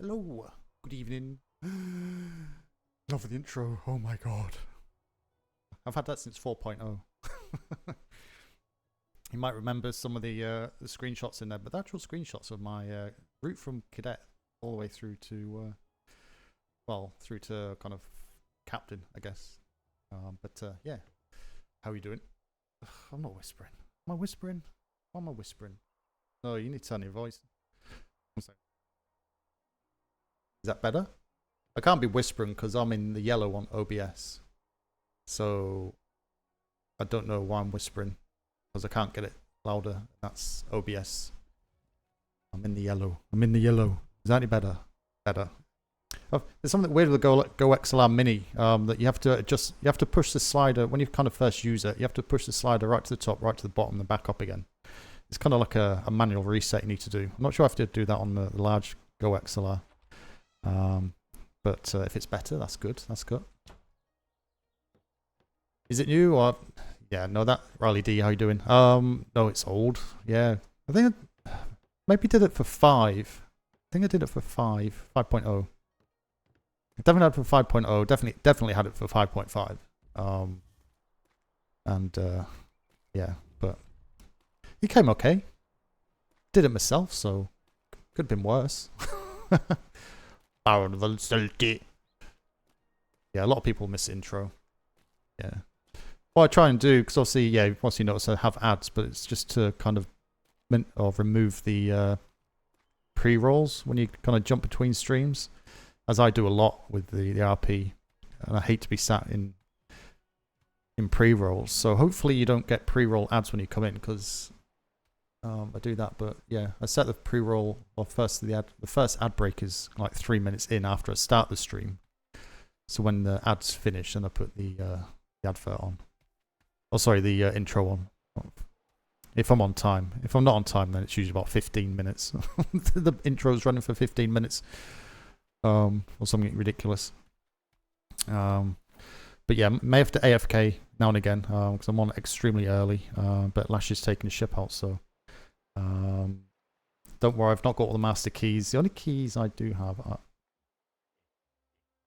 Hello, good evening. Love the intro, oh my god. I've had that since 4.0. You might remember some of the screenshots in there, but the actual screenshots of my route from cadet all the way through to, well, through to kind of captain, I guess. Yeah, how are you doing? Ugh, I'm not whispering. Am I whispering? Why am I whispering? No, you need to turn your voice. Is that better? I can't be whispering because I'm in the yellow on OBS. So I don't know why I'm whispering because I can't get it louder. That's OBS. I'm in the yellow. I'm in the yellow. Is that any better? Better. Oh, there's something weird with the Go XLR Mini that you have to adjust. You have to push the slider when you kind of first use it. You have to push the slider right to the top, right to the bottom, and back up again. It's kind of like a manual reset you need to do. I'm not sure I have to do that on the large Go XLR. But if it's better, that's good. That's good. Is it new or yeah? No, that Riley D. How you doing? No, it's old. Yeah, I think I maybe did it for 5. I think I did it for 5.0. I definitely had it for 5.0. Definitely had it for 5.5. Yeah, but it came okay. Did it myself, so could have been worse. Yeah, a lot of people miss intro. Yeah. What I try and do, because obviously, yeah, once you notice I have ads, but it's just to kind of remove the pre-rolls when you kind of jump between streams, as I do a lot with the RP, and I hate to be sat in pre-rolls. So hopefully you don't get pre-roll ads when you come in, because I do that. But yeah, I set the pre-roll, or the first ad break is like 3 minutes in after I start the stream. So when the ads finish, then I put the advert on. Oh, sorry, the intro on. If I'm on time. If I'm not on time, then it's usually about 15 minutes. The intro's running for 15 minutes. Or something ridiculous. But yeah, may have to AFK now and again, because I'm on extremely early. But Lash is taking the ship out, so don't worry, I've not got all the master keys. The only keys I do have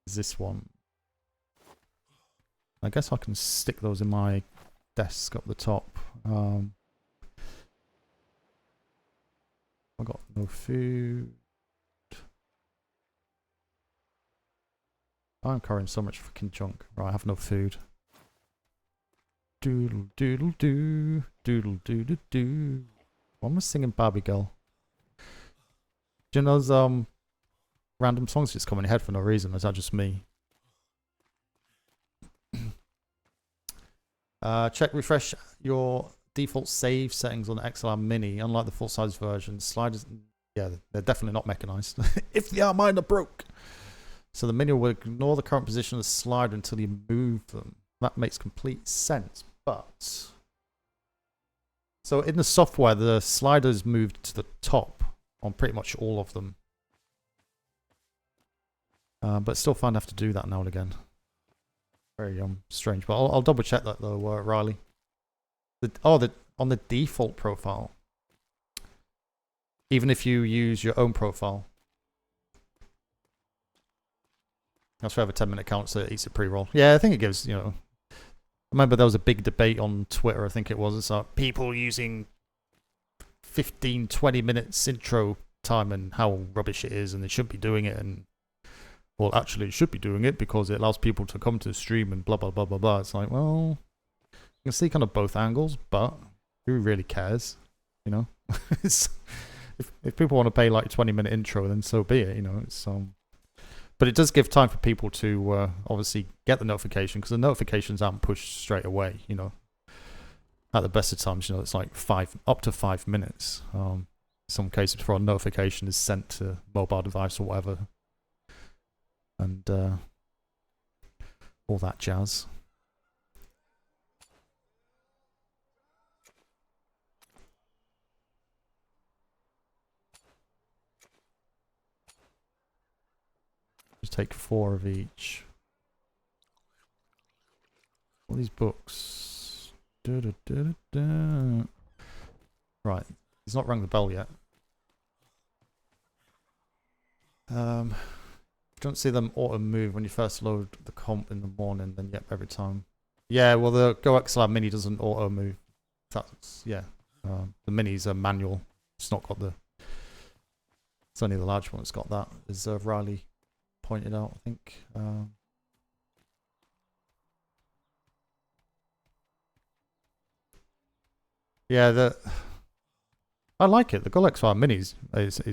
is this one. I guess I can stick those in my desk up the top. I got no food. I'm carrying so much fucking junk. Right, I have no food. Doodle doodle doo, doodle doodle doo. Why am I singing Barbie Girl? Do you know those random songs just come in your head for no reason? Or is that just me? Refresh your default save settings on the XLR Mini. Unlike the full-size version, sliders, yeah, they're definitely not mechanized. If they are, mine are broke. So the Mini will ignore the current position of the slider until you move them. That makes complete sense, but... So in the software, the slider's moved to the top on pretty much all of them. But still find I have to do that now and again. Very strange, but I'll double check that though, Riley. On the default profile, even if you use your own profile, that's why I have a 10-minute count, so it eats a pre-roll. Yeah, I think it gives, you know. I remember there was a big debate on Twitter, I think it was. It's like people using 15, 20 minutes intro time and how rubbish it is, and they shouldn't be doing it. And well, actually, it should be doing it because it allows people to come to the stream and blah, blah, blah, blah, blah. It's like, well, you can see kind of both angles, but who really cares? You know, if people want to pay like 20-minute intro, then so be it. You know, it's but it does give time for people to obviously get the notification, because the notifications aren't pushed straight away. You know, at the best of times, you know, it's like up to 5 minutes. In some cases, before a notification is sent to mobile device or whatever, and all that jazz. Just take 4 of each. All these books. Right, he's not rung the bell yet. Don't see them auto move when you first load the comp in the morning, then yep, every time. Yeah, well, the Go XLR Mini doesn't auto move. That's, yeah. The Mini's a manual. It's not got the... It's only the large one that's got that, as Riley pointed out, I think. Yeah, I like it. The Go XLR Mini is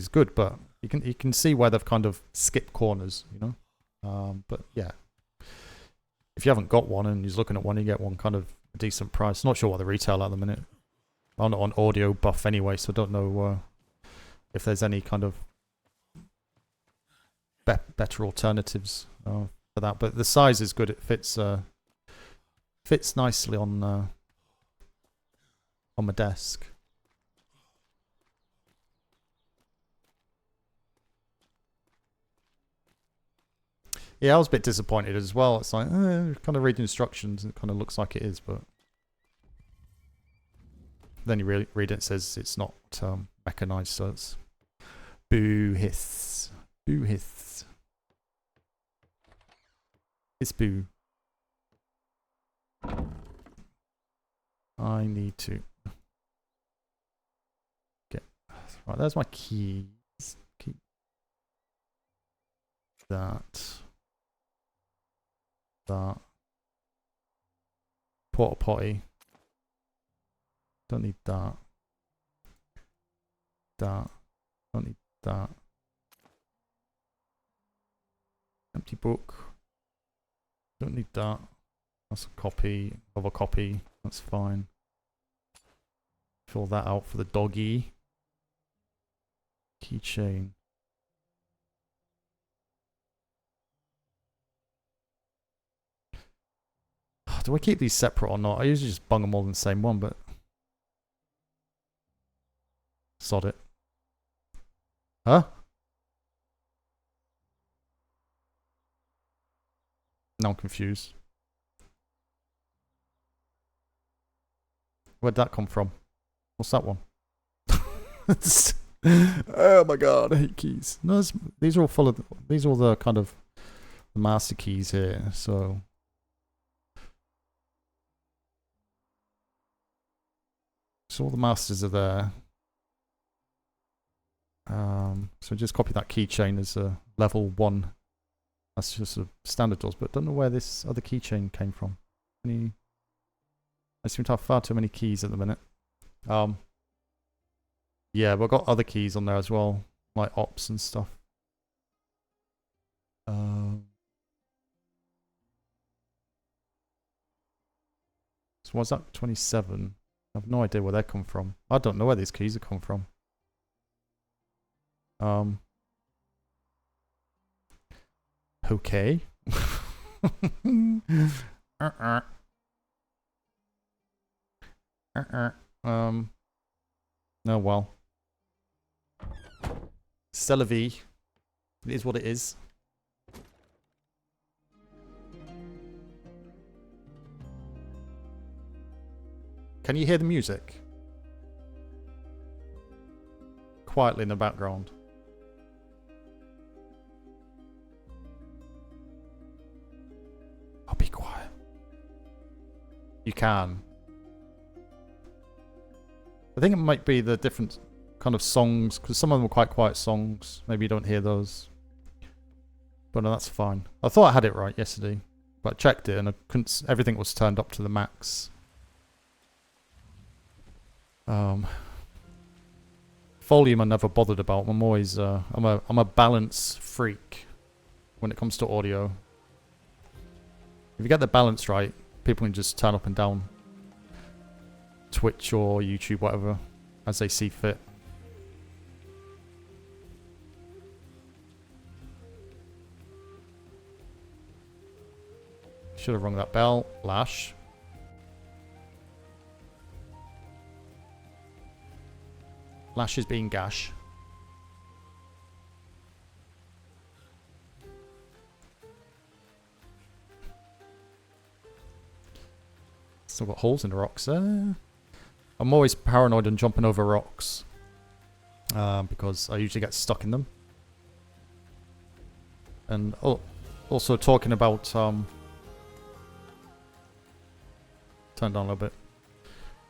good, but you can see where they've kind of skipped corners, you know. But yeah, if you haven't got one and you're looking at one, you get one kind of a decent price. Not sure what the retail at the minute. I'm not on audio buff anyway, so I don't know if there's any kind of better alternatives for that. But the size is good. It fits nicely on my desk. Yeah, I was a bit disappointed as well. It's like, kind of read the instructions, and it kind of looks like it is, but then you read it, it says it's not mechanized, so it's boo hiss. Boo hiss. It's boo. I need to get... Right, there's my keys. that. That. Porta potty. Don't need that. That. Don't need that. Empty book. Don't need that. That's a copy of a copy. That's fine. Fill that out for the doggy. Keychain. Do I keep these separate or not? I usually just bung them all in the same one, but sod it. Huh? Now I'm confused. Where'd that come from? What's that one? Oh my god, I hate keys. No, these are all full of. These are all the kind of the master keys here. So all the masters are there. So just copy that keychain as a level 1. That's just a standard doors, but don't know where this other keychain came from. I seem to have far too many keys at the minute. Yeah, but I've got other keys on there as well, like ops and stuff. So what's that? 27. I have no idea where they come from. I don't know where these keys have come from. Okay. Oh well. C'est la vie. It is what it is. Can you hear the music? Quietly in the background. I'll be quiet. You can. I think it might be the different kind of songs, because some of them are quite quiet songs. Maybe you don't hear those. But no, that's fine. I thought I had it right yesterday, but I checked it and I couldn't. Everything was turned up to the max. Volume I never bothered about. I'm always I'm a balance freak when it comes to audio. If you get the balance right, people can just turn up and down Twitch or YouTube, whatever, as they see fit. Should have rung that bell. Lash. Lash is being gash. Still got holes in the rocks there. I'm always paranoid and jumping over rocks. Because I usually get stuck in them. And also talking about... turn down a little bit.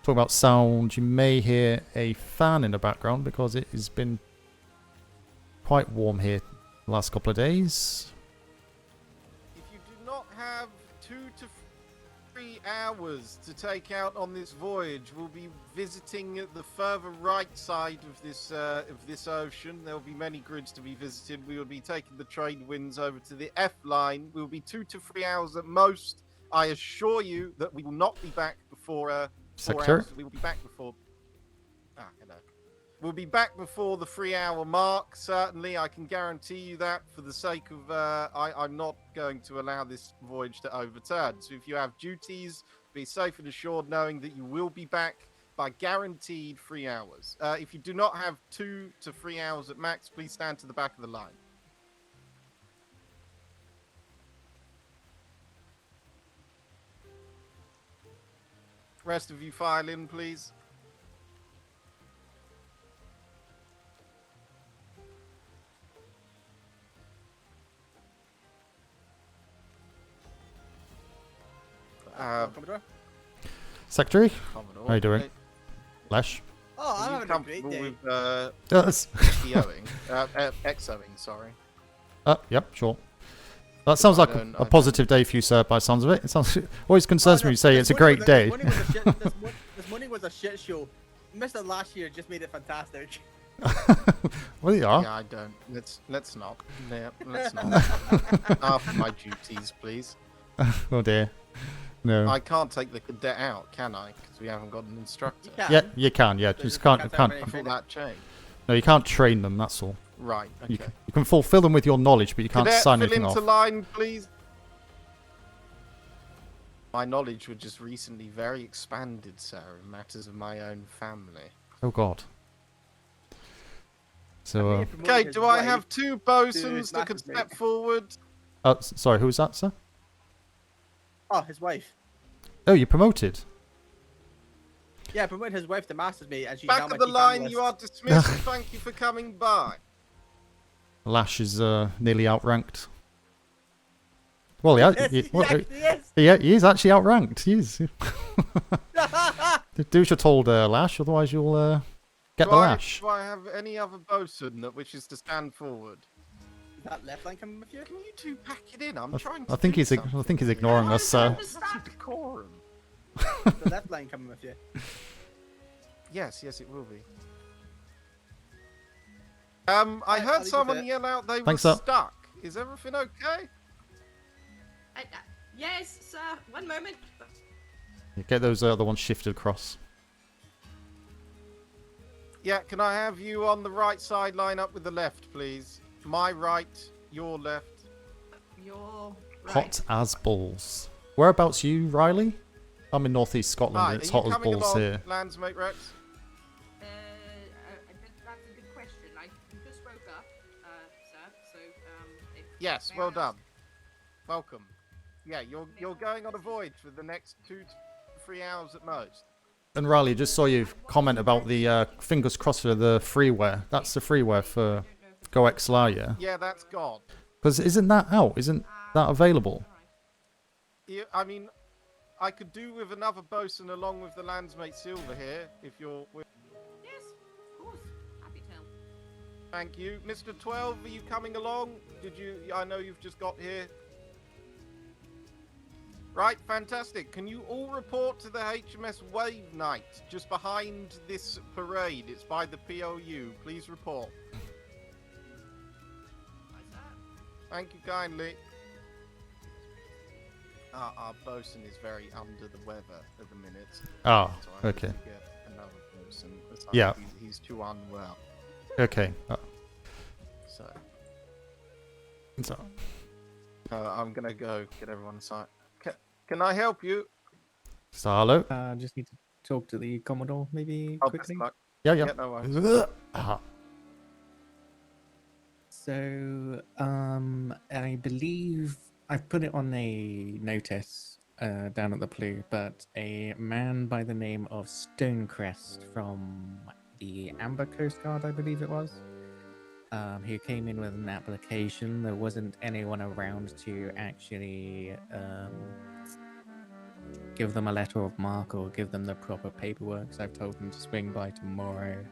Talking about sound, you may hear a fan in the background because it has been quite warm here the last couple of days. If you do not have 2 to 3 hours to take out on this voyage, we'll be visiting the further right side of this ocean. There will be many grids to be visited. We will be taking the trade winds over to the F line. We will be 2 to 3 hours at most. I assure you that we will not be back before 4 hours. We will be back before... hello. We'll be back before the 3-hour mark, certainly. I can guarantee you that for the sake of... I'm not going to allow this voyage to overturn. So if you have duties, be safe and assured knowing that you will be back by guaranteed 3 hours. If you do not have 2 to 3 hours at max, please stand to the back of the line. Rest of you file in, please. Secretary? Commodore. How are you doing? Lesh? Oh, I'm having a great comfortable day. with Yes. POing? XOing, sorry. Yep, sure. That sounds like don't- a I positive day for you, sir, by the sounds of it. It sounds, always concerns me when you say it's a great day. This morning was a shit show. Missed it last year, just made it fantastic. Well, you are. Yeah, I don't. Let's not. Yeah, let's not. After my duties, please. Oh dear. No. I can't take the cadet out, can I? Because we haven't got an instructor. You can. Yeah, you can. Yeah, just can't. Before that change. No, you can't train them. That's all. Right. You, Okay. you can fulfill them with your knowledge, but you can't Cadet, sign fill anything into off. line, please. My knowledge was just recently very expanded, sir, in matters of my own family. Oh God. So, Okay, do I have 2 bosuns that could step forward? sorry, who was that, sir? Oh, his wife. Oh, you promoted. Yeah, promoted his wife to master's mate, and she's Back now my of the chief line, analyst. you are dismissed. Thank you for coming by. Lash is nearly outranked. Well, yeah, Yes. yeah, he is actually outranked. He is. Do as you're told, Lash. Otherwise, you'll get the lash. Do I have any other bosun that wishes to stand forward? Is that left line coming with you? Can you 2 pack it in? I'm trying to. I think do he's. I think he's something. ignoring us, sir. Decorum. The left line coming with you. Yes, it will be. I I'll heard leave someone it. yell out they were Thanks, sir. stuck. Is everything okay? Yes, sir. One moment. Yeah, get those other ones shifted across. Yeah, can I have you on the right side line up with the left, please? My right, your left. You're right. Hot as balls. Whereabouts you, Riley? I'm in northeast Scotland. Hi, and it's are you hot as coming balls along, here. Landsmate Rex? That's a good question. I just woke up, sir. So, Yes, well done. Welcome. Yeah, you're going on a voyage for the next 2 to 3 hours at most. And Riley, just saw you comment about the fingers crossed for the freeware. That's the freeware for Go XLR, yeah? Yeah, that's gone. Because isn't that out? Isn't that available? Yeah, I mean, I could do with another bosun along with the Landsmate Silver here, if you're with. Yes, of course. Happy to help. Thank you. Mr. 12, are you coming along? I know you've just got here. Right, fantastic. Can you all report to the HMS Wave Night, just behind this parade? It's by the PLU. Please report. Hi, sir. Thank you kindly. Our bosun is very under the weather at the minute. Oh, So I need okay. to get another bosun. Besides, Yeah. He's too unwell. Okay. So So, I'm going to go get everyone inside. Can I help you? hello? Just need to talk to the Commodore, maybe Oh, quickly. best luck. Yeah, Yeah, yeah. no worries. Ah, So, I believe I've put it on a notice down at the PLU, but a man by the name of Stonecrest from the Amber Coast Guard, I believe it was, he came in with an application. There wasn't anyone around to actually give them a letter of marque or give them the proper paperwork. So I've told them to swing by tomorrow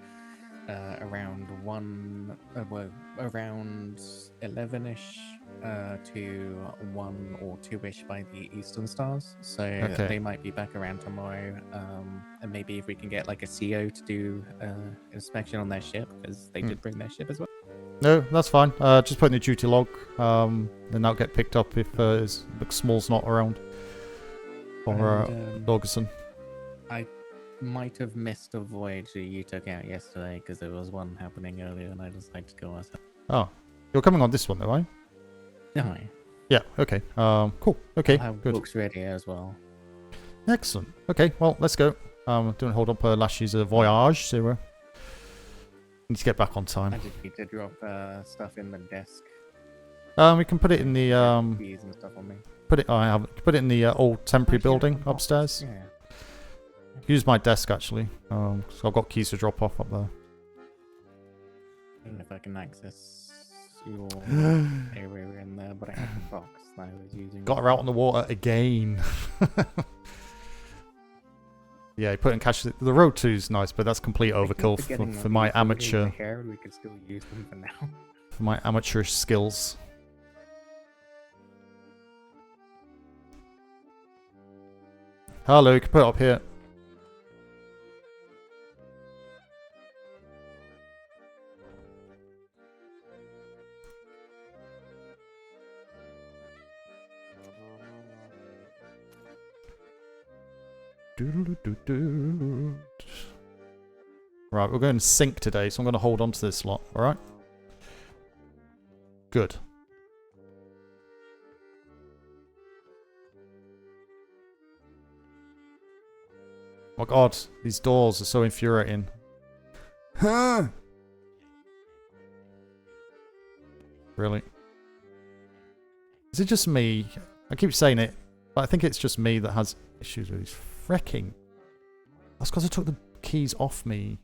around around 11ish to 1 or 2ish by the Eastern Stars. So Okay. they might be back around tomorrow. And maybe if we can get like a CO to do inspection on their ship, because they did bring their ship as well. no, that's fine. Just put in the duty log. Then that'll get picked up if Small's not around. Or And, Dorgerson. I might have missed a voyage that you took out yesterday because there was one happening earlier and I decided to go myself. Oh, you're coming on this one though, right? No, Yeah, okay. Cool. Okay, I have good. books ready as well. Excellent. Okay, well, let's go. Don't hold up Lash's voyage, so need to get back on I time. just need to drop stuff in the desk. We can put it in the Keys and stuff on me. put it in the old temporary Actually, I have building a box. upstairs. Yeah. Use my desk actually. So I've got keys to drop off up there. I don't know if I can access your area in there, but I have the box that I was using. Got her out on the water again. Yeah, putting cash. The Road 2 is nice, but that's complete I keep overkill forgetting for that my these are really amateur here, we could still use them for now. amateurish skills. Hello, you can put it up here. Doodle-doo-doo-doo. Right, we're going to sync today, so I'm going to hold on to this lot, alright? Good. Oh god, these doors are so infuriating. Huh? Really? Is it just me? I keep saying it, but I think it's just me that has issues with these freaking... That's because I took the keys off me.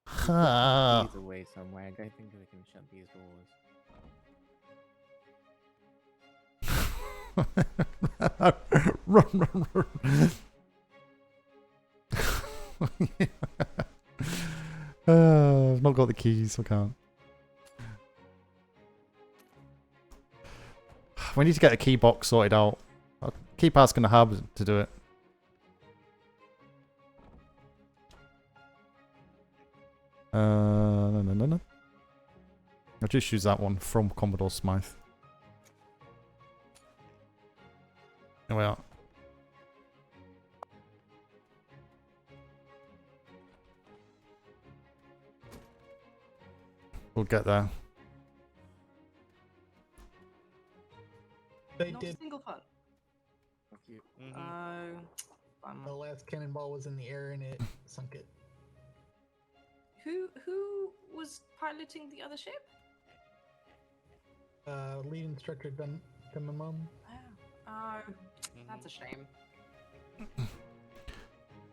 Ha! Keys away somewhere. I don't think we can shut these doors. Run, run, run. I've not got the keys, I can't. We need to get a key box sorted out. I'll keep asking the hub to do it. No. I'll just use that one from Commodore Smythe. Here we are. We'll get there. They Not did. a single fun. Thank you. Fun. The last cannonball was in the air and it sunk it. Who was piloting the other ship? Lead instructor done my mom. Oh, that's a shame.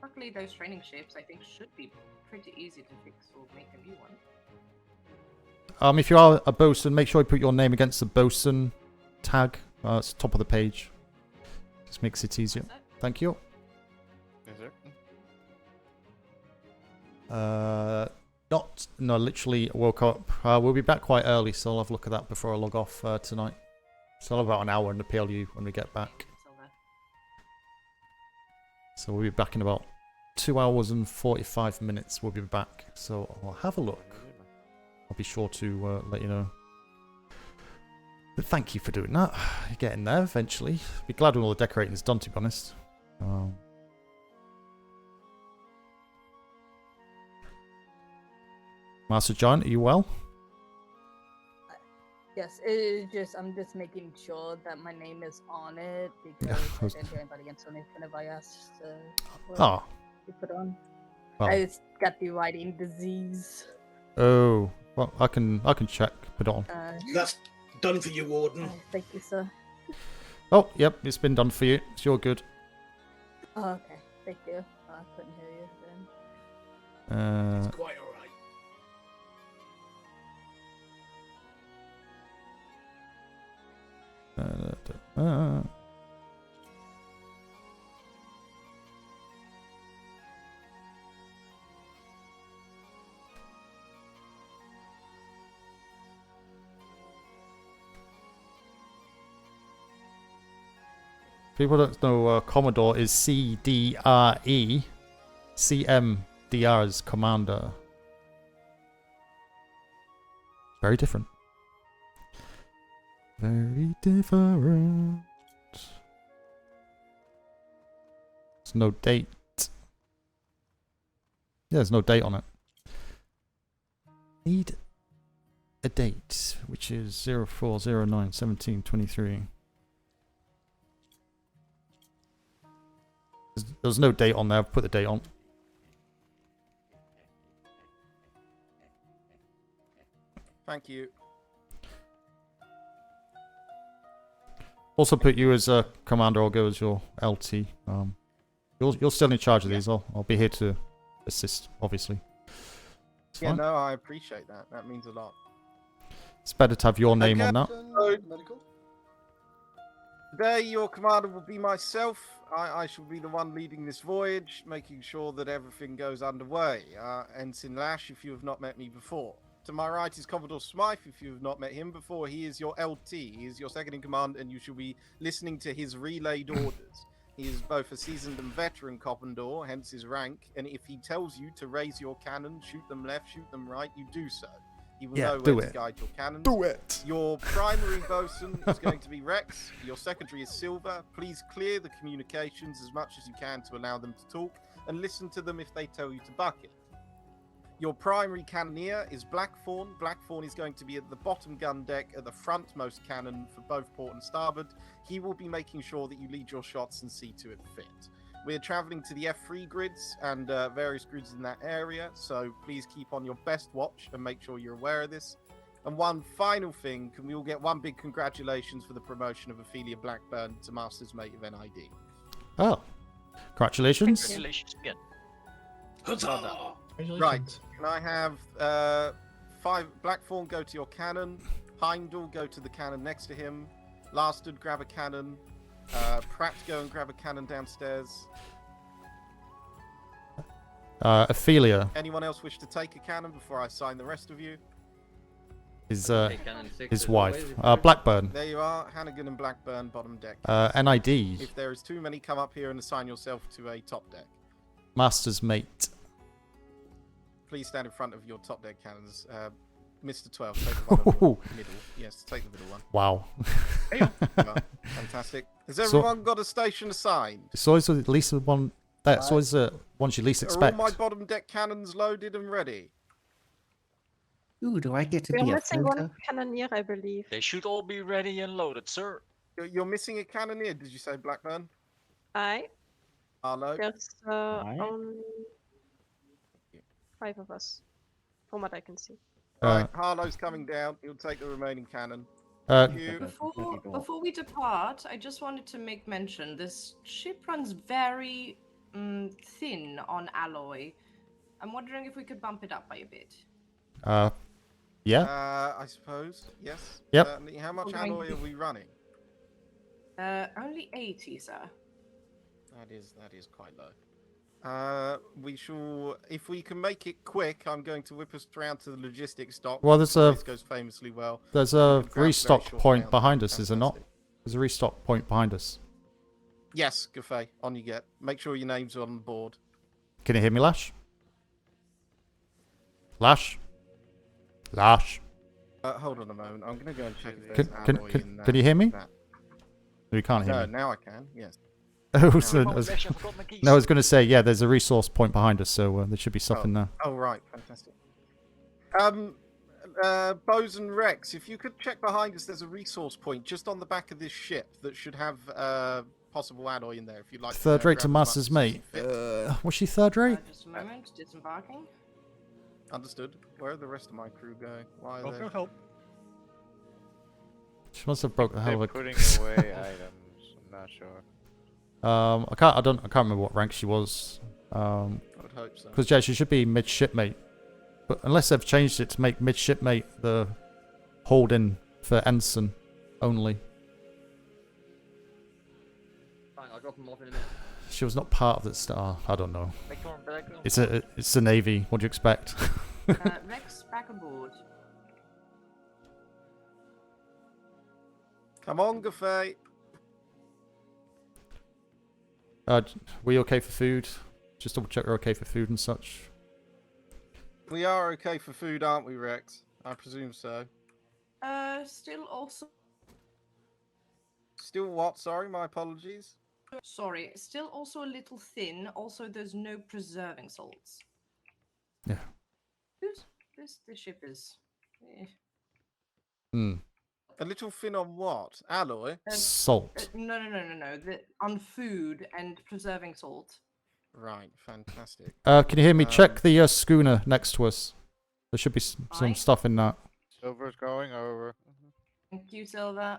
Luckily, those training ships, I think, should be pretty easy to fix or make a new one. If you are a bosun, make sure you put your name against the bosun tag. It's top of the page. Just makes it easier. That's it. Thank you. Yes, sir. No, literally woke up. We'll be back quite early, so I'll have a look at that before I log off tonight. So I'll have about an hour in the PLU when we get back. Still there. So we'll be back in about 2 hours and 45 minutes. We'll be back. So I'll have a look. I'll be sure to let you know. But thank you for doing that. You're getting there eventually. Be glad when all the decorating is done, to be honest. Master Giant, are you well? Yes, I'm just making sure that my name is on it because I didn't hear anybody answer anything if I asked Ah, to put on. well. I just got the writing disease. Oh, well, I can check. Put it on. That's done for you, Warden. Thank you, sir. Oh, yep, it's been done for you. It's your good. Oh, okay, thank you. I couldn't hear you then. It's quite all right. People don't know Commodore is Cdre. CMDR is Commander. Very different. Very different. There's no date. Yeah, there's no date on it. Need a date, which is 04091723. There's no date on there. I've put the date on. Thank you. Also put you as a commander. I'll go as your LT. You're still in charge of these. I'll be here to assist, obviously. It's Yeah, fine. no, I appreciate that. That means a lot. It's better to have your name on that. Medical. Today, your commander will be myself. I shall be the one leading this voyage, making sure that everything goes underway. Ensign Lash, if you have not met me before. To my right is Commodore Smythe, if you have not met him before. He is your LT. He is your second in command, and you shall be listening to his relayed orders. He is both a seasoned and veteran Commodore, hence his rank, and if he tells you to raise your cannon, shoot them left, shoot them right, you do so. He will know do where it. to guide your cannons. Do it. Your primary bosun is going to be Rex. Your secondary is Silver. Please clear the communications as much as you can to allow them to talk, and listen to them if they tell you to bucket. Your primary cannoneer is Blackthorn. Blackthorn is going to be at the bottom gun deck at the frontmost cannon for both port and starboard. He will be making sure that you lead your shots and see to it fit. We're traveling to the F3 grids and various grids in that area, so please keep on your best watch and make sure you're aware of this. And one final thing, can we all get one big congratulations for the promotion of Ophelia Blackburn to Master's Mate of NID? Oh, congratulations. Congratulations again. Huzzah! Congratulations. Can I have 5 Blackthorn go to your cannon, Heimdall go to the cannon next to him, Lastard grab a cannon, Pratt go and grab a cannon downstairs. Ophelia Anyone else wish to take a cannon before I sign the rest of you? is his wife. Blackburn. There you are, Hannigan and Blackburn, bottom deck. NID. If there is too many, come up here and assign yourself to a top deck. Master's Mate. Please stand in front of your top deck cannons. Mr. 12, take the one in the middle. Yes, take the middle one. Wow. Well, fantastic. Has everyone got a station assigned? It's always at least the one. That's always the ones you least Are expect. all my bottom deck cannons loaded and ready? Ooh, do I get to We're be a missing floater? one cannoneer, I believe. They should all be ready and loaded, sir. You're missing a cannoneer, did you say, Blackburn? Aye. Harlow? There's Aye. only 5 of us, from what I can see. Right, Harlow's coming down. He'll take the remaining cannon. Uh, Thank you. Before we depart, I just wanted to make mention this ship runs very thin on alloy. I'm wondering if we could bump it up by a bit. Yeah. I suppose. Yes. Yep. Certainly. How much alloy are we running? Only 80, sir. That is quite low. We shall, if we can make it quick, I'm going to whip us around to the logistics dock. Well, there's a This goes famously well. there's We a can craft very restock short point rounds. behind us, is there not? Fantastic. There's a restock point behind us. Yes, Gaffey, on you get. Make sure your name's on the board. Can you hear me, Lash? Lash? Lash? Hold on a moment. I'm going to go and check if there's Can, alloy can, in can you hear me? that. No, you can't hear No, me. now I can. Yes. Oh, so Oh, I was, Lash, I forgot my keys. no, I was going to say, yeah, there's a resource point behind us, so there should be stuff Oh. in there. Oh, right. Fantastic. Bose and Rex, if you could check behind us, there's a resource point just on the back of this ship that should have possible alloy in there. If you'd like. Third rate to grab as much Master's as you Mate. fit. Was she third rate? Just a moment, disembarking. Understood. Where are the rest of my crew going? Why are I'll they? go help. She must have broke the hell They're of a... putting away items. I'm not sure. I can't remember what rank she was. I would hope so. Because yeah, she should be midshipmate. But unless they've changed it to make midshipmate the holding for ensign only. Fine, I'll drop them off in a minute. She was not part of the star. I don't know. Make sure I'm back. It's the Navy. What do you expect? Rex, back aboard. Come on, Gaffey. We okay for food? Just double check we're okay for food and such. We are okay for food, aren't we, Rex? I presume so. Still also... Still what? Sorry, my apologies. Sorry, still also a little thin. Also, there's no preserving salts. Yeah. This ship is... Hmm. A little thin on what? Alloy? Salt. No. On food and preserving salt. Right, fantastic. Can you hear me? Check the schooner next to us. There should be some Aye. stuff in that. Silver's going over. Thank you, Silver.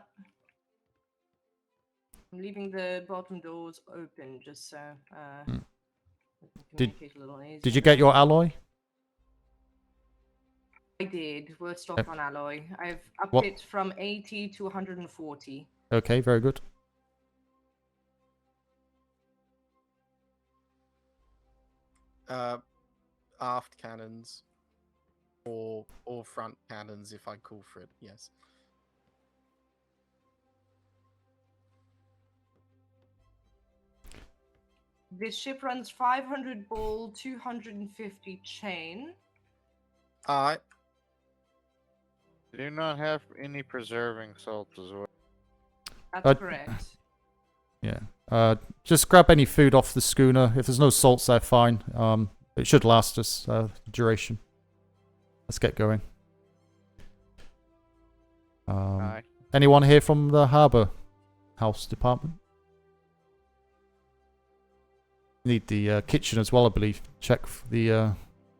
I'm leaving the bottom doors open just so we can communicate a little easier. Did you get your alloy? I did. We're stocked on alloy. I've upped What? it from 80 to 140. Okay, very good. Aft cannons. Or front cannons, if I call for it, yes. This ship runs 500 ball, 250 chain. Alright. Do not have any preserving salt as well. That's correct. Yeah. Just grab any food off the schooner. If there's no salts there, fine. It should last us duration. Let's get going. Aye. Anyone here from the harbour house department? Need the kitchen as well, I believe. Check for the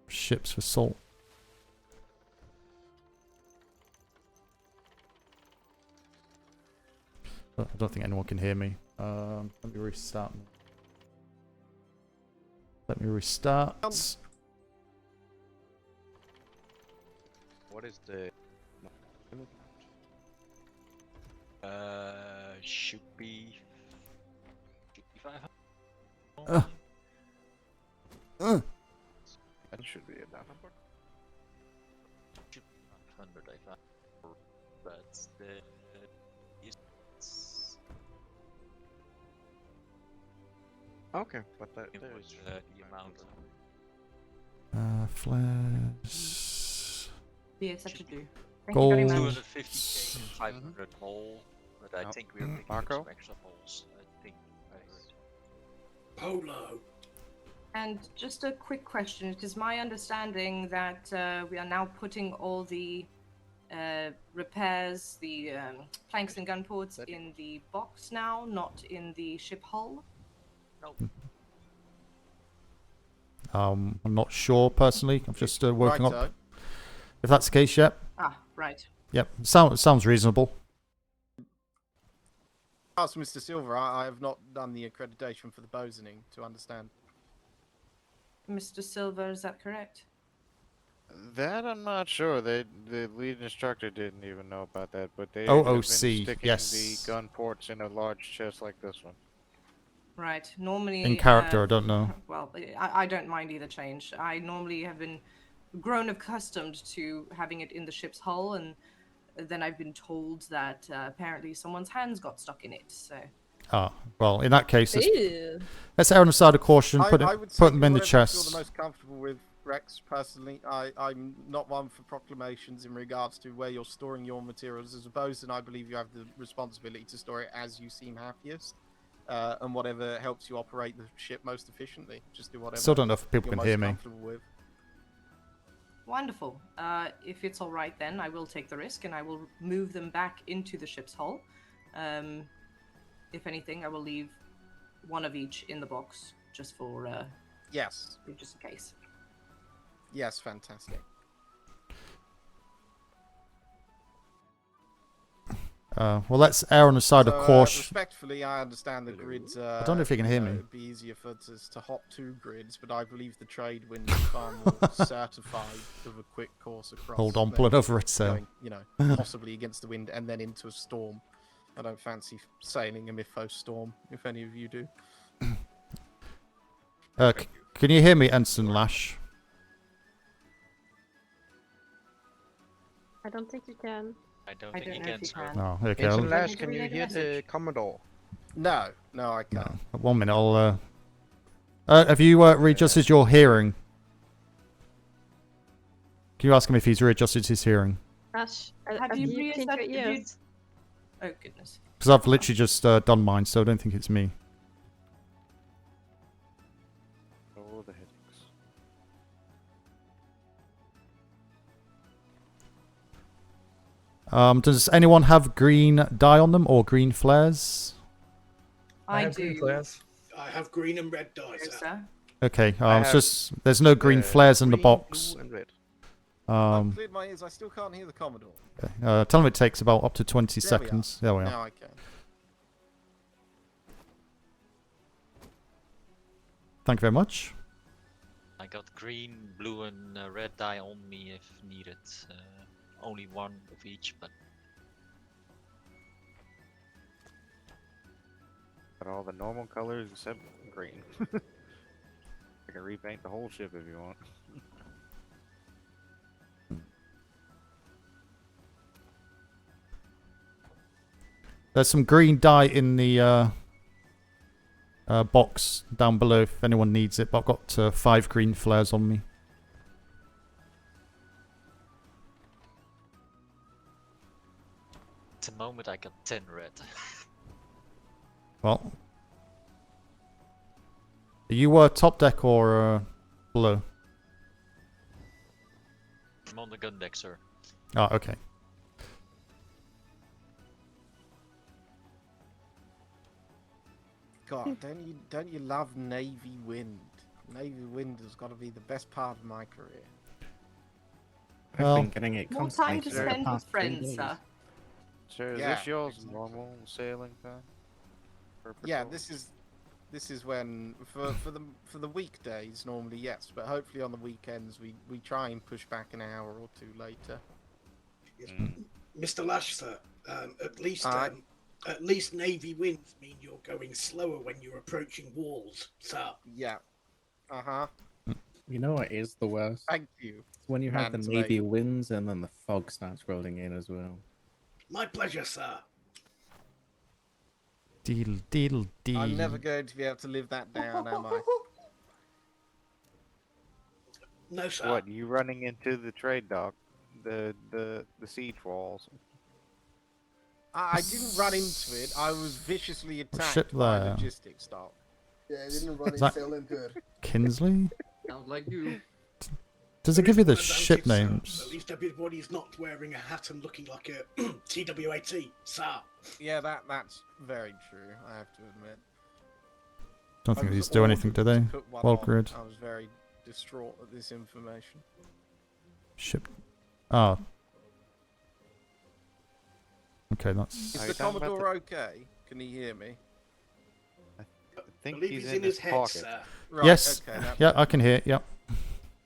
ships for salt. Oh, I don't think anyone can hear me. Let me restart. Let me restart. What is the... Should be 500. That should be enough. 100, I thought. But the Okay, but that it there was is the amount. Flares. Yes, that should do. Thank you very Gold. much. 250k and 500 mole, but I think we're picking up Marco? some extra moles. I think I heard. Polo. And just a quick question. It is my understanding that we are now putting all the repairs, the planks and gun ports in the box now, not in the ship hull. No. I'm not sure personally. I'm just working Righto. up. If that's the case, yep. Ah, right. Yep. Sounds reasonable. Ask Mr. Silver. I have not done the accreditation for the bosoning to understand. Mr. Silver, is that correct? That I'm not sure. The lead instructor didn't even know about that, but they have been OOC, sticking yes. the gun ports in a large chest like this one. Right. Normally. In character, I don't know. Well, I don't mind either change. I normally have been grown accustomed to having it in the ship's hull, and then I've been told that apparently someone's hands got stuck in it. So. Ah, well, in that case, Ew. let's err on the side of caution. I would say Put them do in the whatever you chest. feel the most comfortable with, Rex. Personally, I'm not one for proclamations in regards to where you're storing your materials. As a bosun, I believe you have the responsibility to store it as you seem happiest, and whatever helps you operate the ship most efficiently. Just do whatever. Still don't know if people you're can hear most me. comfortable with. Wonderful. If it's all right, then I will take the risk and I will move them back into the ship's hull. If anything, I will leave one of each in the box just for Yes. just in case. Yes, fantastic. Well, let's err on the side of caution. Respectfully, I understand the grids. I don't know if you can hear me. It'd be easier for us to hop two grids, but I believe the trade wind is far more certified of a quick course across. Hold on, than pull it over its sail. going, you know, possibly against the wind and then into a storm. I don't fancy sailing a Mythos storm, if any of you do. Can you hear me, Ensign Lash? I don't think you can. I don't I think don't you know can, if you sir. can. No, okay. Ensign I'll, Lash, can you Relay the hear the message. Commodore? No, I can't. no. 1 minute, I'll... have you readjusted your hearing? Can you ask him if he's readjusted his hearing? Ash, Have you cleaned your reassessed- have you- ears? Oh goodness. Because I've literally just done mine, so I don't think it's me. Oh, the headaches. Does anyone have green dye on them or green flares? I have do. green flares. I have green and red dyes. Yes, sir. Okay, I it's have, just there's no green flares in the green, box. blue, and red. I've cleared my ears. I still can't hear the Commodore. Okay. Tell them it takes about up to 20 There we are. seconds. There we are. Now I can. Thank you very much. I got green, blue, and red dye on me if needed. Only one of each, but Got all the normal colors except green. I can repaint the whole ship if you want. There's some green dye in the box down below if anyone needs it. But I've got 5 green flares on me. At the moment I got 10 red. Well, are you top deck or below? I'm on the gun deck, sir. Oh, okay. God, don't you love Navy Wind? Navy Wind has got to be the best part of my career. I've Well, been getting it More constantly time to for the spend with past 3 friends, days. sir. Sir, is Yeah, this yours exactly. normal sailing time? For Yeah, patrol? this is when for the weekdays normally yes, but hopefully on the weekends we try and push back an hour or 2 later. Mr. Lash, sir, at least Navy winds mean you're going slower when you're approaching walls, sir. Yeah. Uh-huh. You know what is the worst? Thank you. It's when you have the Mansplaining. Navy winds and then the fog starts rolling in as well. My pleasure, sir. Deedle, deedle, dee. I'm never going to be able to live that down, am I? No, sir. What, you running into the trade dock? The siege walls? I didn't run into it. I was viciously ship attacked by a there. logistics dock. Yeah, I didn't run Is that sail into it. Kinsley? Sounds like you. Does it give you the Advantage, ship sir. names? At least everybody's not wearing a hat and looking like a TWAT, sir. Yeah, that's very true. I have to admit. Don't I think was these do anything, do they? ordered to put one Well, on. grid. I was very distraught at this information. Ship. Ah. Okay, that's. Is Are the you talking about Commodore okay? Can he hear me? I think believe he's he's in his his head, pocket. sir. Right, Yes. Okay, that's Yeah, good. I can hear. Yep.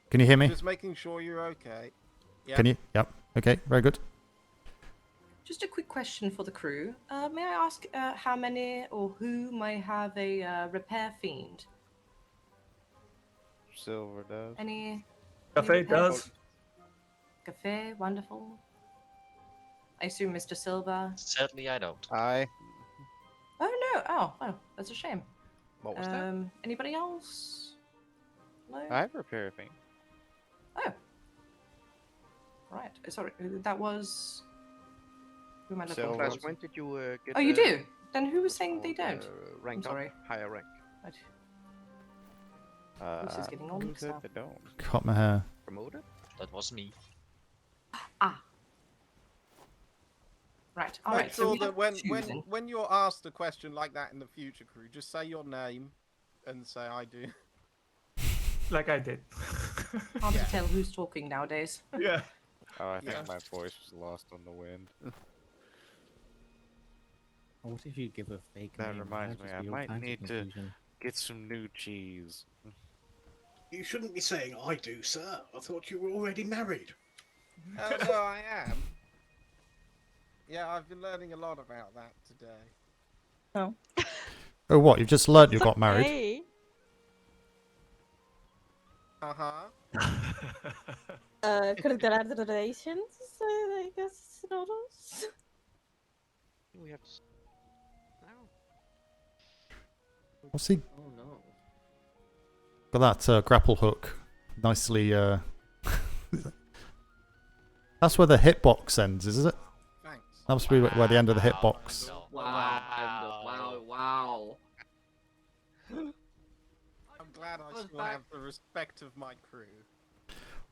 Can you hear me? Just making sure you're okay. Yeah. Can you? Yep. Okay, very good. Just a quick question for the crew. May I ask how many or who may have a repair fiend? Silver does. Any? Cafe repair- does. Cafe, wonderful. I assume Mr. Silva. Sadly, I don't. I. Oh no! Oh, that's a shame. What was that? Anybody else? No. I repair a thing. Oh. Right. Sorry, that was. Who am I looking Silver. for? When did you get? Oh, you do. Then who was saying they called, don't? Rank I'm sorry. up, higher rank. Right. This is getting on who mixed said up. they don't? Cut my hair. Promoted? That was me. Ah. Right. All Make right. So sure we that have when two when then. when you're asked a question like that in the future, crew, just say your name and say I do. Like I did. Hard to tell who's talking nowadays. Yeah. Oh, I think Yeah. my voice was lost on the wind. What if you give a fake That name? reminds That'd me, just I be all might kinds of need to confusion. get some new cheese. You shouldn't be saying I do, sir. I thought you were already married. Oh no, I am. Yeah, I've been learning a lot about that today. Oh. Oh, what? You've just learnt you got married? Hey. Uh huh. Congratulations, I guess, Noodles. We have. Oh. What's he? Oh no. Got that grapple hook. Nicely. That's where the hitbox ends, is it? Thanks. That must be where the end of the hitbox. Wow. I'm glad I still have the respect of my crew.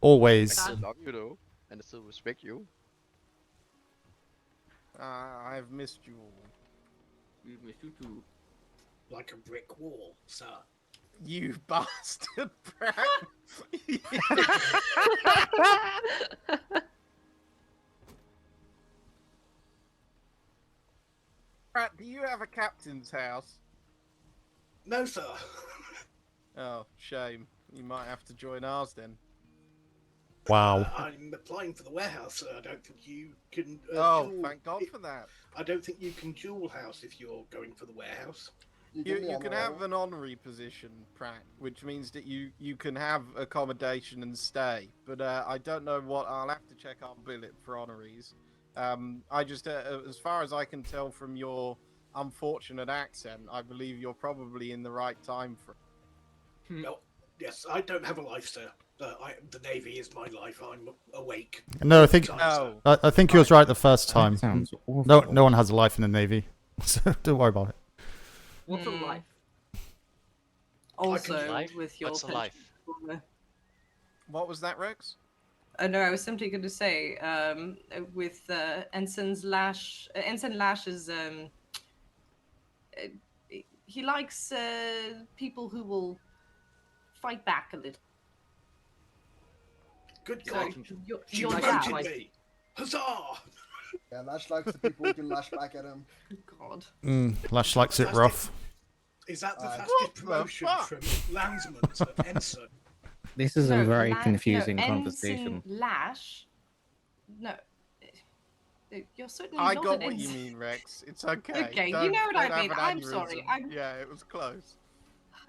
Always. I still love you though, and I still respect you. I've missed you all. We miss you too. Like a brick wall, sir. You bastard, Pratt. Pratt, do you have a captain's house? No, sir. Oh, shame. You might have to join ours then. Wow. I'm applying for the warehouse, sir. I don't think you can. Oh, dual- thank God for that. I don't think you can dual house if you're going for the warehouse. You can have an honorary position, Pratt, which means that you can have accommodation and stay. But I don't know what I'll have to check our billet for honoraries. I just, as far as I can tell from your unfortunate accent, I believe you're probably in the right time for it. No, yes, I don't have a life, sir. The Navy is my life. I'm awake. No, I think No. I think you was right the first time. Sounds awful. No one has a life in the Navy, so don't worry about it. What's a life? Also, Life? with your What's a life? What was that, Rex? No, I was simply going to say, with Ensign Lash is he likes people who will fight back a little. Good So God. you're She that. promoted me. Huzzah! Yeah, Lash likes the people who can lash back at him. God. Lash likes it rough. Is that the What fastest promotion from landsman to ensign? This is a very La- confusing no, conversation. Ensign Lash. No. You're certainly I not got an what you ensign. mean, Rex. It's okay. Okay, you Don't- know what don't I mean. have an I'm aneurysm. sorry. Yeah, it was close.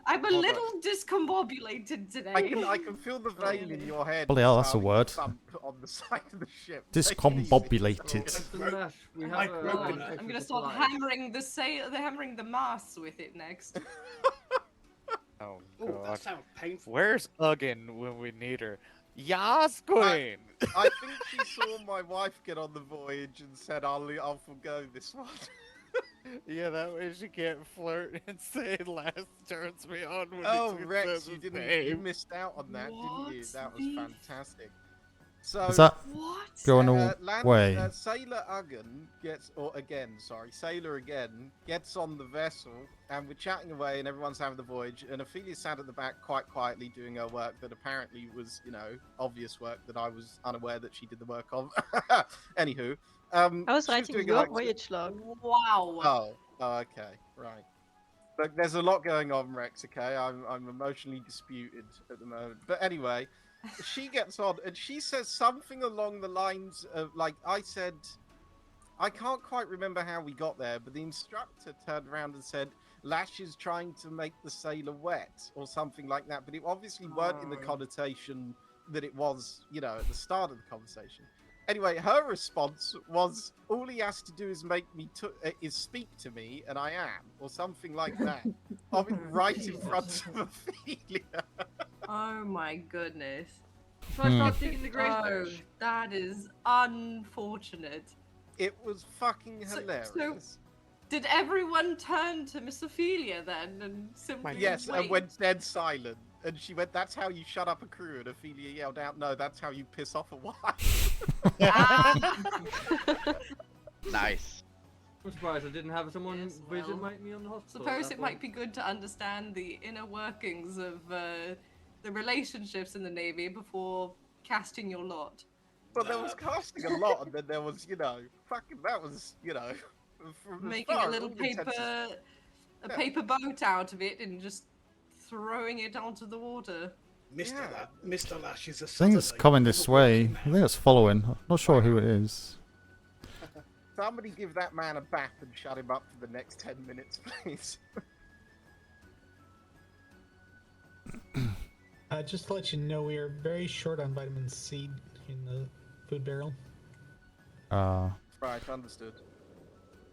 I'm a Hold little discombobulated today. I can feel the vein in your head. Bloody hell, that's a starting to word. thump on the side of the ship. Take it easy. Discombobulated. We have I've a, broken an it. I'm gonna extra start supply. hammering the masts with it next. Oh Oh, god. that sounds painful. Where's Ugin when we need her? Yas, Queen! I think she saw my wife get on the voyage and said, I'll forgo this one. Yeah, that way she can't flirt and say last turns me on when Oh, she Rex, says you his didn't. name. You missed out on that, didn't you? That was fantastic. So Is that What? going Land- away? Sailor Uggan gets, Sailor again gets on the vessel, and we're chatting away, and everyone's having the voyage, and Ophelia sat at the back quite quietly doing her work that apparently was, obvious work that I was unaware that she did the work of. Anywho, I was she writing doing your her voyage log. Wow. Oh, okay, right. Look, there's a lot going on, Rex. Okay, I'm emotionally disputed at the moment, but anyway. She gets on and she says something along the lines of, like, I said, I can't quite remember how we got there, but the instructor turned around and said, Lash is trying to make the sailor wet, or something like that, but it obviously weren't in the connotation that it was, at the start of the conversation. Anyway, her response was, all he has to do is is speak to me, and I am, or something like that. Right in front of Ophelia. Oh my goodness. So I start digging the grave Oh, patch. that is unfortunate. It was fucking So- hilarious. Did everyone turn to Miss Ophelia then and simply Yes, wait? and went dead silent. And she went, that's how you shut up a crew. And Ophelia yelled out, no, that's how you piss off a wife. Nice. I'm surprised I didn't have someone Yes, visit well, me on the hospital. Suppose it might be good to understand the inner workings of the relationships in the Navy before casting your lot. Well, there was casting a lot, and then there was, fucking, that was, from as Making far a as little all intents and- paper boat out of it and just throwing it onto the water. Mr. Lash is a I think it's Southerner. coming this way. I think it's following. I'm not sure who it is. Somebody give that man a bath and shut him up for the next 10 minutes, please. Just to let you know, we are very short on vitamin C in the food barrel. Right, understood.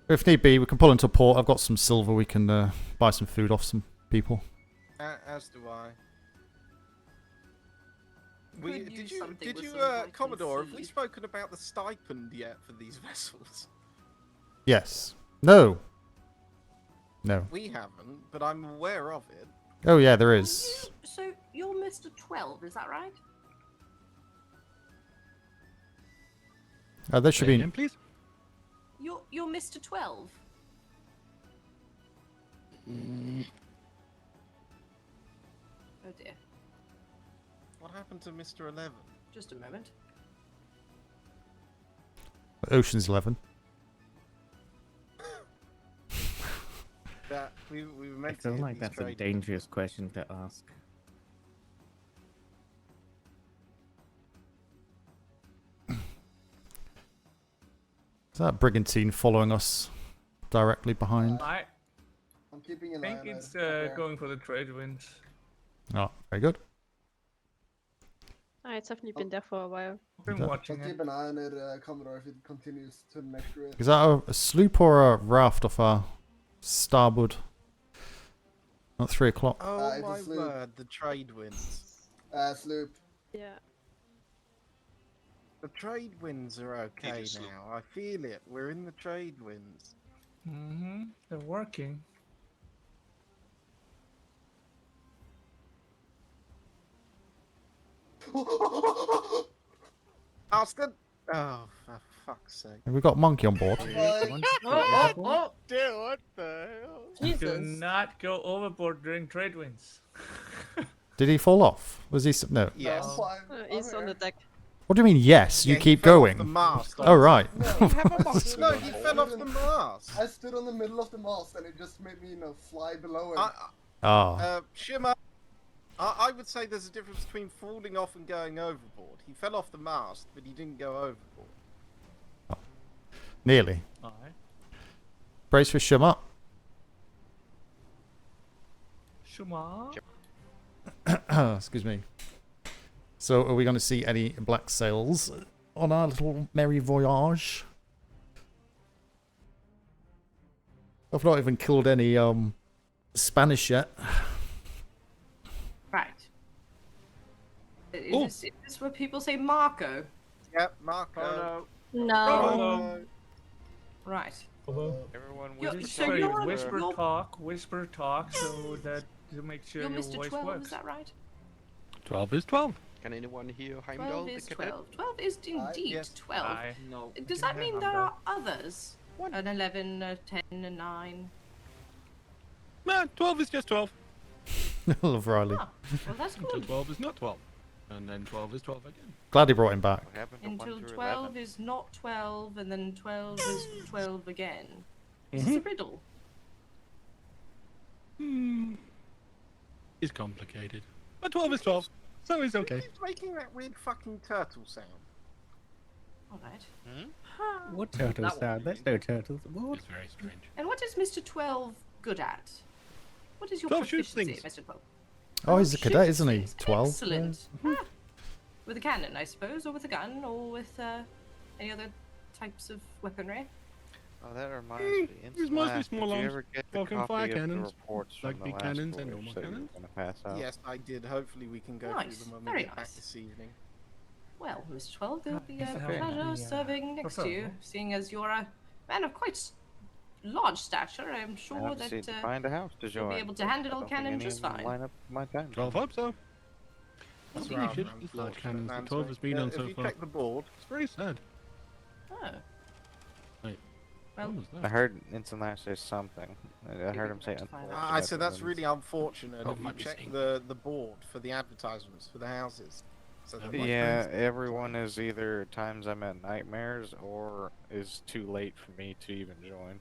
If need be, we can pull into port. I've got some silver. We can buy some food off some people. As do I. Could use something Did with you, some vitamin Commodore, C. have we spoken about the stipend yet for these vessels? Yes. No. No. We haven't, but I'm aware of it. Oh yeah, there is. So you're Mr. 12, is that right? There should be. please. You're Mr. 12. Oh dear. What happened to Mr. 11? Just a moment. Ocean's 11. That we were I meant to feel get like these that's a trade- dangerous question to ask. Is that brigantine following us directly behind? I I'm keeping an think eye on it's it. Okay. going for the trade winds. Oh, very good. It's definitely been there for a while. Been that- watching I'll it. keep an eye on it, Commodore, if it continues to the next grid. Is that a sloop or a raft off our starboard. At 3 o'clock. Oh it's a my sloop. word, the trade winds. Sloop. Yeah. The trade winds are okay now. I feel it. We're in the trade winds. Mm-hmm. They're working. Austin! Oh, for fuck's sake. Have we got Monkey on board? Oh! Dude, what the hell? Do Jesus. not go overboard during trade winds. Did he fall off? Was he... No. Yes. I'm fine. He's I'm on the here. deck. What do you mean, yes? You Yeah, he keep fell off going. the mast. Oh, right. No, No, he fell off the mast. I stood on the middle of the mast and it just made me, fly below him. Ah. Shimmer, I would say there's a difference between falling off and going overboard. He fell off the mast, but he didn't go overboard. Nearly. Alright. Brace for Shimmer. Shuma. Excuse me. So, are we going to see any black sails on our little merry voyage? I've not even killed any Spanish yet. Right. Is this what people say, Marco? Yep, Marco. No. Right. Everyone You're- whisper so talk. you're- Whisper talk, so that to make sure You're your Mr. voice 12, works. is that right? 12 is 12. Can anyone hear Heimdall 12 the is cadet? 12. 12 is indeed Yes. 12. Aye. No. Does that mean there are others? An 11, a 10, a 9? No, 12 is just 12. I love Riley. Ah, well, that's Until good. 12 is not 12. And then 12 is 12 again. Glad he brought him back. What happened to 1 Until through 12 11? is not 12, and then 12 is 12 again. Is this a riddle? It's complicated. But 12 is 12. So it's okay. He's making that weird fucking turtle sound. Alright. What turtle sound? There's no turtles aboard. It's very strange. And what is Mr. 12 good at? What is your 12 shoots proficiency, things. Mr. 12? Oh, he's a cadet, shoots isn't he? things. 12. Excellent. Ah. With a cannon, I suppose, or with a gun, or with any other types of weaponry. Oh, that reminds me. There's mostly small Did you arms, ever get the fucking copy fire of the cannons, reports from like the big last cannons and voyage normal that you were cannons. gonna pass out? Yes, I did. Hopefully we can go Nice. through them when Very we get back nice. this evening. Well, Mr. 12, it'll be a Very pleasure nice. serving next to you, Preferable. seeing as you're a man of quite large stature. I'm I sure have to that find a house to you'll join. be able to but handle I don't think cannon any just of them fine. Line up my time. 12 hope so. That's think you should. unfortunate, Large cannons, the 12 has been Nancy. on If so you far. check the board, It's very sad. Oh. Wait. Well, What was I that? heard Insular say something. I heard him say rectify that. unfortunate. I said that's and really unfortunate. Oh, If you might be check saying. the board for the advertisements for the houses. So that my Yeah, friends- everyone is either times I'm at nightmares or is too late for me to even join.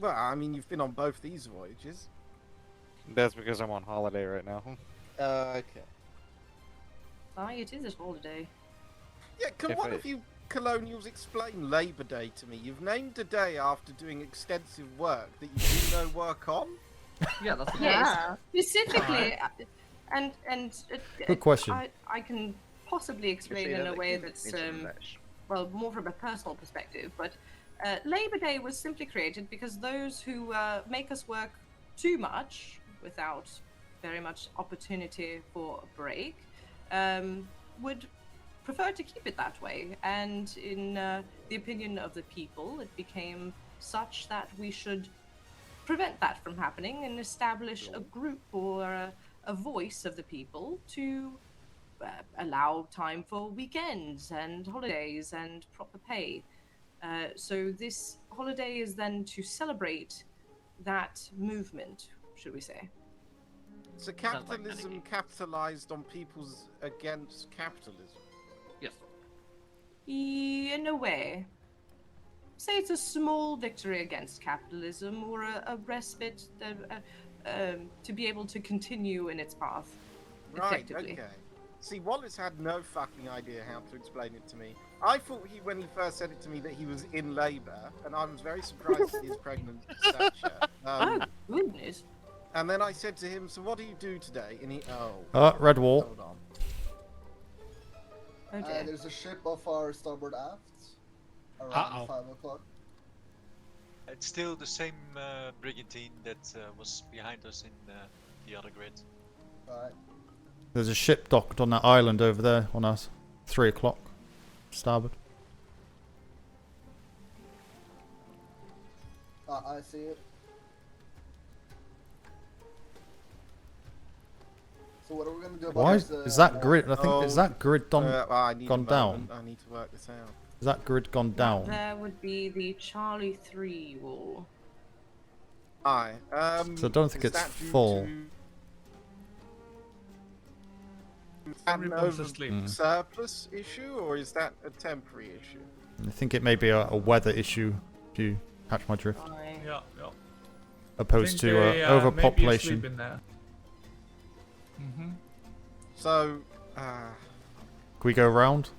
Well, I mean, you've been on both these voyages. That's because I'm on holiday right now. Okay. aye, it is a holiday. Yeah, can If one I- of you colonials explain Labour Day to me? You've named a day after doing extensive work that you do no work on. Yeah, that's the Yeah. Specifically, and Good question. I can possibly explain in a way that's well, more from a personal perspective, but Labour Day was simply created because those who make us work too much without very much opportunity for a break would prefer to keep it that way. And in the opinion of the people, it became such that we should prevent that from happening and establish a group or a voice of the people to allow time for weekends and holidays and proper pay. So this holiday is then to celebrate that movement, should we say. So Sounds like capitalism anarchy. capitalized on people's against capitalism. Yes. In a way. Say it's a small victory against capitalism or a respite to be able to continue in its path Right, effectively. okay. See, Wallace had no fucking idea how to explain it to me. I thought when he first said it to me that he was in labour, and I was very surprised at his pregnant stature. Oh, goodness. And then I said to him, so what do you do today? And he, Red wall. hold on. Oh dear. There's a ship off our starboard aft around Uh-oh. 5 o'clock. It's still the same brigantine that was behind us in the other grid. Alright. There's a ship docked on that island over there on us. 3 o'clock. Starboard. I see it. So what are we gonna do about Why this? is that grid? I think is that grid I need a gone down? moment. I need to work this out. Is that grid gone down? There would be the Charlie 3 wall. Aye. So I don't think is it's that due full. to an Everyone's asleep. surplus issue, or is that a temporary issue? I think it may be a weather issue, if you catch my drift. Yeah, yeah. Opposed Think to they, overpopulation. Maybe asleep in there. Mm-hmm. So, Can we go around?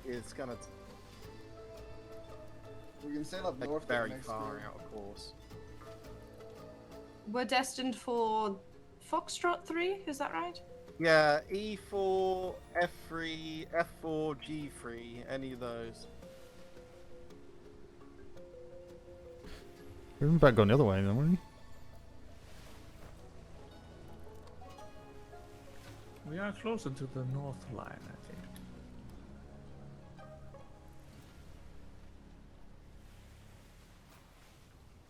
it's gonna We can sail up take north very next far year. out, of course. We're destined for Foxtrot 3, is that right? Yeah, E4, F3, F4, G3, any of those. We better go the other way then, wouldn't we? We are closer to the north line, I think.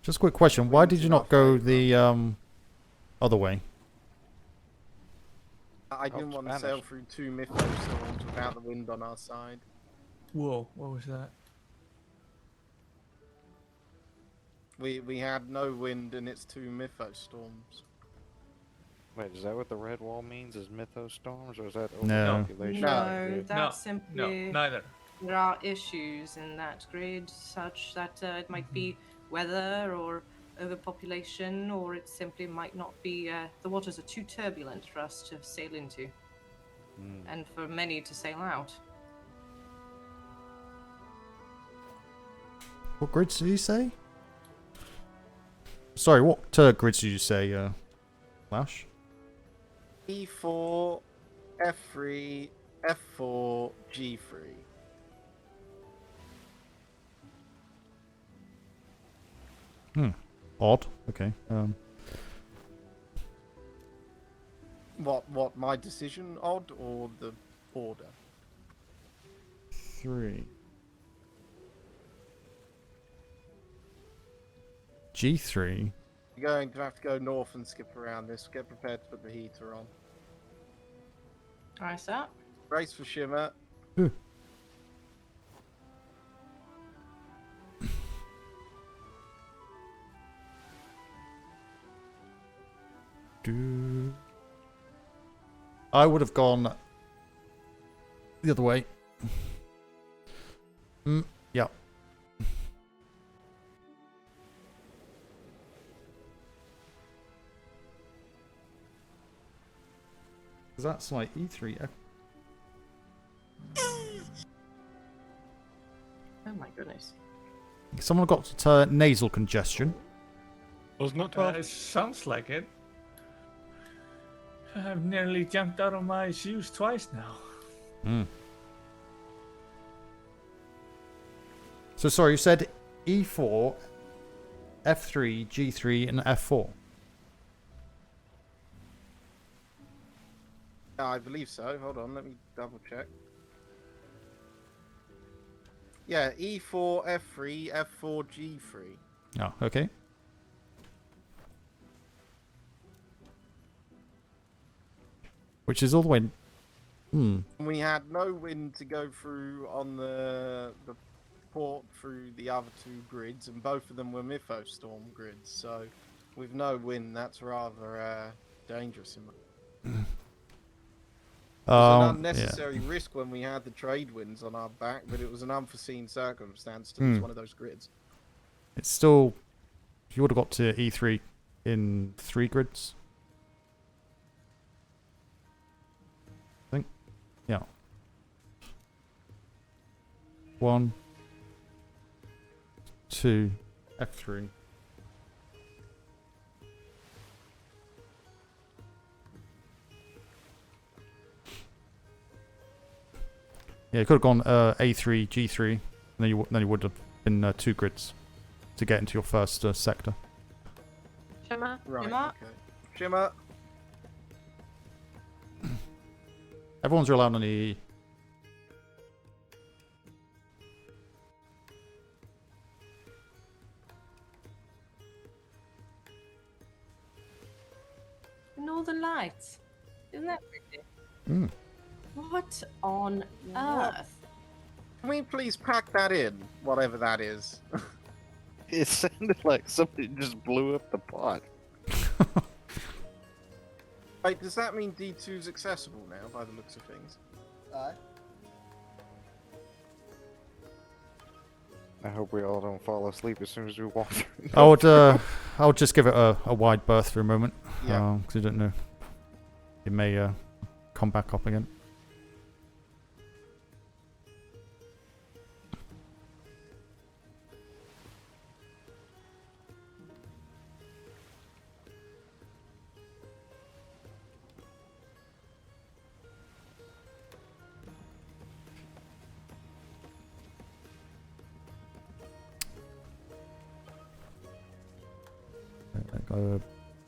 Just a quick question. Why did you not go the other way? I didn't want to sail through 2 Mytho storms without the wind on our side. Whoa, what was that? We had no wind and it's 2 Mytho storms. Wait, is that what the red wall means? Is mythos storms, or is that No. overpopulation? No, that's simply... neither. There are issues in that grid such that it might be weather or overpopulation, or it simply might not be... the waters are too turbulent for us to sail into. And for many to sail out. What grids did you say? Sorry, what grids did you say, Flash? E4, F3, F4, G3. Odd. Okay. What, my decision odd or the order? 3. G3. You're going to have to go north and skip around this. Get prepared to put the heater on. Alright, sir. Brace for shimmer. I would have gone the other way. Yeah. Is that my E3? Oh my goodness. Someone got nasal congestion. Was not 12. It sounds like it. I've nearly jumped out of my shoes twice now. So sorry, you said E4, F3, G3, and F4. I believe so. Hold on, let me double check. Yeah, E4, F3, F4, G3. Oh, okay. Which is all the way. We had no wind to go through on the port through the other 2 grids, and both of them were Mytho storm grids. So, with no wind, that's rather dangerous. It was an unnecessary risk when we had the trade winds on our back, but it was an unforeseen circumstance to lose one of those grids. It's still. You would have got to E3 in 3 grids. I think. Yeah. 1, 2, F3. Yeah, you could have gone A3, G3, and then you would have been 2 grids. to get into your first sector. Shimmer. Right. Shimmer. Okay. Shimmer. Everyone's relying on the... Northern Lights. Isn't that pretty? Mm. What on What? earth? Can we please pack that in, whatever that is? It sounded like somebody just blew up the pot. Wait, does that mean D2's accessible now, by the looks of things? Aye. I hope we all don't fall asleep as soon as we walk through. I would just give it a wide berth for a moment. Yeah. Because you don't know. It may come back up again.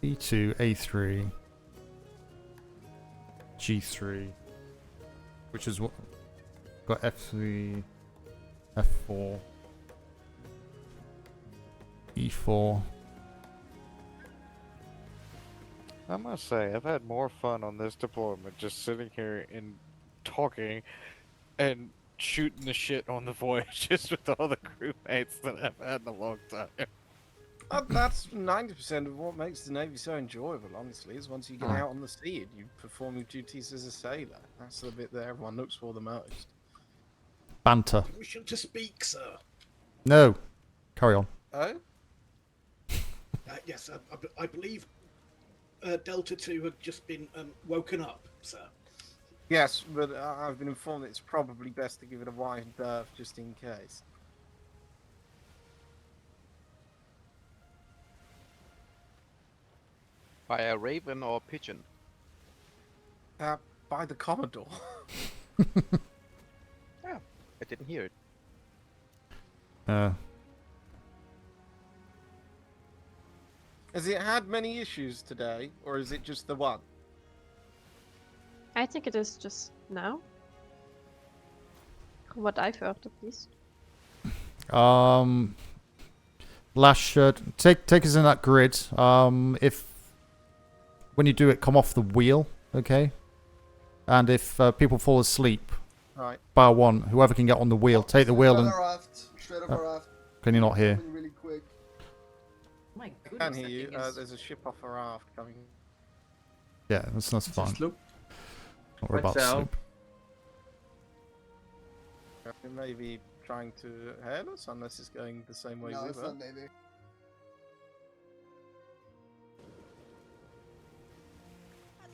B2, A3, G3, which is what got F3, F4, E4. I must say, I've had more fun on this deployment just sitting here and talking and shooting the shit on the voyages with all the crewmates that I've had in a long time. That's 90% of what makes the Navy so enjoyable, honestly, is once you get out on the sea and you perform your duties as a sailor. That's the bit that everyone looks for the most. Banter. Permission to speak, sir. No. Carry on. Oh? Yes, I believe Delta 2 have just been woken up, sir. Yes, but I've been informed that it's probably best to give it a wide berth just in case. By a raven or a pigeon? By the Commodore. Yeah, I didn't hear it. Has it had many issues today, or is it just the one? I think it is just now. From what I've heard, at least. Lash, take us in that grid. If when you do it, come off the wheel, okay? And if people fall asleep, right, bar one, whoever can get on the wheel, take the wheel and. Straight up our aft. Can you not hear? Really quick. My I goodness, can that hear you. thing is- There's a ship off a raft coming. Yeah, that's fine. Sloop. Not worry about What's sleep. It may be trying to hail us, unless it's going the same way No, we it's were. not Navy.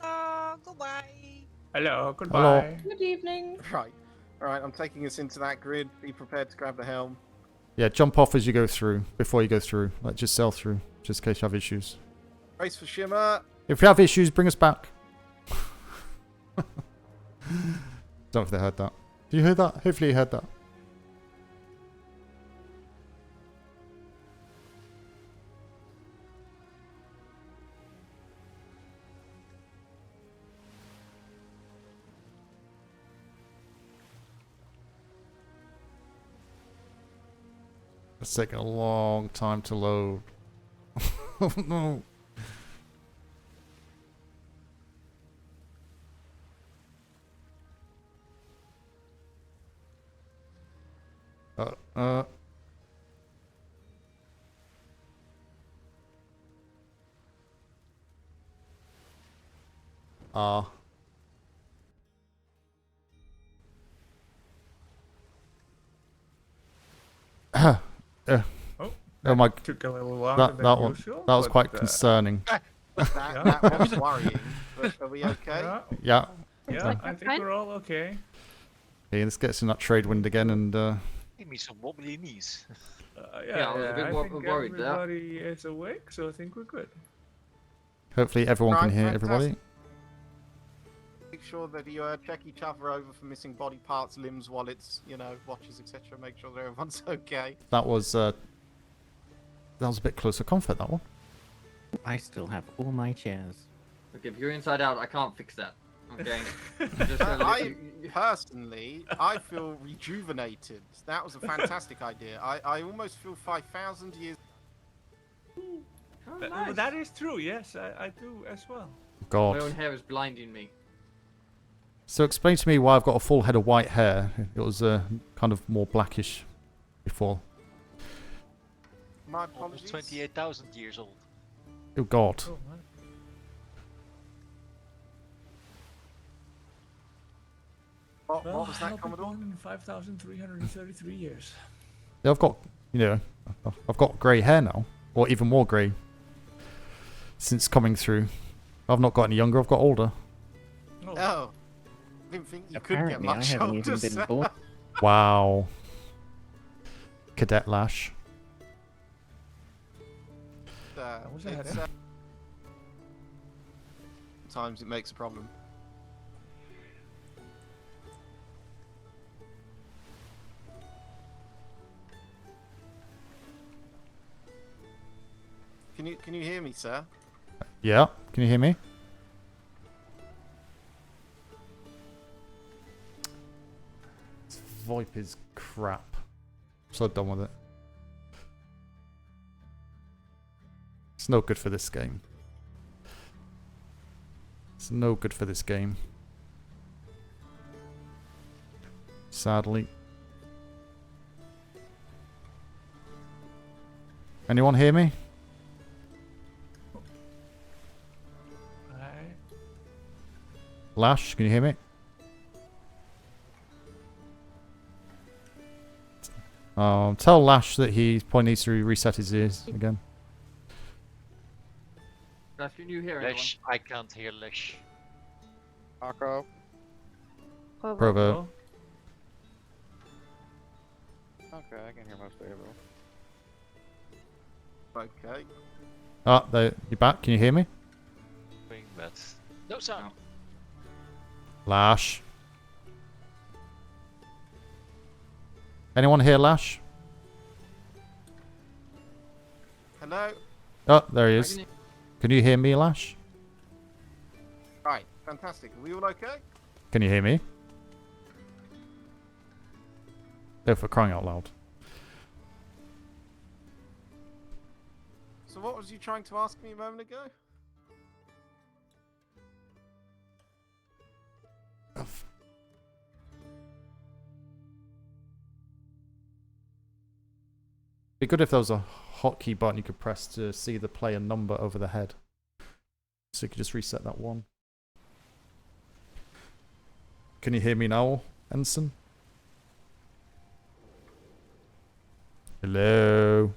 Hello, goodbye. Hello, goodbye. Good evening. Right. Alright, I'm taking us into that grid. Be prepared to grab the helm. Yeah, jump off as you go through. Before you go through, like just sail through, just in case you have issues. Race for Shimmer. If you have issues, bring us back. Don't know if they heard that. Did you hear that? Hopefully you heard that. It's taking a long time to load. Oh no. Oh my! Took a little longer than usual, that was but, quite concerning. That was worrying. But are we okay? Yeah. Yeah, I think we're all okay. Okay, let's get us in that trade wind again and. Give me some wobbly knees. Yeah, I was a bit I more think worried there. everybody is awake, so I think we're good. Hopefully everyone can Right, hear fantastic. everybody. Make sure that you check each other over for missing body parts, limbs, wallets, watches, etc. Make sure that everyone's okay. That was was a bit closer comfort, that one. I still have all my chairs. Look, if you're inside out, I can't fix that. Okay. Personally, I feel rejuvenated. That was a fantastic idea. I almost feel 5,000 years. Nice. That is true. Yes, I do as well. God. My own hair is blinding me. So explain to me why I've got a full head of white hair. It was kind of more blackish before. My Almost apologies. 28,000 years old. Oh God. Oh, man. What Well, was that, I'll be Commodore? born in 5,333 years. Yeah, I've got, I've got grey hair now, or even more grey. Since coming through, I've not got any younger. I've got older. Oh. I didn't think you Apparently, could get much I haven't even older, been sir. born. Wow. Cadet Lash. was ahead, It's, eh? Sometimes it makes a problem. Can you hear me, sir? Yeah. Can you hear me? This VoIP is crap. So done with it. It's no good for this game. It's no good for this game. Sadly. Anyone hear me? Lash, can you hear me? Tell Lash that he probably needs to reset his ears again. Lash, can you hear Lesh, I can't hear Lesh. Marco. Provo. Okay, I can hear most of it. Okay. Ah, there, you're back. Can you hear me? Doing that. No sound. Lash. Anyone hear Lash? Hello? Oh, there he is. Can you hear me, Lash? Right, fantastic. Are we all okay? Can you hear me? Oh, for crying out loud. So what was you trying to ask me a moment ago? Be good if there was a hotkey button you could press to see the player number over the head. So you could just reset that one. Can you hear me now, Ensign? Hello?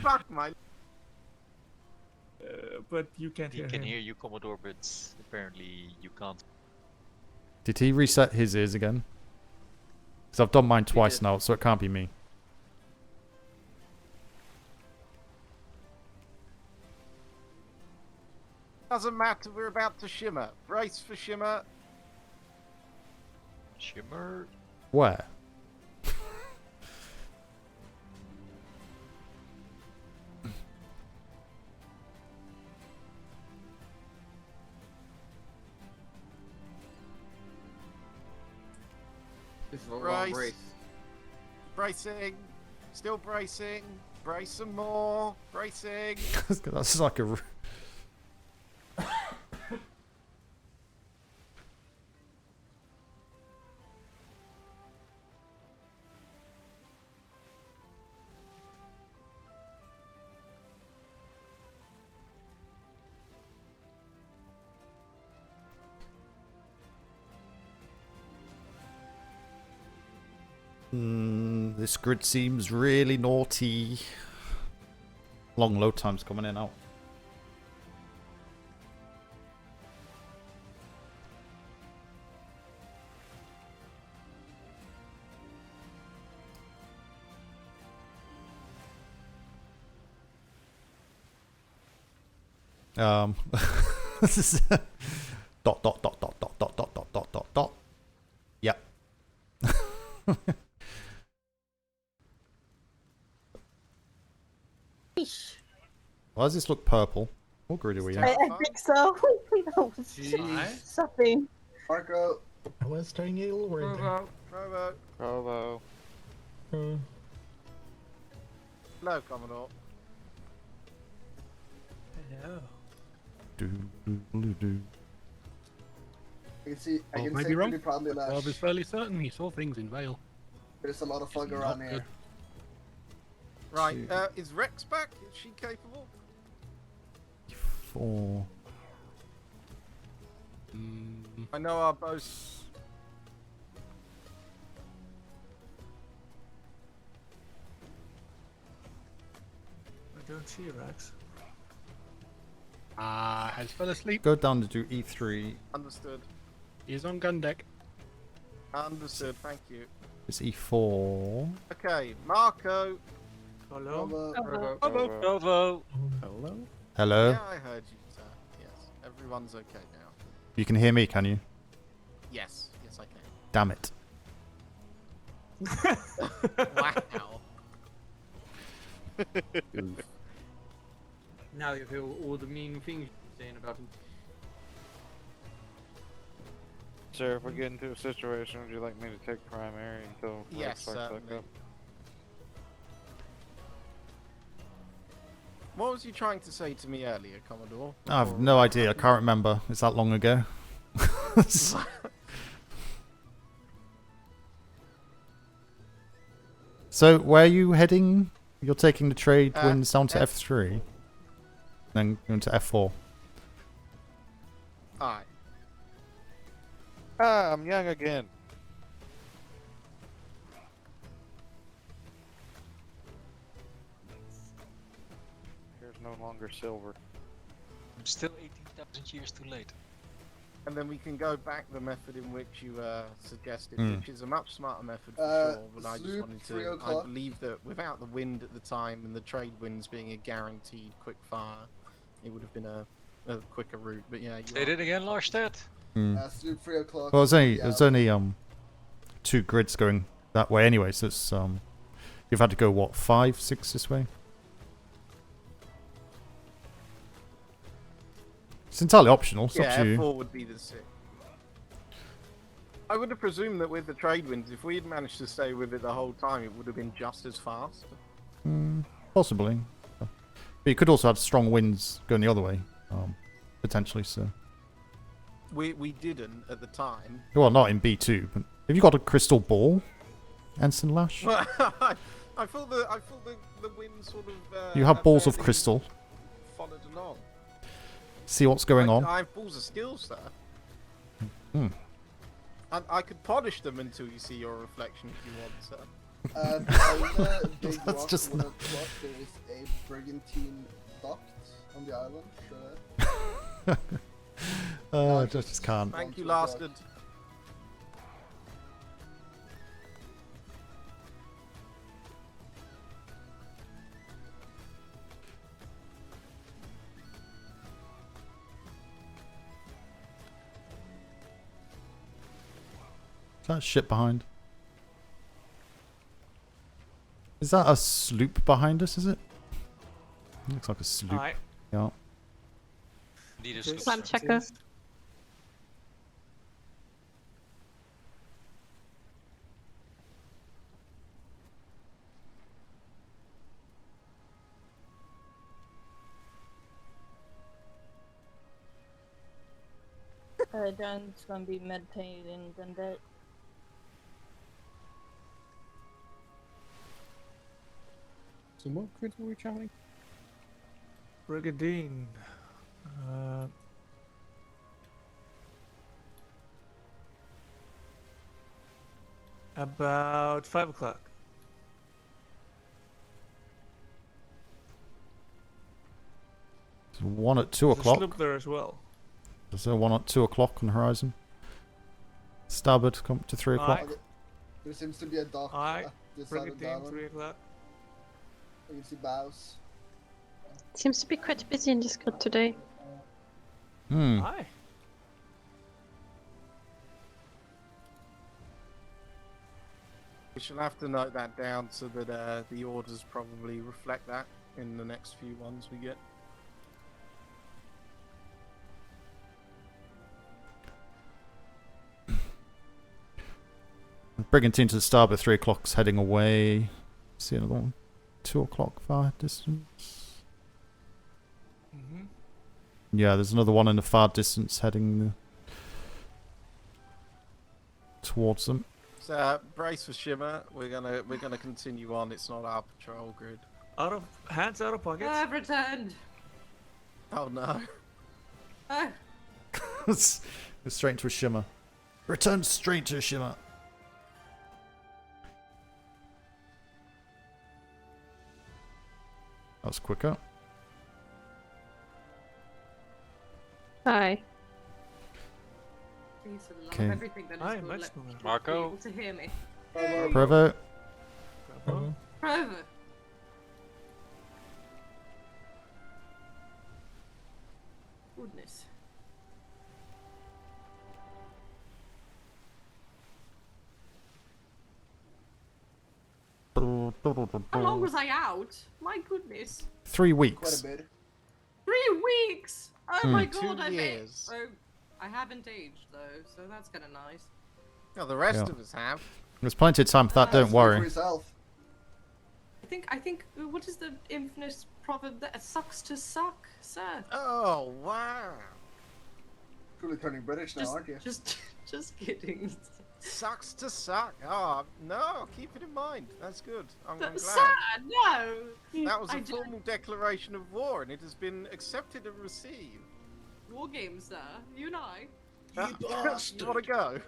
Fuck my... But you can't He hear can him. hear you, Commodore, but apparently you can't. Did he reset his ears again? Because I've done mine twice now, so it can't be me. Doesn't matter, we're about to shimmer. Brace for shimmer. Shimmer? Where? This is a long brace. Bracing. Still bracing. Brace some more. Bracing. That's like a... This grid seems really naughty. Long load times coming in and out. This is dot dot dot dot dot dot dot dot dot dot dot. Yep. Why does this look purple? What grid are we in? I think so. No, Jeez. something. Marco. I was starting to get a little worried. Bravo. Bravo. Hello, Commodore. Hello. Do. I can see. I Well, can maybe say wrong. pretty proudly But that Rob is fairly certain he saw things in Vale. there's a lot of fog Not around good. here. Right, is Rex back? Is she capable? 4. I know our boats. I don't see Rex. Has fell asleep. Go down to do E3. Understood. He is on gun deck. Understood, thank you. It's E4. Okay, Marco. Hello. Bravo. Hello? Yeah, I heard you, sir. Yes, everyone's okay now. You can hear me, can you? Yes, yes, I can. Damn it. Wow. Now you hear all the mean things you're saying about him. Sir, if we get into a situation, would you like me to take primary until Yes, Rex starts back certainly. up? What was you trying to say to me earlier, Commodore? I have no idea. I can't remember. It's that long ago. So, where are you heading? You're taking the trade winds down to F3. Then going to F4. Aye. Ah, I'm young again. Here's no longer silver. I'm still 18,000 years too late. And then we can go back the method in which you suggested, Hmm. which is a much smarter method for sure. But I just Sloop, wanted 3 to. I o'clock. believe that without the wind at the time and the trade winds being a guaranteed quick fire, it would have been a quicker route. But yeah, you Say it again, Larstead. Sloop 3 o'clock. Well, there's only 2 grids going that way anyway, so it's you've had to go what 5, 6 this way. It's entirely optional. It's up yeah, to you. F4 would be the 6. I would have presumed that with the trade winds, if we had managed to stay with it the whole time, it would have been just as fast. Possibly, but you could also have strong winds going the other way, potentially. So. We didn't at the time. Well, not in B2, but have you got a crystal ball, Ensign Lash? I thought the wind sort of. You have balls of fairly crystal. Followed along. See what's going on. I have balls of skills, sir. Hmm. And I could polish them until you see your reflection if you want, sir. Behind the big That's rock, just 1 o'clock, there is a brigantine docked on the island. I just can't. Thank you, Lasted. Is that ship behind? Is that a sloop behind us, is it? Looks like a sloop. Aye. Yeah. Need a Just- Climb checker. John's gonna be meditating on that. So what grid were we traveling? Brigadine. About 5 o'clock. There's one at 2 There's a o'clock. sloop there as well. There's one at 2 o'clock on the horizon. Starboard, come to 3 o'clock. Aye. There seems to be a dock Aye. at this side of the Brigadine, island. 3 o'clock. I can see bows. Seems to be quite busy in this grid today. Hmm. Aye. We shall have to note that down so that the orders probably reflect that in the next few ones we get. Brigantine to the starboard, 3 o'clock's heading away. See another one. 2 o'clock far distance. Yeah, there's another one in the far distance heading towards them. So brace for shimmer. We're gonna continue on. It's not our patrol grid. Out of hands, out of pockets. I've returned. Oh no. Oh. It's straight into a shimmer. Return straight to a shimmer. That was quicker. Hi. Please, for the love Okay. of everything that is Hi, good, much let more. people Marco? be able to hear me. Provo. Provo. Goodness. How long was I out? My goodness. 3 Quite weeks. a bit. 3 weeks! Oh my Hmm. god, 2 I years. Oh, I haven't aged though, so that's kind of nice. No, the rest Yeah. of us have. There's plenty of time for that, don't Speak for worry. yourself. I think, what is the infamous proverb that sucks to suck, sir? Oh wow. Truly turning British now, aren't you? Just kidding. Sucks to suck. Oh no, keep it in mind. That's good. I'm glad. Sir, no! That was I a did- formal declaration of war, and it has been accepted and received. War games, sir. You and I. You You bastard. want to go?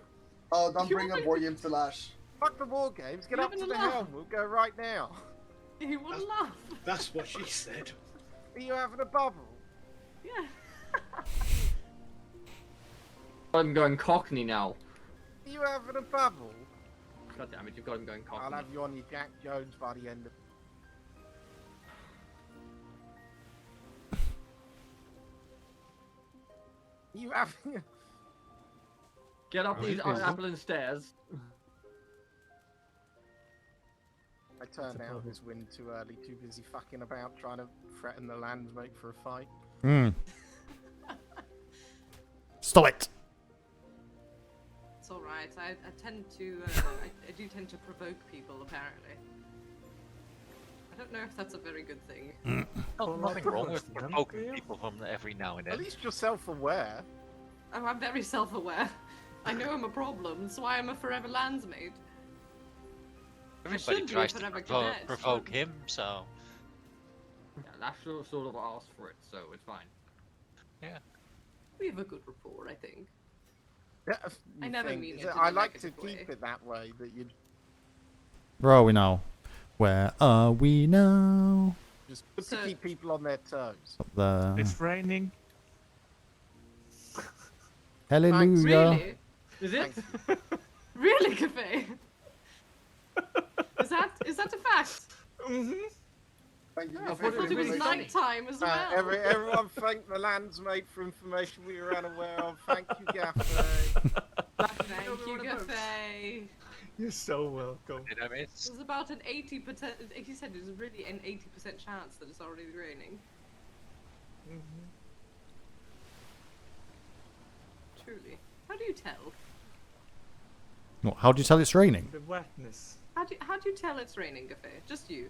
Oh, don't You bring up wanna- war games to Lash. Fuck the war games. Get You up to having the a laugh? helm. We'll go right now. You want to laugh? That's what she said. Are you having a bubble? Yeah. I'm going Cockney now. Are you having a bubble? God damn it, you've got him going Cockney. I'll have you on your Jack Jones by the end of. You having a... Get up Oh, these he's busy. Appleton stairs. I turned out this wind too early, too busy fucking about trying to threaten the landsmate for a fight. Hmm. Stop it. It's alright. I tend to, I do tend to provoke people, apparently. I don't know if that's a very good thing. Oh, nothing wrong with provoking people from every now and At then. least you're self-aware. Oh, I'm very self-aware. I know I'm a problem, that's why I'm a forever landsmate. Everybody should be a tries to forever cadet, provoke but- him, so Yeah, Lash sort of asked for it, so it's fine. yeah. We have a good rapport, I think. Yeah, I you never think- mean it in I a like to negative way. keep it that way. That you Where are we now? Where are we now? just good to keep people on their toes. Up there. It's raining. Hallelujah. Really? Is it? Really, Cafe? Is that a fact? Mm-hmm. Thank you I for thought I thought it was information. nighttime as well. Everyone thank the landsmate for information we were unaware of. Thank you, Gaffer. Thank you, Cafe. You're so welcome. Did I miss? There's about an 80%. He said there's really an 80% chance that it's already raining. Truly. How do you tell? What, how do you tell it's raining? The wetness. How do you tell it's raining, Cafe? Just you.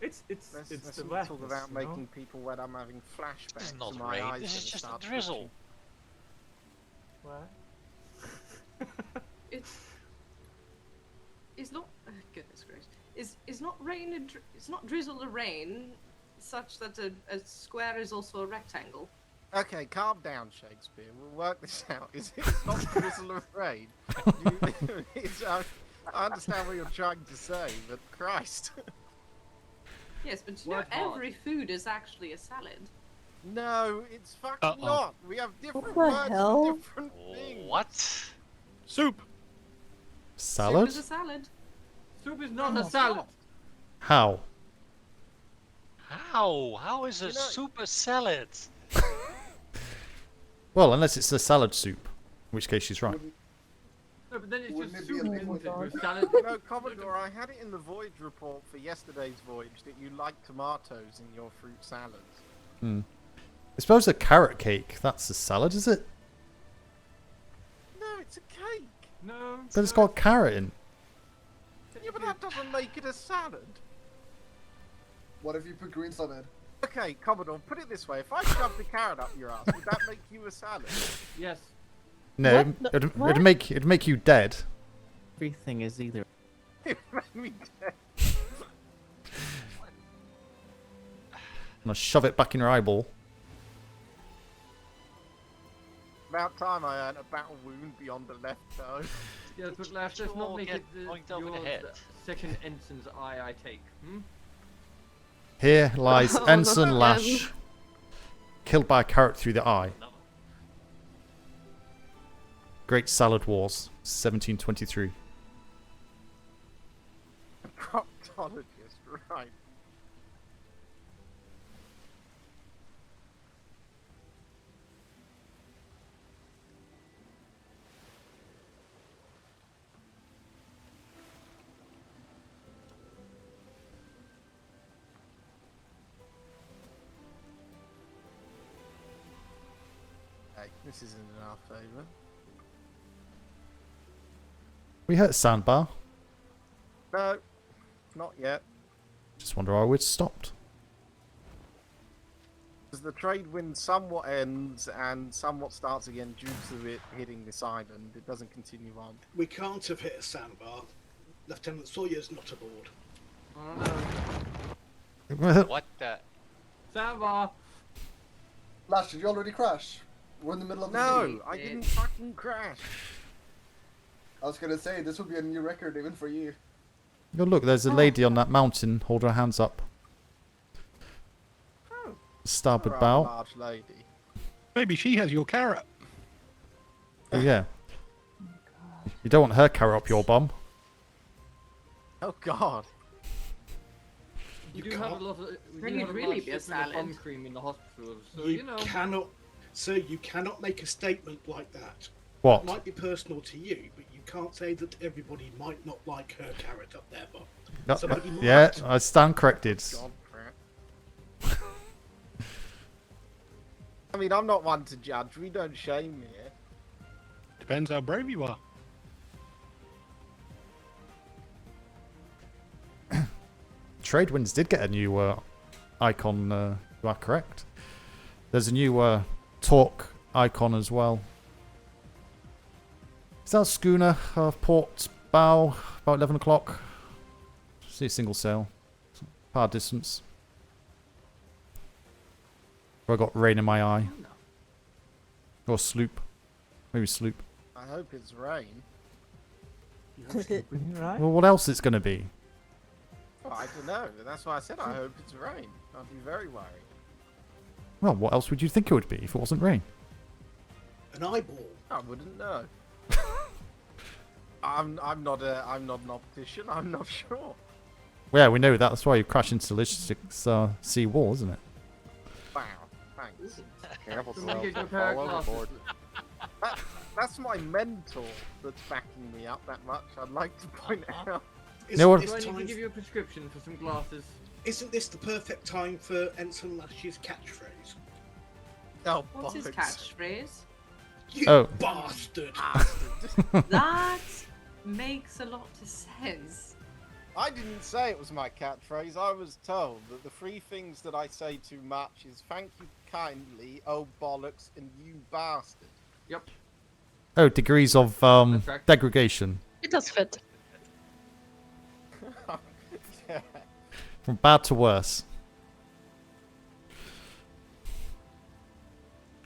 It's Let's the not wetness. talk about you know? making people when I'm having flashbacks. This is not and my rain, eyes this is gonna just a start drizzle. twitching. What? It's not. Goodness gracious. Is not rain a it's not drizzle a rain, such that a square is also a rectangle. Okay, calm down, Shakespeare. We'll work this out. Is it not drizzle of rain? I understand what you're trying to say, but Christ. Yes, but you know Work hard. every food is actually a salad. No, it's fucking Uh-oh. not. We have different the words hell? for different things. What? Soup. Salad? Soup is a salad. Soup is not a salad. How? How? How is a You know- soup a salad? Well, unless it's a salad soup, in which case she's right. No, but then it's Wouldn't just it be soup, a isn't it? liquid? With salad. You know, Commodore, I had it in the voyage report for yesterday's voyage that you like tomatoes in your fruit salads. Hmm. I suppose a carrot cake, that's a salad, is it? No, it's a cake. No. But it's got carrot in. But that doesn't make it a salad. What if you put greens on it? Okay, Commodore, put it this way. If I shoved the carrot up your ass, would that make you a salad? Yes. No, it'd make you dead. Everything is either. It made me dead. I'm gonna shove it back in your eyeball. About time I earned a battle wound beyond the left toe. Yes, but let's just not make it pointed over the head. second ensign's eye I take. Here lies Oh, Ensign not Lash, again. killed by a carrot through the eye. Great Salad Wars, 1723. Proctologist, right. Hey, this isn't in our favour. We hit Sandbar. No, not yet. Just wonder why we'd stopped. Because the trade wind somewhat ends and somewhat starts again due to it hitting this island. It doesn't continue on. We can't have hit a sandbar. Lieutenant Sawyer's not aboard. What the? Sandbar! Lash, did you already crash? We're in the middle of the sea. No, I didn't fucking crash. I was gonna say, this would be a new record even for you. Oh, look, there's a lady on that mountain. Hold her hands up. Oh. Starboard Rather bow. large lady. Maybe she has your carrot. Oh, yeah. You don't want her carrot up your bum. Oh god. You do have a lot of. Can you really be a salad? Plum cream in the hospital, so You you know. cannot, sir, you cannot make a statement like that. What? It might be personal to you, but you can't say that everybody might not like her carrot up there, but No, somebody might. yeah, I stand corrected. God, crap. I mean, I'm not one to judge. We don't shame here. Depends how brave you are. Tradewinds did get a new icon, you are correct. There's a new talk icon as well. Is that schooner, port bow, about 11 o'clock? See a single sail. Far distance. Have I got rain in my eye? Or sloop. Maybe sloop. I hope it's rain. Well, what else it's going to be? Well, I don't know. That's why I said I hope it's rain. I'd be very worried. Well, what else would you think it would be if it wasn't rain? An eyeball. I wouldn't know. I'm not an optician. I'm not sure. Well, yeah, we know that. That's why you crash into logistics sea wall, isn't it? Wow, thanks. Careful, Somebody Sal. get your pair Fall of glasses. overboard. That's my mentor that's backing me up that much. I'd like to point out. No one- Do I need to give you a prescription for some glasses? Isn't this the perfect time for Ensign Lash's catchphrase? Oh, What's his bollocks. catchphrase? You Oh. bastard! That makes a lot of sense. I didn't say it was my catchphrase. I was told that the three things that I say too much is thank you kindly, oh bollocks, and you bastard. Yep. Oh, degrees of right. degradation. It does fit. Yeah. From bad to worse.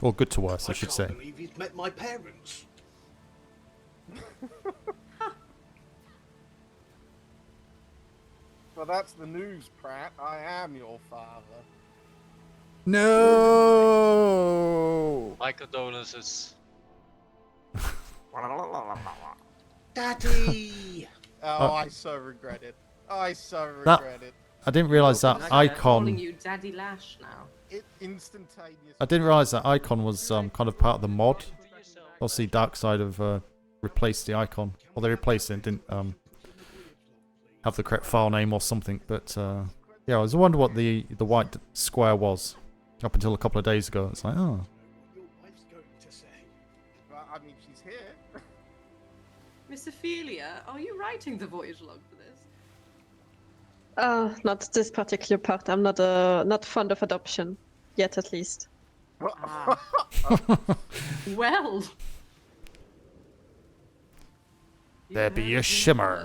Or good to worse, I should say. can't believe he's met my parents. Well, that's the news, Pratt. I am your father. No. My condolences. Daddy! Oh, I so regret it. I so That- regret it. I didn't realise that I'm calling icon. you Daddy Lash now. It instantaneously. I didn't realise that icon was kind of part of the mod. Obviously, Darkside have replaced the icon. Well, they replaced it. Didn't have the correct file name or something. But yeah, I was wondering what the white square was up until a couple of days ago. It's like, oh, Your wife's going to say. Well, I mean, she's here. Miss Ophelia, are you writing the voyage log for this? Not this particular part. I'm not fond of adoption yet, at least. Well. There be a shimmer.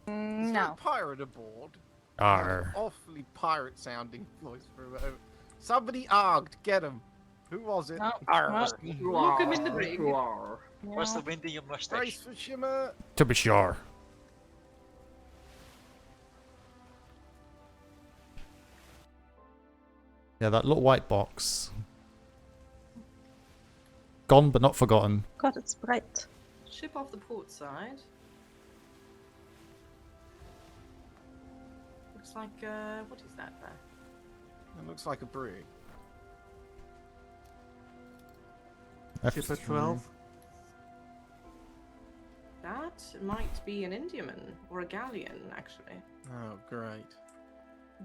Is there a pirate aboard? Arr. Awfully pirate-sounding voice for a moment. Somebody arged. Get him. Who was it? Look him in the brig. What's the wind in your mustache? Brace for shimmer. To be sure. Yeah, that little white box. Gone but not forgotten. God, it's bright. Ship off the port side. Looks like, what is that there? It looks like a brig. Ship at 12. That might be an Indiaman or a galleon, actually. Oh, great.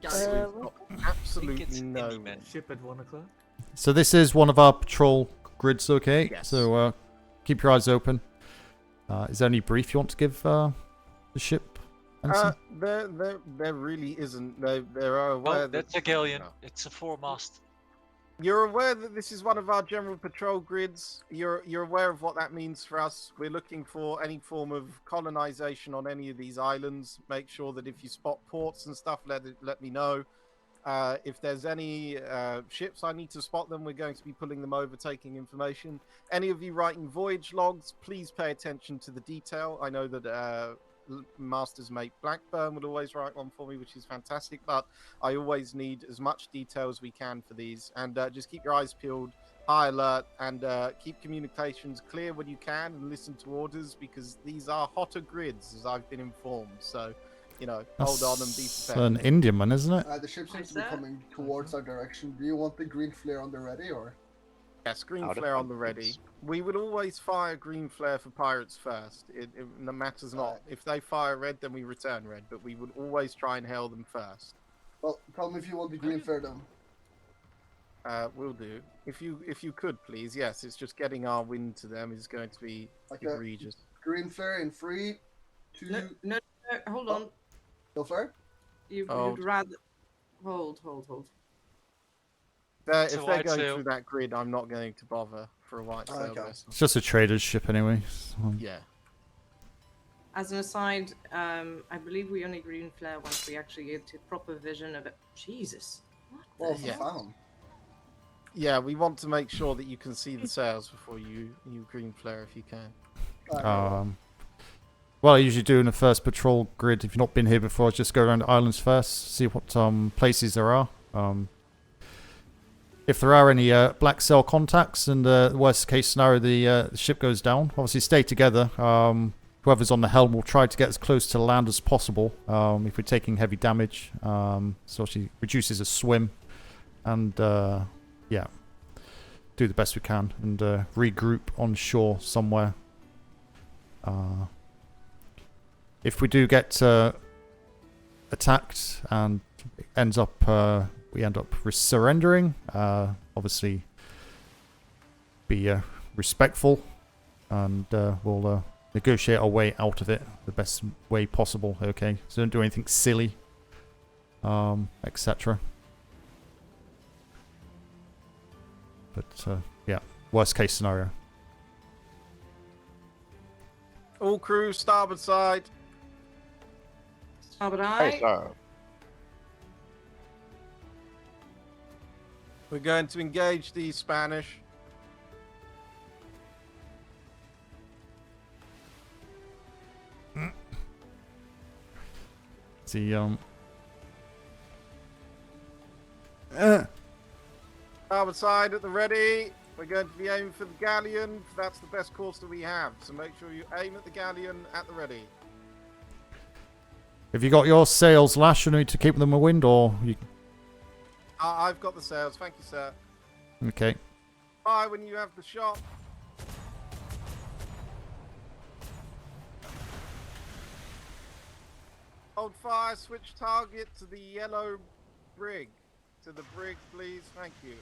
Galleon. Absolutely no. Ship at 1 o'clock. So this is one of our patrol grids, okay? Yes. So keep your eyes open. Is there any brief you want to give the ship? There really isn't. They are aware Oh, that's a galleon. It's a foremast. You're aware that this is one of our general patrol grids. You're aware of what that means for us. We're looking for any form of colonization on any of these islands. Make sure that if you spot ports and stuff, let me know. If there's any ships I need to spot them, we're going to be pulling them over, taking information. Any of you writing voyage logs, please pay attention to the detail. I know that Master's mate Blackburn would always write one for me, which is fantastic, but I always need as much detail as we can for these. And just keep your eyes peeled, high alert, and keep communications clear when you can, and listen to orders, because these are hotter grids, as I've been informed. So, you know, hold on and be That's prepared. an Indian one, isn't it? The ship seems to be coming towards our direction. Do you want the green flare on the ready, or? Yes, green flare on the ready. We would always fire green flare for pirates first. It matters not. If they fire red, then we return red, but we would always try and hail them first. Well, tell me if you want the green flare then. Will do. If you could, please. Yes, it's just getting our wind to them is going to be egregious. Green flare in 3, 2... No, hold on. No flare? You'd rather... Hold. If they're going through that grid, I'm not going to bother for a white sail vessel. It's just a trader's ship anyway. So. Yeah. As an aside, I believe we only green flare once we actually get to proper vision of it. Jesus. What the hell? Yeah, we want to make sure that you can see the sails before you green flare if you can. Well, I usually do in the first patrol grid. If you've not been here before, just go around the islands first, see what places there are. If there are any black sail contacts, and the worst case scenario, the ship goes down. Obviously, stay together. Whoever's on the helm will try to get as close to land as possible. If we're taking heavy damage, so she reduces a swim, and yeah, do the best we can and regroup on shore somewhere. If we do get attacked and we end up surrendering, obviously be respectful, and we'll negotiate our way out of it the best way possible. Okay, so don't do anything silly, etc. But yeah, worst case scenario. All crew, starboard side. Starboard eye. Hey, sir. We're going to engage the Spanish. See, Starboard side at the ready. We're going to be aiming for the galleon. That's the best course that we have. So make sure you aim at the galleon at the ready. have you got your sails, Lash? You need to keep them a wind, or you? I've got the sails. Thank you, sir. Okay. Fire when you have the shot. Hold fire. Switch target to the yellow brig. To the brig, please. Thank you.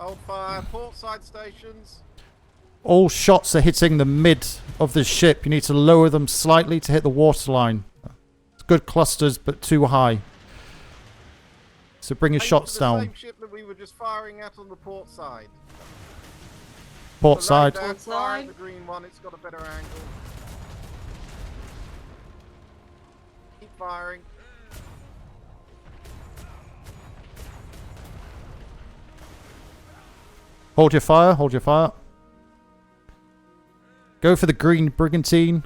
Hold fire. Port side stations. All shots are hitting the mid of the ship. You need to lower them slightly to hit the waterline. It's good clusters, but too high. So bring your shots down. Same ship that we were just firing at on the port side. Port Below side. that, fire the green one. It's got a better angle. Keep firing. Hold your fire. Hold your fire. Go for the green brigantine.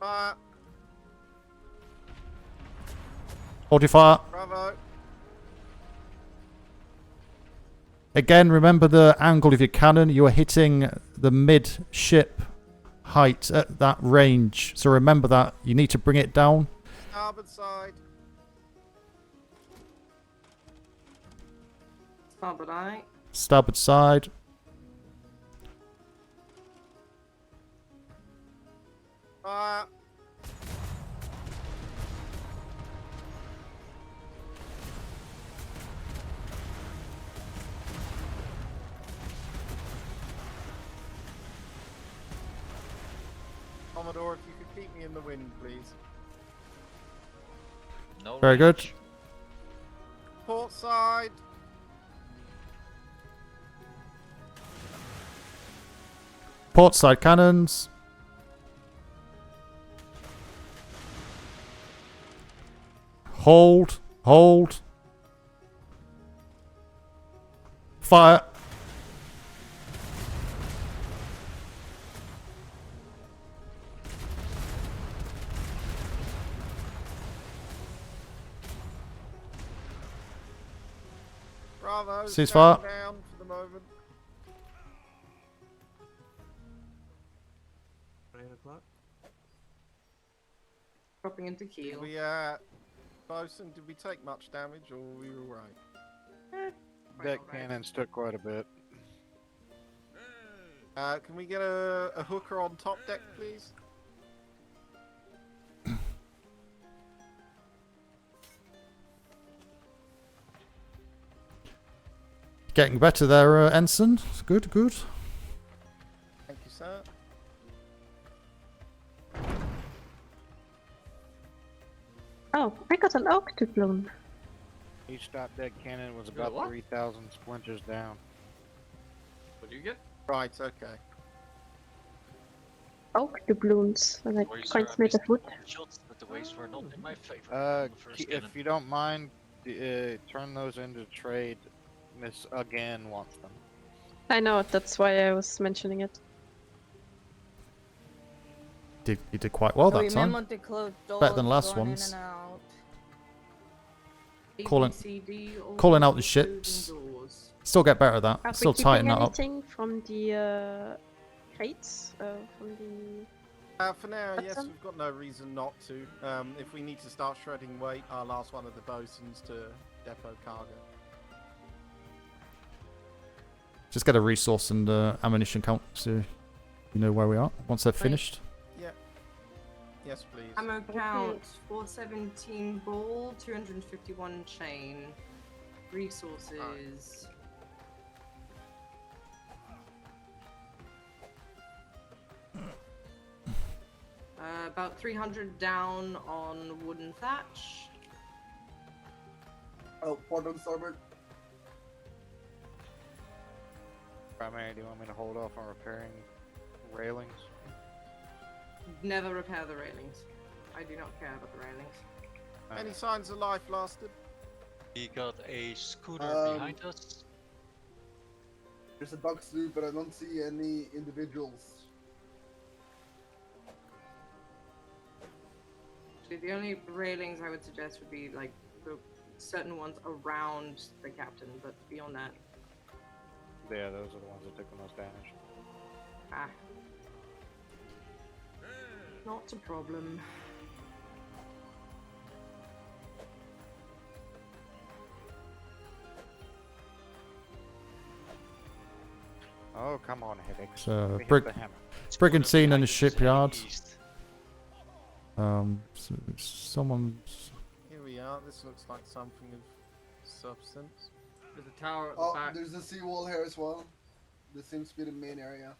Fire. Hold your fire. Bravo. Again, remember the angle of your cannon. You are hitting the mid-ship height at that range. So remember that. You need to bring it down. Starboard side. Starboard eye. Starboard side. Fire. Commodore, if you could keep me in the wind, please. No Very good. Port side. Port side cannons. Hold. Hold. Fire. Bravo. Ceasefire. Stand down for the moment. 9 o'clock. Dropping into keel. We Bosun, did we take much damage or were we alright? Deck cannons took quite a bit. Can we get a hooker on top deck, please? Getting better there, Ensign. Good, good. Thank you, sir. Oh, I got an oak to bloom. Each stop deck cannon was You got about what? 3,000 splinters down. What do you get? Right, okay. Oak doubloons, like Ways coins are made of wood. shots, but the ways were not in my favor. on the first If cannon. you don't mind, turn those into trade. Miss again wants them. I know, that's why I was mentioning it. You did quite well that Remember time. to close doors, Better than last going in ones. and out. Calling- ABCD, all calling out the closing ships. doors. Still get better at that. Are Still we tighten keeping that up. anything from the crates? From the... For now, yes, Button? we've got no reason not to. If we need to start shredding weight, I'll ask one of the bosuns to depot cargo. Just get a resource and ammunition count so you know where we are once they're finished. Yeah. Yes, please. Ammo count 417 ball, 251 chain. Resources. About 300 down on wooden thatch. Oh, port on starboard. Primary, do you want me to hold off on repairing railings? Never repair the railings. I do not care about the railings. Any signs of life lasted? We got a scooter behind us. There's a dog sloop, but I don't see any individuals. Actually, the only railings I would suggest would be like the certain ones around the captain, but beyond that, Yeah, those are the ones that took the most damage. not a problem. Oh, come on, headaches. So, We hit the hammer. brigantine in the shipyard. Someone's... Here we are. This looks like something of substance. There's a tower at the Oh, back. there's a seawall here as well. This seems to be the main area.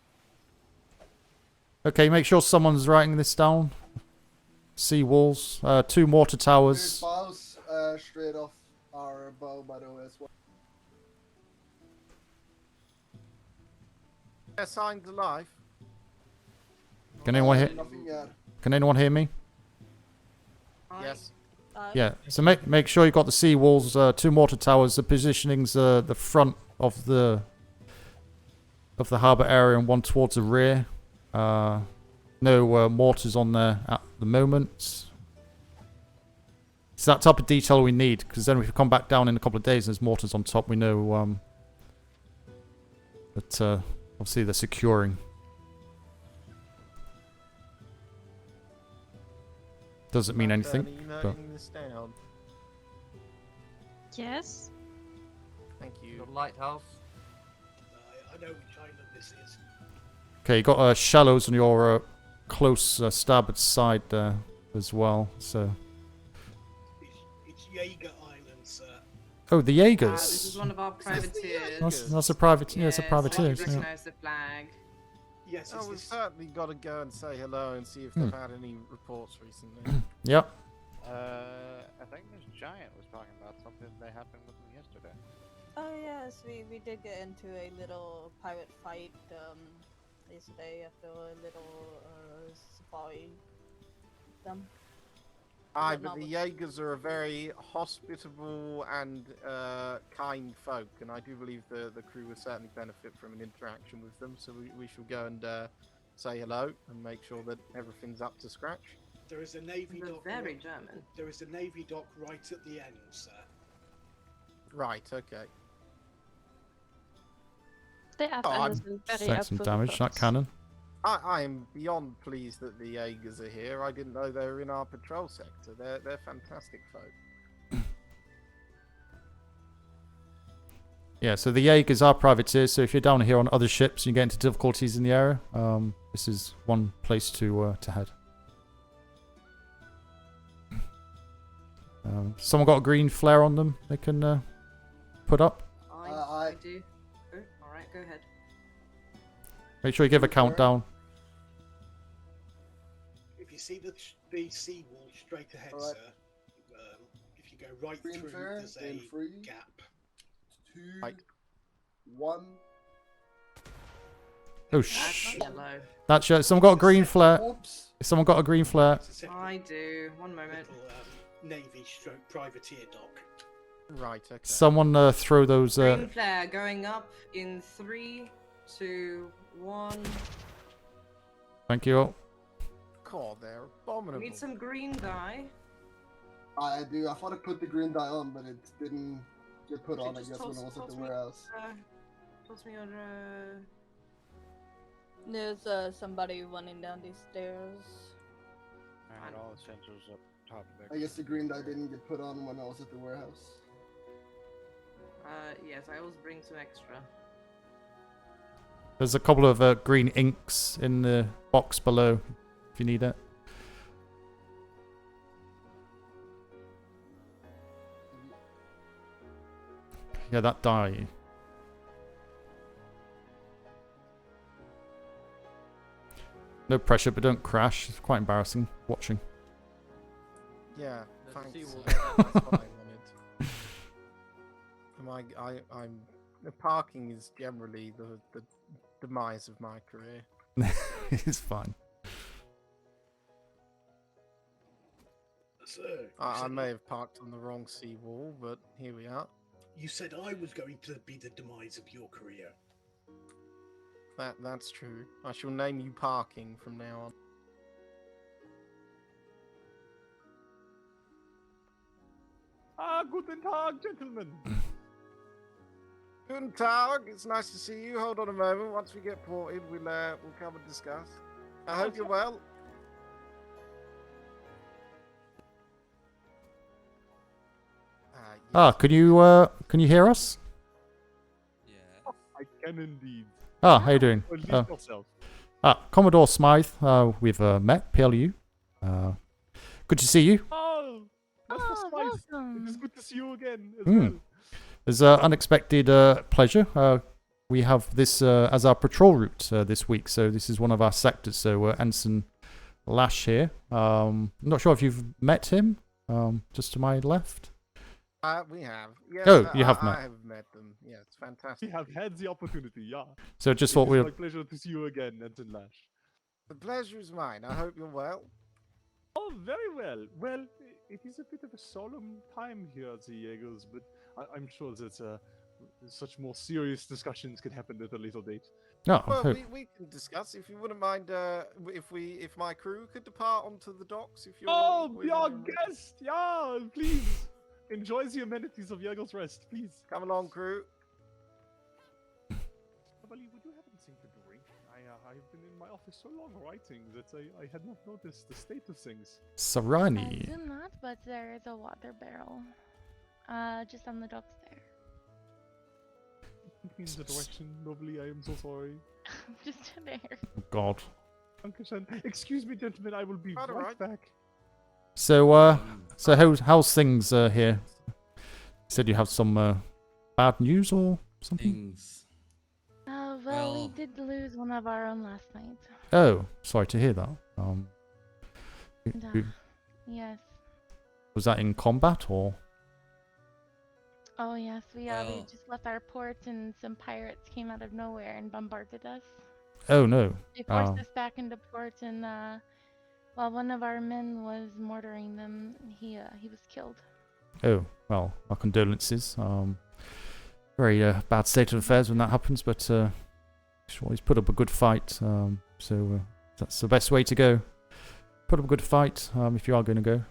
Okay, make sure someone's writing this down. Sea walls, 2 mortar There's towers. bows straight off our bow, by the way, as well. Signs alive. Can anyone hear? Nothing yet. Can anyone hear me? Yes. Yeah. So make sure you got the sea walls, 2 mortar towers. The positioning's the front of the harbour area and one towards the rear. No mortars on there at the moment. It's that type of detail we need, because then if we come back down in a couple of days and there's mortars on top, we know that obviously they're securing. Doesn't mean anything. Are you But noting this down? Yes. Thank you. The lighthouse. I know which island this is. okay, you got shallows on your close starboard side there as well. So. It's Jaeger Island, sir. Oh, the Jaegers. This is one of our privateers. That's a private. Yeah, it's a Yes, privateer. I Yeah. recognise the flag. Yes, Oh, it's we've this. certainly got to go and say hello and see if they've had any reports recently. Yep. I think this giant was talking about something that happened with him yesterday. Oh yes, we did get into a little pirate fight yesterday after a little safari with them. Aye, But but not the with- Jaegers are a very hospitable and kind folk, and I do believe the crew will certainly benefit from an interaction with them. So we shall go and say hello and make sure that everything's up to scratch. There is a navy They're dock. very German. There is a navy dock right at the end, sir. Right. Okay. They have Amazon very Take some damage. That cannon. I am beyond pleased that the Jaegers are here. I didn't know they were in our patrol sector. They're fantastic folk. Yeah, so the Jaegers are privateers, so if you're down here on other ships and you get into difficulties in the area, this is one place to head. Someone got a green flare on them they can put up? I do. Oh, alright, go ahead. Make sure you give a countdown. If you see the sea wall straight ahead, Alright. sir, if you go right Green through, flare there's in a 3, gap. 2, Right. 1. Oh, That's not yellow. That's someone got a green flare. Oops. Someone got a green flare. It's a separate I do. One moment. little navy stroke privateer dock. Right. Okay. Someone throw those. Green flare going up in 3, 2, 1. Thank you. God, they're We abominable. need some green dye. I do. I thought I put the green dye on, but it didn't get put on, I Just guess, when I was at the me, warehouse. toss me on. There's somebody running down these stairs. I had all the sensors up top of I there. guess the green dye didn't get put on when I was at the warehouse. Yes, I always bring some extra. There's a couple of green inks in the box below, if you need it. Yeah, that dye. No pressure, but don't crash. It's quite embarrassing watching. Yeah, There's a thanks. seawall That's what I wanted. I'm. The parking is generally the demise of my career. It's fine. So, I may have parked on the wrong seawall, but here we are. you said I was going to be the demise of your career. That's true. I shall name you parking from now on. Guten Tag, gentlemen. Guten Tag. It's nice to see you. Hold on a moment. Once we get ported, we'll come and discuss. I hope you're well. Ah, can you hear us? I can indeed. Ah, how you doing? Well, yourself. Commodore Smythe. We've met PLU. Good to see you. Oh, Mr. Smythe. It is good to see you again as Hmm. well. There's an unexpected pleasure. We have this as our patrol route this week, so this is one of our sectors. So Ensign Lash here. I'm not sure if you've met him. Just to my left. We have. Yeah, Oh, you have met. I have met them. Yeah, it's fantastic. We have had the opportunity, yeah. So just thought It's my pleasure to see you again, Ensign Lash. The pleasure is mine. I hope you're well. Oh, very well. Well, it is a bit of a solemn time here at the Jaegers, but I'm sure that such more serious discussions can happen at a later date. Oh, well, we can discuss if you wouldn't mind. If my crew could depart onto the docks, if you're. Oh, be our guest! Yeah, please enjoy the amenities of Jaeger's Rest, please. Come along, crew. Nobody, would you have anything to drink? I've been in my office so long writing that I had not noticed the state of things. Sarani. I do not, but there is a water barrel. Just on the docks there. In the direction, Nobly, I am so sorry. Just there. Oh, God. Excuse me, gentlemen, I will be right back. So, how's things here? You said you have some bad news or something? Well, we did lose one of our own last night. Oh, sorry to hear that. Yes. Was that in combat or? Oh yes, we just left our port and some pirates came out of nowhere and bombarded us. Oh no. They forced us back into port and while one of our men was mortaring them, he was killed. Oh, well, our condolences. Very bad state of affairs when that happens, but should always put up a good fight. So that's the best way to go. Put up a good fight if you are going to go.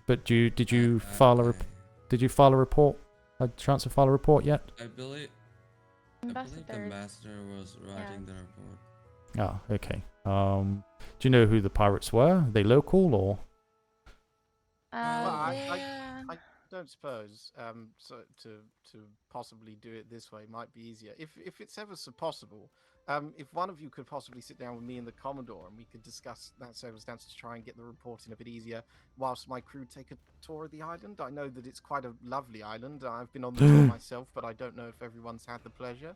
But did you file a report? A chance to file a report yet? I believe the ambassador was writing the report. Ah, okay. Do you know who the pirates were? Are they local or? I don't suppose. So to possibly do it this way might be easier. If it's ever so possible, if one of you could possibly sit down with me and the Commodore and we could discuss that circumstance to try and get the reporting a bit easier whilst my crew take a tour of the island. I know that it's quite a lovely island. I've been on the tour myself, but I don't know if everyone's had the pleasure.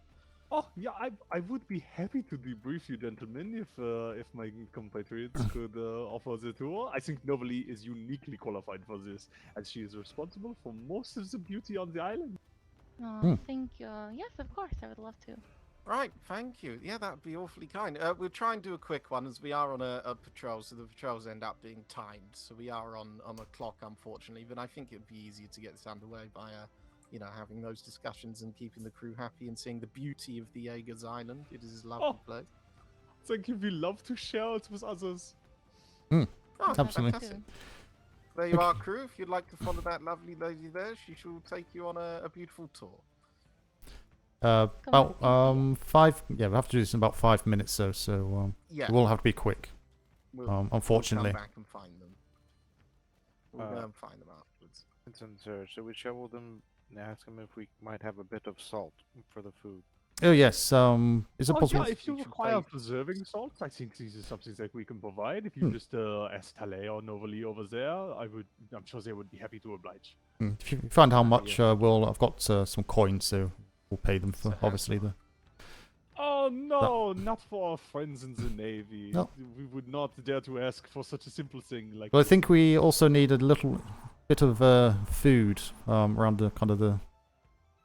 Oh yeah, I would be happy to debrief you, gentlemen, if my compatriots could offer the tour. I think Novely is uniquely qualified for this, as she is responsible for most of the beauty on the island. Oh, thank you. Yes, of course, I would love to. Right, thank you. Yeah, that would be awfully kind. We'll try and do a quick one, as we are on a patrol, so the patrols end up being timed. So we are on a clock, unfortunately, but I think it would be easier to get this underway by having those discussions and keeping the crew happy and seeing the beauty of the Jaegers Island. It is a lovely place. Thank you. We love to share it with others. Absolutely. Fantastic. There you are, crew. If you'd like to follow that lovely lady there, she shall take you on a beautiful tour. About 5. Yeah, we'll have to do this in about 5 minutes, so yeah, we'll have to be quick. Unfortunately. We'll come back and find them. We'll go and find them afterwards. Sir, should we shovel them and ask them if we might have a bit of salt for the food? Oh yes. Is it possible? Yeah, if you require preserving salt, I think these are something that we can provide. If you just ask Tale or Novely over there, I'm sure they would be happy to oblige. If you find how much, I've got some coins, so we'll pay them for obviously the. Oh no, not for our friends in the Navy. No. We would not dare to ask for such a simple thing like. Well, I think we also need a little bit of food around the kind of the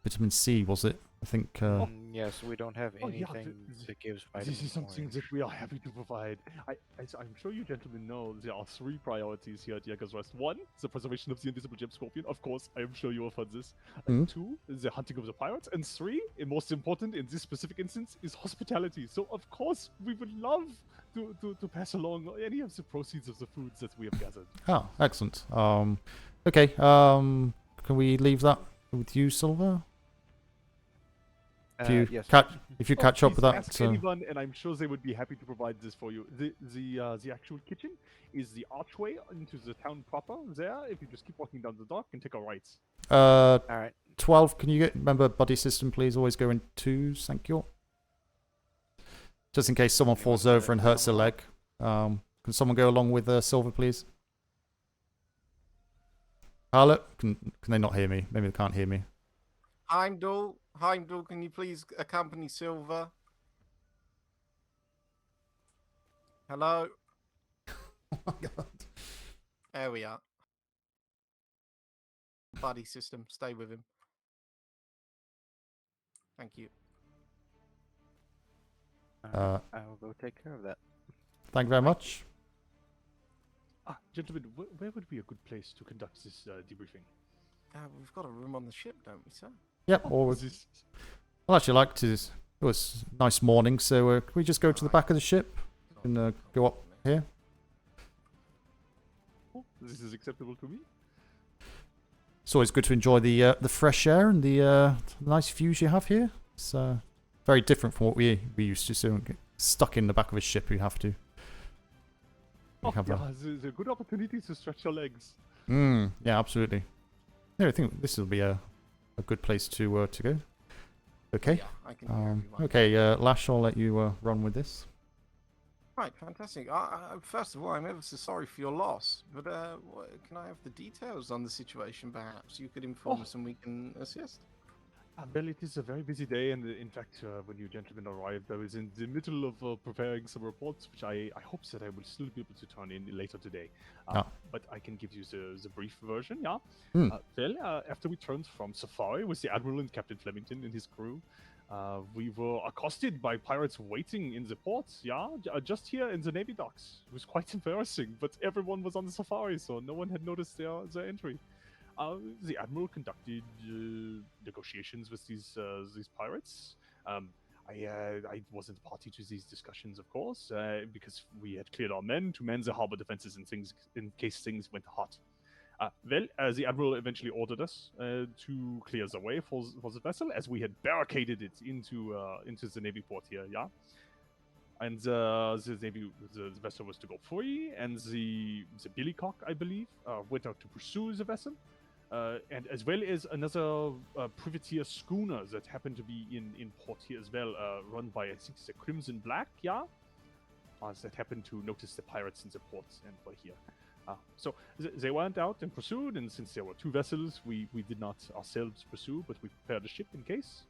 vitamin C, was it? I think. Yes, we don't have anything that gives vitamin. This is something that we are happy to provide. I'm sure you gentlemen know there are 3 priorities here at Jaeger's Rest. 1, the preservation of the invisible gem scorpion. Of course, I am sure you have heard this. 2, the hunting of the pirates. And 3, and most important in this specific instance, is hospitality. So of course, we would love to pass along any of the proceeds of the foods that we have gathered. Oh, excellent. Okay. Can we leave that with you, Silver? Yes. If you catch up with that, ask anyone, and I'm sure they would be happy to provide this for you. The actual kitchen is the archway into the town proper. There, if you just keep walking down the dock and take a right. All right. 12. Can you remember buddy system, please? Always go in 2s. Thank you. Just in case someone falls over and hurts a leg. Can someone go along with Silver, please? Harlot, can they not hear me? Maybe they can't hear me. Heimdall, can you please accompany Silver? Hello? Oh my god. There we are. Buddy system, stay with him. Thank you. I'll go take care of that. Thank you very much. Gentlemen, where would be a good place to conduct this debriefing? We've got a room on the ship, don't we, sir? Yep. Or I'd actually like to. It was a nice morning, so can we just go to the back of the ship and go up here? Oh, this is acceptable to me. It's always good to enjoy the fresh air and the nice views you have here. It's very different from what we used to. So don't get stuck in the back of a ship, you have to. It's a good opportunity to stretch your legs. Yeah, absolutely. Yeah, I think this will be a good place to go. Okay. Yeah, I can okay, Lash, I'll let you run with this. Right, fantastic. First of all, I'm ever so sorry for your loss, but can I have the details on the situation, perhaps? You could inform us and we can assist. Well, it is a very busy day, and in fact, when you gentlemen arrived, I was in the middle of preparing some reports, which I hope that I will still be able to turn in later today. But I can give you the brief version, yeah? Well, after we returned from safari with the Admiral and Captain Flemington and his crew, we were accosted by pirates waiting in the port, yeah? Just here in the Navy docks. It was quite embarrassing, but everyone was on the safari, so no one had noticed their entry. The admiral conducted negotiations with these pirates. I wasn't party to these discussions, of course, because we had cleared our men to man the harbor defenses and things in case things went hot. Well, the admiral eventually ordered us to clear the way for the vessel, as we had barricaded it into the navy port here. Yeah. And the vessel was to go free, and the billycock, I believe, went out to pursue the vessel. And as well as another privateer schooner that happened to be in port here as well, run by, I think it's a Crimson Black, yeah? That happened to notice the pirates in the port and were here. So they went out and pursued, and since there were two vessels, we did not ourselves pursue, but we prepared a ship in case.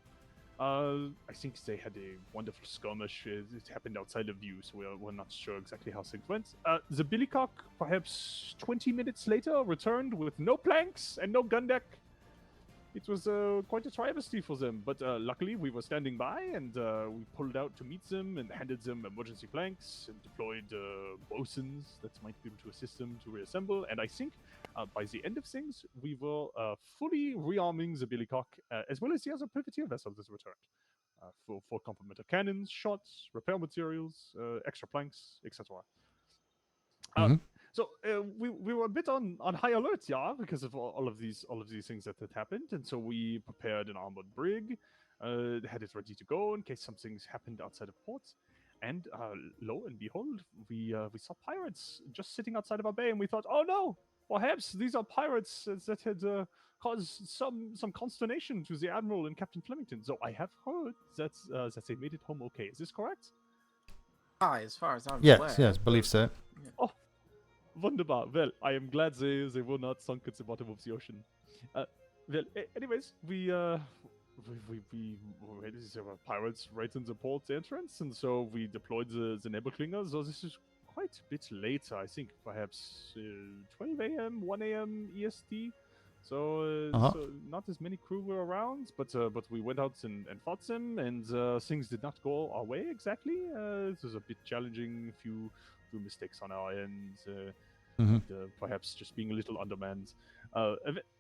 I think they had a wonderful skirmish. It happened outside of view, so we're not sure exactly how things went. The billycock, perhaps 20 minutes later, returned with no planks and no gun deck. It was quite a travesty for them, but luckily we were standing by, and we pulled out to meet them and handed them emergency planks and deployed bosuns that might be able to assist them to reassemble. And I think by the end of things, we were fully rearming the billycock, as well as the other privateer vessels that returned. For complement of cannons, shots, repair materials, extra planks, etc. So we were a bit on high alert, yeah, because of all of these things that had happened, and so we prepared an armored brig, had it ready to go in case something's happened outside of port. And lo and behold, we saw pirates just sitting outside of our bay, and we thought, oh no, perhaps these are pirates that had caused some consternation to the admiral and Captain Flemington. So I have heard that they made it home okay. Is this correct? As far as I'm aware. Yes, believe so. Yeah. Oh, wunderbar. Well, I am glad they were not sunk at the bottom of the ocean. Well, anyways, there were pirates right in the port entrance, and so we deployed the Nebelklingers. So this is quite a bit later, I think, perhaps 12 a.m., 1 a.m. EST. So not as many crew were around, but we went out and fought them, and things did not go our way exactly. It was a bit challenging, few mistakes on our end, and, perhaps just being a little undermanned.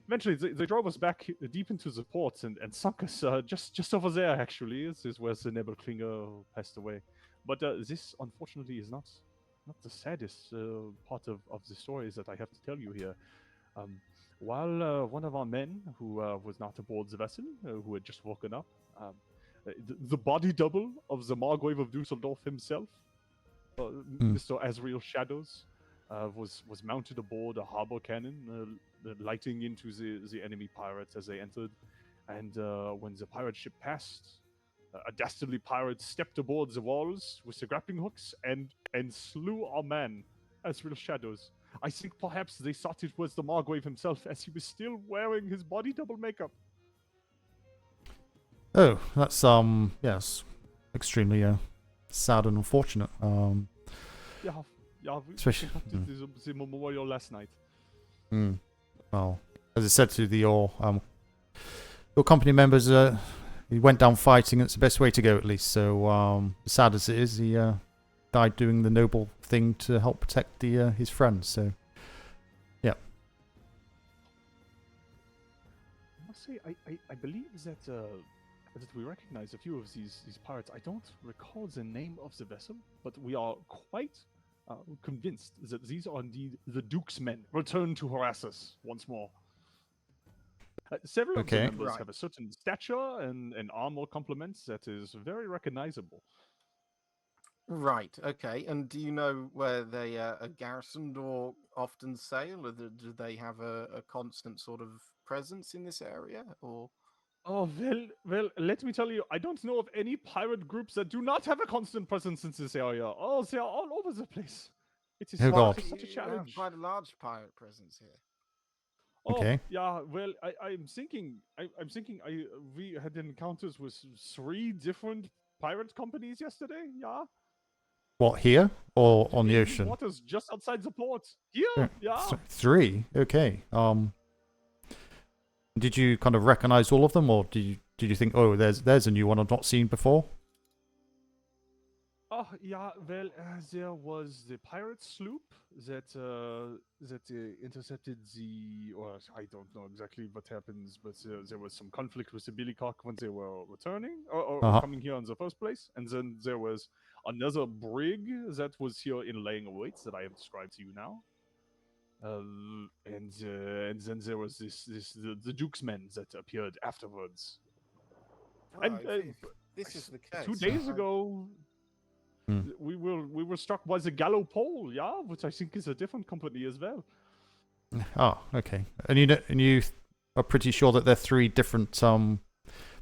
Eventually, they drove us back deep into the port and sunk us just over there. Actually, this is where the Nebelklinger passed away. But this, unfortunately, is not the saddest part of the stories that I have to tell you here. While one of our men, who was not aboard the vessel, who had just woken up, the body double of the Margrave of Dusseldorf himself, Mr. Azrael Shadows, was mounted aboard a harbor cannon, lighting into the enemy pirates as they entered. And when the pirate ship passed, a dastardly pirate stepped aboard the walls with the grappling hooks and slew our man, Azrael Shadows. I think perhaps they thought it was the Margrave himself, as he was still wearing his body double makeup. Oh, that's yes, extremely sad and unfortunate. Yeah, we Especially. conducted the memorial last night. Well, as I said to your company members, he went down fighting. It's the best way to go, at least. So sad as it is, he died doing the noble thing to help protect his friends. So, yeah. I must say, I believe that that we recognize a few of these pirates. I don't recall the name of the vessel, but we are quite convinced that these are indeed the Duke's men returned to harass us once more. Several of the members have a certain stature and armor complements that is very recognizable. Right. Okay. And do you know where they are garrisoned or often sail, or do they have a constant sort of presence in this area, or? Oh, well, let me tell you, I don't know of any pirate groups that do not have a constant presence in this area. Oh, they are all over the place. It is such a challenge. Have quite a large pirate presence here. Oh, Okay. yeah, well, I'm thinking we had encounters with 3 different pirate companies yesterday, yeah? What, here or on the In ocean? waters just outside the port. Here, yeah. 3. Okay. Did you kind of recognize all of them, or did you think, oh, there's a new one I've not seen before? Oh, yeah, well, there was the pirate sloop that intercepted or I don't know exactly what happens, but there was some conflict with the billycock when they were returning, or coming here in the first place. And then there was another brig that was here in laying await that I have described to you now. And then there was the Duke's men that appeared afterwards. Oh, And if this is the case. 2 days ago, we were struck by the Gallo Pole, yeah, which I think is a different company as well. Oh, okay. And you are pretty sure that they're 3 different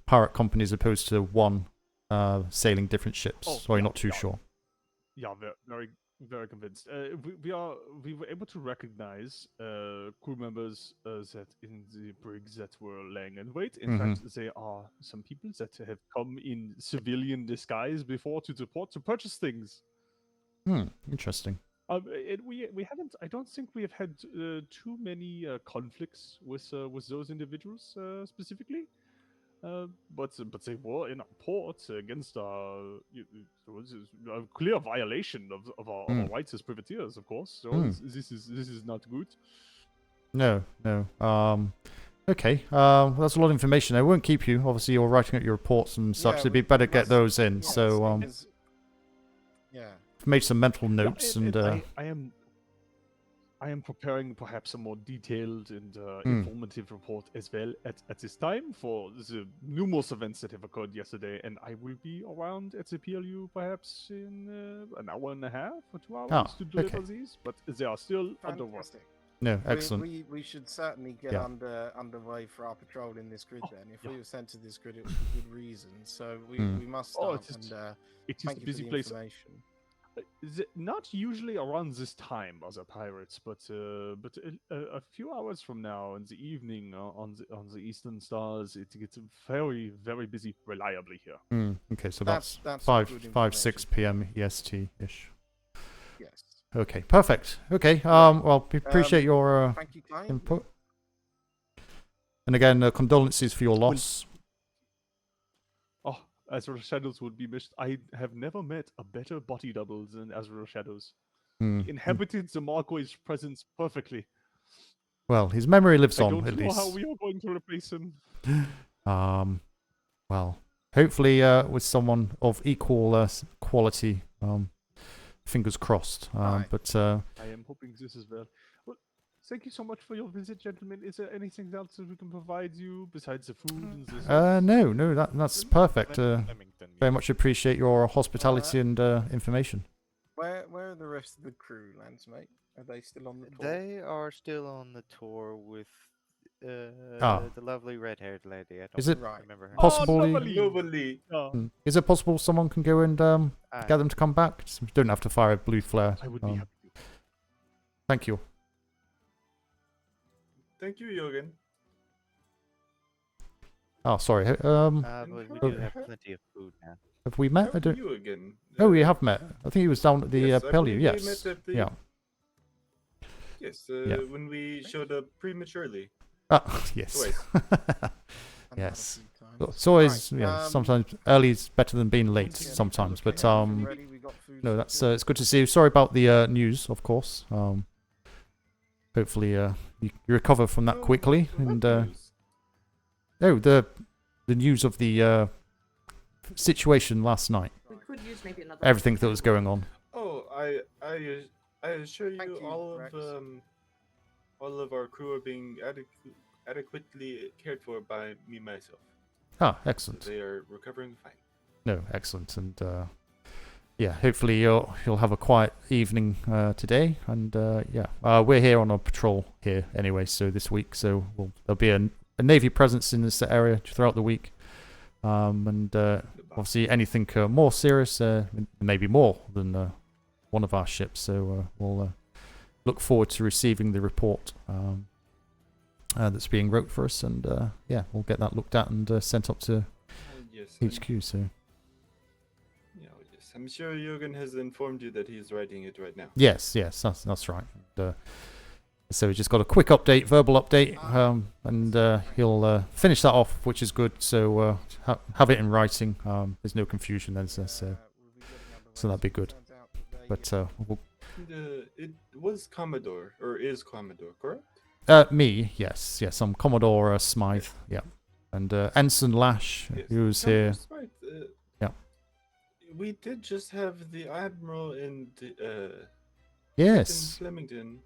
pirate companies opposed to one sailing different ships, or you're not too sure? Yeah, very, very convinced. We were able to recognize crew members that in the brigs that were laying in wait. In fact, there are some people that have come in civilian disguise before to the port to purchase things. Interesting. We haven't. I don't think we have had too many conflicts with those individuals specifically. But they were in a port against a clear violation of our rights as privateers, of course. So this is not good. No. Okay. That's a lot of information. I won't keep you. Obviously, you're writing out your reports and such. It'd be better to get those in. So I've made some mental notes and I am preparing perhaps a more detailed and informative report as well at this time for the numerous events that have occurred yesterday, and I will be around at the PLU perhaps in an hour and a half or 2 hours to deliver these, but they are still underway. No, excellent. We should certainly get underway for our patrol in this grid then. If we were sent to this grid, it was for good reason, so we must start, it is thank a you busy for the place. information. Not usually around this time, other pirates, but a few hours from now in the evening on the Eastern Stars, it gets very, very busy reliably here. Okay, so that's 6 p.m. EST ish. Yes. Okay, perfect. Okay, well, appreciate your thank you, Clive. input. And again, condolences for your loss. Oh, Azrael Shadows would be missed. I have never met a better body double than Azrael Shadows. He inhabited the Marco's presence perfectly. Well, his memory lives on, I don't at know least. how we are going to replace him. Well, hopefully with someone of equal quality. Fingers crossed. But I am hoping this as well. Well, thank you so much for your visit, gentlemen. Is there anything else that we can provide you besides the food and this? No, that's perfect. Very much appreciate your hospitality and information. Where are the rest of the crew, Landsmate? Are they still on the tour? They are still on the tour with the lovely red-haired lady. I don't remember her. Possible? Lovely. Is it possible someone can go and get them to come back? Just don't have to fire a blue flare. I would be happy to. Thank you. Thank you, Jürgen. Oh, sorry. But we do have plenty of food now. Have we met? How I are don't. you again? Oh, we have met. I think he was down at the Yes, I PLU. believe we Yes. met at the- Yeah. Yes, Yeah. when we showed up prematurely. Ah, yes. Twice. Yes. Well, it's always, sometimes early is better than being late sometimes, but no, that's it's good to see you. Sorry about the news, of course. Hopefully you recover from that quickly, and the news of the situation last night. We could use maybe another. Everything that was going on. Oh, I assure you, all of our crew are being adequately cared for by me myself. Ah, excellent. So they are recovering fine. No, excellent, and yeah, hopefully you'll have a quiet evening today, and we're here on a patrol here anyway, so this week, so there'll be a Navy presence in this area throughout the week, and obviously anything more serious, maybe more than one of our ships, so we'll look forward to receiving the report that's being wrote for us, and we'll get that looked at and sent up to HQ. So. Yes, I'm sure Jürgen has informed you that he's writing it right now. Yes, that's right. And, so we just got a quick update, verbal update, and he'll finish that off, which is good. So have it in writing. There's no confusion then, so that'd be good. But it was Commodore, or is Commodore, correct? Me, yes, I'm Commodore Smythe, yeah, and Ensign Lash, who's here. Smythe, yeah. We did just have the Admiral and Yes. Flemington.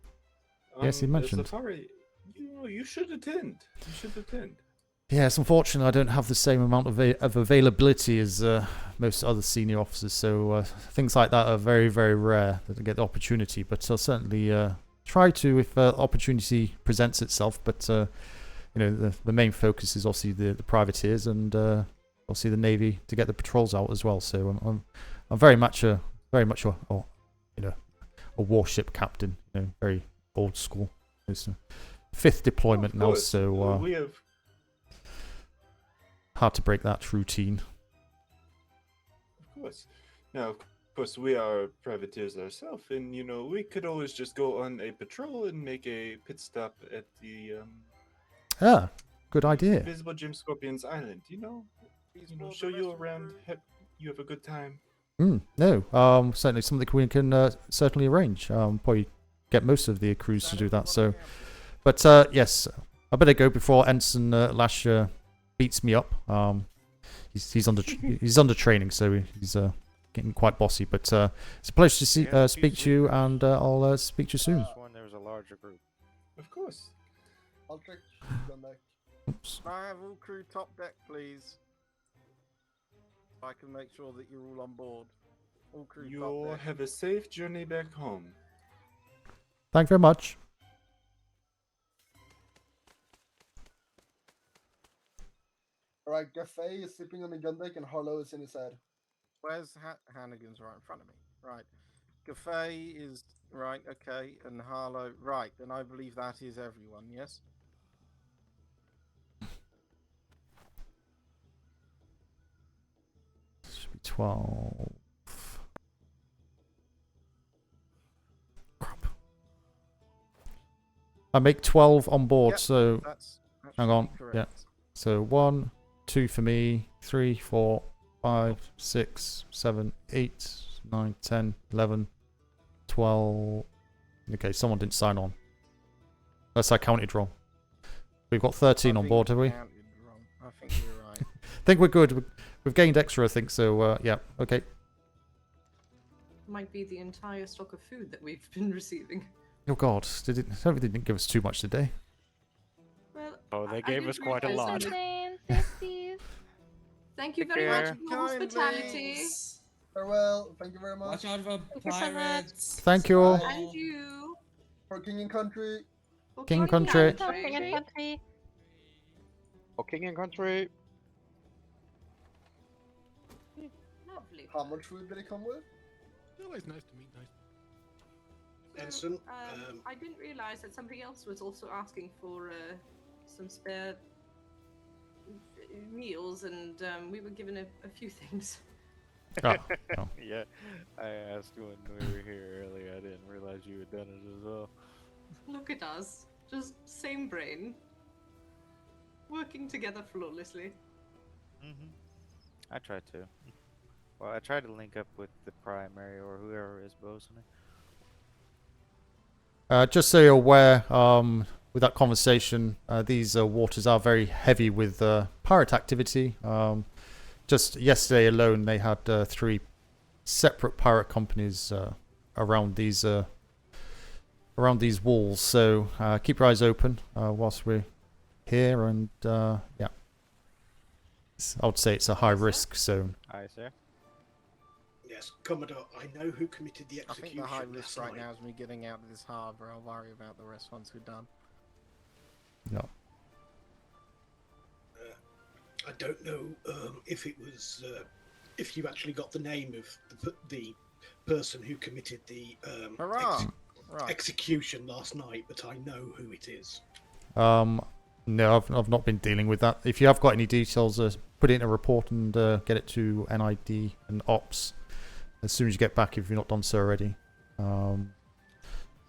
Yes, he mentioned. Safari. You should attend. You should attend. Yes, unfortunately, I don't have the same amount of availability as most other senior officers, so things like that are very, very rare that I get the opportunity. But I'll certainly try to if opportunity presents itself. But the main focus is obviously the privateers and obviously the Navy to get the patrols out as well. So I'm very much a warship captain. Very old school. It's fifth deployment now, so we have. Hard to break that routine. Of course. Now, of course, we are privateers ourselves, and we could always just go on a patrol and make a pit stop at the good idea. Invisible Jim Scorpion's Island. Show you around. You have a good time. No, certainly something we can certainly arrange. Probably get most of the crews to do that. So, but yes, I better go before Ensign Lash beats me up. He's under training, so he's getting quite bossy. But it's a pleasure to speak to you, and I'll speak to you soon. There was a larger group. Of course. I'll check. Come back. Oops. Can I have all crew top deck, please? I can make sure that you're all on board. All crew top You'll deck. have a safe journey back home. Thank you very much. Alright, Gaffey is sleeping on the gun deck and Harlow is in his head. Where's Hannigan's right in front of me? Right. Gaffey is right, okay, and Harlow right, and I believe that is everyone, yes? Should be 12. Crap. I make 12 on board, Yep, so that's hang on. correct. Yeah. So 1, 2 for me, 3, 4, 5, 6, 7, 8, 9, 10, 11, 12. Okay, someone didn't sign on. Unless I counted wrong. We've got 13 on board, have we? I think you're right. I think we're good. We've gained extra, I think, so yeah, okay. Might be the entire stock of food that we've been receiving. Oh god, they didn't give us too much today. Well, Oh, they gave us quite a lot. Thank you Take very much care. for your hospitality. Farewell. Thank you very much. Watch out for Thank you so much. pirates. Thank you all. And you. For King and Country. For King and Country. King and country. Oh, King and Country. Lovely. How much food did it come with? Always nice to meet nice. Ensign, I didn't realize that somebody else was also asking for some spare meals, and we were given a few things. Oh, oh. Yeah, I asked when we were here earlier. I didn't realize you had done it as well. Look at us, just same brain, working together flawlessly. I tried to. Well, I tried to link up with the primary or whoever is bossing it. Just so you're aware, with that conversation, these waters are very heavy with pirate activity. Just yesterday alone, they had 3 separate pirate companies around these walls. So keep your eyes open whilst we're here, and yeah, I would say it's a high risk zone. Aye, sir. Yes, Commodore, I know who committed the I think execution the high risk last right night. now is me getting out of this harbour. I'll worry about the rest once we're done. No. I don't know if it was if you actually got the name of the person who committed the Right. execution last night, but I know who it is. No, I've not been dealing with that. If you have got any details, put it in a report and get it to NID and Ops as soon as you get back, if you've not done so already. I'm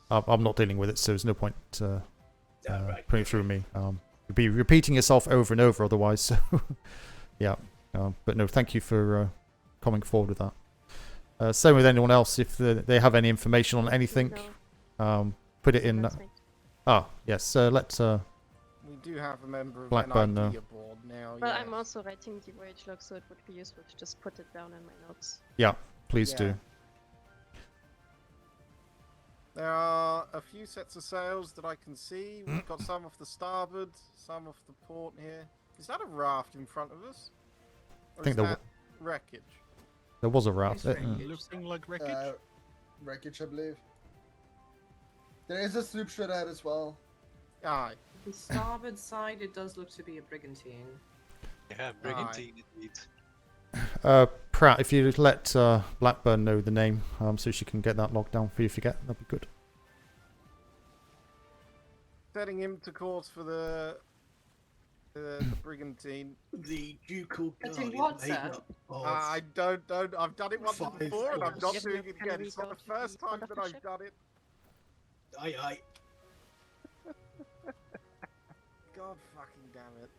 not dealing with it, so there's no point putting it through me. You'll be repeating yourself over and over otherwise. So yeah, but no, thank you for coming forward with that. Same with anyone else. If they have any information on anything, put it in. Yes, let We do have a member of Blackburn, NID aboard now. Well, yes. I'm also writing the voyage log, so it would be useful to just put it down in my notes. Yeah, please do. There are a few sets of sails that I can see. We've got some off the starboard, some off the port here. Is that a raft in front of us? Or I think is there that wreckage? There was a raft. Looking like wreckage. Wreckage, I believe. There is a sloop shred ahead as well. Aye. The starboard side, it does look to be a brigantine. Yeah, brigantine indeed. Pratt, if you let Blackburn know the name, so she can get that logged down for you if you get, that'd be good. Setting him to course for the brigantine. The Ducal Guard Setting is what, made sir? up of I don't. I've done it once 5 before, and I'm not force. doing it Can again. we It's go not the to the first time front of that the I've ship? done it. Aye. God fucking damn it.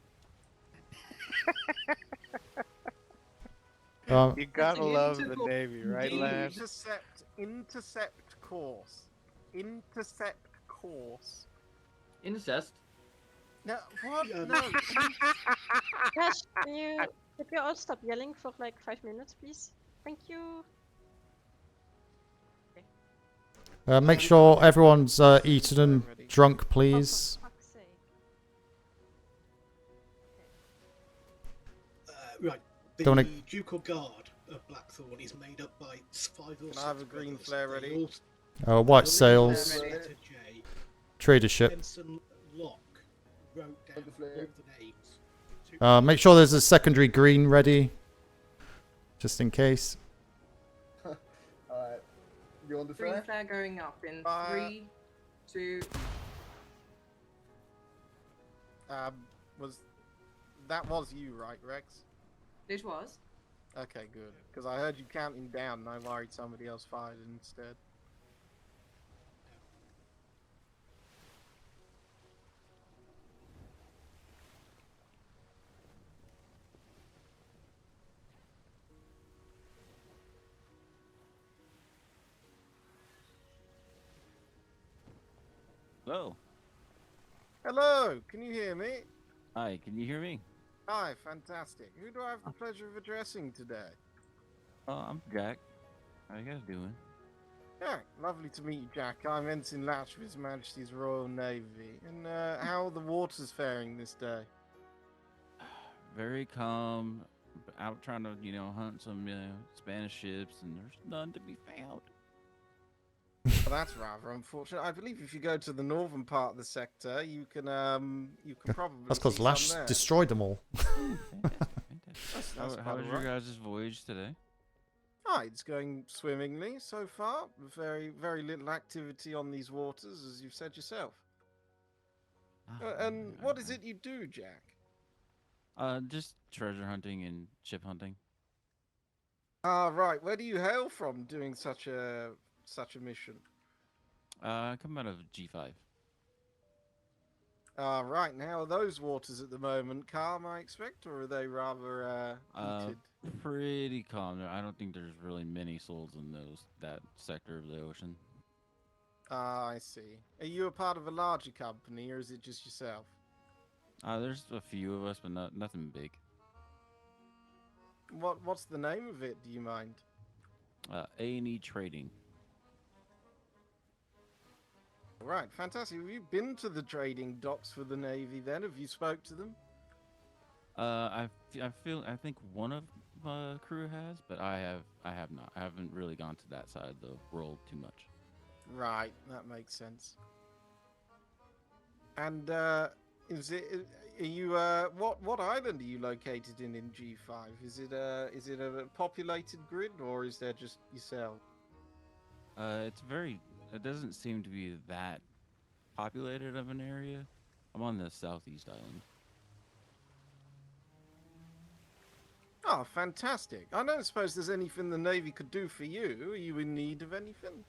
You gotta love the Navy, right, lads? Intercept course. Intercept course. Incest. No, what? No. Gosh, could you all stop yelling for like 5 minutes, please? Thank you. Make sure everyone's eaten and drunk, please. Right. The Don't Ducal Guard of Blackthorn is made up by 5 or 6 Can I have a green brothers. flare They ready? all- White all sails, letter J. trader ship. Benson Locke wrote down all the names. Make sure there's a secondary green ready, just in case. Alright. You on the Green flare? flare going up in 3, 2. Was you, right, Rex? It was. Okay, good. Because I heard you counting down, and I worried somebody else fired instead. Hello. Hello, can you hear me? Hi, can you hear me? Hi, fantastic. Who do I have the pleasure of addressing today? I'm Jack. How you guys doing? Yeah, lovely to meet you, Jack. I'm Ensign Latch of His Majesty's Royal Navy. And how are the waters faring this day? Very calm. Out trying to, hunt some Spanish ships, and there's none to be found. Well, that's rather unfortunate. I believe if you go to the northern part of the sector, you can probably. That's because see Lash some there. destroyed them all. That's How quite was your alright. guys' voyage today? It's going swimmingly so far. Very, very little activity on these waters, as you've said yourself. And what is it you do, Jack? Just treasure hunting and ship hunting. Ah, right. Where do you hail from doing such a mission? I come out of G5. Right. Now, are those waters at the moment calm, I expect, or are they rather heated? Pretty calm. I don't think there's really many souls in that sector of the ocean. Ah, I see. Are you a part of a larger company, or is it just yourself? There's a few of us, but nothing big. What's the name of it? Do you mind? A&E Trading. Right, fantastic. Have you been to the trading docks for the Navy then? Have you spoke to them? I think one of my crew has, but I have not. I haven't really gone to that side of the world too much. Right, that makes sense. And is it? Are you? What island are you located in G5? Is it a populated grid, or is there just yourself? It doesn't seem to be that populated of an area. I'm on the southeast island. Oh, fantastic. I don't suppose there's anything the Navy could do for you. Are you in need of anything?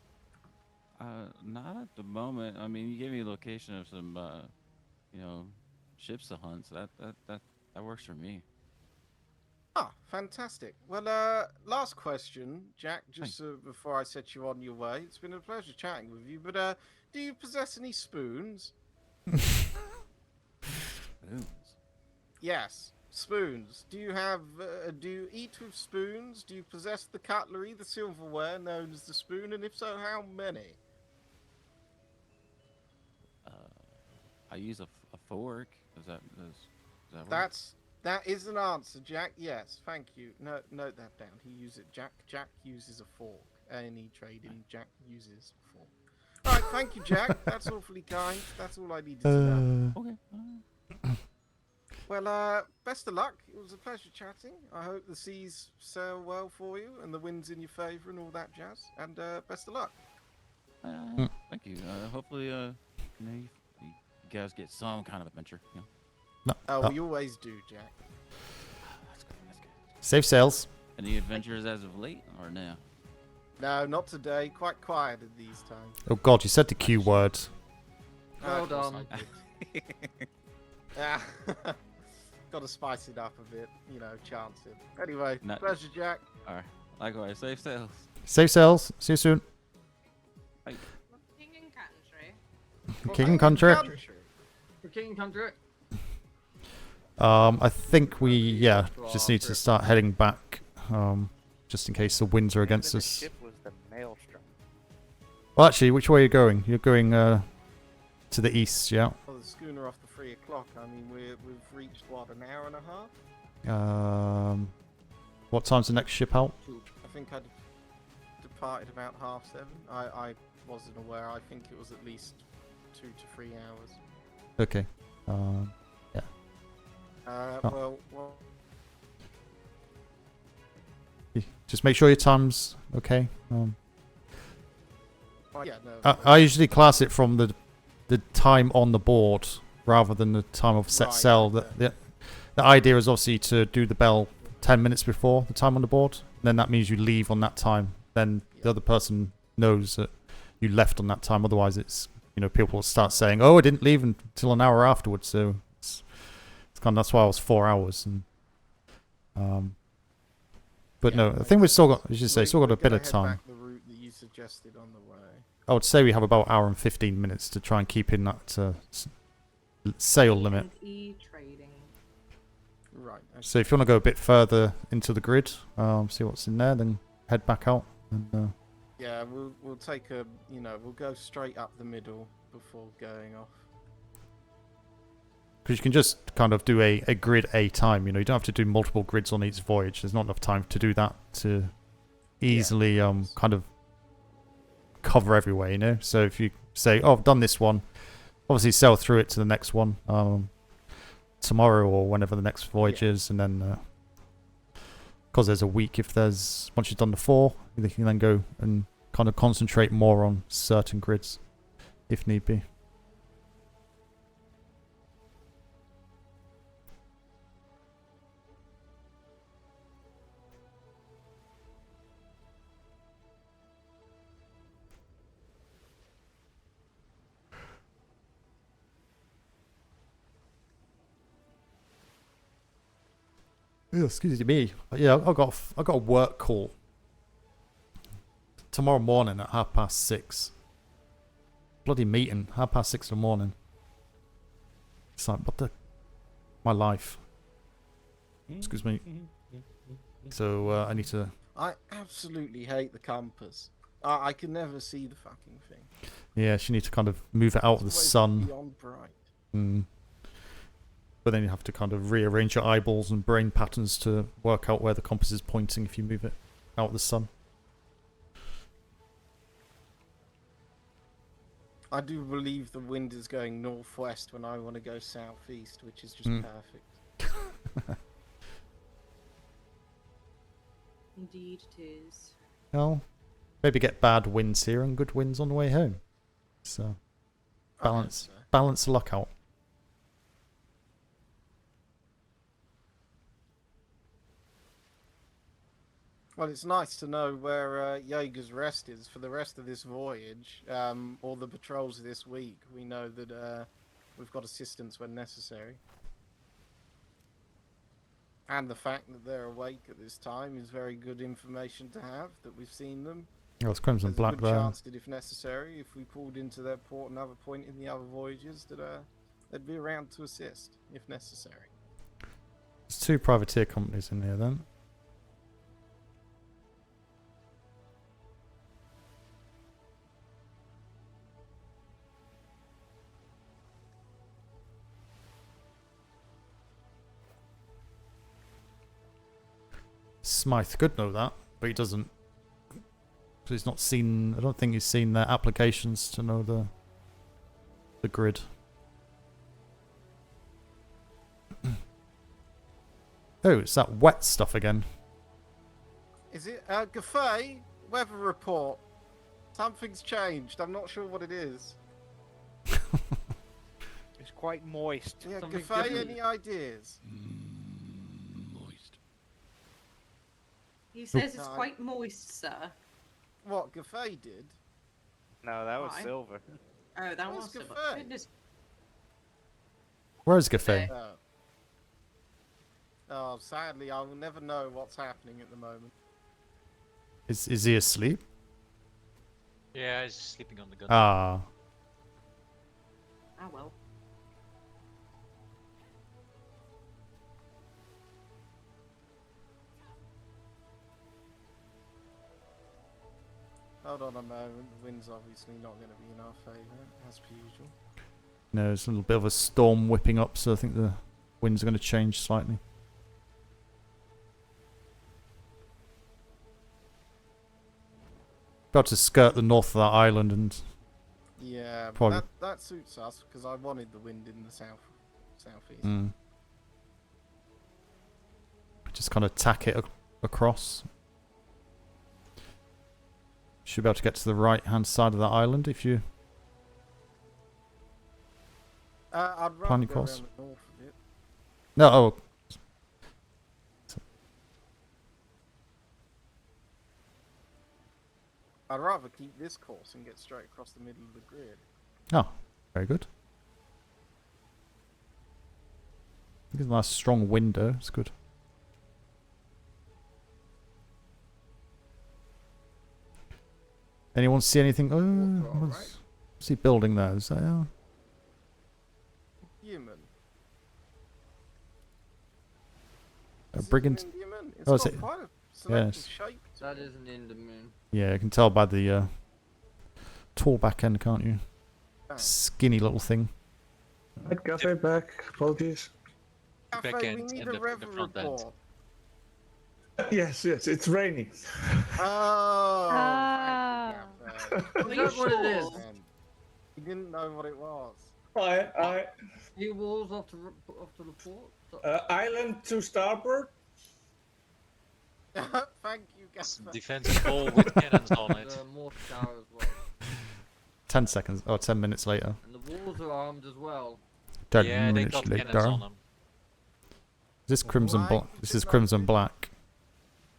Not at the moment. I mean, you gave me a location of some, ships to hunt, so that works for me. Ah, fantastic. Well, last question, Jack, just before I set you on your way. It's been a pleasure chatting with you, but do you possess any spoons? Spoons? Yes, spoons. Do you have, do you eat with spoons? Do you possess the cutlery, the silverware known as the spoon, and if so, how many? I use a fork. Does that work? That is an answer, Jack. Yes, thank you. Note that down. He uses Jack uses a fork. Any trading, Jack uses a fork. All right, thank you, Jack. That's awfully kind. That's all I needed to know. Okay. Well, best of luck. It was a pleasure chatting. I hope the seas sail well for you and the wind's in your favor and all that jazz. And best of luck. Thank you. Hopefully, you guys get some kind of adventure. You know? Oh, we always do, Jack. That's good. Safe sails. Any adventures as of late, or no? No, not today. Quite quiet at these times. Oh God, you said the Q word. Well done. Got to spice it up a bit, chance it. Anyway, pleasure, Jack. All right. Likewise, safe sails. Safe sails. See you soon. Bye. King and country. King and country. For king and country. I think we just need to start heading back, just in case the winds are against us. The ship was the Maelstrom. Well, actually, which way are you going? You're going to the east, yeah. Well, the schooner off the 3 o'clock. I mean, we've reached what, an hour and a half? What time's the next ship out? I think I departed about 7:30. I wasn't aware. I think it was at least 2 to 3 hours. Okay. Well. Just make sure your time's okay. Yeah, no. I usually class it from the time on the board rather than the time of set sail. The idea is obviously to do the bell 10 minutes before the time on the board. Then that means you leave on that time. Then the other person knows that you left on that time. Otherwise, it's people will start saying, "Oh, I didn't leave until an hour afterwards." So it's kind of, that's why I was 4 hours. And but no, I think we've still got, as you say, still got a bit of time. The route that you suggested on the way. I would say we have about an hour and 15 minutes to try and keep in that sail limit. E-trading. Right. Okay. So if you want to go a bit further into the grid, see what's in there, then head back out. And, yeah, we'll take we'll go straight up the middle before going off. Because you can just kind of do a grid a time. You don't have to do multiple grids on each voyage. There's not enough time to do that to easily kind of cover everywhere. So if you say, "Oh, I've done this one," obviously sail through it to the next one tomorrow or whenever the next voyage is, and then because there's a week, once you've done the 4, you can then go and kind of concentrate more on certain grids if need be. Excuse me. Yeah, I got a work call tomorrow morning at 6:30. Bloody meeting, 6:30 in the morning. It's like, what the... My life. Excuse me. So, I need to... I absolutely hate the compass. I can never see the fucking thing. Yeah, she needs to kind of move it out of the It's always sun. beyond bright. But then you have to kind of rearrange your eyeballs and brain patterns to work out where the compass is pointing if you move it out of the sun. I do believe the wind is going northwest when I want to go southeast, which is just perfect. Indeed, it is. Well, maybe get bad winds here and good winds on the way home. So, balance the luck out. Well, it's nice to know where Jaeger's rest is for the rest of this voyage, or the patrols this week. We know that we've got assistance when necessary. And the fact that they're awake at this time is very good information to have, that we've seen them. Oh, it's Crimson There's Black a good there. chance that if necessary, if we pulled into their port another point in the other voyages, that they'd be around to assist, if necessary. There's 2 privateer companies in here then. Smythe could know that, but he doesn't. So he's not seen. I don't think he's seen their applications to know the grid. Oh, it's that wet stuff again. Is it Gaffey? Weather report. Something's changed. I'm not sure what it is. It's quite moist. Yeah, Something Gaffey, different. any ideas? He says it's quite moist, sir. What Gaffey did? No, that was Why? silver. Oh, that Where's was silver. Gaffey? Goodness. Where's Gaffey? Oh, sadly, I will never know what's happening at the moment. Is he asleep? Yeah, he's sleeping on the gun. Ah. Ah, well. Hold on a moment. The wind's obviously not going to be in our favour, as per usual. No, there's a little bit of a storm whipping up, so I think the winds are going to change slightly. About to skirt the north of that island and Yeah, but probably. that suits us because I wanted the wind in the southeast. Just kind of tack it across. Should be able to get to the right hand side of that island if you I'd rather plan go across. around the north of it. No, oh. I'd rather keep this course and get straight across the middle of the grid. Oh, very good. It's a nice strong window. It's good. Anyone see anything? What's he building there? Is that, Human. a brigand? Human. It's Oh, is got it? quite a selective Yes. shape. That isn't in the moon. Yeah, you can tell by the tall back end, can't you? Skinny little thing. I'd Cafe back. Apologies. Back Cafe, end we need and a the weather front end. report. Yes, it's raining. Oh. Ah. Thank you, Is that what it is? He didn't know what it was. He walls off the port. Island to starboard. Thank you, Gaffer. Defensive wall with cannons on it. Mortar tower as well. 10 seconds, or 10 minutes later. And the walls are armed as well. 10 Yeah, they minutes got later. cannons on them. Is this Crimson Why? Black? This is Crimson Black.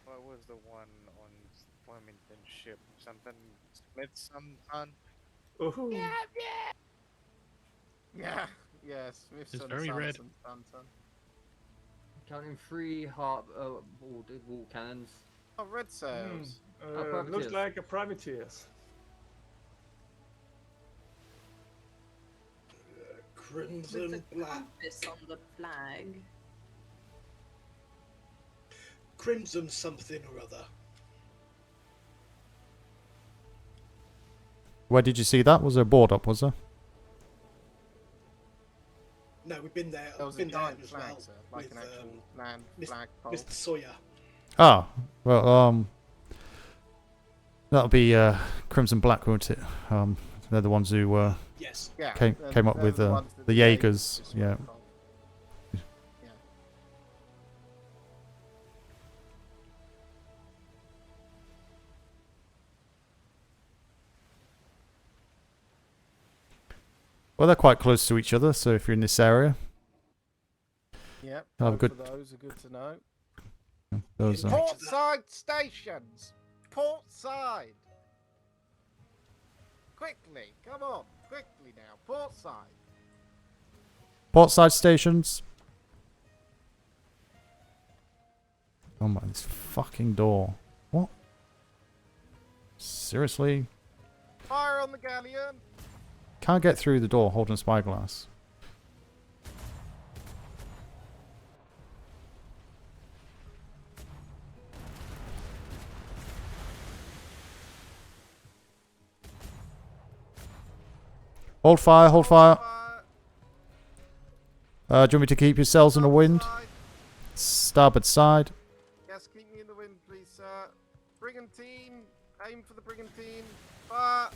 What was the one on Flemington ship? Something Smith sometime? Ooh. Yeah, yes. Smithson, very red. Sanson. Counting 3 wall cannons. Oh, red sails. Looks privateers. like a privateers. Crimson With the black. compass on the flag. Crimson something or other. Where did you see that? Was there a board up, was there? No, we've been there. There was I've been a there giant as flag, well. sir, like with, an actual land Mis- flag pole. Mr. Sawyer. Ah, well, that'll be Crimson Black, won't it? They're the ones who Yes. Yeah, came up they're with the ones that the the Jaegers. Jaegers Yeah. were from. Yeah. Well, they're quite close to each other, so if you're in this area, Yep. have a Both good. of those are good to know. Those are. Portside stations. Portside. Quickly, come on, quickly now. Portside. Portside stations. Oh my, this fucking door. What? Seriously? Fire on the galleon. Can't get through the door holding a spyglass. Hold fire, hold fire. Do you want me to keep your sails in the wind? Starboard side. Yes, keep me in the wind, please, sir. Brigantine. Aim for the brigantine. Fire.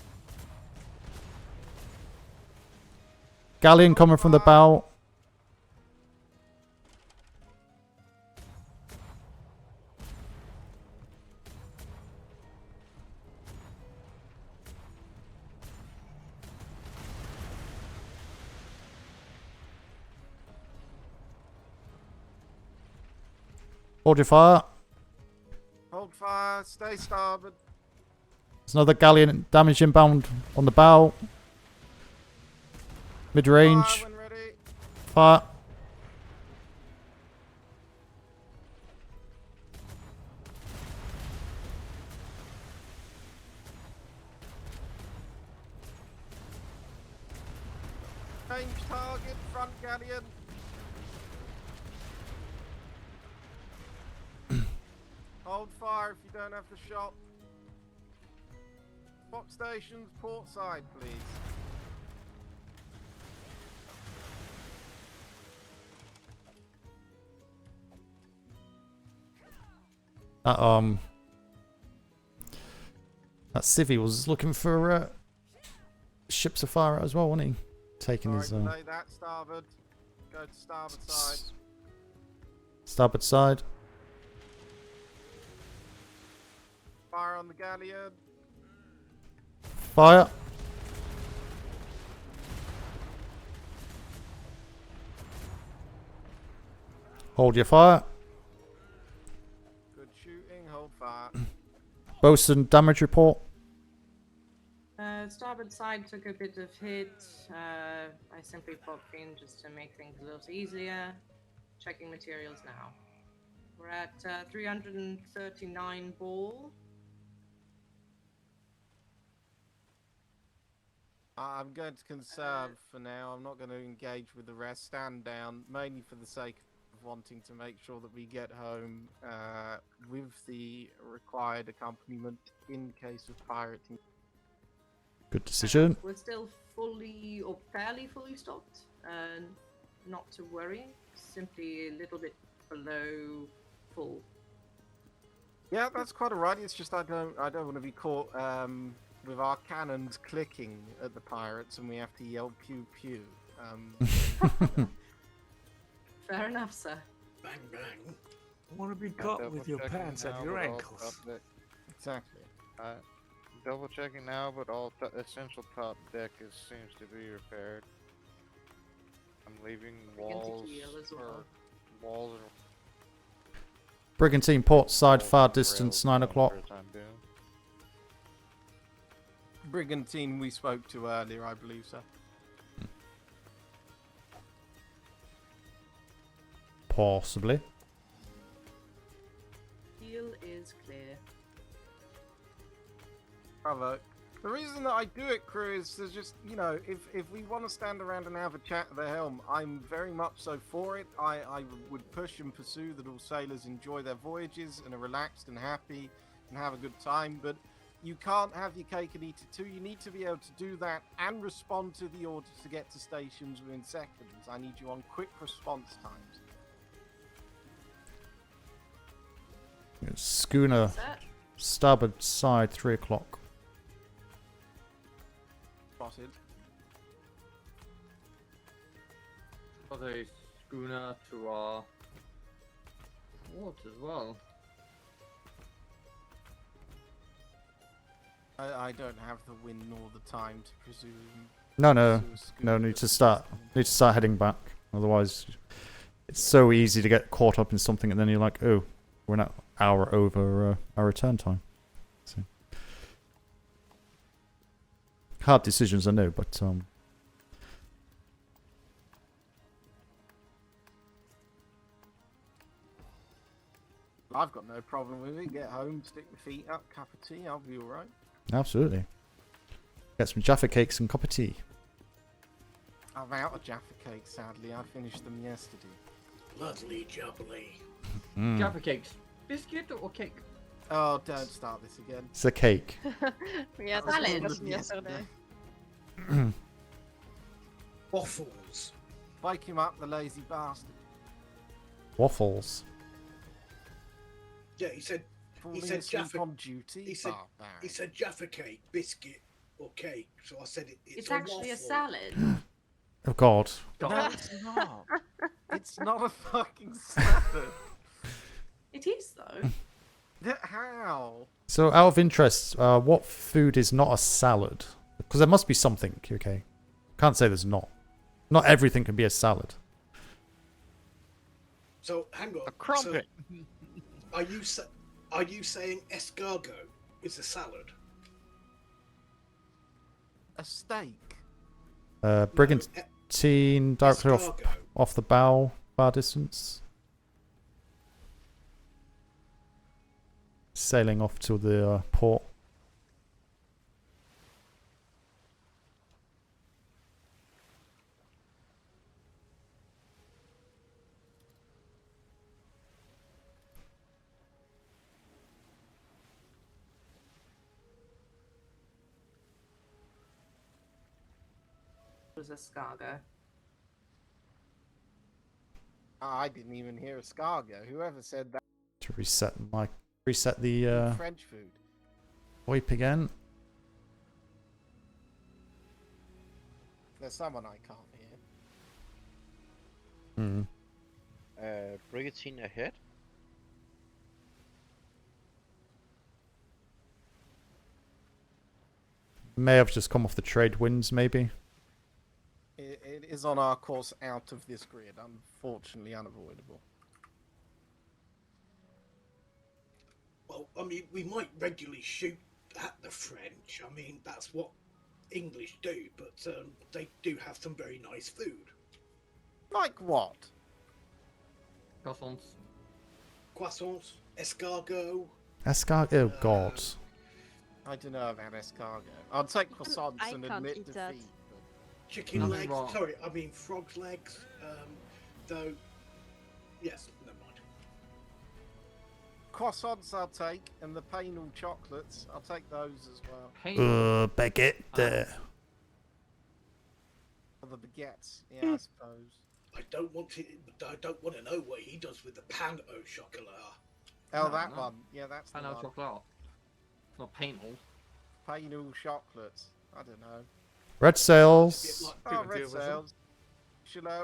Galleon coming from the bow. Hold your fire. Hold fire. Stay starboard. There's another galleon damage inbound on the bow. Mid-range. Fire when ready. Fire. Change target. Front galleon. Hold fire if you don't have the shot. Spot stations, port side, please. That civvy was looking for ships of fire as well, wasn't he? Taking his Delay that, starboard. Go to starboard side. starboard side. Fire on the galleon. Fire. Hold your fire. Good shooting, hold fire. Bosun damage report. Starboard side took a bit of hit. I simply popped in just to make things a little easier. Checking materials now. We're at 339 ball. I'm going to conserve for now. I'm not going to engage with the rest. Stand down, mainly for the sake of wanting to make sure that we get home with the required accompaniment in case of pirating. Good decision. We're still fully or fairly fully stocked. Not to worry. Simply a little bit below full. Yeah, that's quite alright. It's just I don't want to be caught with our cannons clicking at the pirates and we have to yell pew pew. Fair enough, sir. Bang bang. I want to be caught with your pants at your ankles. Exactly. Double checking now, but all essential top deck seems to be repaired. I'm leaving walls or walls. Brigantine port side far distance 9 o'clock. Brigantine we spoke to earlier, I believe, sir. Possibly. Bravo. The reason that I do it, crew, is to just, you know, if we want to stand around and have a chat at the helm, I'm very much so for it. I would push and pursue that all sailors enjoy their voyages and are relaxed and happy and have a good time, but you can't have your cake and eat it too. You need to be able to do that and respond to the orders to get to stations within seconds. I need you on quick response times. Schooner, starboard side, 3 o'clock. Spotted. Got a schooner to our port as well. I don't have the wind nor the time to presume. No, need to start heading back. Otherwise, it's so easy to get caught up in something, and then you're like, oh, we're an hour over our return time. So, hard decisions, I know, but I've got no problem with it. Get home, stick my feet up, cup of tea, I'll be alright. absolutely. Get some Jaffa cakes and cup of tea. I'm out of Jaffa cakes, sadly. I finished them yesterday. Lovely jubbly. Jaffa cakes. Biscuit or cake? Oh, don't start this again. It's a cake. We had Salad. a discussion yesterday. Waffles. Wake him up, the lazy bastard. Waffles. Yeah, he said Falling asleep Jaffa on duty. He said Barbaric. he said Jaffa cake, biscuit, or cake. So I said it's It's a actually a waffle. salad. Oh God. No, it's not. It's not a fucking salad. It is though. How? So, out of interest, what food is not a salad? Because there must be something. Okay, can't say there's not. Not everything can be a salad. So hang on. A crumpet. So, are you saying escargot is a salad? A steak. Brigantine directly escargot. off the bow, bar distance. Sailing off to the port. It was escargot. I didn't even hear escargot. Whoever said that. To reset the French food. VoIP again. There's someone I can't hear. Brigantine ahead. May have just come off the trade winds, maybe. It is on our course out of this grid, unfortunately unavoidable. Well, I mean, we might regularly shoot at the French. I mean, that's what English do, but they do have some very nice food. Like what? Croissants. Croissants, escargot. Escargot. Oh God. I don't know about escargot. I'll take croissants I and can't admit eat defeat. that. Chicken Nothing legs. wrong. Sorry, I mean frog's legs. Though, yes, never mind. Croissants I'll take, and the penal chocolates, I'll take those as well. Baguette. Or the baguettes, yeah, I suppose. I don't want to know what he does with the pan au chocolat. Oh, No, that no. one. Yeah, that's the Pan au one. chocolat. It's not painful. Penal chocolates. I don't know. Red sails. Oh, red sails.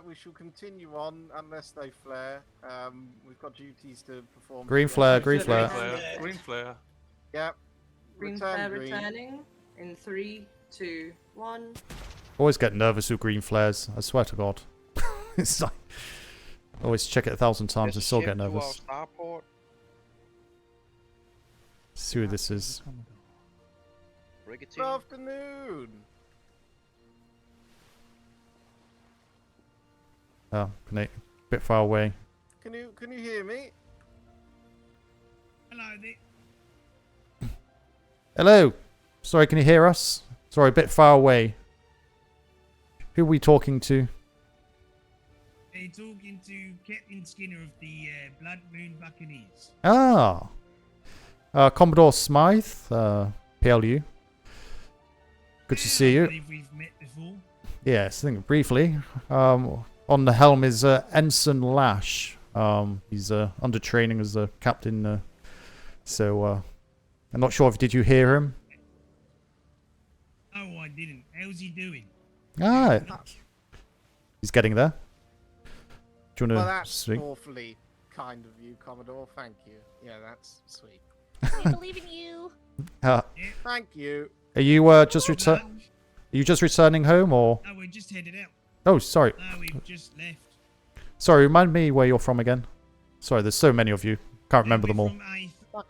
We shall continue on unless they flare. We've got duties to perform. Green flare. Green flare. Green flare. Yep. Green Return flare green. returning in 3, 2, 1. Always get nervous with green flares. I swear to God. It's like always check it 1,000 times and still get nervous. See who this is. Good afternoon. Oh, bit far away. Can you hear me? Hello, Hello, Sorry, can you hear us? Sorry, a bit far away. Who are we talking to? They're talking to Captain Skinner of the Blood Moon Buccaneers. Ah. Commodore Smythe, PLU. Good to see I you. believe we've met before. Yes, I think briefly. On the helm is Ensign Lash. He's under training as a captain. So I'm not sure if did you hear him. Oh, I didn't. How's he doing? Ah, he's getting there. Do you want to Well, that's speak? awfully kind of you, Commodore. Thank you. Yeah, that's sweet. We believe in you. Thank you. Are you just returning home or? Oh, we just headed out. Oh, sorry. No, we've just left. Sorry, remind me where you're from again. Sorry, there's so many of you. Can't remember them all.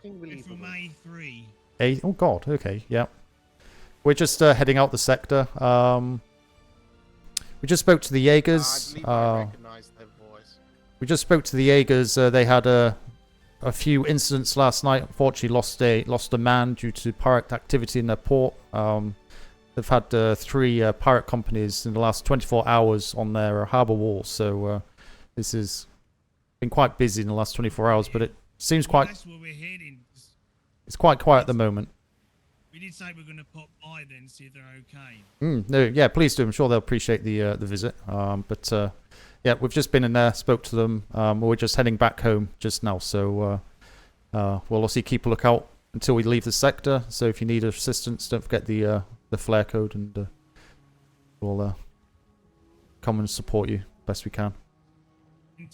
We're from A3. Oh God. Okay. Yeah. We're just heading out the sector. We just spoke to the Jaegers. We just spoke to the Jaegers. They had a few incidents last night. Unfortunately, lost a man due to pirate activity in their port. They've had 3 pirate companies in the last 24 hours on their harbour wall. So this has been quite busy in the last 24 hours. But it seems quite. That's where we're heading. It's quite quiet at the moment. We did say we're going to pop by then and see if they're okay. No, yeah, please do. I'm sure they'll appreciate the visit. Yeah, we've just been in there, spoke to them. We're just heading back home just now, so we'll also keep a lookout until we leave the sector. So if you need assistance, don't forget the flare code, and we'll come and support you best we can. Yeah,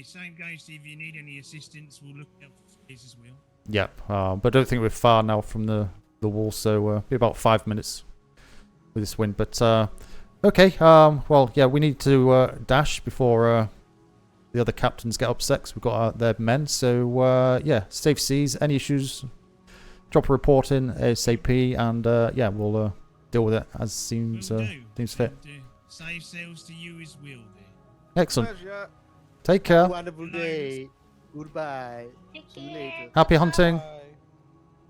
same goes to if you need any assistance, we'll look out for this as well. Yep, but I don't think we're far now from the wall, so be about 5 minutes with this wind. But okay, well, yeah, we need to dash before the other captains get upset, 'cause we've got their men. So yeah, safe seas. Any issues, drop a report in ASAP, and yeah, we'll deal with it as seems fit. Safe sails to you as well. Excellent. Pleasure. Take care. Wonderful day. Goodbye. See you later. Happy hunting.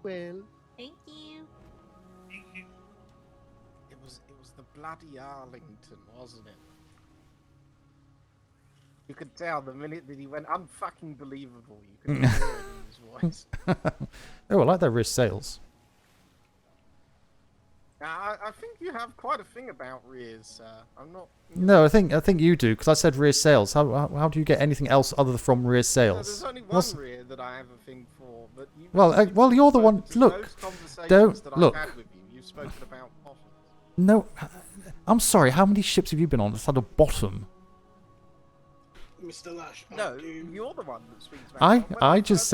Well. Thank you. It was the bloody Arlington, wasn't it? You could tell the minute that he went unfucking believable. You could hear it in his voice. Oh, I like their wrist sails. I think you have quite a thing about rears. I'm not. No, I think you do, because I said rear sails. How do you get anything else other from rear No, sails? there's only one rear that I have a thing for, but you. Well, you're the one. Look, don't look. I've had with you, you've spoken about bottoms. No, I'm sorry. How many ships have you been on that's had a bottom? Mr. Lash. No, you're the one that speaks about. I just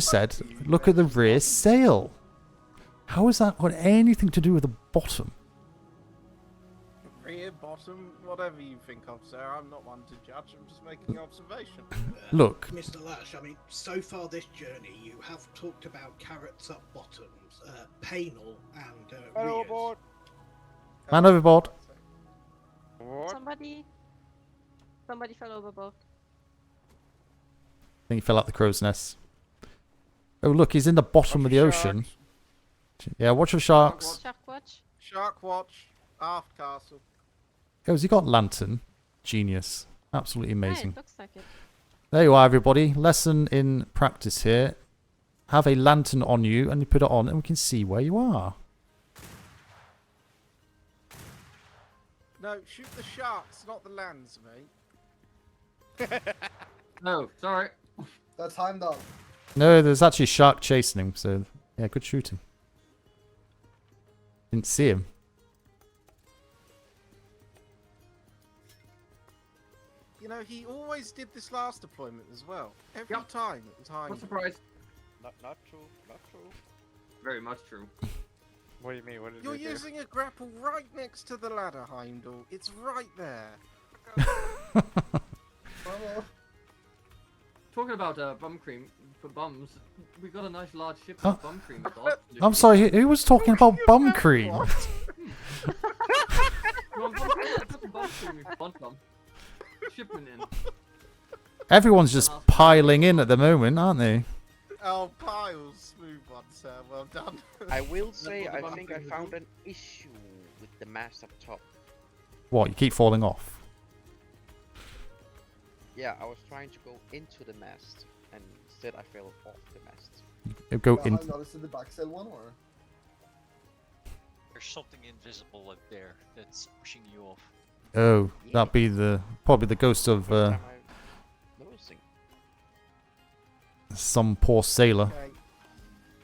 said, look at the rear sail. How has that got anything to do with the bottom? Rear, bottom, whatever you think of, sir. I'm not one to judge. I'm just making an observation. Look. Mr. Lash, I mean, so far this journey, you have talked about carrots up bottoms, panel, and Hello, rears. aboard. Man overboard. Somebody fell overboard. I think he fell out the crow's nest. Oh, look, he's in the bottom of the ocean. Yeah, watch for sharks. Shark watch. Shark watch. Aft castle. Oh, has he got lantern? Genius. Absolutely Yeah, amazing. it looks like it. There you are, everybody. Lesson in practice here. Have a lantern on you, and you put it on, and we can see where you are. No, shoot the sharks, not the lands, mate. No, sorry. That's Heimdall. No, there's actually a shark chasing him, so yeah, good shooting. Didn't see him. You know, he always did this last deployment as well. Every time it was high. What surprise? Not true. Not true. Very much true. What do you mean? What did You're they do? using a grapple right next to the ladder, Heimdall. It's right there. Talking about bum cream for bums, we got a nice large ship Oh. of bum cream. as well. I'm sorry, who was talking about bum cream? Well, bum cream if you want some. Shipment in. Everyone's just piling in at the moment, aren't they? Oh, piles, smooth one, sir. Well done. I will say, I think I found an issue with the mast up top. What? You keep falling off? Yeah, I was trying to go into the mast, and instead I fell off the mast. You go in. Is it the backsail one or? There's something invisible up there that's pushing you off. Oh, that'd be probably the ghost of Noticing. some poor sailor. Okay.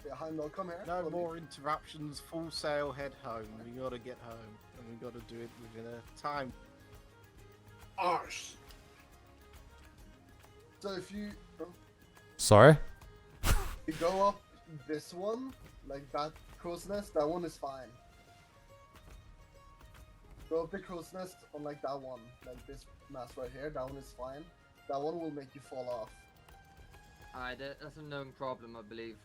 Yeah, Heimdall, come here. No more interruptions. Full sail, head home. We gotta get home, and we gotta do it within a time. Arse. So if you Sorry. you go up this one, like that crow's nest, that one is fine. Go up the crow's nest on like that one, like this mast right here, that one is fine. That one will make you fall off. Alright, that's a known problem, I believe.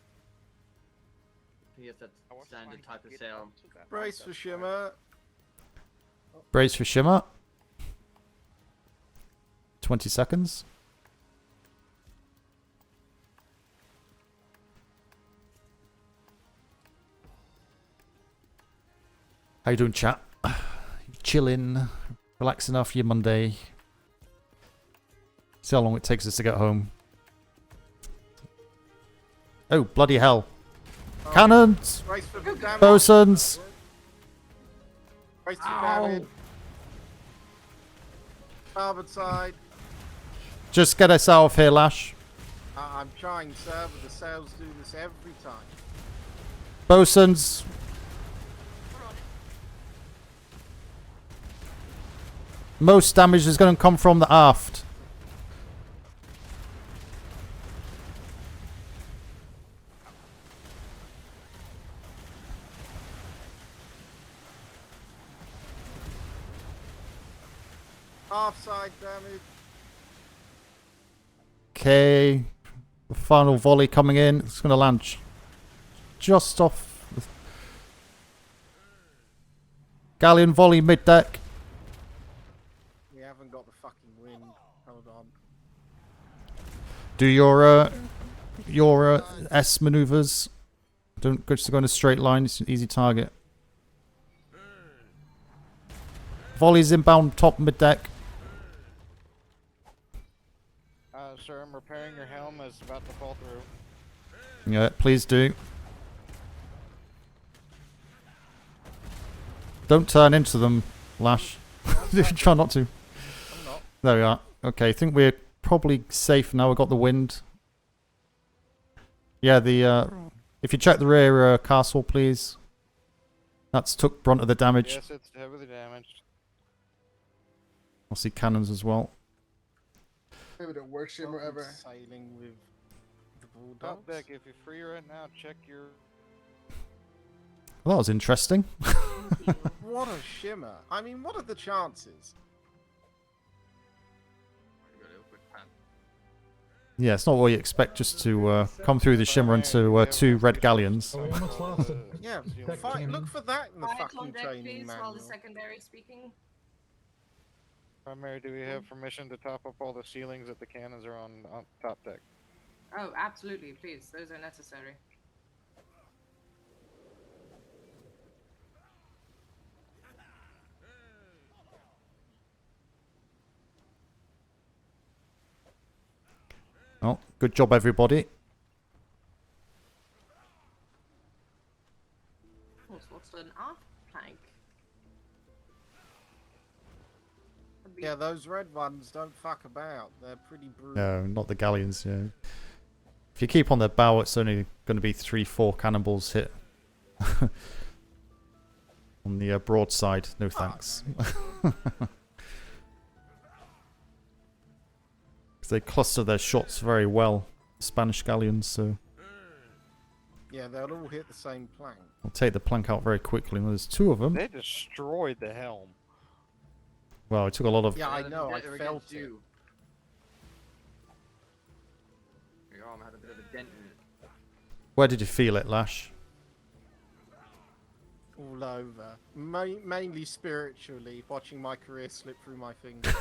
I think it's that standard type of sail. Brace for shimmer. Brace for shimmer. 20 seconds. How you doing, chat? Chilling, relaxing after your Monday. See how long it takes us to get home. Oh, bloody hell. Cannons! Brace for damage. Bosuns! Brace for damage. Starboard side. Just get us out of here, Lash. I'm trying, sir, but the sails do this every time. Bosuns! Most damage is going to come from the aft. Half side damage. Okay. The final volley coming in. It's going to land just off. The galleon volley mid deck. We haven't got the fucking wind. Hold on. Do your S maneuvers. Don't just go in a straight line. It's an easy target. Volleys inbound top mid deck. Sir, I'm repairing your helm as it's about to fall through. Yeah, please do. Don't turn into them, Lash. Try not to. I'm not. There we are. Okay, I think we're probably safe now. We've got the wind. Yeah, if you check the rear castle, please. That's took brunt of the damage. Yes, it's heavily damaged. I'll see cannons as well. Maybe the worst shimmer ever. Sailing with the Top bulldogs. deck, if you're free right now, check your... Well, that was interesting. What a shimmer. I mean, what are the chances? Yeah, it's not what you expect just to come through the shimmer into two red galleons. Oh, we almost lost it. Yeah, Deck look for that in the Quiet fucking on deck, training please, manual. while the secondary speaking. Primary, do we have permission to top up all the ceilings that the cannons are on top deck? Oh, absolutely, please. Those are necessary. Oh, good job, everybody. What's an aft plank? Yeah, those red ones don't fuck about. They're pretty brutal. No, not the galleons. Yeah. If you keep on their bow, it's only going to be 3-4 cannonballs hit. On the broadside, no thanks. They cluster their shots very well, Spanish galleons, so Yeah, they'll all hit the same plank. I'll take the plank out very quickly. There's two of them. They destroyed the helm. Well, it took a lot of... Yeah, I know, I They're felt against it. you. Your arm had a bit of a dent in it. Where did you feel it, Lash? All over. Mainly spiritually, watching my career slip through my fingers.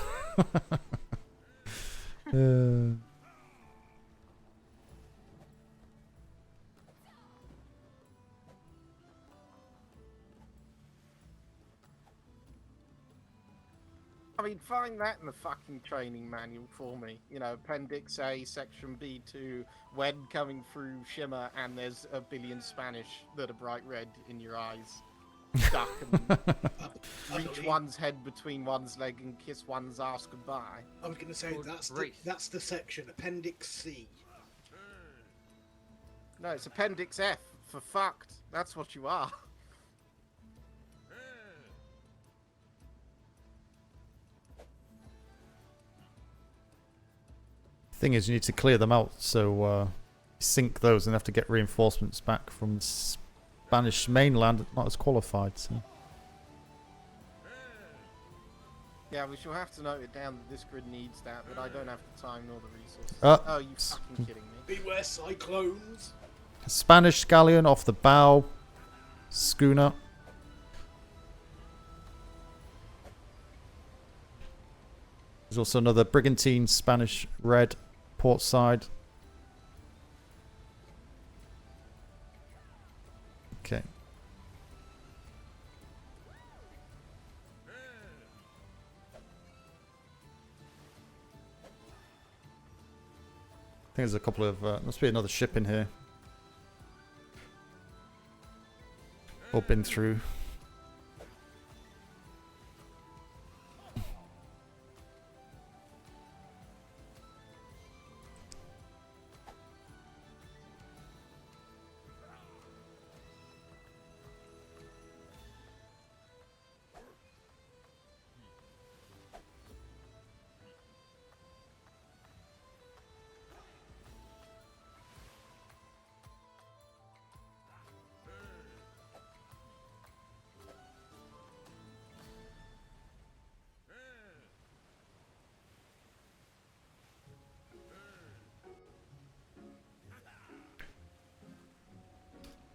I mean, find that in the fucking training manual for me. You know, Appendix A, Section B2, when coming through Shimmer, and there's a billion Spanish that are bright red in your eyes. Duck and reach one's head between one's leg and kiss one's ass goodbye. I was going to say that's the section, Appendix C. No, it's Appendix F for fucked. That's what you are. Thing is, you need to clear them out, so sink those and have to get reinforcements back from Spanish mainland, not as qualified. So. Yeah, we shall have to note it down that this grid needs that, but I don't have the time nor the resources. Oh, you fucking kidding me? Beware cyclones. Spanish galleon off the bow. Schooner. There's also another brigantine, Spanish red, port side. Okay. I think there's a couple of, must be another ship in here. Or been through.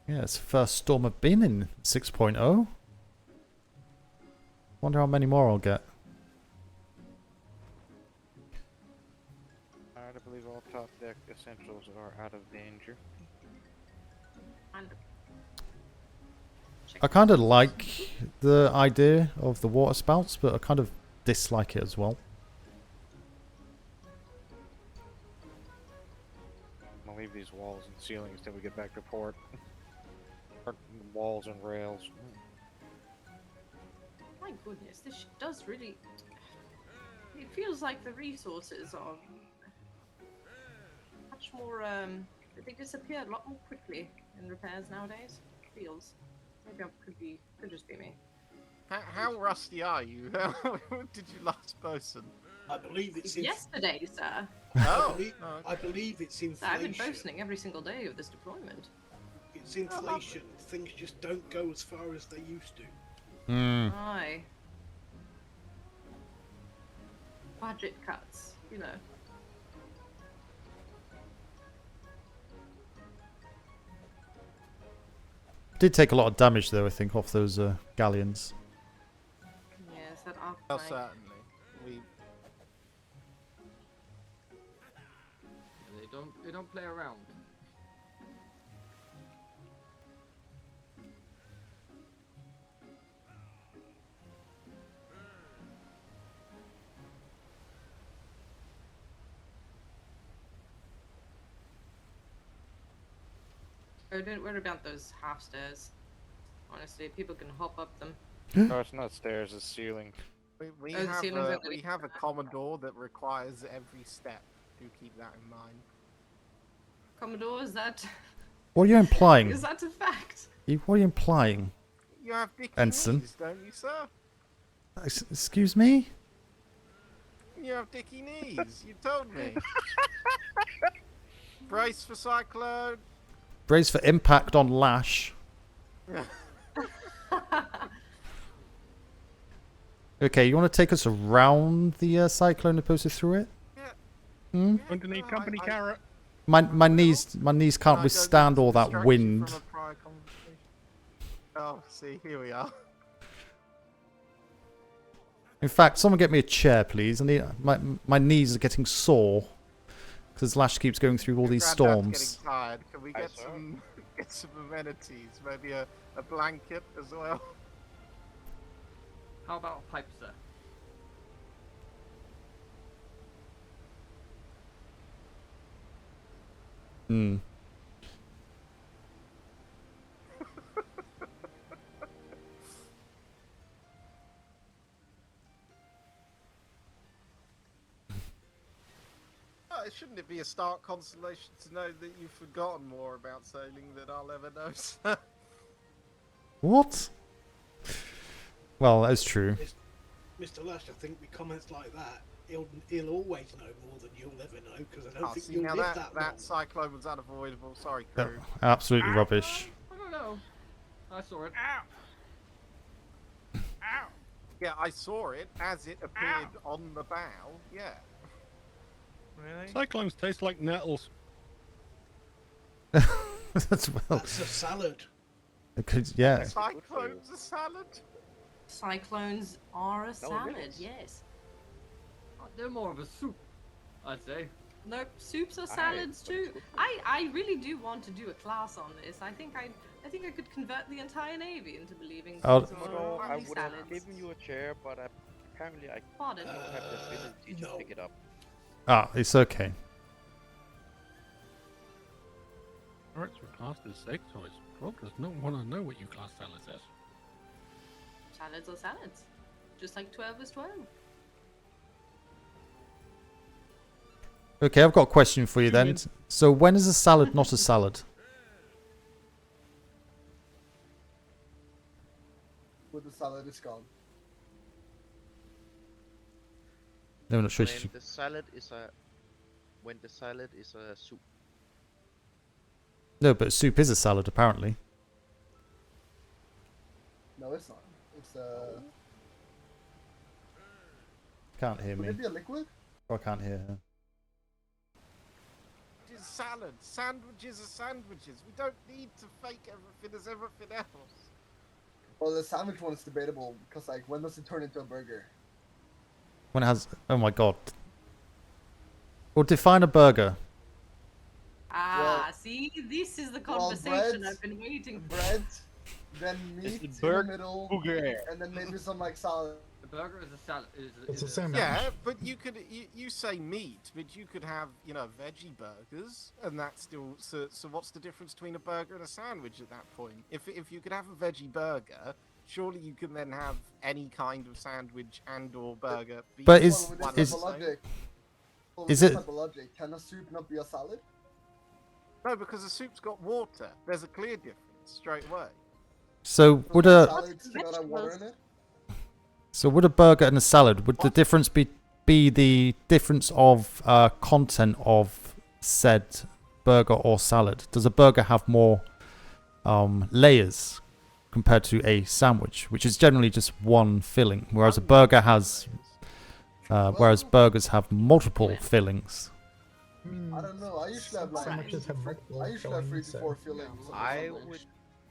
Yeah, it's the first storm I've been in 6.0. Wonder how many more I'll get. I believe all top deck essentials are out of danger. I kind of like the idea of the water spouts, but I kind of dislike it as well. I'm gonna leave these walls and ceilings till we get back to port. Or walls and rails. My goodness, this ship does really... It feels like the resources are much more, they disappear a lot more quickly in repairs nowadays. Feels. Maybe could just be me. How rusty are you? When did you last bosun? I believe it's yesterday, sir. Oh, I believe it's inflation. I've been boasting every single day of this deployment. It's inflation. Things just don't go as far as they used to. Aye. Budget cuts, you know. Did take a lot of damage though, I think, off those galleons. Yes, that after. Oh, certainly. They don't play around. Oh, don't worry about those half stairs. Honestly, people can hop up them. Oh, it's not stairs, it's ceiling. We Oh, the ceilings are we have a Commodore that requires every step. Do keep that in mind. Commodore, is that... What are you implying? Is that a fact? What are you implying? You have dicky Ensign. knees, don't you, sir? Excuse me? You have dicky knees. You told me. Brace for cyclone. Brace for impact on lash. Okay, you want to take us around the cyclone opposed to through it? Yeah. Hmm? Going to need company, carrot. My knees can't withstand all that wind. Oh, see, here we are. In fact, someone get me a chair, please. I need my knees are getting sore because Lash keeps going through all these storms. Getting tired. Can we get some amenities? Maybe a blanket as well. How about a pipe, sir? Hmm. Shouldn't it be a stark consolation to know that you've forgotten more about sailing than I'll ever know, sir? What? Well, that's true. Mr. Lash, I think with comments like that, he'll always know more than you'll ever know, because I don't think See, you'll now live that long. cyclone was unavoidable. Sorry, Oh, crew. absolutely rubbish. I don't know. I saw it. Ow! Ow! Yeah, I saw it as it appeared on the bow. Yeah. Really? Cyclones taste like nettles. That's well. That's a salad. Yeah. Cyclone's a salad? Cyclones are a salad, it is. yes. They're more of a soup, I'd say. Nope, soups are salads too. I really do want to do a class on this. I think I could convert the entire navy into believing soups are Although I only would have salads. given you a chair, but apparently I Pardon? don't have the ability to pick it up. Ah, it's okay. Parrots were classed as sectoids. Rob does not want to know what you class salads as. Salads are salads. Just like 12 is 12. Okay, I've got a question for you then. So when is a salad not a salad? When the salad is gone. No, I'm not sure. When the salad is a soup. No, but soup is a salad apparently. No, it's not. It's Can't hear Would me. it be a liquid? Oh, I can't hear her. It is salad. Sandwiches are sandwiches. We don't need to fake everything as everything else. Well, the sandwich one is debatable because, like, when does it turn into a burger? When it has. Oh my god. Well, define a burger. Ah, see, this is the conversation bread- I've been waiting for. Bread, then meat in the burger. middle, Burger. and then maybe some like salad. The burger is a salad. It's the same. Yeah, but you could you say meat, but you could have veggie burgers, and that's still so. What's the difference between a burger and a sandwich at that point? If you could have a veggie burger, surely you can then have any kind of sandwich and/or burger. But be is- one Well, and is- the same. Is this it- type of logic, can a soup not be a salad? No, because a soup's got water. There's a clear difference straight away. So would a Salad's got a water in it? burger and a salad, would the difference be the difference of content of said burger or salad? Does a burger have more layers compared to a sandwich, which is generally just one filling, whereas a burger has whereas burgers have multiple fillings? I don't know. I usually have like Sandwiches have multiple I usually have 3 to fillings, 4 fillings. on a I sandwich. would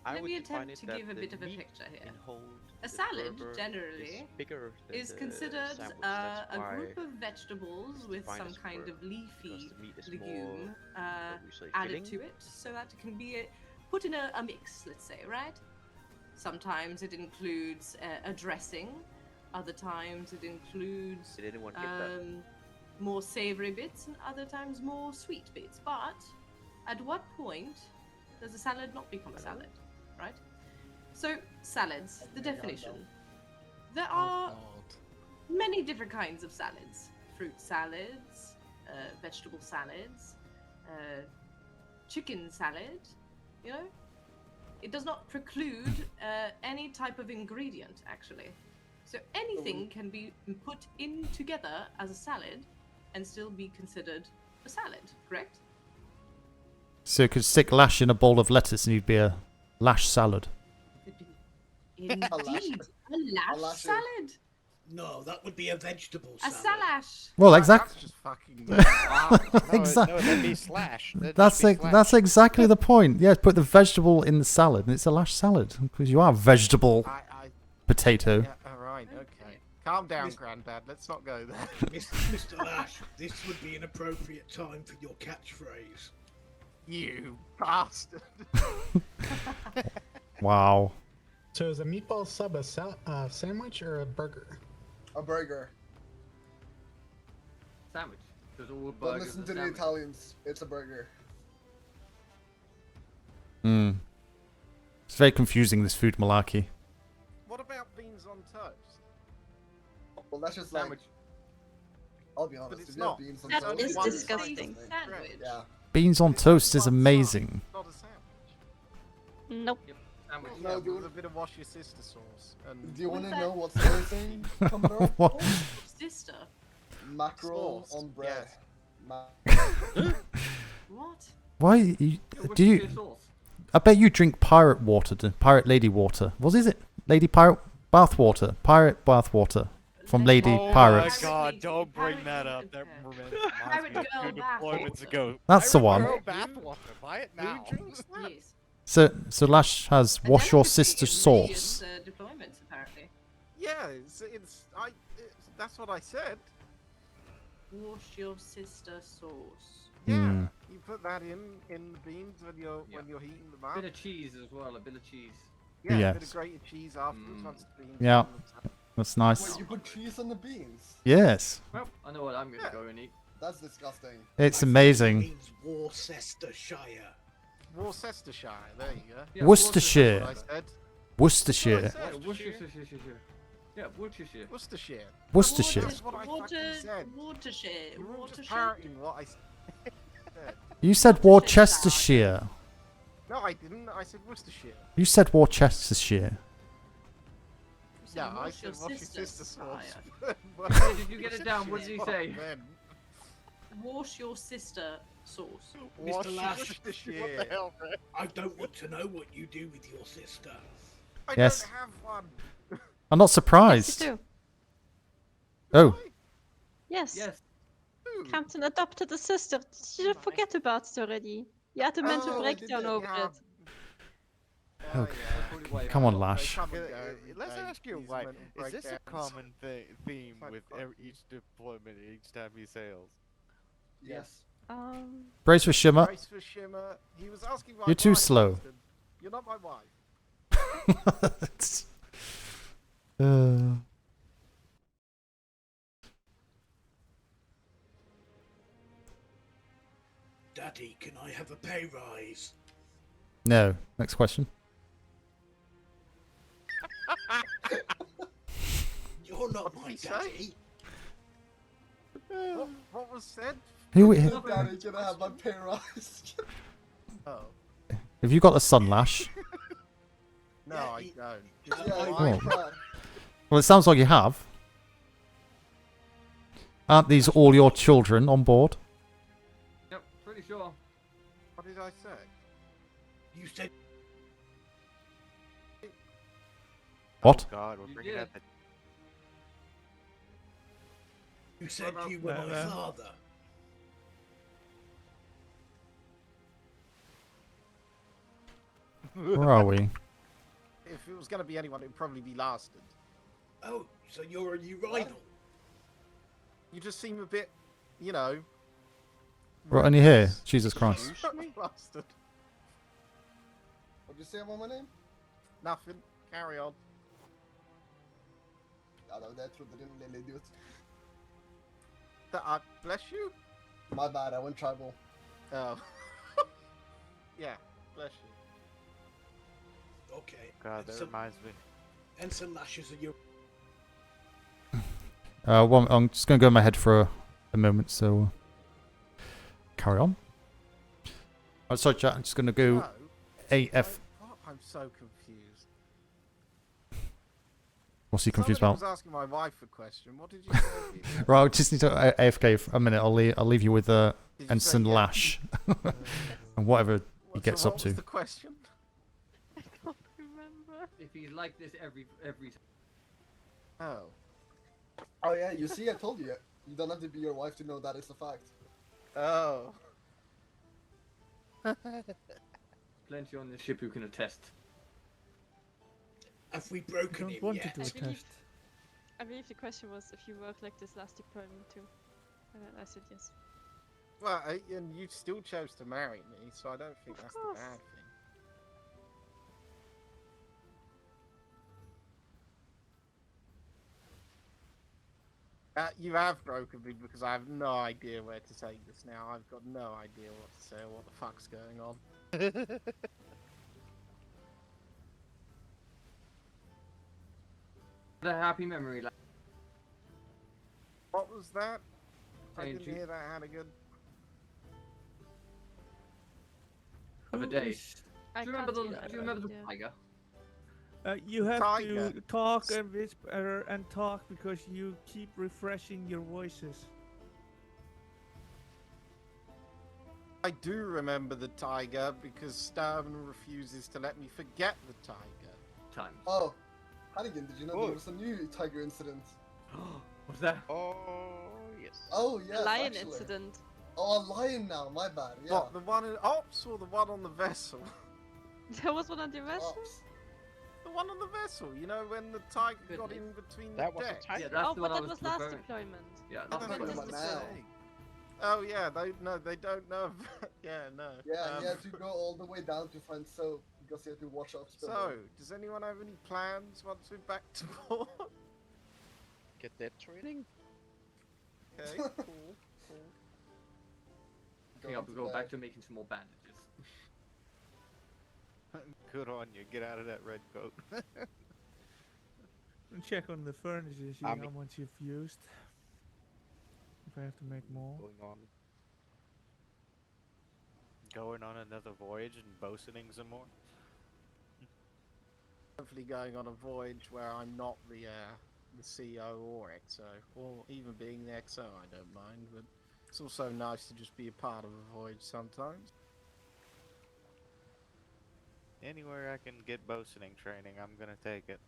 Let me define attempt it to that give a the bit of a meat picture here. involved A in the salad, burger generally, bigger than is the considered sandwich. That's a why group of vegetables with defined some as kind burger, of leafy because the meat is legume more, what we say, added filling. to it so that it can be put in a mix, let's say, right? Sometimes it includes a dressing, other times it includes Did anyone get that? more savory bits, and other times more sweet bits. But at what point does a salad not become a salad, right? So, salads, the definition. There are many different kinds of salads. Fruit salads, vegetable salads, chicken salad, It does not preclude any type of ingredient, actually. So anything can be put in together as a salad and still be considered a salad, correct? So you could stick lash in a bowl of lettuce and you'd be a lash salad. Indeed, a lash salad. No, that would be a vegetable A salad. salash. Well, exactly. That's just fucking. No, that'd be slash. That'd just be slash. That's exactly the point. Yeah, put the vegetable in the salad, and it's a lash salad because you are vegetable potato. Yeah, all right, okay. Calm down, Grandad. Let's not go there. Mr. Lash, this would be an appropriate time for your catchphrase. You bastard. Wow. So is a meatball sub a sandwich or a burger? A burger. Sandwich. Because all Don't burgers listen are to the sandwich. Italians. It's a burger. Hmm. It's very confusing, this food malarkey. What about beans on toast? Well, that's just like. I'll be honest. it's If you have not. beans on That toast, is it's just disgusting. Sandwich. Yeah. Beans on toast is amazing. Not a sandwich. Nope. Well, No, yeah, dude. with a bit of wash your sister sauce. And Do you want to that? know what's missing, Commodore? What? Sister. Mackerel Sauce, on bread. What? Why do you? I bet you drink pirate water, pirate lady water. What is it? Lady pirate bath water. Pirate bath water from Lady Pirates. Oh my god, don't bring that up. That reminds me of Girl 2 deployments ago. That's the one. Girl bathwater. Buy it now. Yes. So Lash has wash your sister's sauce. Deployments apparently. Yeah, that's what I said. Wash your sister sauce. Yeah, Hmm. you put that in the beans when you're heating them up. Bit of cheese as well, a bit of cheese. Yeah, a bit Yes. of grated cheese afterwards once the beans. Yeah, are in the tap. that's nice. Wait, you put cheese on the beans? Yes, Well, I know what I'm gonna go and eat. That's disgusting. it's amazing. Means Worcestershire. Worcestershire, there you go. Yeah, Worcestershire. That's what I said. Worcestershire. Yeah, Worcestershire. Yeah, Worcestershire. Worcestershire. Worcestershire. That's what I fucking said. Watershire. You're all just parroting what I said. You said Worcestershire. No, I didn't. I said Worcestershire. You said Worcestershire. Yeah, I wash said your wash your sister's sister sauce. Hey, did you get it down? What did he say? Wash your sister sauce. Mr. Lash, Worcestershire. what the hell, man? I don't want to know what you do with your sister. I Yes. don't have one. I'm not surprised. Yes, you do. Oh, Yes. Yes. Captain adopted a sister. Did you forget about it already? You had a mental breakdown over it. okay. Come on, Lash. Let's ask you why. Is this a common theme with each deployment, each time he sails? Yes. Brace for Shimmer. Brace for Shimmer. He was asking my You're too wife, slow. bastard. You're not my wife. Daddy, can I have a pay rise? No. Next question. You're not What my did he daddy. What was said? Who? Daddy, can I have my pay rise? Oh. Have you got a son, Lash? No, I don't. Oh. Well, it sounds like you have. Aren't these all your children on board? Yep, pretty sure. What did I say? You said. What? Oh God, we're bringing out the. You said you were my father. Where are we? If it was going to be anyone, it would probably be Lasted. Oh, so you're a urinal. You just seem a bit, you know. Right, only here. Jesus Christ. Lasted. What'd you say about my name? Nothing. Carry on. Ja, det var det jag trodde din lille idiot. Bless you? My bad, I went tribal. Oh. Yeah, bless you. Okay. God, that reminds me. And some lashes of you. Well, I'm just going to go in my head for a moment, so carry on. Oh, sorry, chat. I'm just going to go No. AF. What? I'm so confused. What's he confused Somebody about? was asking my wife a question. What did you say? Right, I just need to AFK for a minute. I'll leave you with Did you Ensign say yeah? Lash and whatever he gets So up what to. was the question? I don't remember. If he's like this every Oh. Oh yeah, you see, I told you. You don't have to be your wife to know that it's a fact. Oh. plenty on this ship who can attest. Have we broken him yet? I believe the question was if you worked like this last deployment too. I said yes. Well, and you still chose to marry me, so I don't think that's the bad thing. You have broken me because I have no idea where to take this now. I've got no idea what to say or what the fuck's going on. The happy memory. What was that? I Saying didn't you- hear that, Hannigan. Of a day. I Do you remember can't the? hear Do you remember the yeah. tiger? You have Tiger. to talk and whisper and talk because you keep refreshing your voices. I do remember the tiger because Starman refuses to let me forget the tiger. Time. Oh, Hannigan, did you know there was a new tiger incident? What's that? Oh, yes. Oh, yes, The lion actually. incident. Oh, a lion now, my bad, yeah. What, the one in Ops or the one on the vessel? There was one on the vessel? The one on the vessel, you know, when the tiger got in between That the was a decks. tiger? Yeah, that's Oh, the but one I that was was last referring- deployment. Yeah, No, that's no, what I this was is now. saying. Oh yeah, they don't know. Yeah, no. Yeah, he had to go all the way down to find soap because he had to watch out. So, does anyone have any plans once we're back to port? Get that training? Okay, cool. I think I'll go back to making some more bandages. Good on you. Get out of that red coat. And check on the furnaces, see how much you've used. If I have to make more. Going on another voyage and bosuning some more. Hopefully going on a voyage where I'm not the CO or XO, or even being the XO, I don't mind, but it's also nice to just be a part of a voyage sometimes. Anywhere I can get bosuning training, I'm gonna take it.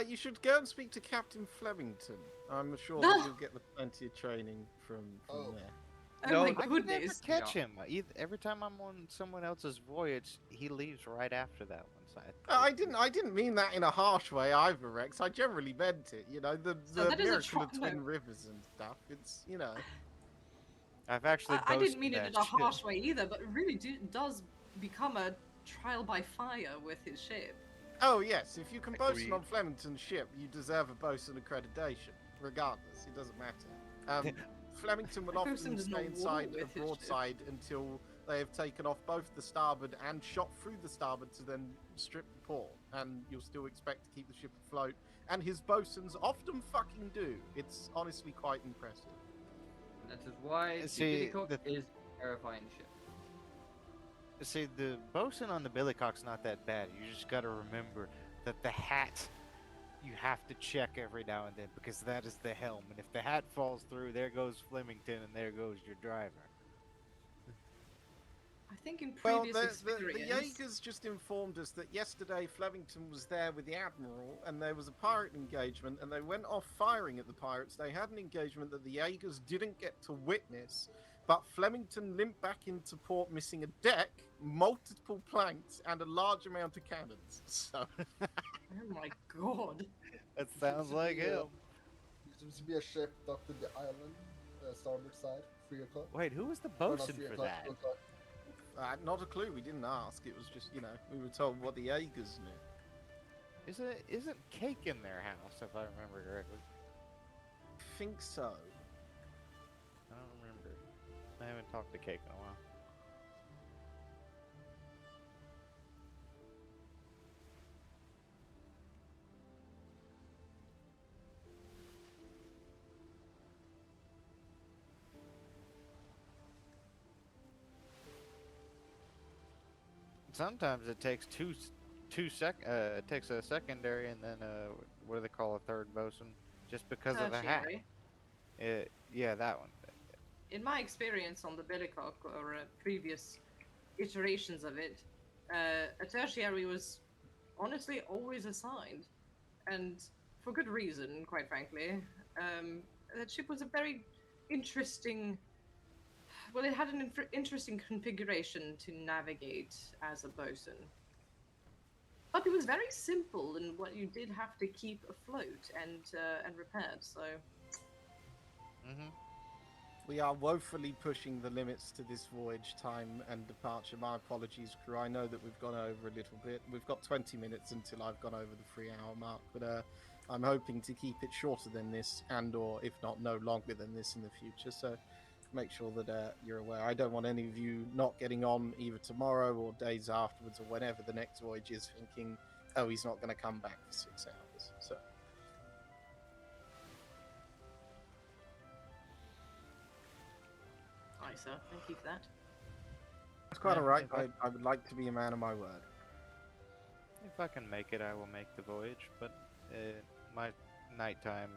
You should go and speak to Captain Flemington. I'm sure that you'll get plenty of training from there. No, my I can never goodness. catch him. Every time I'm on someone else's voyage, he leaves right after that one. So I didn't mean that in a harsh way either, Rex. I generally meant it. You know, the that is a miracle of no. Twin Rivers and stuff. It's, you know. I've actually. I didn't mean it boasted in a that shit. harsh way either, but it really does become a trial by fire with his ship. Oh yes, if you can bosun Agreed. on Flemington's ship, you deserve a bosun accreditation. Regardless, it doesn't matter. Flemington will often Bosun does not stay war inside with a his ship. broadside until they have taken off both the starboard and shot through the starboard to then strip the port, and you'll still expect to keep the ship afloat. And his bosuns often fucking do. It's honestly quite impressive. That is why the See, Billycock is a terrifying ship. See, the bosun on the billycock's not that bad. You just gotta remember that the hat, you have to check every now and then because that is the helm. And if the hat falls through, there goes Flemington and there goes your driver. I think in Well, previous the experience... Jaegers just informed us that yesterday Flemington was there with the Admiral and there was a pirate engagement and they went off firing at the pirates. They had an engagement that the Jaegers didn't get to witness, but Flemington limped back into port missing a deck, multiple planks, and a large amount of cannons. So, Oh my god. That sounds like him. There seems to be a ship docked to the island, starboard side, 3 o'clock. Wait, who was the Or not bosun 3 for o'clock, that? 2 o'clock. not a clue. We didn't ask. It was just, you know, we were told what the Jaegers knew. Isn't cake in their house, if I remember correctly? I think so. I don't remember. I haven't talked to Cake in a while. Sometimes it takes it takes a secondary and then what do they call a third bosun? Just because of the hat. Tertiary. Yeah, that one. In my experience on the Billycock or previous iterations of it, a tertiary was honestly always assigned, and for good reason, quite frankly. That ship was a very interesting. Well, it had an interesting configuration to navigate as a bosun. But it was very simple in what you did have to keep afloat and repaired, so... We are woefully pushing the limits to this voyage time and departure. My apologies, crew. I know that we've gone over a little bit. We've got 20 minutes until I've gone over the 3-hour mark, but I'm hoping to keep it shorter than this, and or if not, no longer than this in the future. So make sure that you're aware. I don't want any of you not getting on either tomorrow or days afterwards or whenever the next voyage is thinking, oh, he's not going to come back for 6 hours. is. So Aye, sir. Thank you for that. that's quite Yeah, alright. if I- I would like to be a man of my word. If I can make it, I will make the voyage. But my nighttime,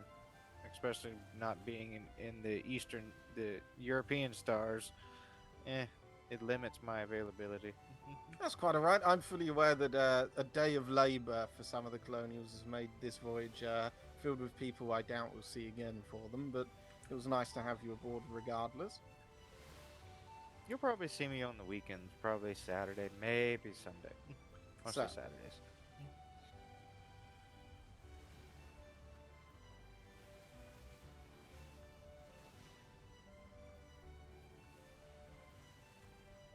especially not being in the European stars, it limits my availability. That's quite alright. I'm fully aware that a day of labour for some of the colonials has made this voyage filled with people I doubt we'll see again for them, but it was nice to have you aboard regardless. You'll probably see me on the weekends, probably Saturday, maybe Sunday. Mostly Saturdays.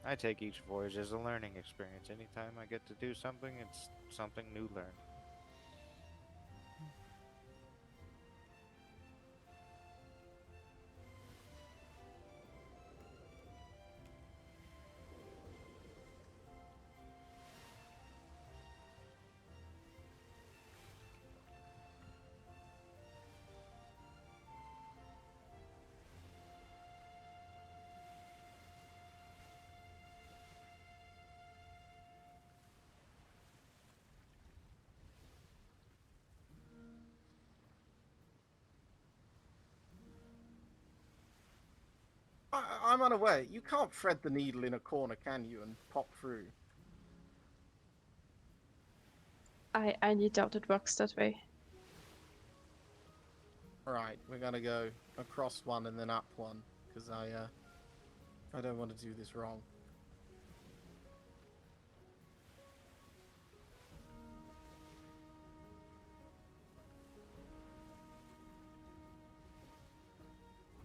I take each voyage as a learning experience. Anytime I get to do something, it's something new learned. I'm unaware. You can't thread the needle in a corner, can you, and pop through? I doubt it works that way. Right, we're gonna go across one and then up one, because I don't want to do this wrong.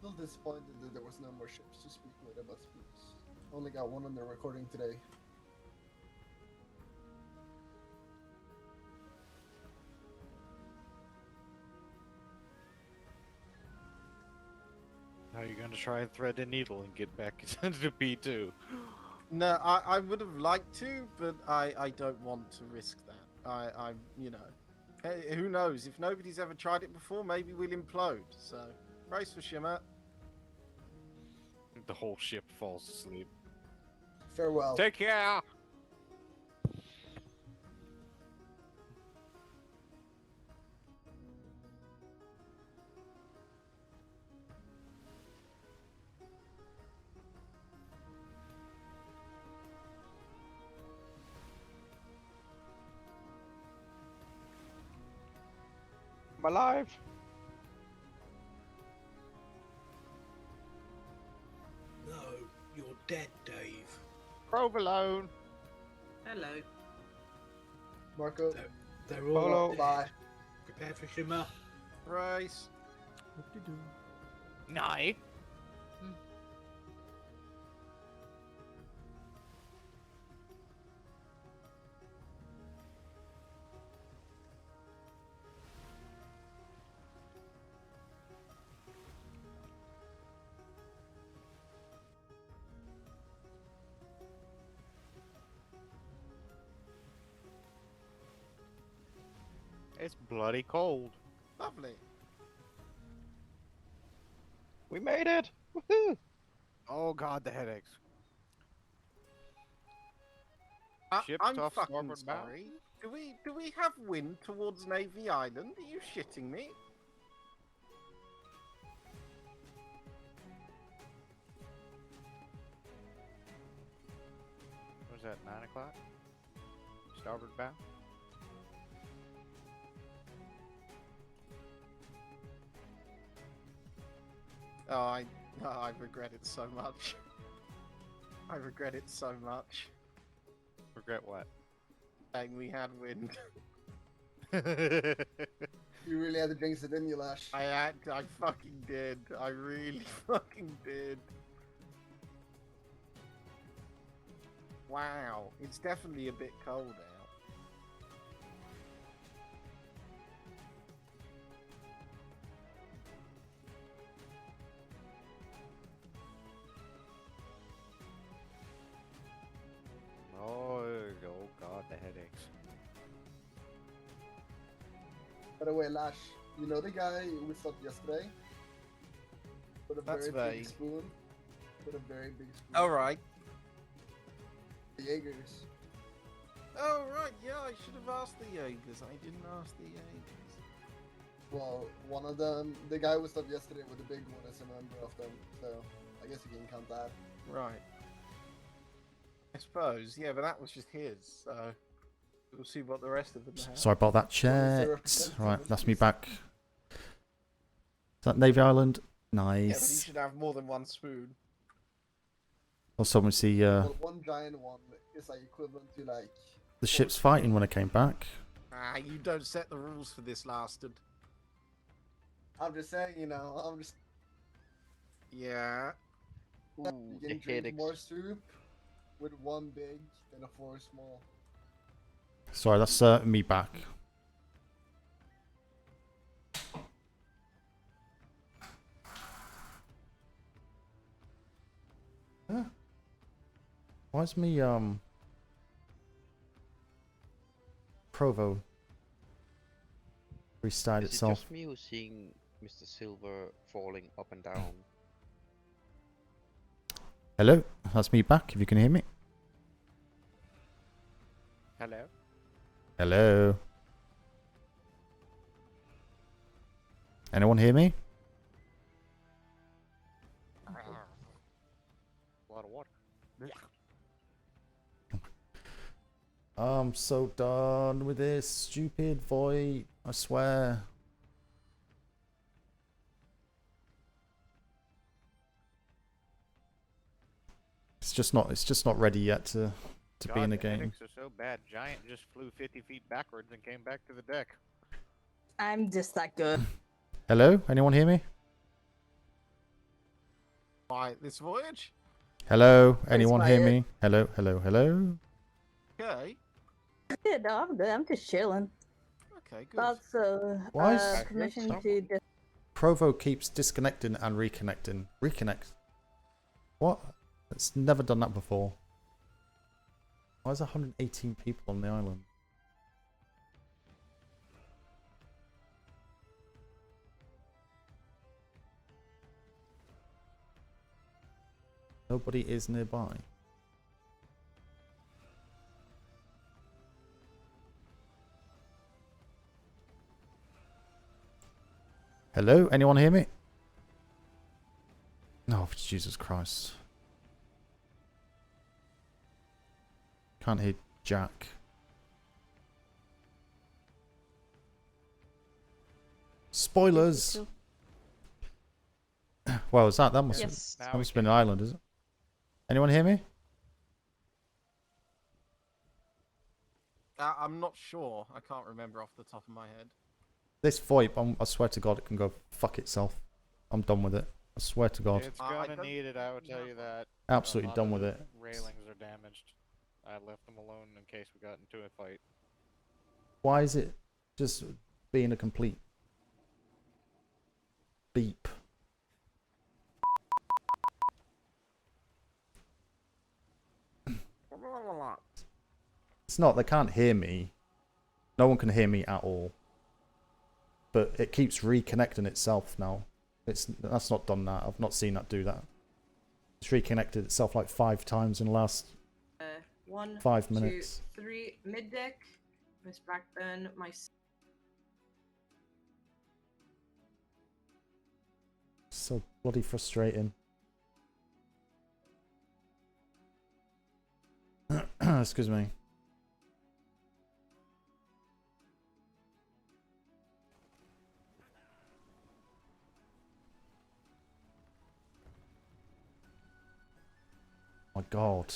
A little disappointed that there was no more ships to speak with about spooks. Only got one on the recording today. How are you gonna try and thread the needle and get back into P2? No, I would have liked to, but I don't want to risk that. I you know, hey, who knows? If nobody's ever tried it before, maybe we'll implode. So, brace for Shimmer. The whole ship falls asleep. Farewell. Take care! I'm alive! No, you're dead, Dave. Provolone! Hello. Marco. They're all Polo. up there. Bye. Prepare for Shimmer. Brace. What to do? Nye. It's bloody cold. Lovely. We made it! Woohoo! Oh god, the headaches. Ship's I'm off fucking starboard bow. sorry. Do we have wind towards Navy Island? Are you shitting me? Was that 9 o'clock? Starboard bow? Oh, I regret it so much. I regret it so much. Regret what? Saying we had wind. You really had to jinx it, didn't you, Lash? I fucking did. I really fucking did. Wow, it's definitely a bit cold out. Oh god, the headaches. By the way, Lash, you know the guy we stopped yesterday? With a That's very vague. big spoon? With a very big spoon. Alright. The Jaegers. Oh, right, yeah, I should have asked the Jaegers. I didn't ask the Jaegers. Well, one of them, the guy we stopped yesterday with the big one is a member of them, so I guess you can count that. Right. I suppose, yeah, but that was just his, so we'll see what the rest of them have. Sorry about that, chat. Right, that's me back. Is that Navy Island? Yeah, but he Nice. should have more than one spoon. Also, we see Well, one giant one is like equivalent to like... the ships fighting when I came back. Ah, you don't set the rules for this, Lasted. I'm just saying, you know, I'm just... Yeah. You can drink more soup with one big than a 4 small. Sorry, that's me back. Huh? Why is me Provo restart Is it itself? just me who's seeing Mr. Silver falling up and down? Hello, that's me back. If you can hear me. Hello. Hello. Anyone hear me? A lot of water. I'm so done with this stupid void. I swear. It's just not ready yet to be in the game. Genetics are so bad. Giant just flew 50 feet backwards and came back to the deck. I'm just that good. Hello? Anyone hear me? Why, this voyage? Hello? Anyone my hear it. me? Hello? Hello? Hello? Okay. Yeah, no, I'm good. I'm just chilling. Okay, good. Also, Why is- permission to... Provo keeps disconnecting and reconnecting. Reconnect. What? It's never done that before. Why is there 118 people on the island? Nobody is nearby. Hello? Anyone hear me? Oh, Jesus Christ. Can't hear Jack. Spoilers! Well, is that? That must, Yes. that must have been an island, is it? Anyone hear me? I'm not sure. I can't remember off the top of my head. This VoIP, I swear to God, it can go fuck itself. I'm done with it. I swear to God. It's gonna need it, I will tell you that. Absolutely A lot done of with the it. Railings are damaged. I left them alone in case we got into a fight. Why is it just being a complete beep? It's not, they can't hear me. No one can hear me at all. But it keeps reconnecting itself now. That's not done that. I've not seen that do that. It's reconnected itself like 5 times in the last 5 minutes. 1, 2, 3, mid deck. Miss Blackburn, my. So bloody frustrating. Excuse me. My God.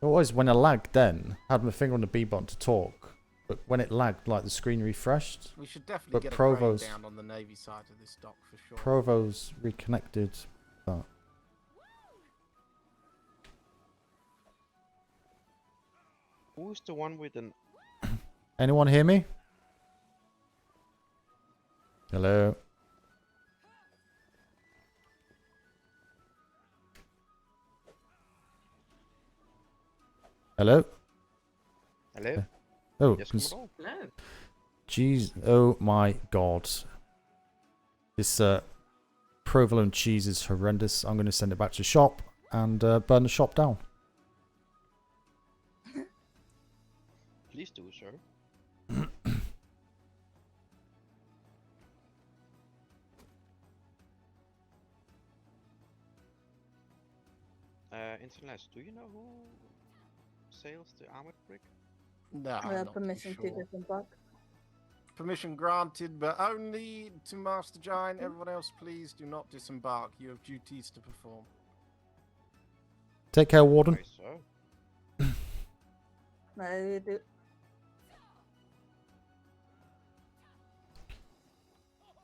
Always when I lagged then, I had my finger on the B button to talk. But when it lagged, like the screen refreshed. We should definitely But get a Provo's, breakdown on the Navy side of this dock for sure. Provo's reconnected that. Who's the one with an... Anyone hear me? Hello? Hello? Hello? Oh, Yes, cons- Commodore? Hello. Jeez, oh my god. This provolone cheese is horrendous. I'm going to send it back to the shop and burn the shop down. Please do, sir. Interlace, do you know who sails the armored brig? No, I'm not too Permission to sure. disembark. Permission granted, but only to Master Giant. Everyone else, please do not disembark. You have duties to perform. Take care, Warden. Aye, sir. I do.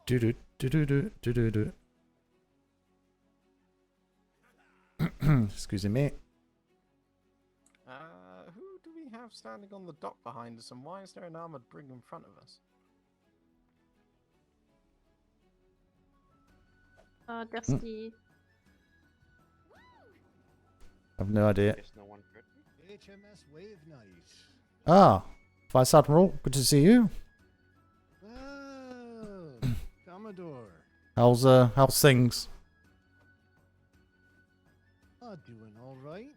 Do. Excuse me. Who do we have standing on the dock behind us, and why is there an armored brig in front of us? That's Hmm. the. I've no idea. Guess no one heard me. HMS Wave Knight. Ah, Vice Admiral, good to see you. Oh, Commodore. How's things? Doing all right.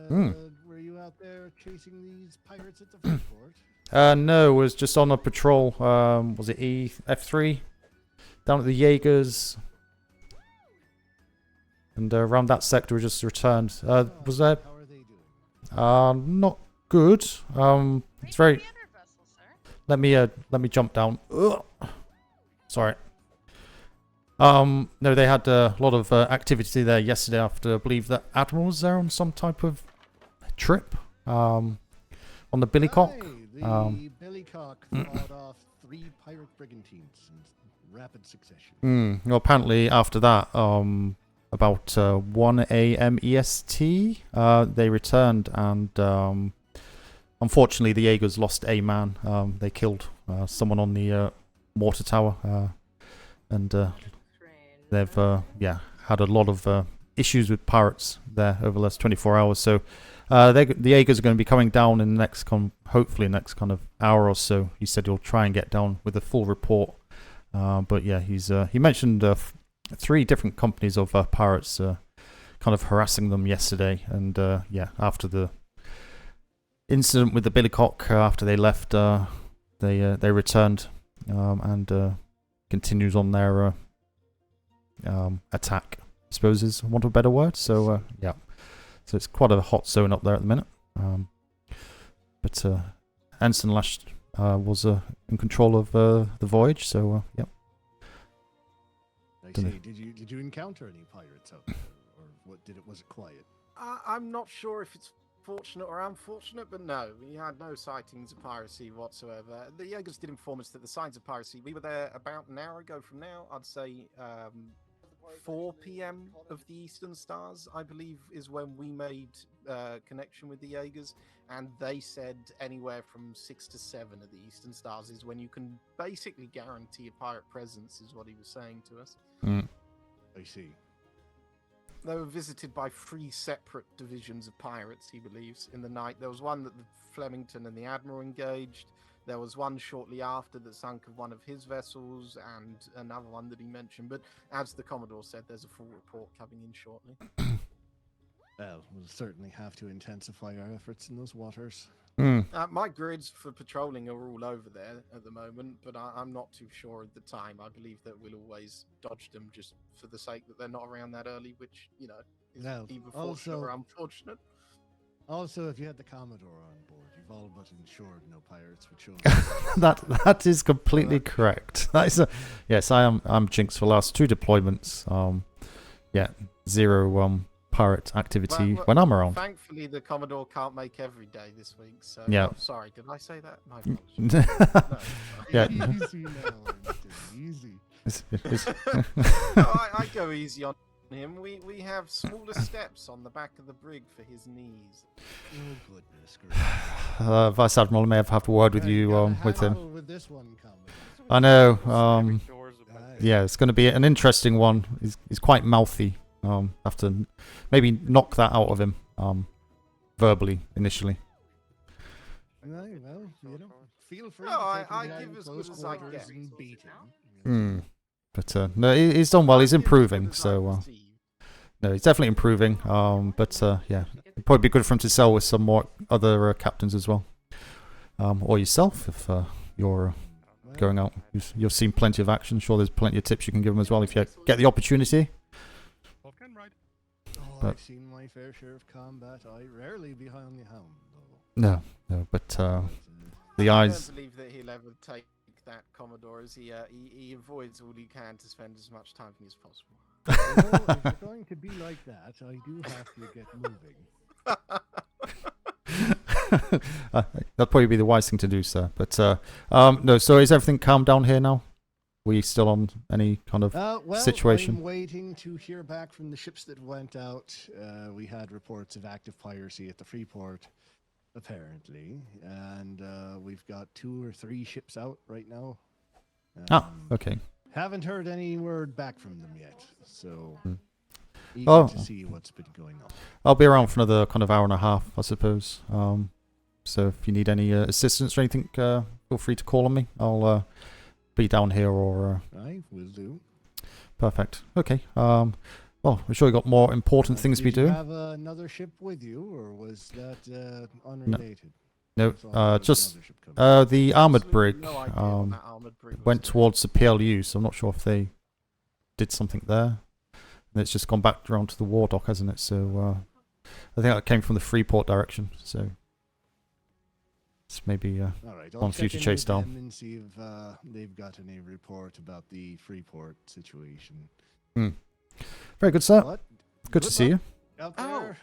Hmm. Were you out there chasing these pirates at the front port? No, was just on a patrol. Was it F3? Down at the Jaegers. And around that sector we just returned. Was there? How are they doing? Not good. It's very. Let me jump down. Ugh. Sorry. No, they had a lot of activity there yesterday after I believe that Admiral was there on some type of trip. On the Billycock. The Billycock fought off 3 pirate brigantines in rapid succession. Well, apparently after that, about 1 a.m. EST, they returned and unfortunately the Jaegers lost a man. They killed someone on the mortar tower, and they've had a lot of issues with pirates there over the last 24 hours. So the Jaegers are going to be coming down in the next hopefully next kind of hour or so. He said he'll try and get down with a full report. But yeah, he mentioned 3 different companies of pirates kind of harassing them yesterday. And yeah, after the incident with the Billycock, after they left, they returned and continues on their attack, I suppose is want of a better word. So yeah, so it's quite a hot zone up there at the minute. But Ensign Lash was in control of the voyage. So yeah. I say, did you encounter any pirates out there, or was it quiet? I'm not sure if it's fortunate or unfortunate, but no, we had no sightings of piracy whatsoever. The Jaegers did inform us that the signs of piracy. We were there about an hour ago from now. I'd say 4 p.m. of the Eastern Stars, I believe, is when we made connection with the Jaegers, and they said anywhere from 6 to 7 of the Eastern Stars is when you can basically guarantee a pirate presence, is what he was saying to us. I see. They were visited by 3 separate divisions of pirates, he believes, in the night. There was one that the Flemington and the Admiral engaged. There was one shortly after that sunk of one of his vessels, and another one that he mentioned. But as the Commodore said, there's a full report coming in shortly. Well, we'll certainly have to intensify our efforts in those waters. My grids for patrolling are all over there at the moment, but I'm not too sure at the time. I believe that we'll always dodge them just for the sake that they're not around that early, which, you know, is either fortunate or unfortunate. Also, if you had the Commodore on board, you've all but ensured no pirates would show up. that is completely correct. That is yes, I'm Jinx for the last 2 deployments. Yeah, 0 pirate activity when I'm around. Thankfully, the Commodore can't make every day this week. So, yeah. Oh, sorry, did I say that? My apologies. Yeah. Easy now, easy. No, I go easy on him. We have smaller steps on the back of the brig for his knees. Oh goodness gracious. Vice Admiral may have a word with you with him. With this one coming. I know. Yeah, it's going to be an interesting one. He's quite mouthy. Have to maybe knock that out of him verbally initially. Well, you know, feel free No, to take I him down give as close good as I quarters get. and beat him. But no, he's done well. He's improving. So no, he's definitely improving. But yeah, it'd probably be good for him to sell with some more other captains as well. Or yourself if you're going out. You've seen plenty of action. Sure, there's plenty of tips you can give him as well if you get the opportunity. Oh, But- I've seen my fair share of combat. I rarely behind the hound, though. No, but the I eyes. don't believe that he'll ever take that Commodore, as he avoids all he can to spend as much time as possible. Well, if you're going to be like that, I do have to get moving. That'd probably be the wise thing to do, sir. But no. So is everything calm down here now? We still on any kind of Well, situation? I'm waiting to hear back from the ships that went out. We had reports of active piracy at the Freeport, apparently, and we've got 2 or 3 ships out right now. Okay. Haven't heard any word back from them yet, so eager Oh. to see what's been going on. I'll be around for another kind of hour and a half, I suppose. So if you need any assistance or anything, feel free to call on me. I'll be down here or. I will do. Perfect. Okay. Well, I'm sure you got more important things to be Did you doing. have another ship with you, or was that unrelated? No, Thought there was just another ship coming. the armored brig no idea what that armoured brig was went towards the PLU, so I'm not sure if they did something there. And it's just gone back around to the war dock, hasn't it? So I think that came from the Freeport direction. So it's maybe All right, I'll on check future in chase with down. them and see if they've got any report about the Freeport situation. Very good, sir. But Good to see you. out there.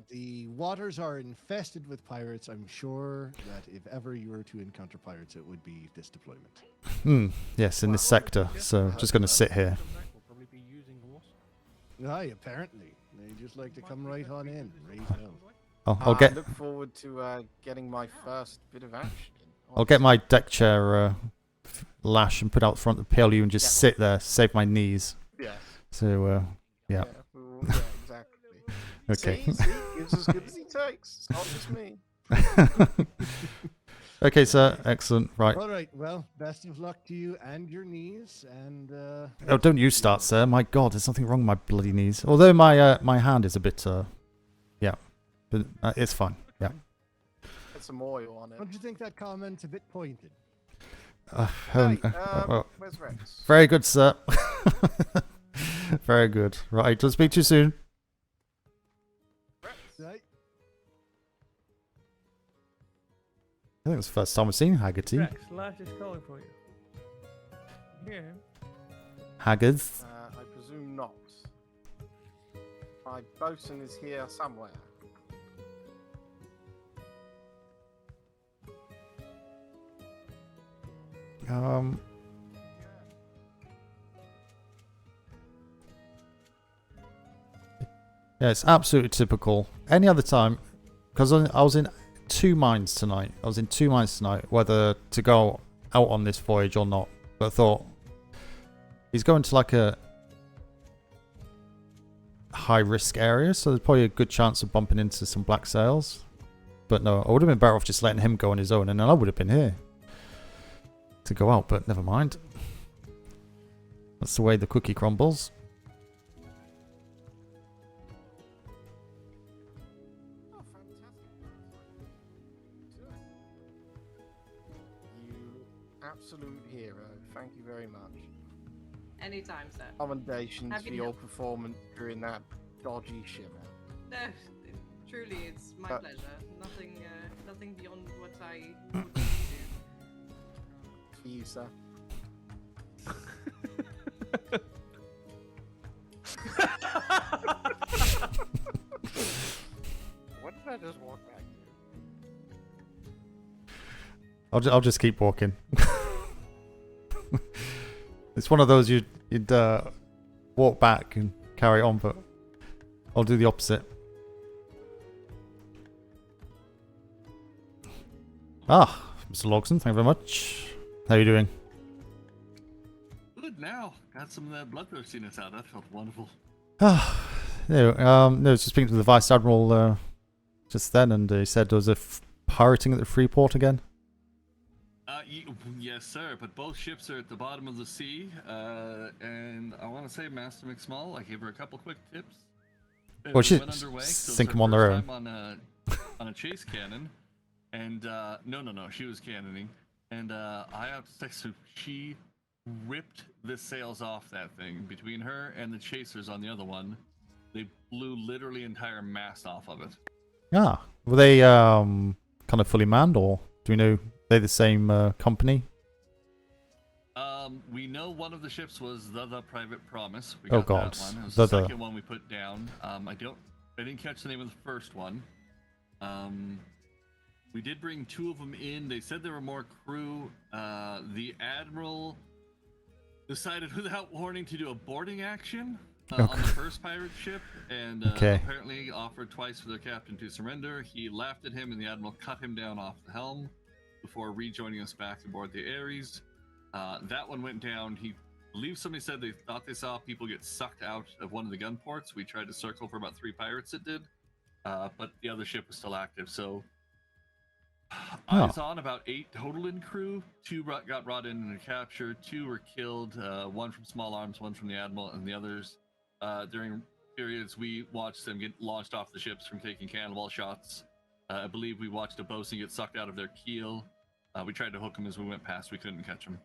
The waters are infested with pirates. I'm sure that if ever you were to encounter pirates, it would be this deployment. Yes, in this sector. So just going to sit here. Aye, apparently. They just like to come right on in. Raise hell. I'll get. I look forward to getting my first bit of action. I'll get my deck chair lash and put out front of the PLU and just sit there, save my knees. Yes. So yeah. Yeah, exactly. Okay. See, gives as good as he takes. It's not just me. Okay, sir. Excellent. Right. All right. Well, best of luck to you and your knees. And Oh, don't you start, sir. My God, there's something wrong with my bloody knees. Although my hand is a bit yeah, but it's fine. Yeah. Put some oil on it. don't you think that comment's a bit pointed? Where's Rex? Very good, sir. Very good. Right. I'll speak to you soon. Right. I think it's the first time I've seen Haggerty. Rex, Lash is calling for you. Hear him? Haggers. I presume not. My bosun is here somewhere. Yeah, it's absolutely typical. Any other time, because I was in 2 minds tonight. Whether to go out on this voyage or not. But I thought he's going to like a high risk area, so there's probably a good chance of bumping into some black sails. But no, I would have been better off just letting him go on his own, and then I would have been here to go out. But never mind. That's the way the cookie crumbles. You absolute hero. Thank you very much. Anytime, sir. Commendations Happy for to your help. performance during that dodgy shimmer. No, truly, it's my pleasure. Nothing beyond what I would do. For you, sir. What did I just walk back to? I'll just keep walking. It's one of those you'd walk back and carry on, but I'll do the opposite. Mr. Logson, thank you very much. How are you doing? Good now. Got some of that bloodthirstiness out. That felt wonderful. No, just speaking to the Vice Admiral just then, and he said there was a pirating at the Freeport again? Yes, sir. But both ships are at the bottom of the sea, and I want to say, Master McSmall, I gave her a couple quick tips. Well, she's went underway, so sink it was them her on their first own. time on a chase cannon, and no, she was cannoning, and I have to say, so she ripped the sails off that thing. Between her and the chasers on the other one, they blew literally entire mast off of it. Ah, were they kind of fully manned, or do we know they're the same company? We know one of the ships was the Private Promise. We Oh, got God. that one. It was The- the second one we put down. I didn't catch the name of the first one. We did bring 2 of them in. They said there were more crew. The Admiral decided without warning to do a boarding action on the first pirate ship, and apparently offered twice for their captain to surrender. He laughed at him, and the Admiral cut him down off the helm before rejoining us back aboard the Ares. That one went down. He believes somebody said they thought they saw people get sucked out of one of the gun ports. We tried to circle for about 3 pirates, it did. But the other ship was still active, so eyes on about 8 total in crew. 2 got brought in and captured, 2 were killed, 1 from small arms, 1 from the Admiral, and the others during periods we watched them get launched off the ships from taking cannonball shots. I believe we watched a bosun get sucked out of their keel. We tried to hook them as we went past, we couldn't catch them.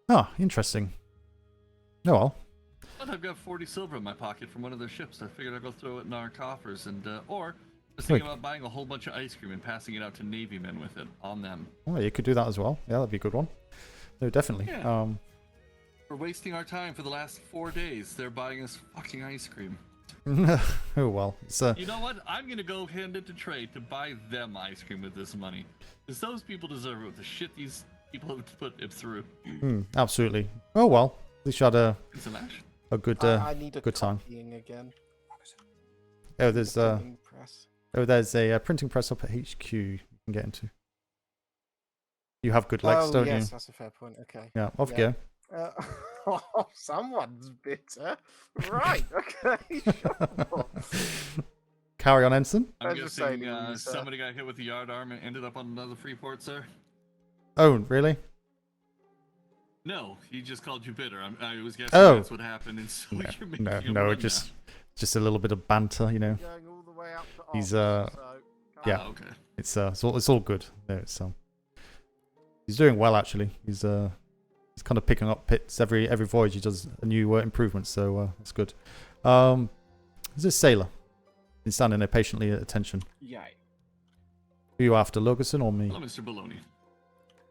Oh, interesting. Oh well. But I've got 40 silver in my pocket from one of their ships. I figured I'd go throw it in our coffers, and or I was thinking about buying a whole bunch of ice cream and passing it out to Navy men with it on them. Oh, you could do that as well. Yeah, that'd be a good one. No, definitely. Yeah. We're wasting our time for the last 4 days. They're buying us fucking ice cream. Oh well. It's You know what? I'm gonna go hand it to Trey to buy them ice cream with this money, because those people deserve it with the shit these people have put it through. Absolutely. Oh well. At least you had a good I need a good time. copying again. Oh, there's Printing press. there's a printing press up at HQ you can get into. You have good legs, don't yes, you? that's a fair point. Okay. Yeah, off you go. Oh, someone's bitter. Right. Okay. Sure. Carry on, Ensign. I'm just saying, guessing somebody got hit with the yard arm and ended up on another Freeport, sir? Oh, really? No, he just called you bitter. I was guessing Oh. that's what happened, and so you're making No, him no, run just a little bit of banter, you know. Going all the way up to He's Ops, yeah. Oh, okay. It's all good. No, it's he's doing well actually. He's kind of picking up bits every voyage. He does a new improvement, so that's good. Is this sailor? He's standing there patiently at attention. Yeah. Who you after, Logerson or me? Hello, Mr. Baloney.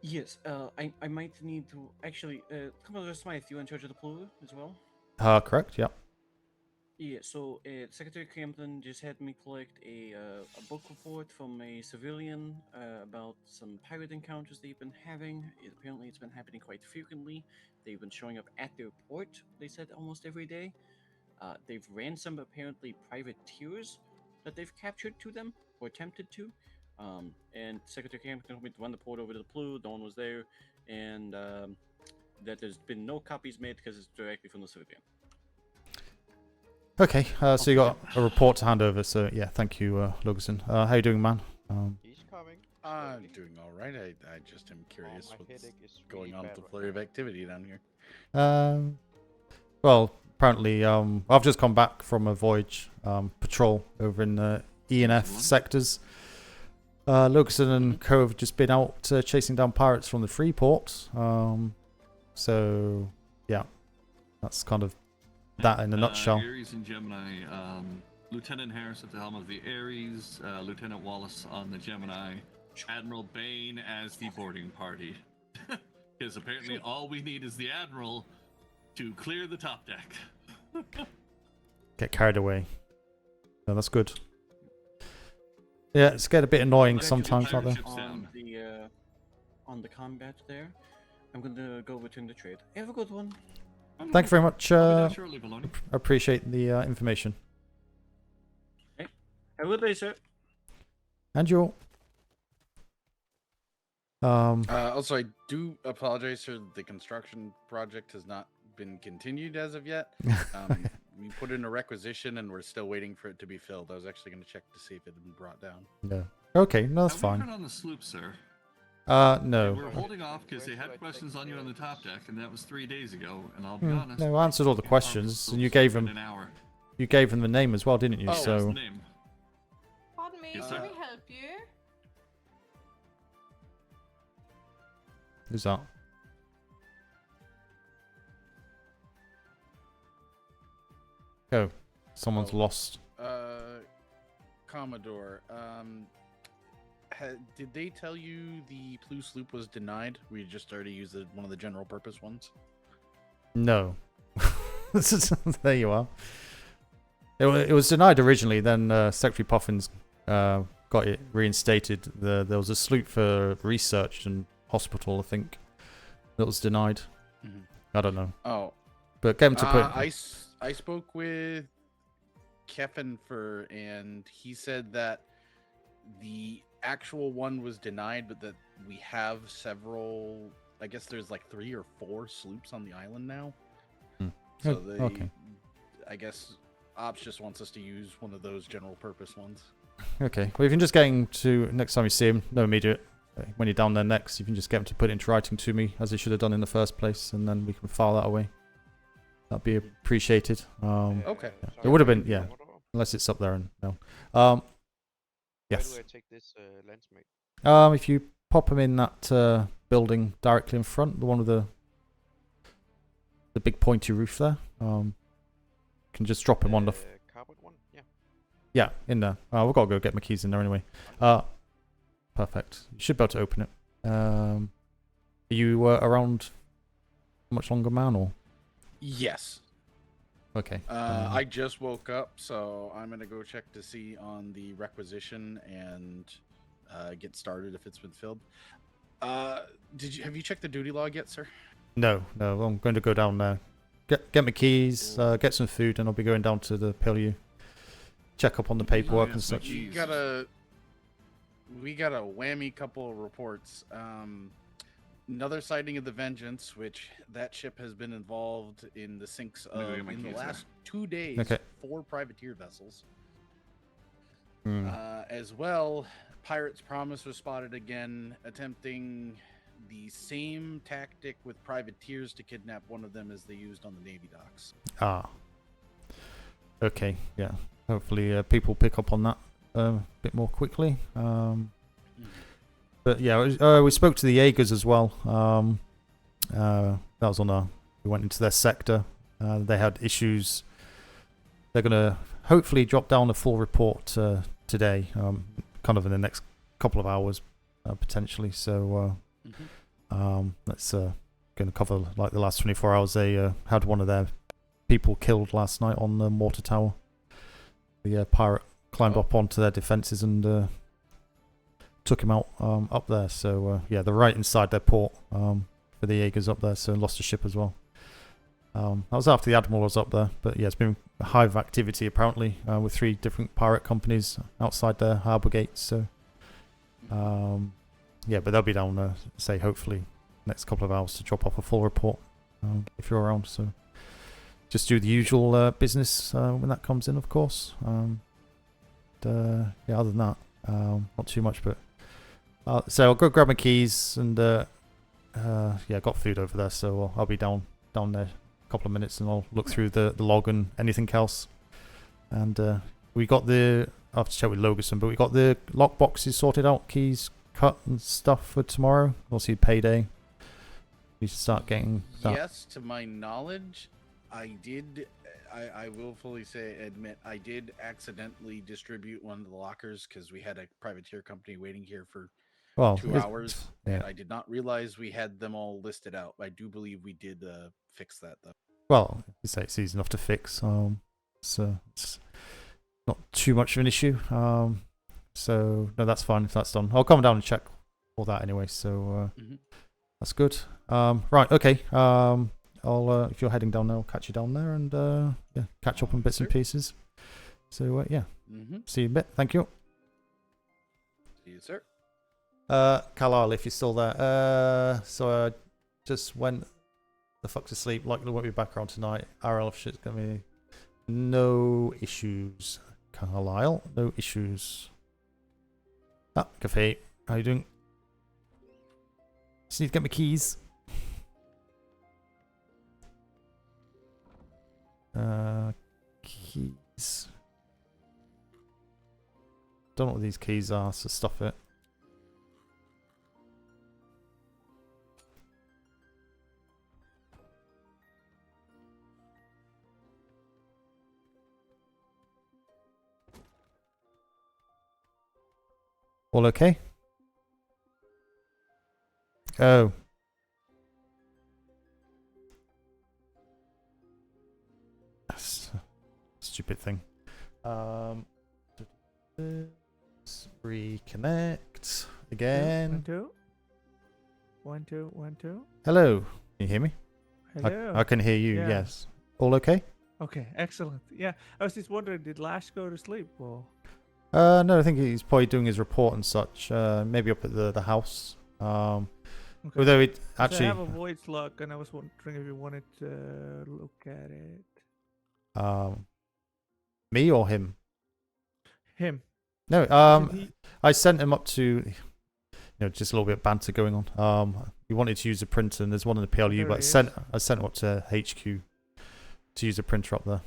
Yes, I might need to actually, Commodore Smythe, you in charge of the PLU as well? Correct. Yeah. Yeah, so Secretary Campton just had me collect a book report from a civilian about some pirate encounters they've been having. Apparently it's been happening quite frequently. They've been showing up at their port, they said, almost every day. They've ransomed apparently privateers that they've captured to them, or attempted to. And Secretary Campton told me to run the port over to the PLU, no one was there, and that there's been no copies made because it's directly from the civilian. Okay. So you got a report to hand over. So yeah, thank you, Logerson. How you doing, man? He's coming. I'm doing all right. I just am curious what's going on with the flurry of activity down here. Well, apparently, I've just come back from a voyage patrol over in the E and F sectors. Logerson and co have just been out chasing down pirates from the Freeport. So yeah, that's kind of that in a nutshell. Ares and Gemini. Lieutenant Harris at the helm of the Ares. Lieutenant Wallace on the Gemini. Admiral Bain as the boarding party. Because apparently all we need is the Admiral to clear the top deck. Get carried away. No, that's good. Yeah, it's get a bit annoying sometimes, aren't they? On the combat there, I'm going to go return the trade. Have a good one. Thank you very much. Shortly, Baloney. Appreciate the information. Hey, have a good day, sir. And you. Also, I do apologize, sir. The construction project has not been continued as of yet. We put in a requisition, and we're still waiting for it to be filled. I was actually going to check to see if it had been brought down. No. Okay, no, that's Have fine. we heard on the sloop, sir? No. We're holding off because they had questions on you on the top deck, and that was 3 days ago. And I'll be honest. No, I answered all the questions, and you gave them. An hour. You gave them the name as well, didn't you? Oh, so. that's the name. Pardon me, Yes, can sir. we help you? Who's that? Oh, someone's lost. Commodore, did they tell you the PLU sloop was denied? We just started to use one of the general purpose ones. No. There you are. It was denied originally. Then Secretary Puffins got it reinstated. There was a sloop for research and hospital, I think, that was denied. I don't know. Oh, but get him to put. I spoke with Kevin and he said that the actual one was denied, but that we have several. I guess there's like 3 or 4 sloops on the island now. So okay. I guess Ops just wants us to use one of those general purpose ones. Okay. Well, you can just get him to next time you see him. No immediate. When you're down there next, you can just get him to put it into writing to me, as he should have done in the first place, and then we can file that away. That'd be appreciated. Okay. Yeah. It would have been, yeah, unless it's up there and no. Yes. Where do I take this lens, mate? If you pop him in that building directly in front, the one with the big pointy roof there, you can just drop him on the cardboard one? Yeah. Yeah, in there. We've got to go get my keys in there anyway. Perfect. You should be able to open it. Are you around much longer, man, or? Yes. Okay. I just woke up, so I'm gonna go check to see on the requisition and get started if it's been filled. Have you checked the duty log yet, sir? No. I'm going to go down there, get my keys, get some food, and I'll be going down to the PLU, check up on the paperwork and such. We got a whammy couple of reports. Another sighting of the Vengeance, which that ship has been involved in the sinks of in the last 2 days. Okay. 4 privateer vessels. Hmm. As well, Pirate's Promise was spotted again, attempting the same tactic with privateers to kidnap one of them as they used on the Navy docks. Okay, yeah. Hopefully people pick up on that a bit more quickly. But yeah, we spoke to the Jaegers as well. That was on we went into their sector. They had issues. They're going to hopefully drop down a full report today, kind of in the next couple of hours, potentially. So that's going to cover like the last 24 hours. They had one of their people killed last night on the mortar tower. The pirate climbed up onto their defences and took him out up there. So yeah, they're right inside their port for the Jaegers up there. So lost a ship as well. That was after the Admiral was up there. But yeah, it's been a hive of activity apparently with 3 different pirate companies outside their harbour gates. So yeah, but they'll be down say hopefully next couple of hours to drop off a full report if you're around. So just do the usual business when that comes in, of course. Yeah, other than that, not too much. But so I'll go grab my keys and yeah, got food over there, so I'll be down there a couple of minutes and I'll look through the log and anything else. And we got I have to check with Logerson, but we got the lock boxes sorted out, keys cut and stuff for tomorrow. Obviously payday. We should start getting that. Yes, to my knowledge, I did. I will fully admit I did accidentally distribute one of the lockers because we had a privateer company waiting here for 2 hours. Yeah. And I did not realize we had them all listed out. I do believe we did fix that though. Well, you say it's easy enough to fix. So it's not too much of an issue. So no, that's fine if that's done. I'll come down and check all that anyway. So that's good. Right, okay. I'll if you're heading down there, I'll catch you down there and yeah, catch up on bits and pieces. So yeah, see you in a bit. Thank you. See you, sir. Carlisle, if you're still there. So I just went the fuck to sleep. Likely won't be back around tonight. RL shit's gonna be no issues. Carlisle, no issues. Ah, Cafe. How you doing? Just need to get my keys. Keys. Don't know what these keys are, so stuff it. All okay? Oh. That's a stupid thing. Reconnect again. 1 2 1 2 1 2. Hello. Can you hear me? Hello. I can hear you. Yeah. Yes. All okay? Okay, excellent. Yeah, I was just wondering, did Lash go to sleep or? No, I think he's probably doing his report and such. Maybe up at the house. Okay. Although it 'Cause actually. I have a void slug, and I was wondering if you wanted to look at it. Me or him? Him. No. Did I sent him up to. Just a little bit of banter going on. He wanted to use a printer, and there's one in the PLU, There but he I sent him up to HQ to use a printer up there.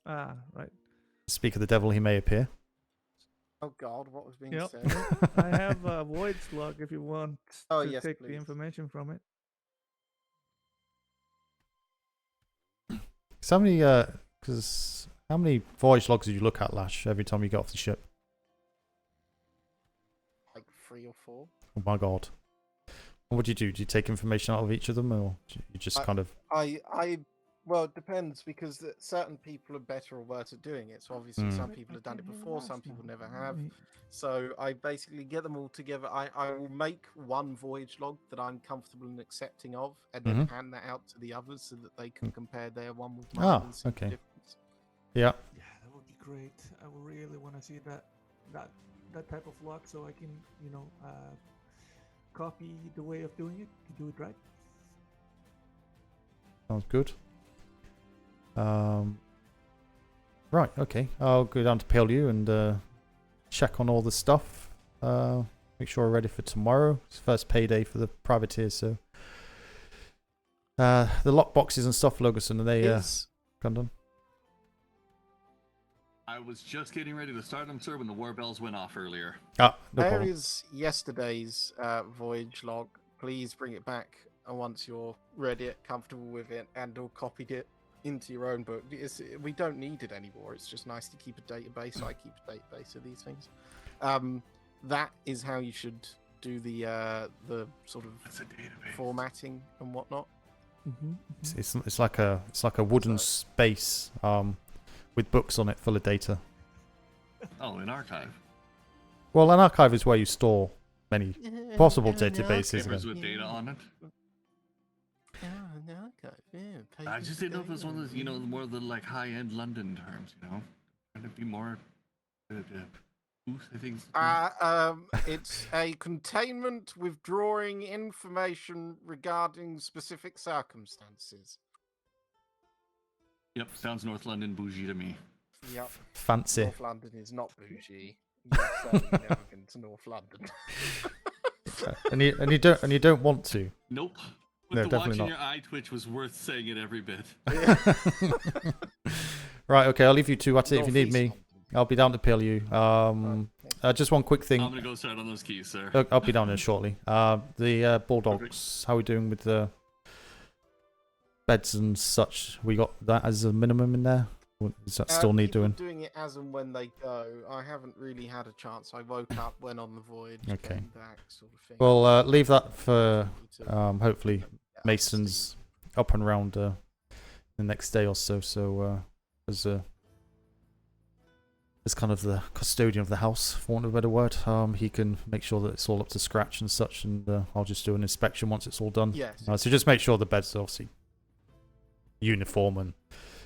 Ah, right. Speak of the devil, he may appear. Oh God, what was being Yep. said? I have a void slug if you want Oh, to yes, take the please. information from it. So how many voyage logs did you look at, Lash, every time you get off the ship? Like 3 or 4. Oh my God. What do you do? Do you take information out of each of them, or do you just kind of? Well, it depends because certain people are better or worse at doing it. So obviously, some people have done it before, some people never have. So I basically get them all together. I will make one voyage log that I'm comfortable in accepting of, and then hand that out to the others so that they can compare their one with mine and see the Okay. difference. Yeah. Yeah, that would be great. I would really want to see that type of log, so I can, copy the way of doing it to do it right. Sounds good. Right, okay. I'll go down to PLU and check on all the stuff. Make sure we're ready for tomorrow. It's first payday for the privateers, so the lockboxes and stuff, Logason, are they gone done? I was just getting ready to start them, sir, when the war bells went off earlier. No There problem. is yesterday's voyage log. Please bring it back once you're ready, comfortable with it, and/or copied it into your own book. We don't need it anymore. It's just nice to keep a database. So I keep a database of these things. That is how you should do the sort of formatting and whatnot. It's like a wooden space with books on it full of data. Oh, an archive. Well, an archive is where you store many possible databases. Papers with data on it. I just didn't know if it was one of those, more of the like high-end London terms, trying to be more things. It's a containment withdrawing information regarding specific circumstances. Yep, sounds North London bougie to me. Yep. Fancy. North London is not bougie. You've certainly never been to North London. and you don't want to. Nope. But No, the definitely watching not. your eye twitch was worth saying it every bit. Right, okay, I'll leave you to Watty if you need me. I'll be down to PLU. Just one quick thing. I'm gonna go start on those keys, sir. I'll be down there shortly. The Bulldogs, how are we doing with the beds and such? We got that as a minimum in there? Or does that still need people doing? are doing it as and when they go. I haven't really had a chance. I woke up, went on the voyage, Okay. came back, sort of thing. Well, leave that for hopefully Mason's up and around the next day or so. So as kind of the custodian of the house, for want of a better word, he can make sure that it's all up to scratch and such, and I'll just do an inspection once it's all done. Yes. So just make sure the bed's obviously uniform and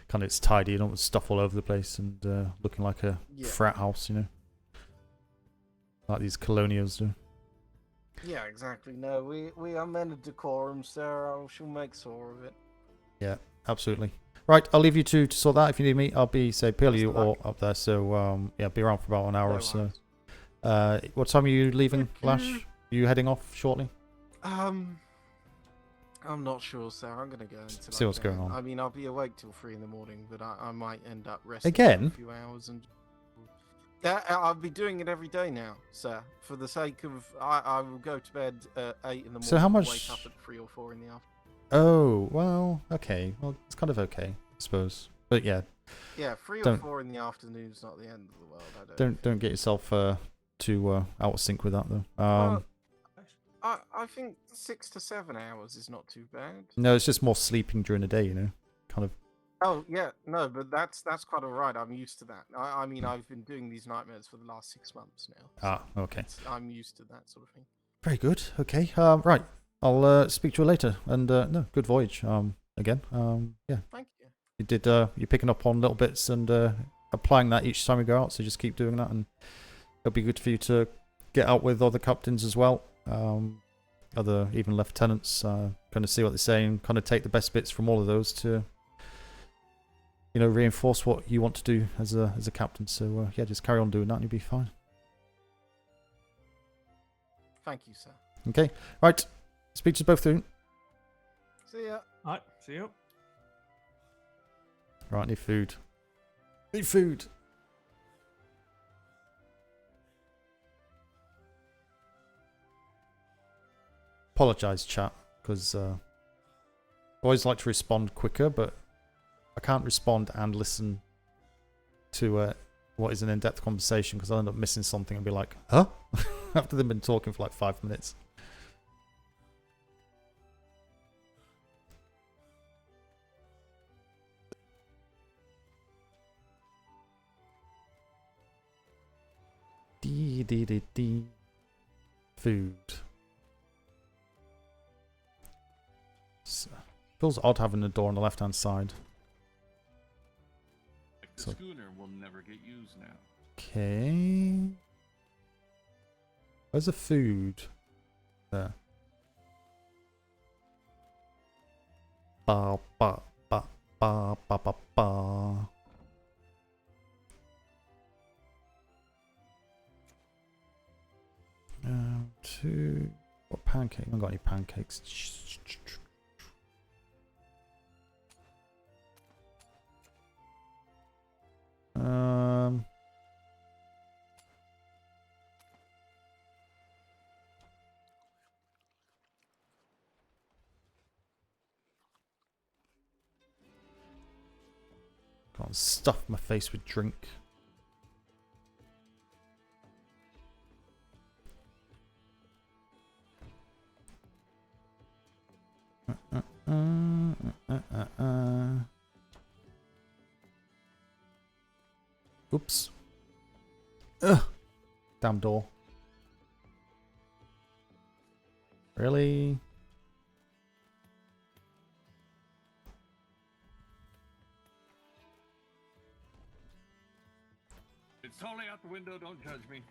kind of it's tidy, you don't want stuff all over the place and looking like a frat house, like these colonials do. Yeah, exactly. No, we are men of decorum, sir. I shall make sure of it. Yeah, absolutely. Right, I'll leave you to sort that. If you need me, I'll be, say, PLU or up there. So, yeah, be around for about an hour or so. What time are you leaving, Lash? Are you heading off shortly? I'm not sure, sir. I'm gonna go until See I what's can. going on. I mean, I'll be awake till 3 in the morning, but I might end up resting Again? for a few hours and. Yeah, I'll be doing it every day now, sir. For the sake of, I will go to bed at 8 in the morning. So how and much- Wake up at 3 or 4 in the afternoon. Oh, well, okay. Well, it's kind of okay, I suppose. But yeah. Yeah, 3 or don't- 4 in the afternoon is not the end of the world. I Don't get yourself too out of sync with that though. Well, I think 6 to 7 hours is not too bad. No, it's just more sleeping during the day, you know, kind of. Oh yeah, no, but that's quite alright. I'm used to that. I mean, I've been doing these nightmares for the last 6 months now. Ah, okay. I'm used to that sort of thing. Very good. Okay. Right. I'll speak to you later. And no, good voyage. Again. Yeah. Thank you. You did. You're picking up on little bits and applying that each time you go out. So just keep doing that, and it'll be good for you to get out with other captains as well. Other even lieutenants. Kind of see what they're saying. Kind of take the best bits from all of those to, you know, reinforce what you want to do as a captain. So yeah, just carry on doing that, and you'll be fine. Thank you, sir. Okay. Right. Speak to you both soon. See ya. Alright, see you. Right, need food. Need food. Apologise, chat, because I always like to respond quicker, but I can't respond and listen to what is an in-depth conversation because I'll end up missing something and be like, huh? After they've been talking for like 5 minutes. D. Food. So, feels odd having the door on the left-hand side. The schooner will never get used now. Okay. Where's the food? There. Ba ba ba ba ba ba ba. Two. What pancake? I haven't got any pancakes. Can't stuff my face with drink. Oops. Ugh. Damn door. Really? It's totally out the window. Don't judge me.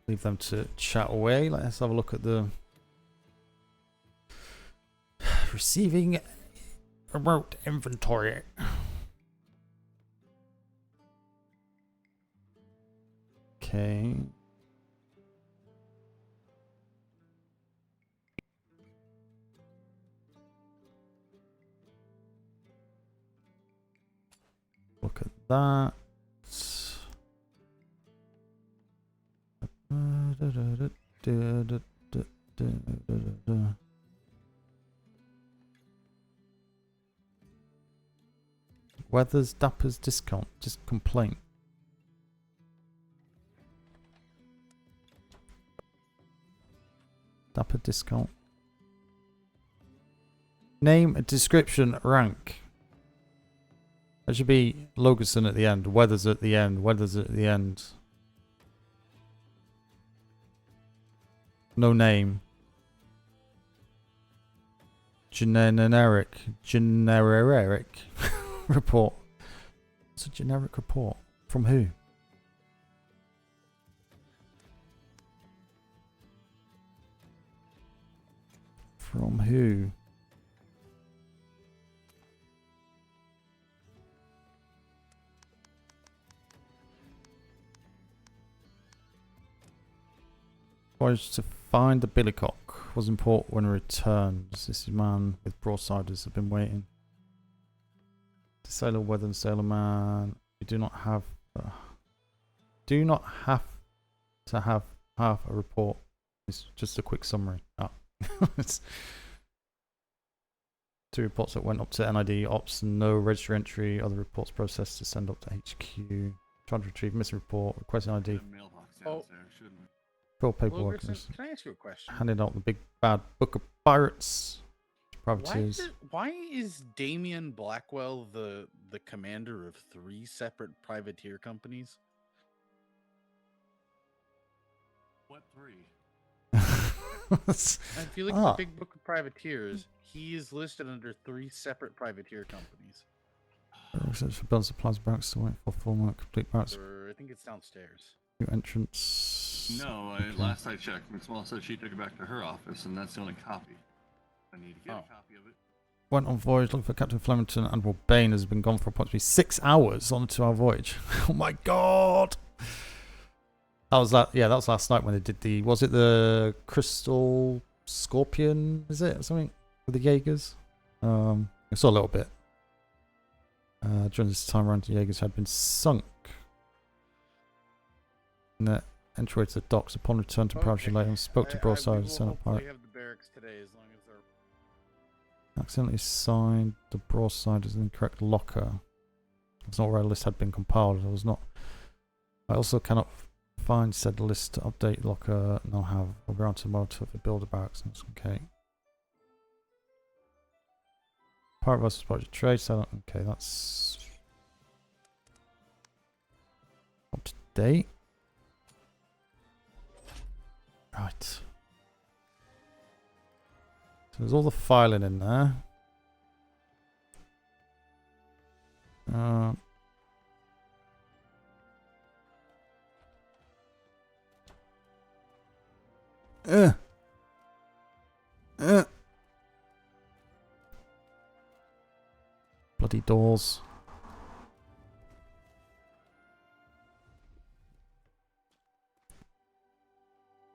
Leave them to chat away. Let's have a look at the receiving remote inventory. Okay. Look at that. Weathers Dapper's discount, just complaint. Dapper discount. Name, description, rank. That should be Logerson at the end, Weathers at the end, Weathers at the end. No name. Generic report. It's a generic report. From who? From who? Voyage to find the billycock was important when it returns. This man with broadsiders have been waiting. To sailor weather and sailor man, you do not have to have half a report. It's just a quick summary. It's 2 reports that went up to NID ops, no registry entry. Other reports processed to send up to HQ. Trying to retrieve missing report, requesting ID. Oh, Fill paperwork. Wilkerson, can I ask you a question? Handing out the big bad book of pirates. Privateers. Why is Damian Blackwell the commander of 3 separate privateer companies? What 3? I feel like the big book of privateers, he is listed under 3 separate privateer companies. For build supplies, barracks to wait for format complete barracks. I think it's downstairs. New entrance. No, last I checked, McSmall said she took it back to her office, and that's the only copy. I need to get a copy of it. Went on voyage looking for Captain Flemington. Admiral Bain has been gone for approximately 6 hours on a 2-hour voyage. Oh my god! That was yeah, that was last night when they did the. Was it the Crystal Scorpion? Is it or something with the Jaegers? I saw a little bit. During this time around, the Jaegers had been sunk. And the entryway to the docks. Upon return to Prowshire later, spoke to broadside and sent up pirate. Have the barracks today as long as they're... Accidentally signed the broadside as an incorrect locker. That's not where a list had been compiled. I also cannot find said list to update locker. Now have. I'll go on to motor for builder barracks. That's okay. Pirate versus project trade. So okay, that's up to date. Right. So there's all the filing in there. Bloody doors.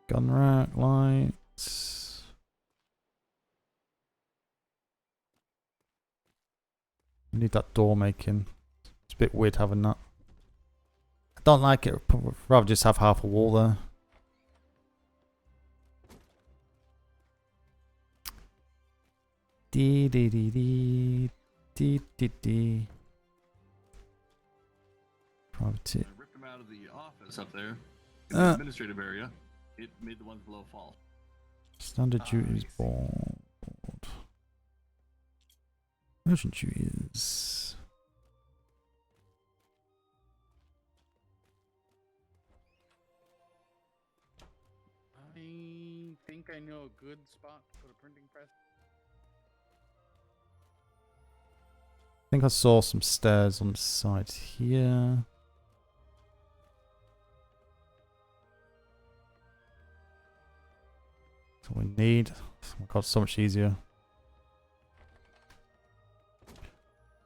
Gun rack lights. We need that door making. It's a bit weird having that. I don't like it. I'd rather just have half a wall there. Dee dee dee dee dee dee dee. Privateer. I ripped them out of the office up there in the administrative area. It made the ones below fall. Standard duties board. Urgent duties. I think I know a good spot to put a printing press. I think I saw some stairs on the side here. That's what we need. Oh my god, so much easier.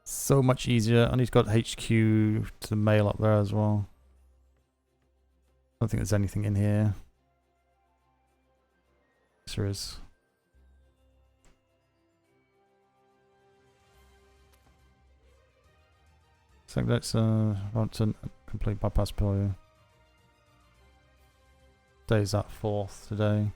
So much easier. And he's got HQ to the mail up there as well. I don't think there's anything in here. Yes, there is. So let's want to complete bypass PLU. Day's at 4th today.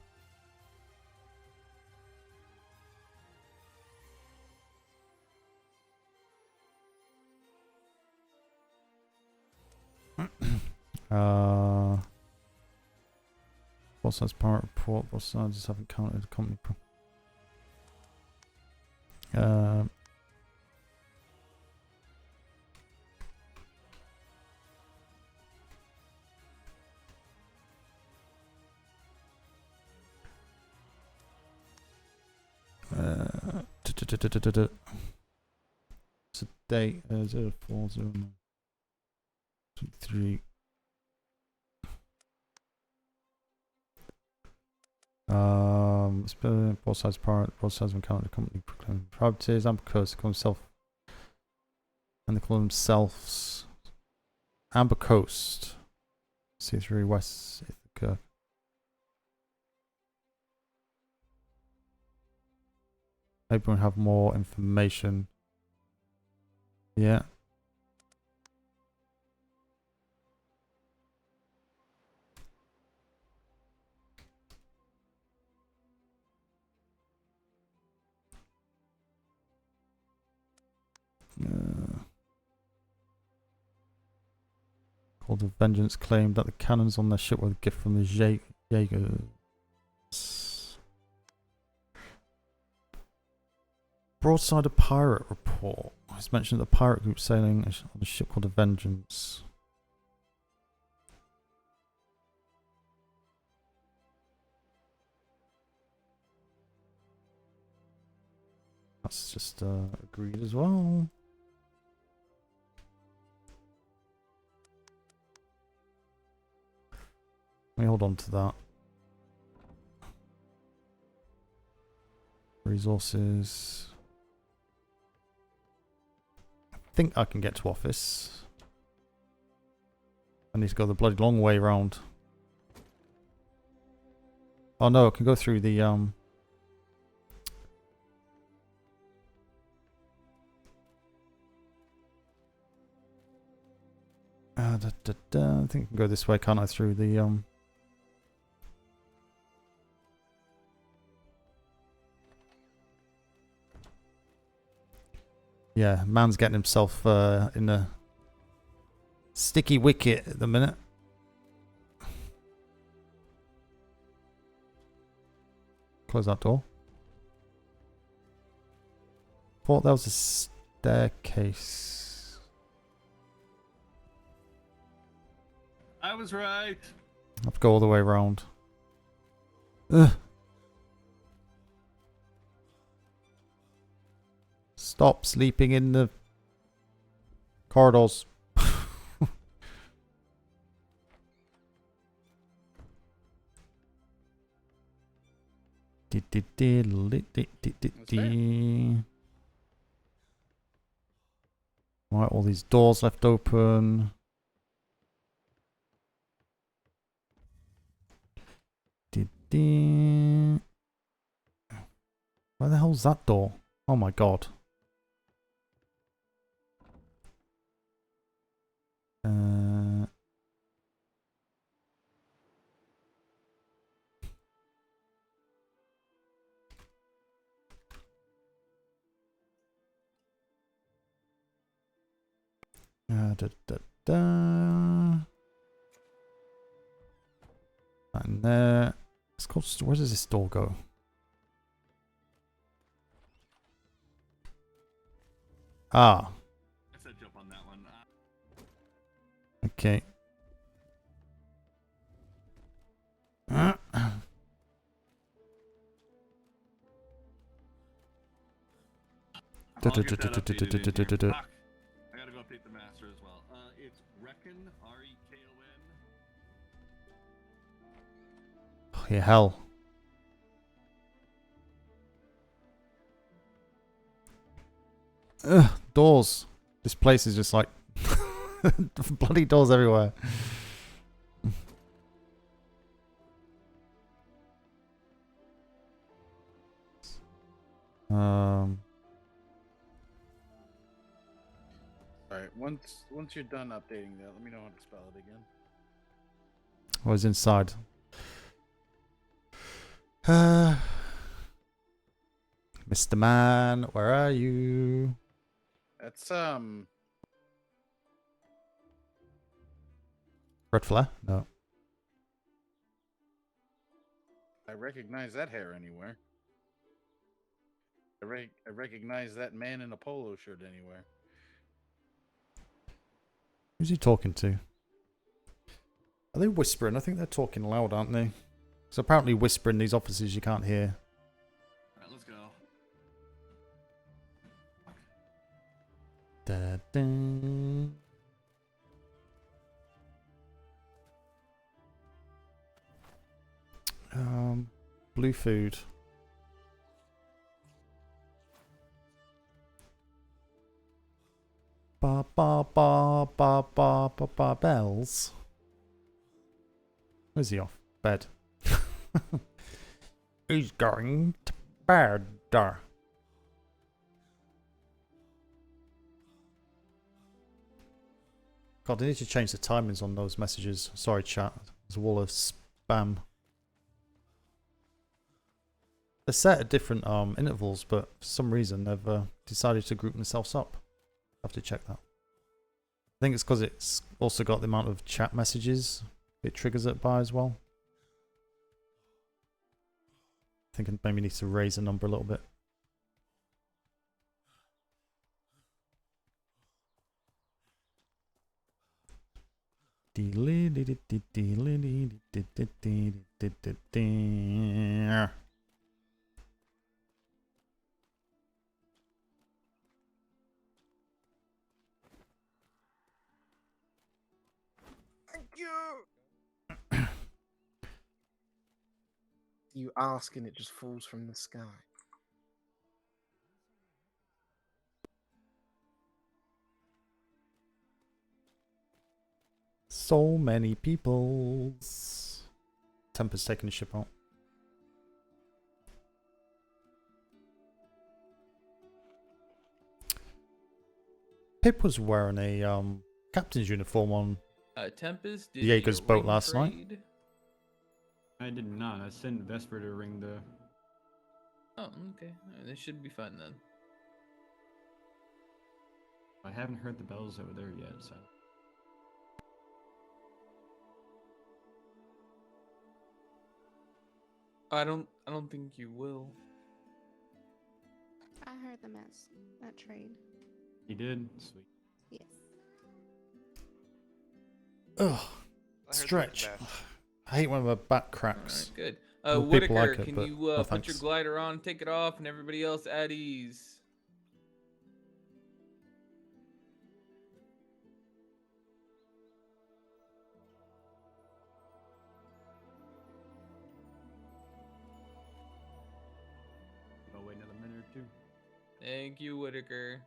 Both sides pirate report. Both sides haven't counted the company. Today 040923. Both sides pirate. Both sides have encountered the company proclaiming privateers and because they call themselves and they call themselves Amber Coast. C3 West Ithaca. Maybe we'll have more information. Yeah. Called of Vengeance claimed that the cannons on their ship were a gift from the Jaegers. Broadside of Pirate report. It's mentioned the pirate group sailing on a ship called the Vengeance. That's just agreed as well. Let me hold on to that. Resources. I think I can get to office. I need to go the bloody long way round. Oh no, I can go through the I think I can go this way, can't I? Through the yeah, man's getting himself in a sticky wicket at the minute. Close that door. Thought that was a staircase. I was right. I have to go all the way around. Ugh. Stop sleeping in the corridors. Right, all these doors left open. Where the hell's that door? Oh my god. And there. It's called. Where does this door go? Ah. I said jump on that one. Okay. I'll get that updated in here. Fuck. I gotta go update the master as well. It's Reckon, R-E-K-O-N. Oh, yeah, hell. Ugh, doors. This place is just like bloody doors everywhere. Alright, once you're done updating that, let me know how to spell it again. I was inside. Mr. Man, where are you? That's Red flare? No. I recognize that hair anywhere. I recognize that man in a polo shirt anywhere. Who's he talking to? Are they whispering? I think they're talking loud, aren't they? So apparently whispering these offices you can't hear. Alright, let's go. Da-da. Blue food. Ba ba ba ba ba ba ba bells. Where's he off? Bed. He's going to bed. God, I need to change the timings on those messages. Sorry, chat. There's a wall of spam. They're set at different intervals, but for some reason they've decided to group themselves up. I have to check that. I think it's because it's also got the amount of chat messages it triggers it by as well. I think I maybe need to raise the number a little bit. Thank you. You ask and it just falls from the sky. So many people. Tempest taking the ship out. Pip was wearing a captain's uniform on Tempest, did Jaeger's you boat ring last night. trade? I did not. I sent Vesper to ring the. Oh, okay. This should be fun then. I haven't heard the bells over there yet, so. I don't think you will. I heard them at trade. You did? Sweet. Yes. Ugh. Stretch. I hate when my back cracks. Good. Well, people Whitaker, like it, can but you no put thanks. your glider on, take it off, and everybody else at ease? I'll wait another minute or two. Thank you, Whitaker.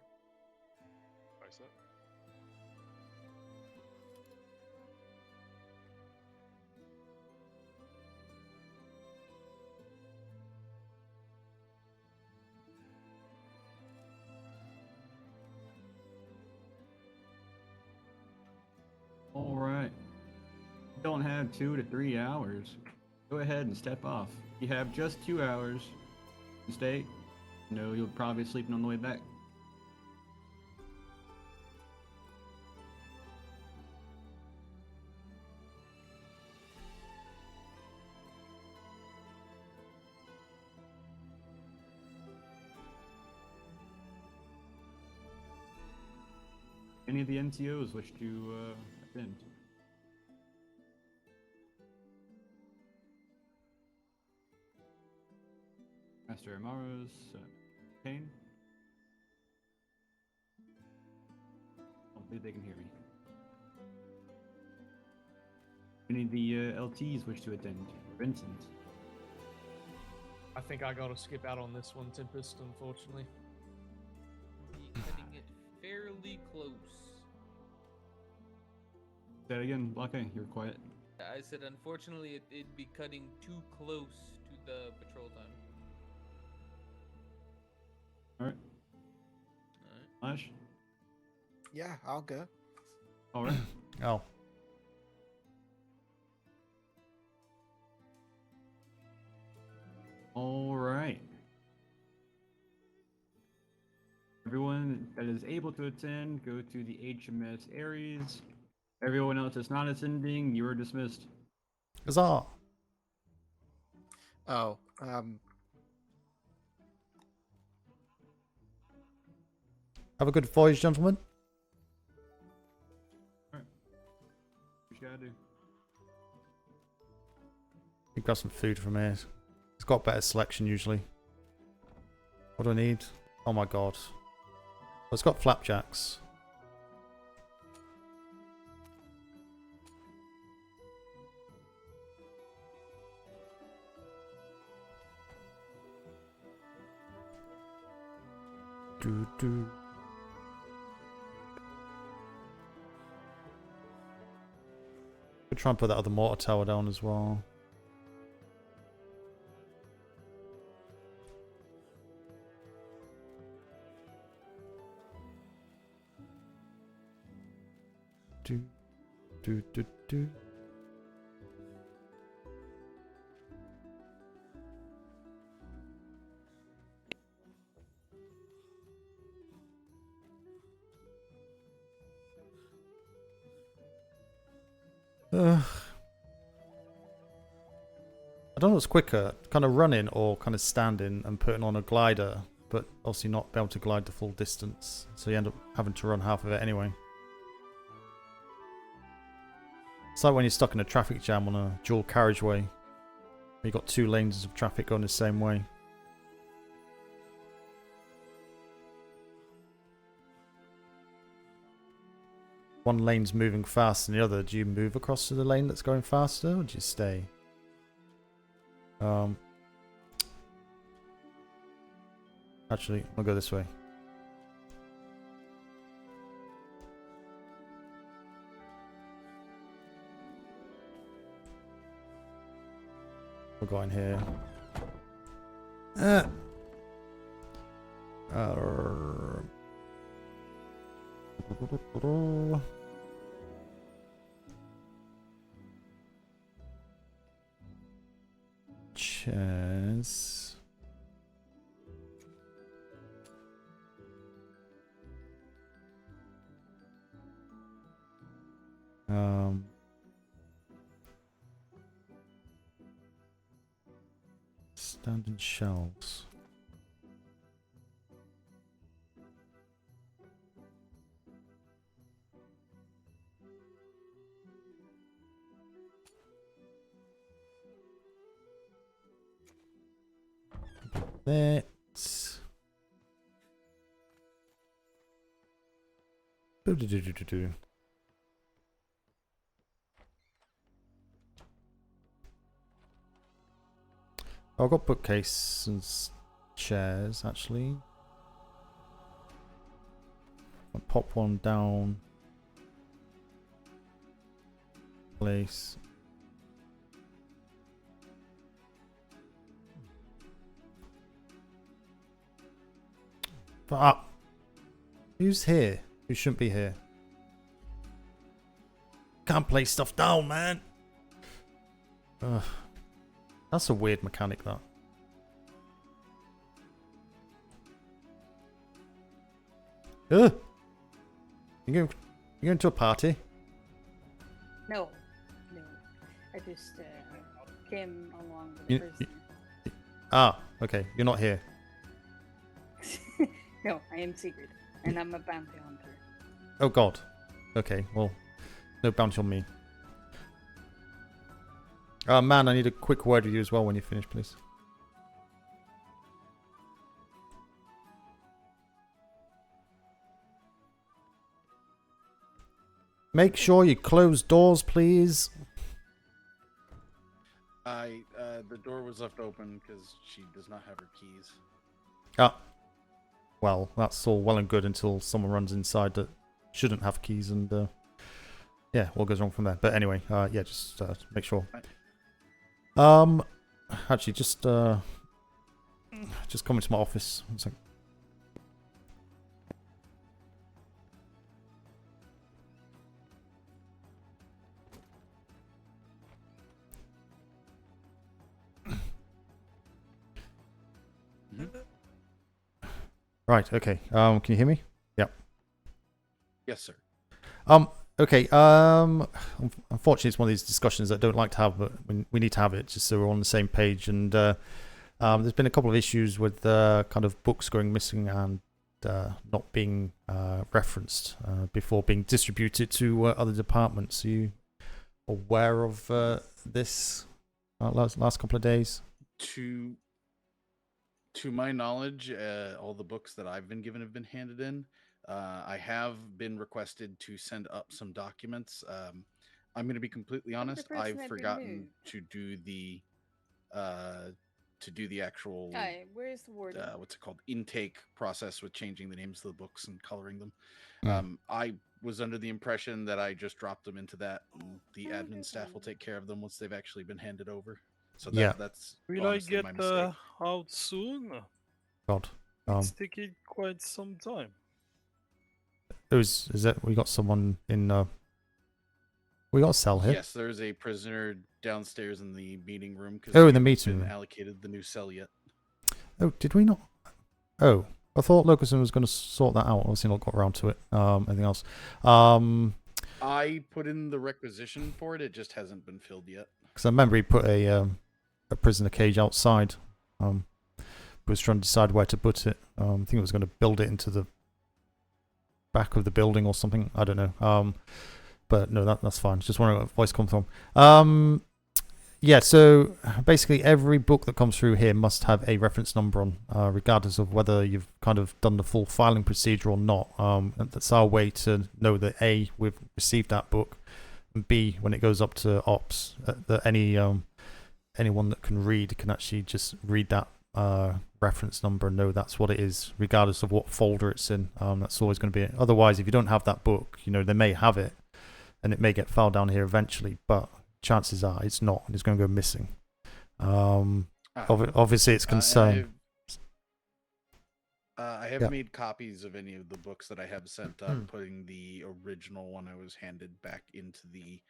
Vice up. All right. Don't have 2 to 3 hours. Go ahead and step off. You have just 2 hours. Stay. No, you'll probably be sleeping on the way back. Any of the NCOs wish to attend? Master Amaros, Kane? I don't believe they can hear me. Any of the LTs wish to attend? Vincent? I think I gotta skip out on this one, Tempest, unfortunately. Cutting it fairly close. Say that again, Blacka, you're quiet. I said, unfortunately, it'd be cutting too close to the patrol time. Alright. Flash? Yeah, I'll go. Alright. Oh. Alright. Everyone that is able to attend, go to the HMS Aries. Everyone else that's not attending, you are dismissed. Huzzah! Oh, Have a good voyage, gentlemen. Alright. What you gotta do? You grab some food from here. It's got better selection usually. What do I need? Oh my god. Well, it's got flapjacks. Do. We'll try and put that other mortar tower down as well. do. I don't know what's quicker, kind of running or kind of standing and putting on a glider, but obviously not be able to glide the full distance, so you end up having to run half of it anyway. It's like when you're stuck in a traffic jam on a dual carriageway. You've got 2 lanes of traffic going the same way. One lane's moving faster than the other. Do you move across to the lane that's going faster, or do you stay? Actually, I'll go this way. We'll go in here. Chairs. Standing shelves. That. Do. I've got bookcase and chairs actually. I'll pop one down. Place. But who's here? Who shouldn't be here? Can't place stuff down, man. Ugh. That's a weird mechanic, that. Ugh. You going to a party? No. I just came along with the person. Ah, okay. You're not here. No, I am secret, and I'm a bounty hunter. Oh God. Okay, well, no bounty on me. Man, I need a quick word with you as well when you finish, please. Make sure you close doors, please. The door was left open because she does not have her keys. Ah. Well, that's all well and good until someone runs inside that shouldn't have keys and, yeah, what goes wrong from there. But anyway, yeah, just make sure. Actually, just come into my office. 1 second. Right, okay. Can you hear me? Yep. Yes, sir. Okay. Unfortunately, it's one of these discussions that I don't like to have, but we need to have it just so we're on the same page. And there's been a couple of issues with kind of books going missing and not being referenced before being distributed to other departments. Are you aware of this last couple of days? To my knowledge, all the books that I've been given have been handed in. I have been requested to send up some documents. I'm going to be completely honest. I've forgotten to do the actual where's the warden? What's it called, intake process with changing the names of the books and coloring them. I was under the impression that I just dropped them into that. And the admin staff will take care of them once they've actually been handed over. So that's will I get my mistake. out soon? God. It's taking quite some time. Is that we got someone in We got a cell here. Yes, there's a prisoner downstairs in the meeting room. Because Oh, in the meeting been room. allocated the new cell yet. Oh, did we not? Oh, I thought Locuson was going to sort that out. Obviously not got around to it. Anything else? I put in the requisition for it. It just hasn't been filled yet. Because I remember he put a prisoner cage outside. Was trying to decide where to put it. I think it was going to build it into the back of the building or something. I don't know. But no, that's fine. Just wondering where the voice comes from. Yeah, so basically every book that comes through here must have a reference number on, regardless of whether you've kind of done the full filing procedure or not. That's our way to know that A, we've received that book, and B, when it goes up to ops, that anyone that can read can actually just read that reference number and know that's what it is, regardless of what folder it's in. That's always going to be it. Otherwise, if you don't have that book, they may have it, and it may get filed down here eventually, but chances are it's not, and it's going to go missing. Obviously, it's concerned. I have Yeah. made copies of any of the books that I have sent up, putting the original one I was handed back into the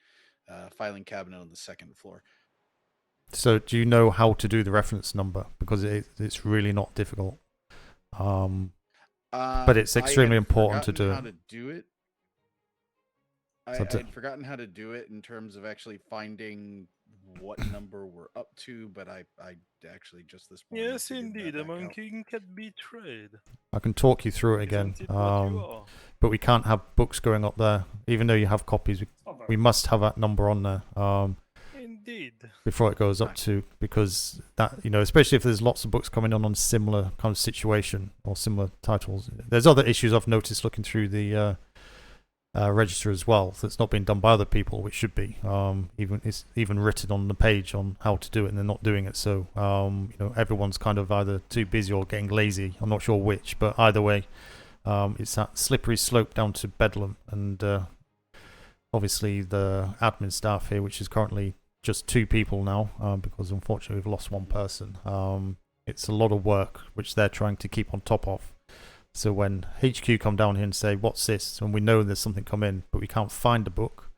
filing cabinet on the second floor. So do you know how to do the reference number? Because it's really not difficult. But it's extremely important to do How it. to do it. So I'd forgotten how to do it in terms of actually finding what number we're up to, but I actually just this morning. Yes, figured that indeed, a back out. monkey can be betrayed. I can talk you through it again. Isn't it what you are? But we can't have books going up there, even though you have copies. We must have that number on there. Indeed. Before it goes up to, because that, especially if there's lots of books coming on similar kind of situation or similar titles. There's other issues I've noticed looking through the register as well that's not being done by other people, which should be. It's even written on the page on how to do it, and they're not doing it. So everyone's kind of either too busy or getting lazy. I'm not sure which, but either way, it's that slippery slope down to bedlam. And obviously the admin staff here, which is currently just 2 people now, because unfortunately we've lost 1 person. It's a lot of work which they're trying to keep on top of. So when HQ come down here and say, what's this? And we know there's something come in, but we can't find the book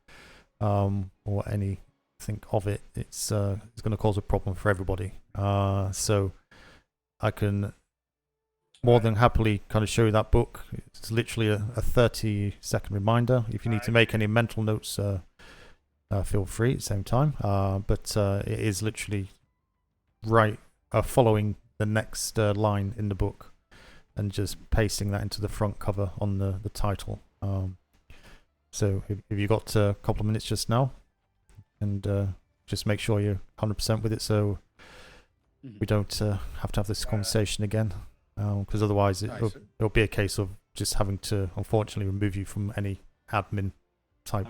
or anything of it, it's going to cause a problem for everybody. So I can more than happily kind of show you that book. It's literally a 30-second reminder. If you need to make any mental notes, feel free at the same time. But it is literally following the next line in the book, and just pasting that into the front cover on the title. So if you got a couple of minutes just now, and just make sure you're 100% with it, so we don't have to have this conversation again, because otherwise it'll be a case of just having to unfortunately remove you from any admin type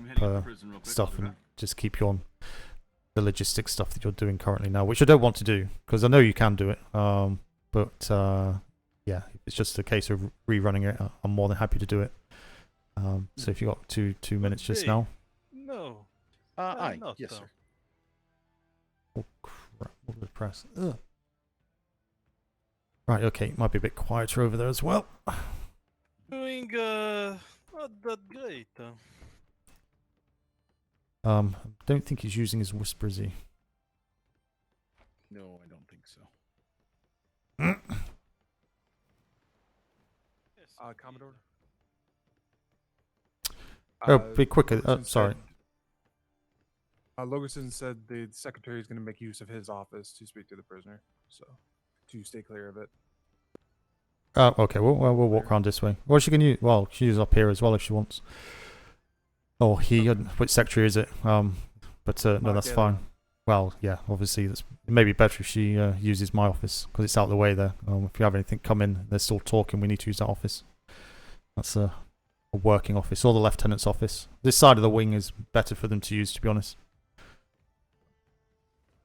stuff and just keep you on the logistics stuff that you're doing currently now, which I don't want to do, because I know you can do it, but yeah, it's just a case of rerunning it. I'm more than happy to do it. So if you got two minutes just now. No. Aye. Not, Yes, sir. Oh crap! What did I press? Ugh. Right. Okay. Might be a bit quieter over there as well. Doing not that great. Don't think he's using his whisper, is he? No, I don't think so. Commodore. Oh, be quicker. Sorry. Logerson said the secretary is going to make use of his office to speak to the prisoner, so to stay clear of it. Okay. We'll walk around this way. Well, she can use. Well, she can use up here as well if she wants. Oh, which secretary is it? But no, that's fine. Well, yeah. Obviously, it may be better if she uses my office, because it's out of the way there. If you have anything come in, they're still talking. We need to use that office. That's a working office, or the lieutenant's office. This side of the wing is better for them to use, to be honest.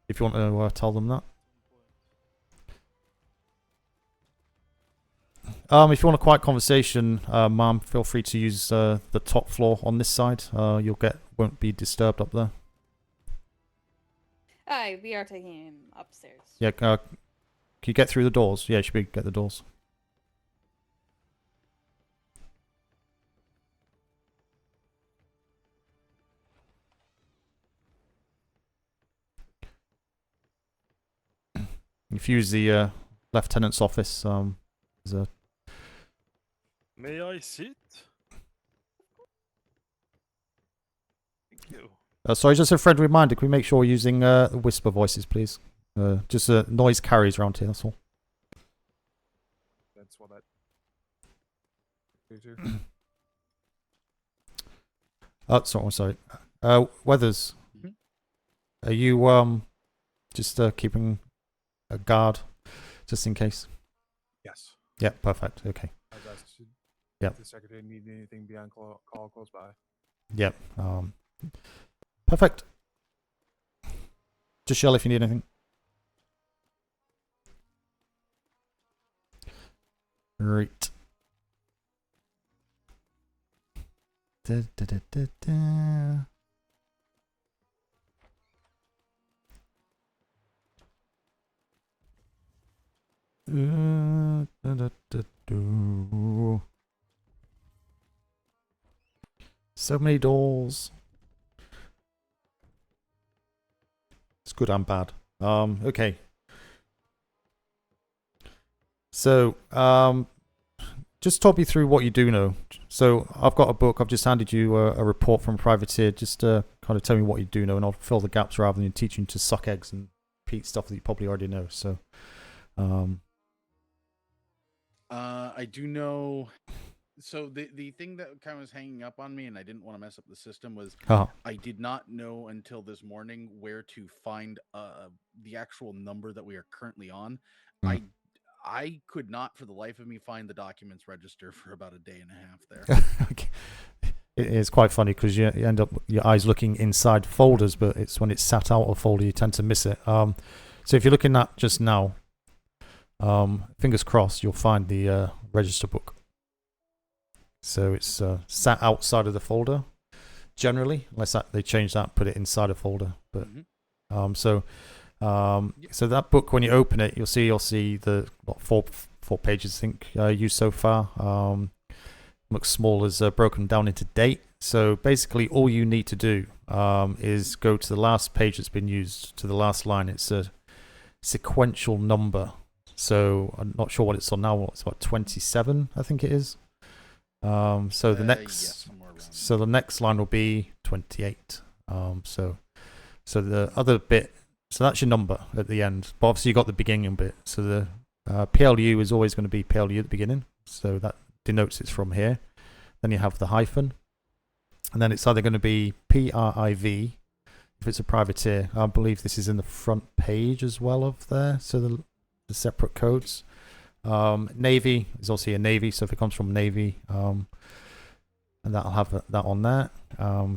If you want to tell them that. If you want a quiet conversation, ma'am, feel free to use the top floor on this side. Won't be disturbed up there. Aye, we are taking him upstairs. Yeah, can you get through the doors? Yeah, you should be able to get the doors. If you use the lieutenant's office, there's a. May I sit? Thank you. Sorry, just a friendly reminder. Can we make sure we're using whisper voices, please? Just noise carries around here. That's all. That's what that. Sorry. Weathers. Are you just keeping a guard, just in case? Yes. Yeah, perfect. Okay. I was asked, should Yep. the secretary need anything beyond call close by? Yep. Perfect. Just yell if you need anything. Right. Da, da, da, da, da. Da, da, da, do. So many doors. It's good and bad. Okay. So, just talk me through what you do know. So, I've got a book. I've just handed you a report from a privateer. Just kind of tell me what you do know, and I'll fill the gaps rather than teaching to suck eggs and repeat stuff that you probably already know. So, I do know. So the thing that kind of was hanging up on me, and I didn't want to mess up the system, was I did not know until this morning where to find the actual number that we are currently on. I could not, for the life of me, find the documents register for about a day and a half there. Okay. It is quite funny because you end up your eyes looking inside folders, but it's when it's sat out of folder you tend to miss it. So if you're looking at just now, fingers crossed, you'll find the register book. So it's sat outside of the folder generally, unless they change that, put it inside a folder. But so that book, when you open it, you'll see the four pages I think used so far. Looks small, as broken down into date. So basically, all you need to do is go to the last page that's been used, to the last line. It's a sequential number. So I'm not sure what it's on now. It's about 27, I think it is. So the next line will be 28. So the other bit. So that's your number at the end. But obviously you got the beginning bit. So the PLU is always going to be PLU at the beginning. So that denotes it's from here. Then you have the hyphen. And then it's either going to be PRIV if it's a privateer. I believe this is in the front page as well of there. So the separate codes. Navy is also a Navy. So if it comes from Navy, and that'll have that on there.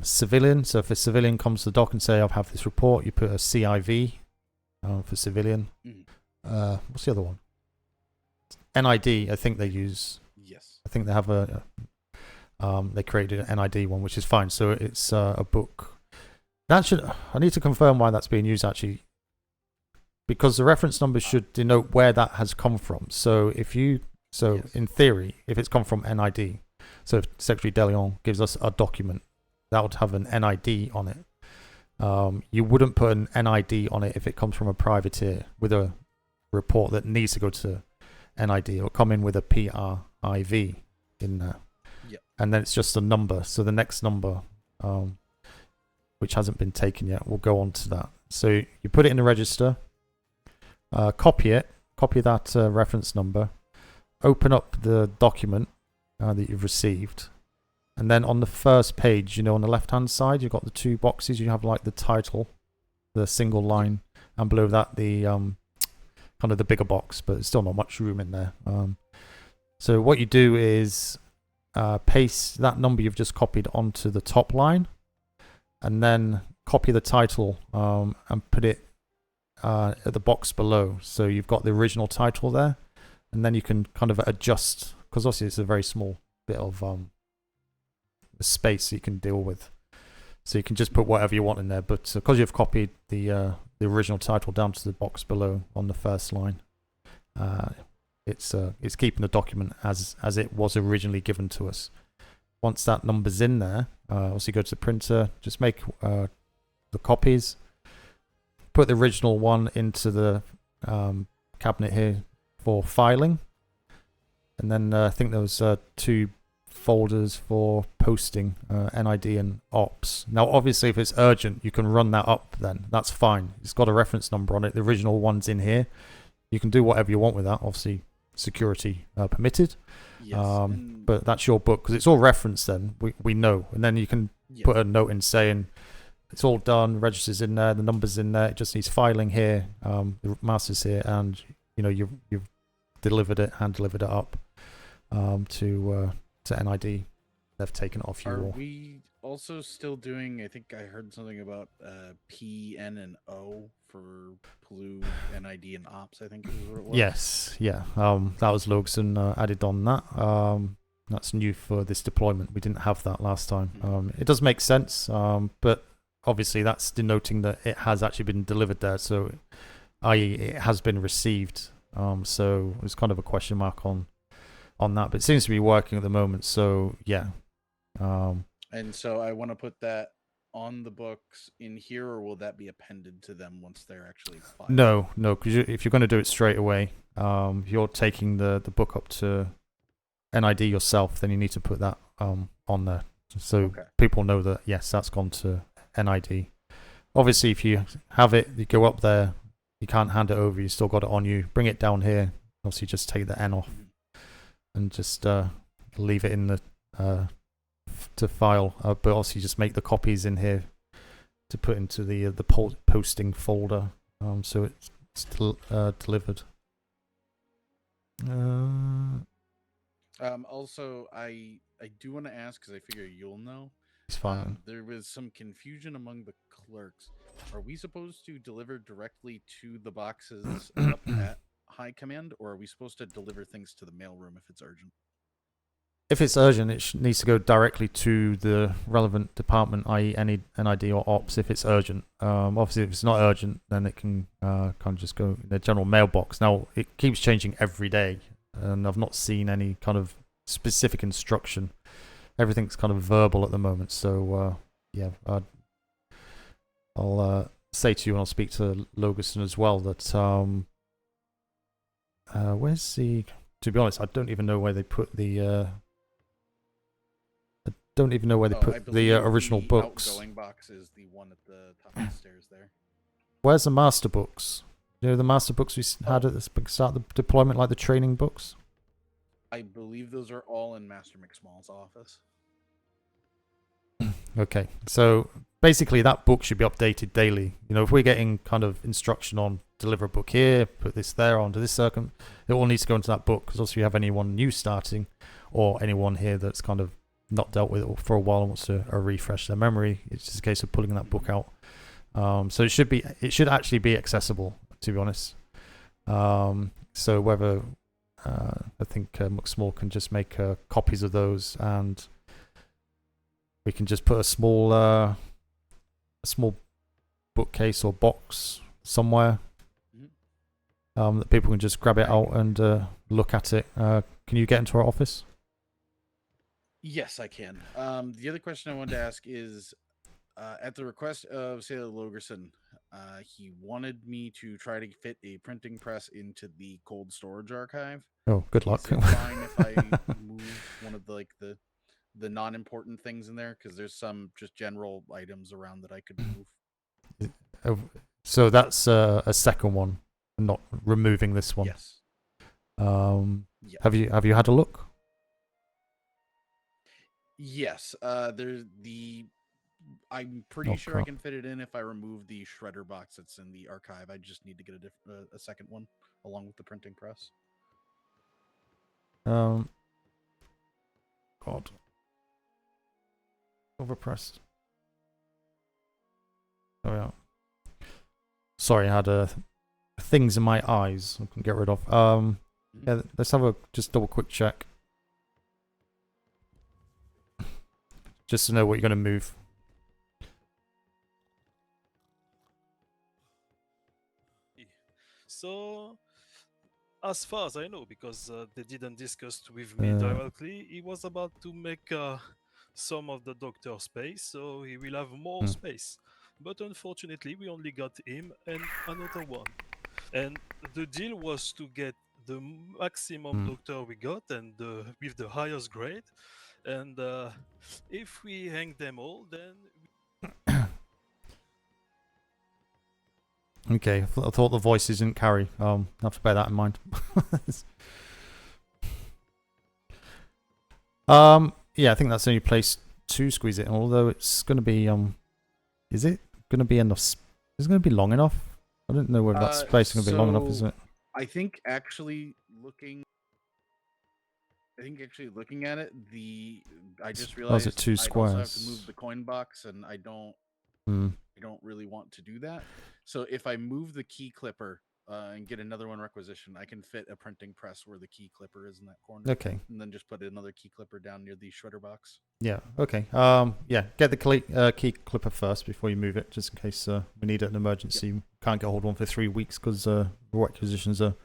Civilian, so if a civilian comes to the dock and say, I have this report, you put a CIV for civilian. What's the other one? NID, I think they use. Yes. I think they have they created an NID one, which is fine. So it's a book. I need to confirm why that's being used actually, because the reference number should denote where that has come from. So in theory, if it's come from NID, so if Secretary DeLeon gives us a document, that would have an NID on it. You wouldn't put an NID on it if it comes from a privateer with a report that needs to go to NID. It'll come in with a PRIV in there. Yep. And then it's just a number. So the next number, which hasn't been taken yet, will go on to that. So you put it in the register, copy that reference number, open up the document that you've received, and then on the first page, on the left hand side, you've got the two boxes. You have like the title, the single line, and below that the kind of the bigger box, but there's still not much room in there. So what you do is paste that number you've just copied onto the top line, and then copy the title and put it at the box below. So you've got the original title there, and then you can kind of adjust, because obviously it's a very small bit of space you can deal with. So you can just put whatever you want in there, but because you've copied the original title down to the box below on the first line, it's keeping the document as it was originally given to us. Once that number's in there, also go to the printer, just make the copies, put the original one into the cabinet here for filing, and then I think there was 2 folders for posting, NID and ops. Now, obviously, if it's urgent, you can run that up. Then that's fine. It's got a reference number on it. The original one's in here. You can do whatever you want with that. Obviously, security permitted. Yes, but that's your book because it's all referenced. Then we know, and then you can put a note in saying it's all done. Registers in there. The numbers in there. It just needs filing here. The master's here, and you've delivered it, hand delivered it up to NID. They've taken it off you. Are we also still doing? I think I heard something about P, N, and O for PLU, NID, and Ops. I think is what it was. Yes, yeah. That was Logan added on that. That's new for this deployment. We didn't have that last time. It does make sense, but obviously that's denoting that it has actually been delivered there. So, i.e., it has been received. So it's kind of a question mark on that, but it seems to be working at the moment. So yeah. And so I want to put that on the books in here, or will that be appended to them once they're actually filed? No, because if you're going to do it straight away, you're taking the book up to NID yourself, then you need to put that on there, so people know that yes, that's gone to NID. Obviously, if you have it, you go up there, you can't hand it over. You still got it on you. Bring it down here. Obviously, just take the N off and just leave it in the to file. But also, just make the copies in here to put into the posting folder. So it's delivered. Also, I do want to ask because I figure you'll know. It's fine. There was some confusion among the clerks. Are we supposed to deliver directly to the boxes up at High Command, or are we supposed to deliver things to the mailroom if it's urgent? If it's urgent, it needs to go directly to the relevant department, i.e. any NID or ops if it's urgent. Obviously, if it's not urgent, then it can kind of just go in the general mailbox. Now, it keeps changing every day, and I've not seen any kind of specific instruction. Everything's kind of verbal at the moment, so yeah, I'll say to you, and I'll speak to Logan as well, that where's the... To be honest, I don't even know where they put the... original books. Outgoing box is the one at the top of the stairs there. Where's the master books? You know, the master books we had at the start of the deployment, like the training books? I believe those are all in Master McSmall's office. Okay, so basically that book should be updated daily. You know, if we're getting kind of instruction on deliver a book here, put this there onto this circuit, it all needs to go into that book, because also if you have anyone new starting or anyone here that's kind of not dealt with it for a while and wants to refresh their memory, it's just a case of pulling that book out. So it should actually be accessible, to be honest. So whether I think McSmall can just make copies of those, and we can just put a small bookcase or box somewhere that people can just grab it out and look at it. Can you get into our office? Yes, I can. The other question I wanted to ask is, at the request of Sailor Logerson, he wanted me to try to fit a printing press into the cold storage archive. Oh, good luck. Is it fine if I move one of the non-important things in there? Because there's some just general items around that I could move. So that's a second one, not removing this one. Yes. Yes. Have you had a look? Yes. I'm pretty sure I can fit it in if I remove the shredder box that's in the archive. I just need to get a second one along with the printing press. God. Overpressed. Oh yeah. Sorry, I had things in my eyes I can get rid of. Yeah, let's have a just double quick check. Just to know what you're going to move. So, as far as I know, because they didn't discuss with me directly, he was about to make some of the doctor space, so he will have more space. But unfortunately, we only got him and another one. And the deal was to get the maximum doctor we got and with the highest grade. And if we hang them all, then Okay, I thought the voices didn't carry. I have to bear that in mind. Yeah, I think that's the only place to squeeze it. Although it's going to be is it going to be enough? Is it going to be long enough? I don't know whether that space is going to be long enough, is it? I think actually looking at it, I just realized it 2 I also have to squares? move the coin box, and I don't really want to do that. So if I move the key clipper and get another one requisitioned, I can fit a printing press where the key clipper is in that corner. Okay. And then just put another key clipper down near the shredder box. Yeah. Okay. Yeah. Get the key clipper first before you move it, just in case we need it in an emergency. Yep. Can't get hold of one for 3 weeks because requisitions are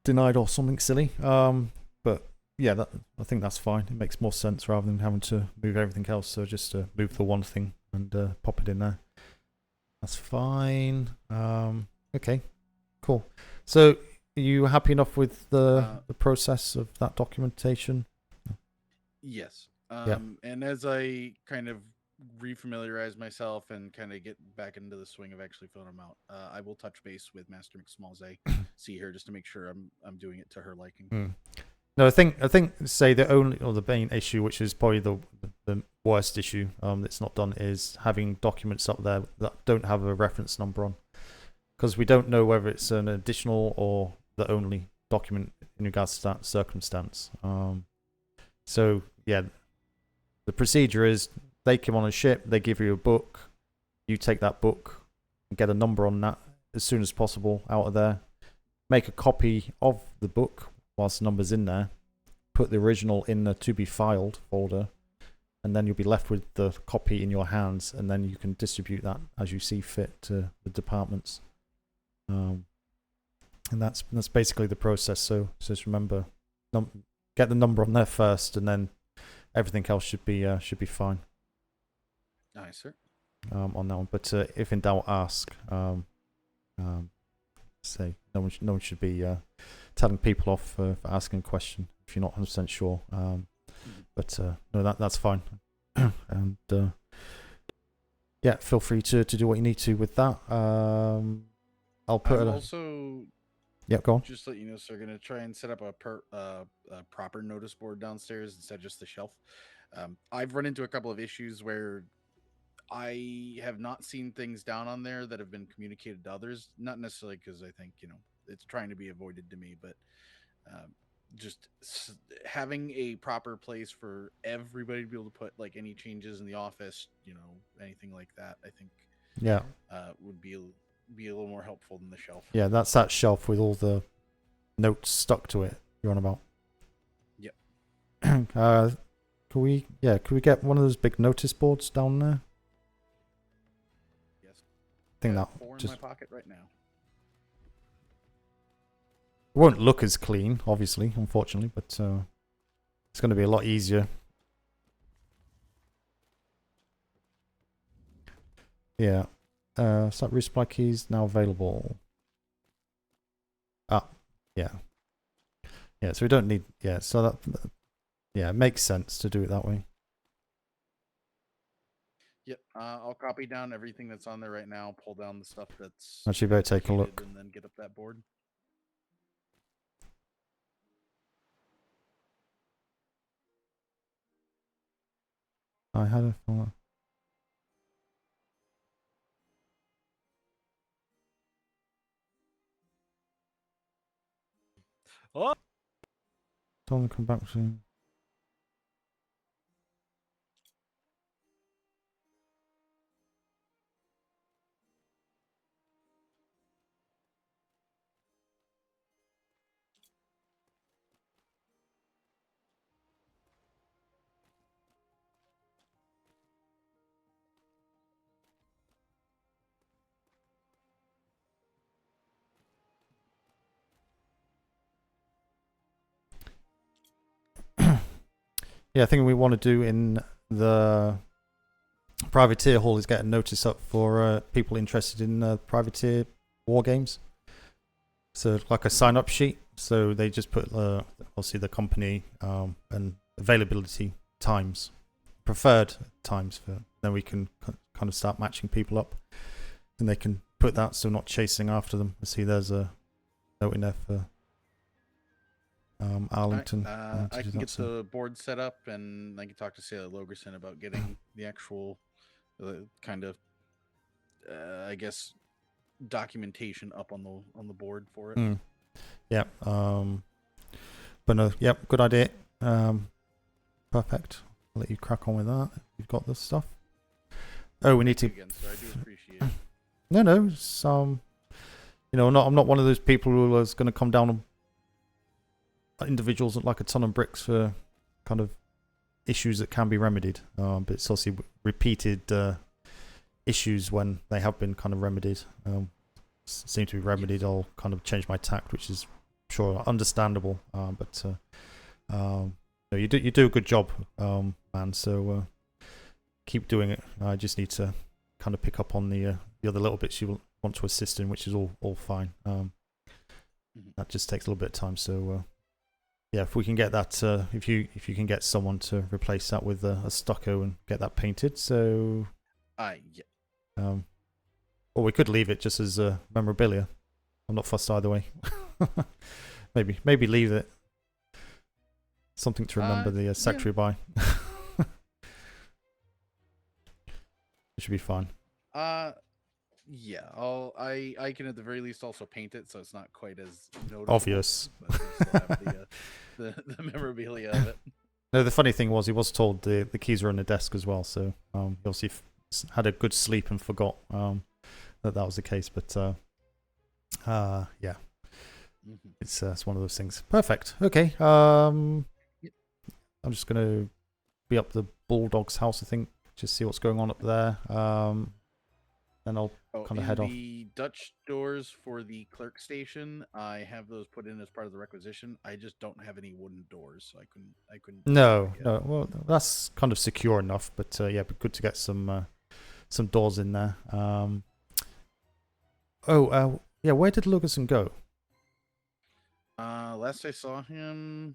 denied or something silly. But yeah, I think that's fine. It makes more sense rather than having to move everything else. So just move the one thing and pop it in there. That's fine. Okay. Cool. So are you happy enough with the process of that documentation? Yes. Yeah. And as I kind of refamiliarize myself and kind of get back into the swing of actually filling them out, I will touch base with Master McSmallsay, see her just to make sure I'm doing it to her liking. No, I think say the main issue, which is probably the worst issue that's not done, is having documents up there that don't have a reference number on, because we don't know whether it's an additional or the only document in regards to that circumstance. So yeah, the procedure is they come on a ship, they give you a book, you take that book and get a number on that as soon as possible out of there, make a copy of the book whilst the number's in there, put the original in the to be filed folder, and then you'll be left with the copy in your hands, and then you can distribute that as you see fit to the departments. And that's basically the process. So just remember, get the number on there first, and then everything else should be fine. Nice, sir. On that one, but if in doubt, ask. Say no one should be telling people off for asking a question if you're not 100% sure. But no, that's fine. And yeah, feel free to do what you need to with that. I'll put it also. Yeah, go on. Just to let you know, sir, going to try and set up a proper notice board downstairs instead of just the shelf. I've run into a couple of issues where I have not seen things down on there that have been communicated to others. Not necessarily because I think, it's trying to be avoided to me, but just having a proper place for everybody to be able to put like any changes in the office, anything like that, I think would be a little more helpful than the shelf. Yeah, that's that shelf with all the notes stuck to it you're on about. Yep. Could we get one of those big notice boards down there? Yes. I think that 4 in just my pocket right now. It won't look as clean, obviously, unfortunately, but it's going to be a lot easier. Yeah. Start resupply keys now available. Yeah. Yeah, so we don't need... Yeah, so that... Yeah, it makes sense to do it that way. Yep, I'll copy down everything that's on there right now, pull down the stuff that's... Actually, better take a look. And then get up that board. I had a thought. Oh! Don't come back soon. Yeah, I think we want to do in the privateer hall is get a notice up for people interested in privateer war games. So like a sign up sheet. So they just put obviously the company and availability times, preferred times for. Then we can kind of start matching people up, and they can put that so not chasing after them. I see there's a note in there for Arlington. I can get the board set up, and I can talk to Sailor Logerson about getting the actual kind of, I guess, documentation up on the board for it. Yeah. But no. Yep. Good idea. Perfect. I'll let you crack on with that. You've got this stuff. Oh, we need to. Again, sir, I do appreciate it. No. It's, I'm not one of those people who is going to come down on individuals like a ton of bricks for kind of issues that can be remedied. But it's obviously repeated issues when they have been kind of remedied. Seem to be remedied. I'll kind of change my tact, which is sure understandable. But you do a good job, man. So keep doing it. I just need to kind of pick up on the other little bits you want to assist in, which is all fine. That just takes a little bit of time. So yeah, if we can get that, if you can get someone to replace that with a stucco and get that painted, so yeah. Or we could leave it just as memorabilia. I'm not fussed either way. maybe leave it. Something to remember the secretary by. It should be fine. Yeah, I can at the very least also paint it so it's not quite as noticeable. Obvious. But we still have the memorabilia of it. No, the funny thing was he was told the keys were on the desk as well, so he obviously had a good sleep and forgot that was the case. But yeah, it's one of those things. Perfect. Okay. I'm just gonna be up the Bulldog's house, I think, just see what's going on up there. Then I'll kind of head off. The Dutch doors for the clerk station, I have those put in as part of the requisition. I just don't have any wooden doors, so I couldn't. No. Well, that's kind of secure enough, but yeah, but good to get some doors in there. Yeah, where did Lugerson go? Last I saw him,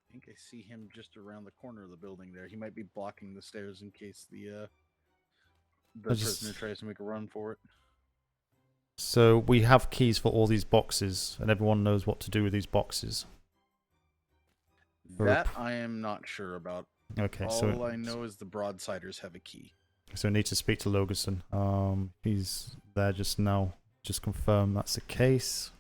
I think I see him just around the corner of the building there. He might be blocking the stairs in case the prisoner tries to make a run for it. So we have keys for all these boxes, and everyone knows what to do with these boxes. That I am not sure about. Okay, all I know is the Broadsiders have a key. So I need to speak to Logerson. He's there just now. Just confirm that's the case.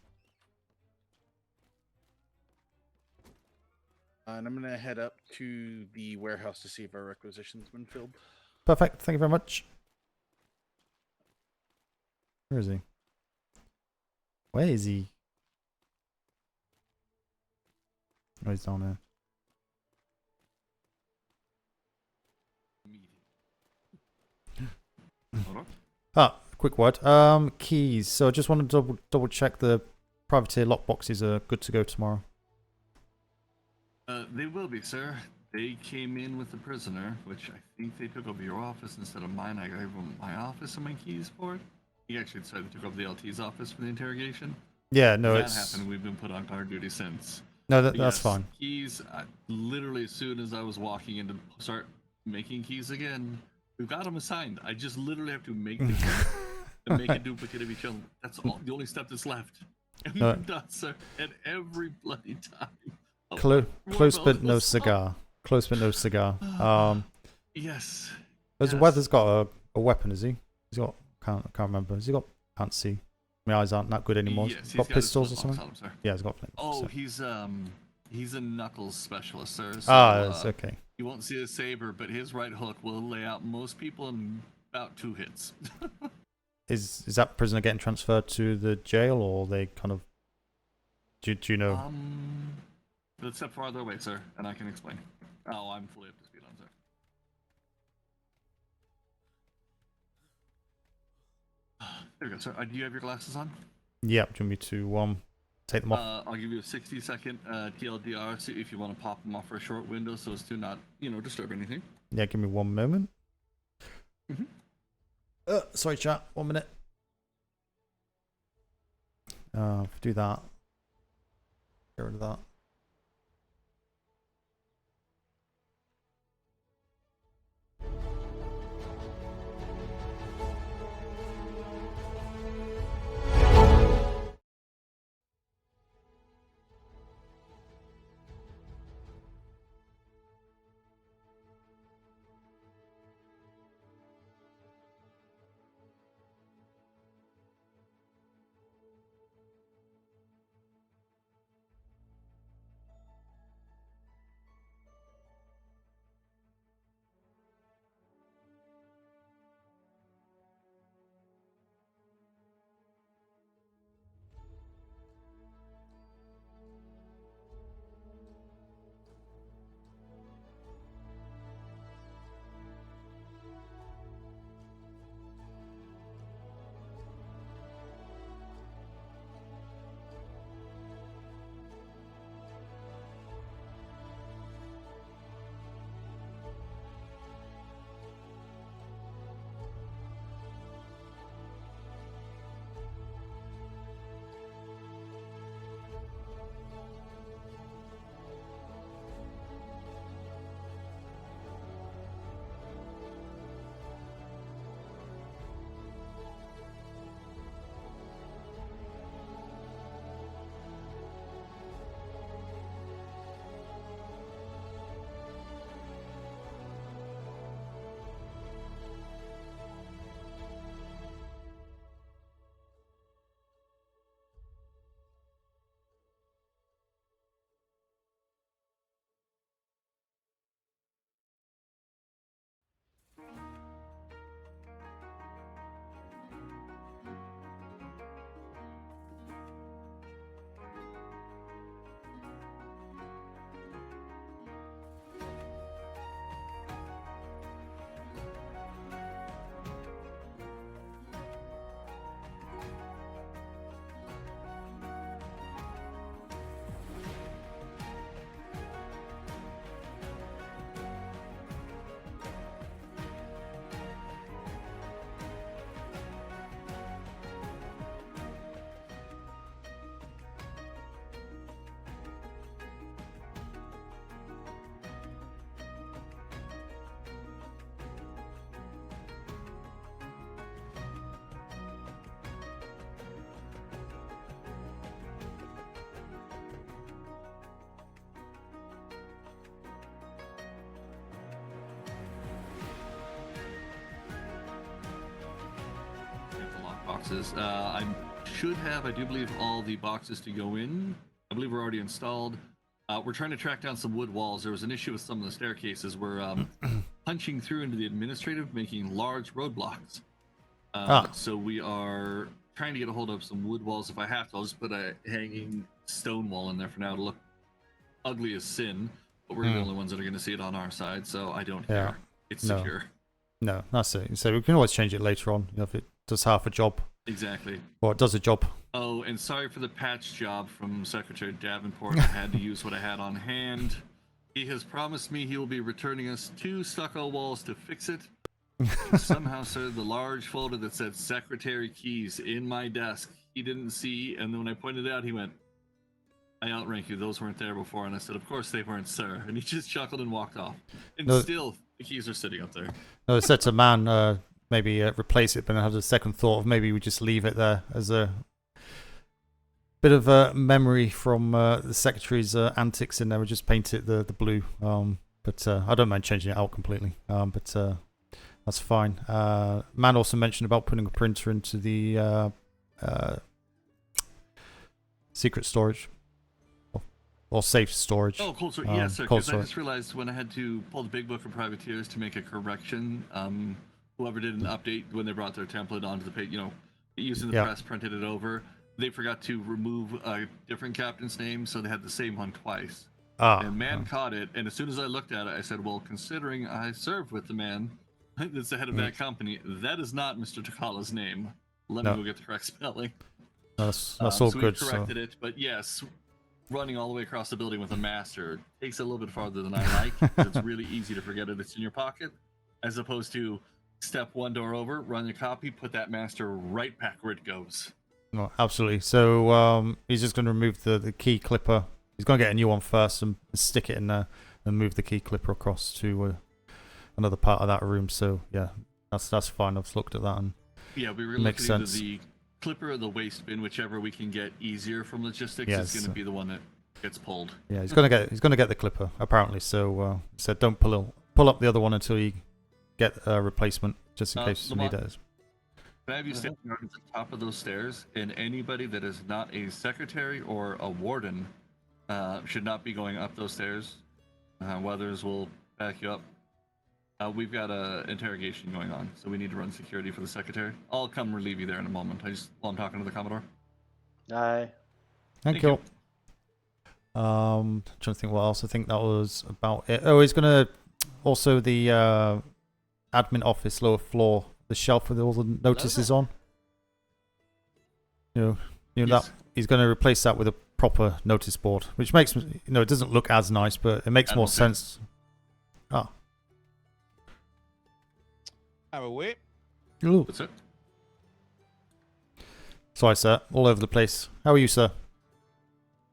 And I'm going to head up to the warehouse to see if our requisition's been filled. Perfect. Thank you very much. Where is he? Where is he? Oh, he's down there. Quick word. Keys. So I just want to double check the privateer lockboxes are good to go tomorrow. They will be, sir. They came in with the prisoner, which I think they took over your office instead of mine. I gave them my office and my keys for it. He actually decided to take over the LT's office for the interrogation. Yeah, no, that happened. We've been put on guard duty since. No, that's fine. Keys. Literally, as soon as I was walking in to start making keys again, we've got them assigned. I just literally have to make the key and make a duplicate of each other. That's all. The only step that's left. And we're done, sir. And every bloody time. Close but no cigar. Close but no cigar. Yes. Weather's got a weapon, is he? He's got. I can't remember. Has he got? Can't see. My eyes aren't that good anymore. Yes, He's got pistols or something. Yeah, he's got. Oh, he's a knuckles specialist, sir. So, that's okay. You won't see a saber, but his right hook will lay out most people in about 2 hits. Is that prisoner getting transferred to the jail, or they kind of? Do you know? Let's step farther away, sir, and I can explain. Oh, I'm fully up to speed on, sir. There we go, sir. Do you have your glasses on? Yeah. Do you want me to take them off? I'll give you a 60-second TLDR so if you want to pop them off for a short window so as to not, disturb anything. Yeah. Give me 1 moment. Sorry, chat. 1 minute. Do that. Get rid of that. Boxes. I should have, I do believe, all the boxes to go in. I believe we're already installed. We're trying to track down some wood walls. There was an issue with some of the staircases. We're punching through into the administrative, making large roadblocks. So we are trying to get a hold of some wood walls. If I have to, I'll just put a hanging stone wall in there for now to look ugly as sin. But we're the only ones that are going to see it on our side, so I don't care. It's secure. No, that's it. So we can always change it later on, if it does half a job. Exactly. Or it does a job. Oh, and sorry for the patch job from Secretary Davenport. I had to use what I had on hand. He has promised me he will be returning us 2 stucco walls to fix it. Somehow, sir, the large folder that said Secretary Keys in my desk, he didn't see, and then when I pointed it out, he went, I outrank you, those weren't there before. And I said, of course they weren't, sir. And he just chuckled and walked off. And still, the keys are sitting up there. No, it said to man, maybe replace it, but I had a second thought of maybe we just leave it there as a bit of a memory from the secretary's antics in there. We just paint it the blue. But I don't mind changing it out completely. But that's fine. Man also mentioned about putting a printer into the secret storage. Or safe storage. Oh, cold storage. Yes, sir. Because I just realized when I had to pull the big book of privateers to make a correction, whoever did an update when they brought their template onto the page, using the press, printed it over, they forgot to remove a different captain's name, so they had the same one twice. And man caught it, and as soon as I looked at it, I said, well, considering I served with the man that's the head of that company, that is not Mr. Takala's name. Let me go get the correct spelling. That's all so good. We corrected it, but yes, running all the way across the building with a master takes a little bit farther than I like. It's really easy to forget it. It's in your pocket, as opposed to step 1 door over, run your copy, put that master right back where it goes. No, absolutely. So he's just going to remove the key clipper. He's going to get a new one first and stick it in there and move the key clipper across to another part of that room. So yeah, that's fine. I've looked at that and Yeah, we were makes looking sense. at the clipper or the waste bin, whichever we can get easier from logistics Yes. is going to be the one that gets pulled. Yeah, he's gonna get the clipper apparently. So he said don't pull up the other one until you get a replacement, just in case you need it. Can I have you stand at the top of those stairs? And anybody that is not a secretary or a warden should not be going up those stairs. Weathers will back you up. We've got a interrogation going on, so we need to run security for the secretary. I'll come relieve you there in a moment. While I'm talking to the Commodore. Aye. Thank you. Trying to think what else. I think that was about it. Oh, he's gonna also the admin office lower floor, the shelf with all the notices on. You know that he's going to replace that with a proper notice board, which makes it doesn't look as nice, but it makes more sense. Ah. Have a wait. Ooh. What's it? Sorry, sir. All over the place. How are you, sir?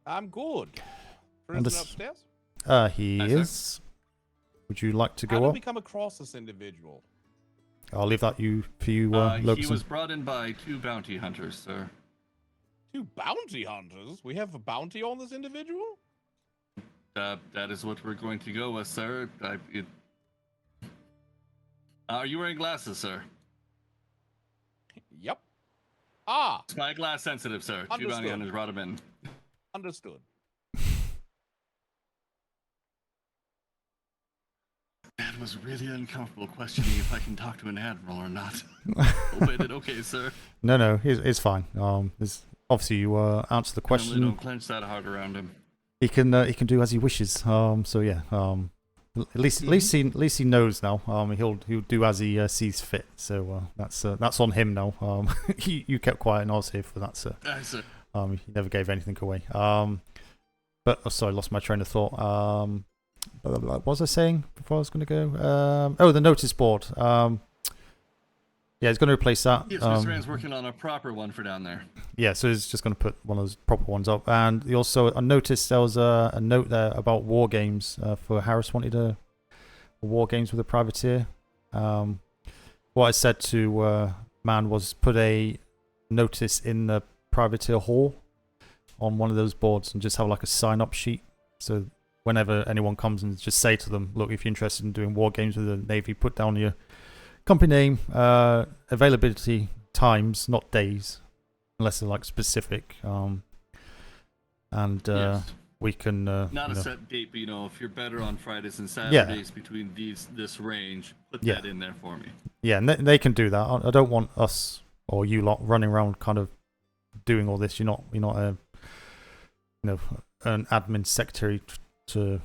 I'm good. And Prison upstairs? He is. Would you like to How go did up? we come across this individual? I'll leave that for you, He Logan. was brought in by 2 bounty hunters, sir. 2 bounty hunters? We have a bounty on this individual? That is what we're going to go with, sir. Are you wearing glasses, sir? Yep. Ah. Spyglass sensitive, sir. 2 bounty Understood. hunters brought him in. Understood. That was really uncomfortable questioning if I can talk to an admiral or not. Okay, sir. No, it's fine. Obviously you answer the question. Normally don't clench that hard around him. He can do as he wishes. So yeah. At least he knows now. He'll do as he sees fit. So that's on him now. You kept quiet and I was here for that, sir. Aye, sir. He never gave anything away. But sorry, lost my train of thought. What was I saying before I was going to go? The notice board. Yeah, he's going to replace that. Yes, Mr. Rand's working on a proper one for down there. Yeah, so he's just going to put one of those proper ones up. And he also, I noticed there was a note there about war games. For Harris wanted a war games with a privateer. What I said to Man was put a notice in the privateer hall on one of those boards and just have like a sign-up sheet. So whenever anyone comes and just say to them, look, if you're interested in doing war games with the Navy, put down your company name, availability times, not days, unless they're like specific. Yes. We can not a set date, but if you're better on Fridays and Saturdays between this range, put that in there for me. Yeah, and they can do that. I don't want us or you lot running around kind of doing all this. You're not a an admin secretary for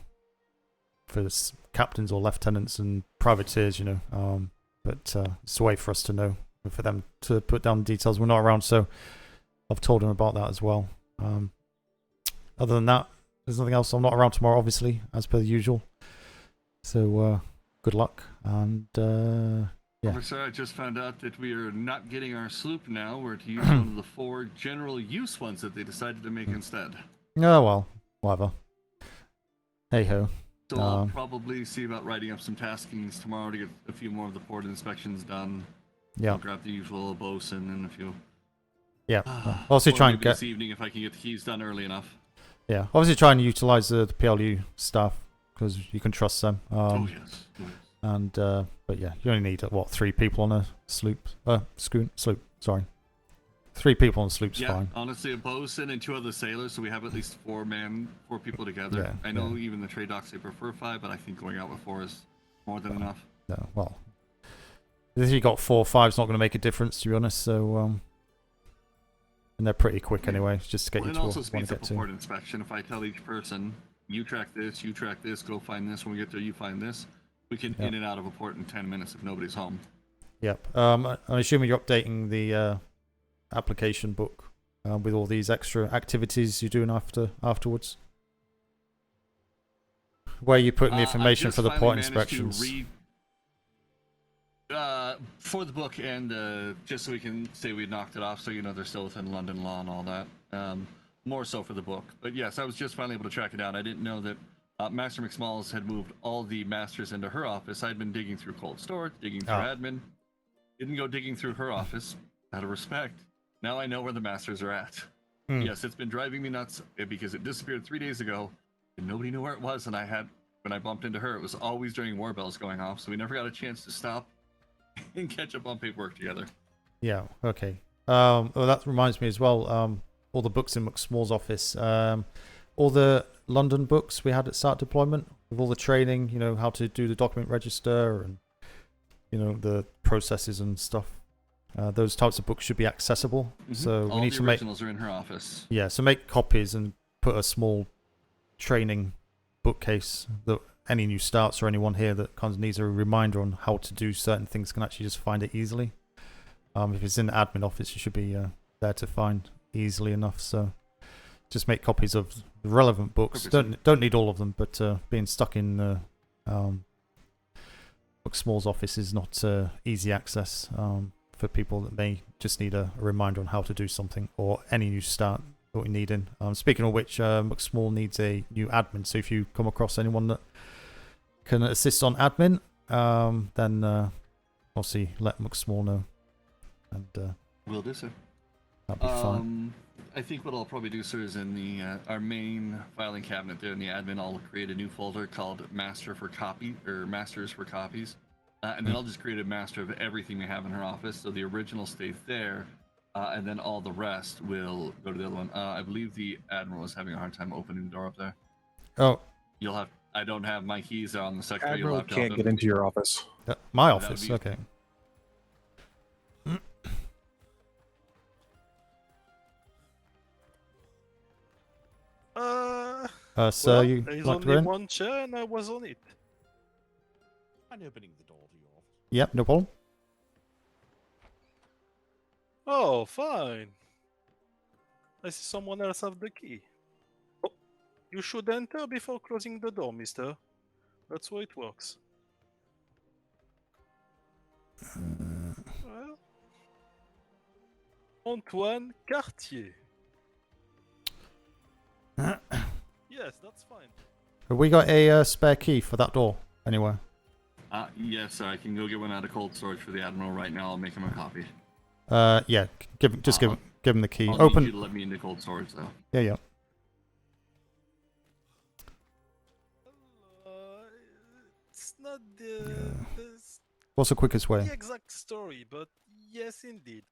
captains or lieutenants and privateers, but it's a way for us to know, for them to put down the details. We're not around, so I've told him about that as well. Other than that, there's nothing else. I'm not around tomorrow, obviously, as per the usual. So good luck, and yeah. Sir, I just found out that we are not getting our sloop now. We're to use one of the 4 general use ones that they decided to make instead. Oh well, whatever. Hey ho. So I'll probably see about writing up some taskings tomorrow to get a few more of the port inspections done. Yeah. I'll grab the usual bosun and a few. Yeah. Also try and maybe get this evening if I can get the keys done early enough. Yeah. Obviously try and utilize the PLU staff because you can trust them. Oh yes. And but yeah, you only need 3 people on a sloop. Sloop. Sorry. 3 people on the sloop's fine. Honestly, a bosun and 2 other sailors, so we have at least 4 people together. Yeah, I know even the trade docks they prefer 5, but I think going out with 4 is more than enough. No, well, if you got 4 or 5, it's not going to make a difference, to be honest. So, and they're pretty quick anyway. It's just to get you It to also want to speeds up get a to. port inspection. If I tell each person, you track this, go find this. When we get there, you find this. We can in and out of a port in 10 minutes if nobody's home. Yep. I'm assuming you're updating the application book with all these extra activities you're doing afterwards. Where you putting the information for the port inspections? For the book, and just so we can say we knocked it off, so you know they're still within London law and all that. More so for the book. But yes, I was just finally able to track it down. I didn't know that Master McSmalls had moved all the masters into her office. I'd been digging through cold storage, digging through admin. Didn't go digging through her office, out of respect. Now I know where the masters are at. Yes, it's been driving me nuts because it disappeared 3 days ago, and nobody knew where it was, and when I bumped into her, it was always during war bells going off, so we never got a chance to stop and catch up on paperwork together. Yeah, okay. Well, that reminds me as well, all the books in McSmall's office, all the London books we had at start deployment, with all the training, you know, how to do the document register and, you know, the processes and stuff. Those types of books should be accessible. So all we need the to make... originals are in her office. Yeah, so make copies and put a small training bookcase that any new starts or anyone here that kind of needs a reminder on how to do certain things can actually just find it easily. If it's in the admin office, it should be there to find easily enough. So just make copies of the relevant books. Don't need all of them, but being stuck in McSmall's office is not easy access for people that may just need a reminder on how to do something, or any new start that we need in. Speaking of which, McSmall needs a new admin, so if you come across anyone that can assist on admin, then obviously let McSmall know. And Will do, sir. That'll be fine. I think what I'll probably do, sir, is in the our main filing cabinet there in the admin, I'll create a new folder called Masters for Copies, and then I'll just create a master of everything we have in her office, so the original stays there, and then all the rest will go to the other one. I believe the admiral is having a hard time opening the door up there. Oh. I don't have my keys on the secretary. Admiral can't get into your office. My office, okay. So well, you there's like to only in? one chair and I was on it. I'm opening the door to your office. Yep, no problem. Oh, fine. I see someone else have the key. Oh, you should enter before closing the door, mister. That's how it works. Well, Antoine Cartier. Yes, that's fine. Have we got a spare key for that door anywhere? Yes, sir. I can go get one out of cold storage for the admiral right now. I'll make him a copy. Yeah, give him the key. I'll Open. need you to let me into cold storage, though. Yeah. It's not the What's the quickest way? exact story, but yes, indeed.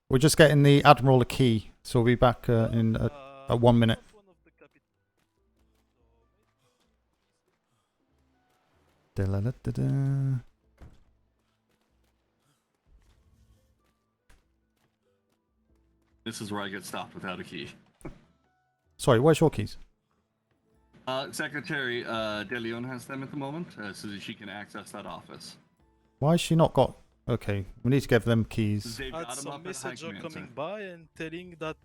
We're just getting the admiral a key, so we'll be back in 1 minute. Da-la-la-da-da. This is where I get stopped without a key. Sorry, where's your keys? Secretary De Leon has them at the moment, so that she can access that office. Why has she not got... Okay, we need to give them keys. I had some messenger coming by and telling that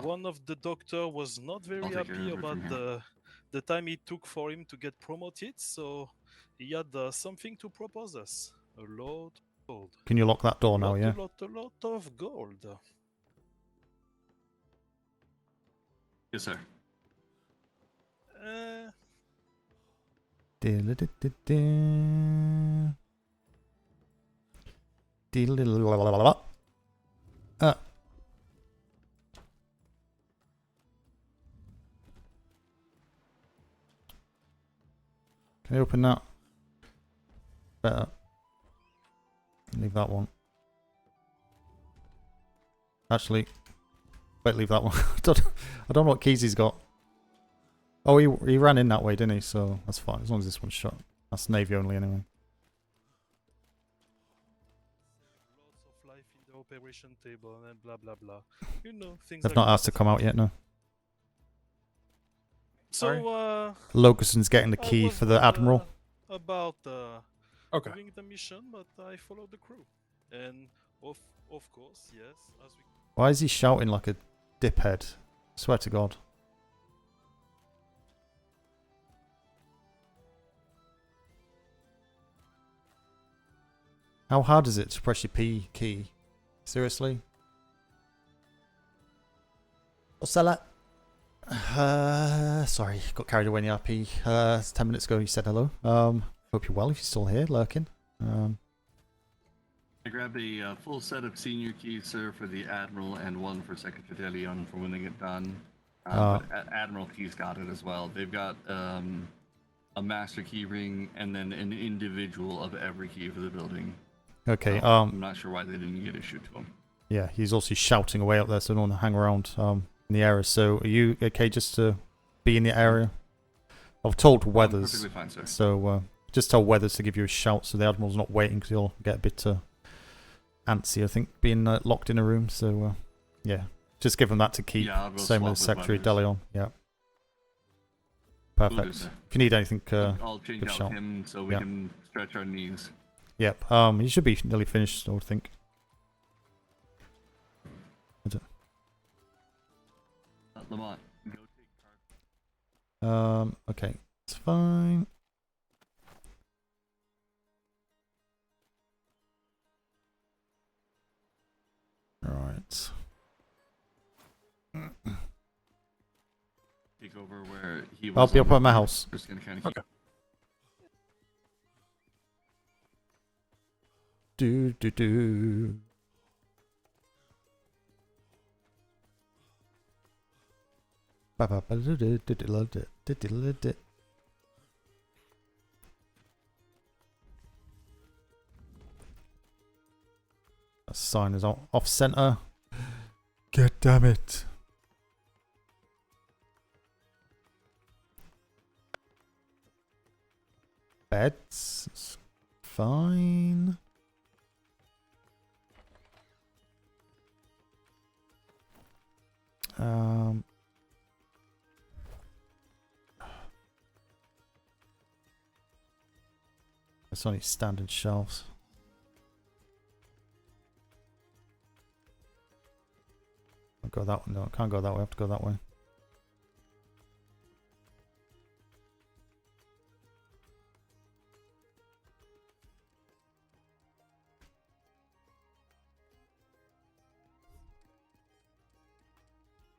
one of the doctor was not very happy about the time it took for him to get promoted, so he had something to propose us. A lot of gold. Can you lock that door now, yeah? A lot of gold. Yes, sir. Da-la-da-da-da. Can I open that? Better. Leave that one. Actually, wait, leave that one. I don't know what keys he's got. Oh, he ran in that way, didn't he? So that's fine, as long as this one's shut. That's Navy only anyway. Operation table and blah blah blah. You know, things They've like not that. asked to come out yet, no. So, Logason's getting the key for the admiral. About Okay. doing the mission, but I followed the crew, and of course, yes, as we. Why is he shouting like a diphead? Swear to God. How hard is it to press your P key? Seriously? What's that? Sorry, got carried away in the RP. 10 minutes ago you said hello. Hope you're well if you're still here, lurking. I grabbed a full set of senior keys, sir, for the Admiral and one for Secretary De Leon for when they get done. But Admiral keys got it as well. They've got a master key ring and then an individual of every key for the building. Okay. I'm not sure why they didn't get issued to him. Yeah, he's also shouting away up there, so I don't want to hang around in the area. So are you okay just to be in the area? I've told Weathers. Perfectly fine, sir. So just tell Weathers to give you a shout so the Admiral's not waiting because he'll get a bit antsy, I think, being locked in a room. So yeah, just give him that to keep. Yeah, I'll go Same swap with with Secretary Weathers. DeLeon. Yeah. Will do, Perfect. sir. If you need anything, I'll change give a out shout. him so we Yeah. can stretch our knees. Yep. He should be nearly finished, I would think. Lamont, go take card. Okay, it's fine. Right. Take over where he was. I'll be on up at my the- house. Just gonna kind of keep. Do do do. Ba ba ba do do do do do do do do do. That sign is off center. God damn it. Beds. It's fine. It's only standard shelves. I'll go that way. No, I can't go that way. I have to go that way.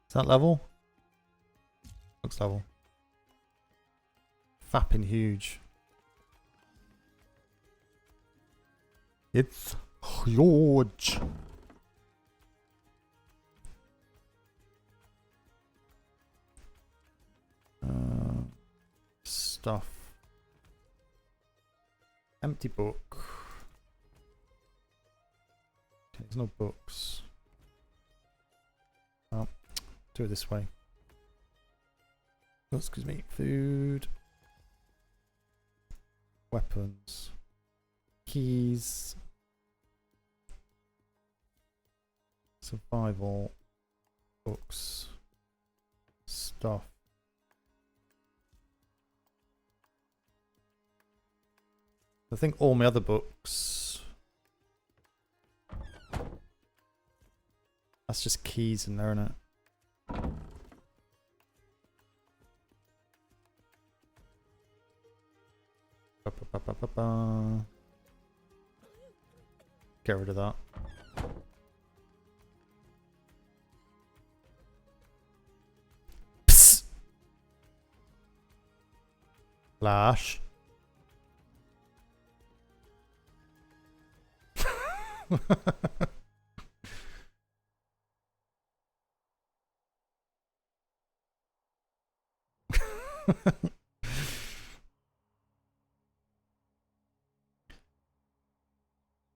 Is that level? Looks level. Fapping huge. It's huge. Stuff. Empty book. There's no books. Oh, do it this way. Oh, excuse me. Food. Weapons. Keys. Survival. Books. Stuff. I think all my other books. That's just keys in there, isn't it? Get rid of that. Psst. Flash.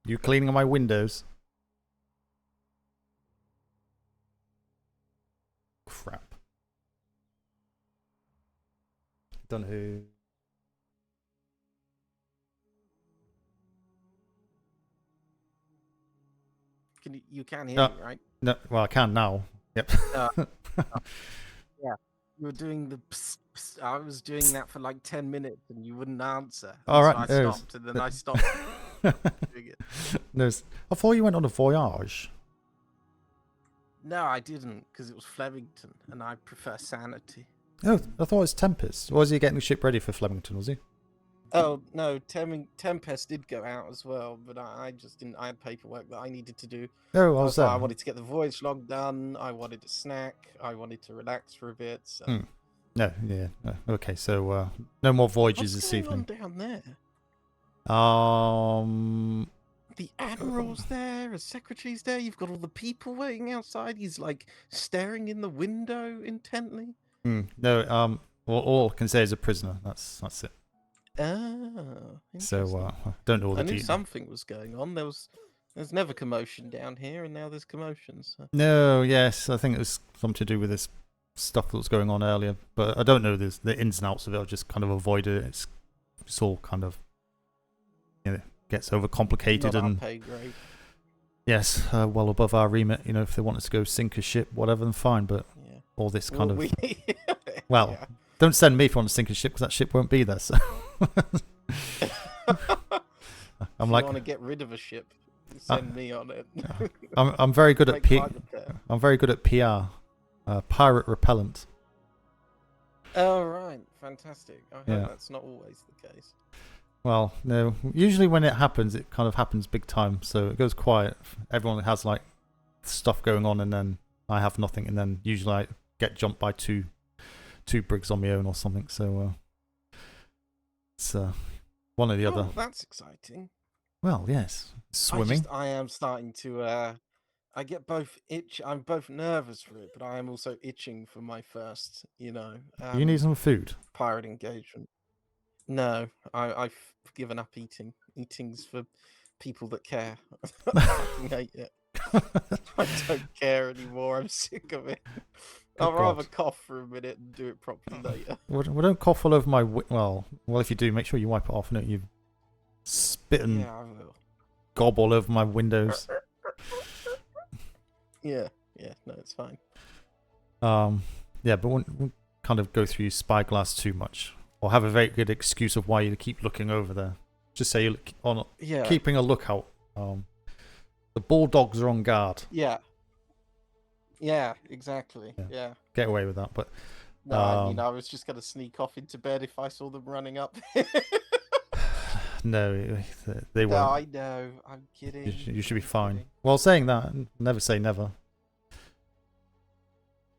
You cleaning my windows? Crap. Don't know who. You can hear me, right? No, well, I can now. Yep. Yeah, you were doing the. Psst, psst. I was doing that for like 10 minutes, and you wouldn't answer. All right, so I yes. stopped, and then I stopped doing it. No, I thought you went on a voyage. No, I didn't, because it was Flemington, and I prefer sanity. Oh, I thought it was Tempest. Or was he getting the ship ready for Flemington, was he? Oh no, Tempest did go out as well, but I just didn't. I had paperwork that I needed to do. Oh, I was I there. wanted to get the voyage log done. I wanted a snack. I wanted to relax for a bit. So. No, yeah. No. Okay, so no more voyages What's this going evening. on down there? The admiral's there, a secretary's there. You've got all the people waiting outside. He's like staring in the window intently. No, all I can say is a prisoner. That's it. Oh, So I don't know all the I knew details. something was going on. There's never commotion down here, and now there's commotion. So. No, yes, I think it was something to do with this stuff that was going on earlier, but I don't know the ins and outs of it. I just kind of avoided it. It's all kind of, gets overcomplicated Not our and pay grade. yes, well above our remit. If they want us to go sink a ship, whatever, then fine. But all this kind of, well, don't send me if you want to sink a ship because that ship won't be there. So I'm like, you want to get rid of a ship, send me on it. I'm very good at I'm very good at PR, pirate repellent. Oh right, fantastic. I hope Yeah. that's not always the case. Well, no. Usually when it happens, it kind of happens big time. So it goes quiet. Everyone has like stuff going on, and then I have nothing, and then usually I get jumped by two brigs on my own or something. So it's one or the other. Oh, that's exciting. Well, yes, swimming. I am starting to. I get both itch. I'm both nervous for it, but I am also itching for my first. You need some food. Pirate engagement. No, I've given up eating. Eating's for people that care. I fucking hate it. I don't care anymore. I'm sick of it. I'll rather cough for a minute and do it properly later. Well, don't cough all over my. Well, if you do, make sure you wipe it off. Don't you spit and Yeah, I will. gob all over my windows. Yeah, no, it's fine. Yeah, but won't kind of go through your spyglass too much, or have a very good excuse of why you keep looking over there. Just say you're keeping a lookout. The bulldogs are on guard. Yeah, exactly. Yeah. Get away with that, but No, I mean, I was just gonna sneak off into bed if I saw them running up. no, they won't. No, I know. I'm kidding. You should be fine. Well, saying that, never say never.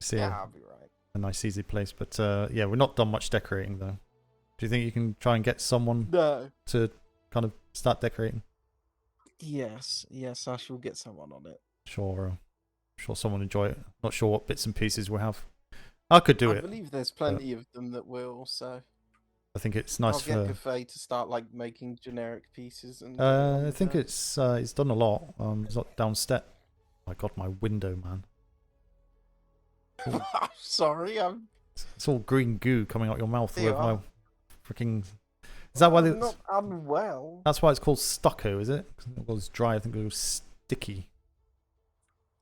See, I'll be right. A nice, easy place, but yeah, we're not done much decorating though. Do you think you can try and get someone to kind of start decorating? Yes, I shall get someone on it. Sure, sure someone will enjoy it. Not sure what bits and pieces we have. I could do it. I believe there's plenty of them that will, so I think it's nice I'll get Buffet to start like making generic pieces and I think it's done a lot. It's not downstep. My God, my window, man. I'm sorry, It's all green goo coming out your mouth You with my are. freaking. Is that why I'm not unwell. That's why it's called stucco, is it? 'Cause it was dry. I think it was sticky.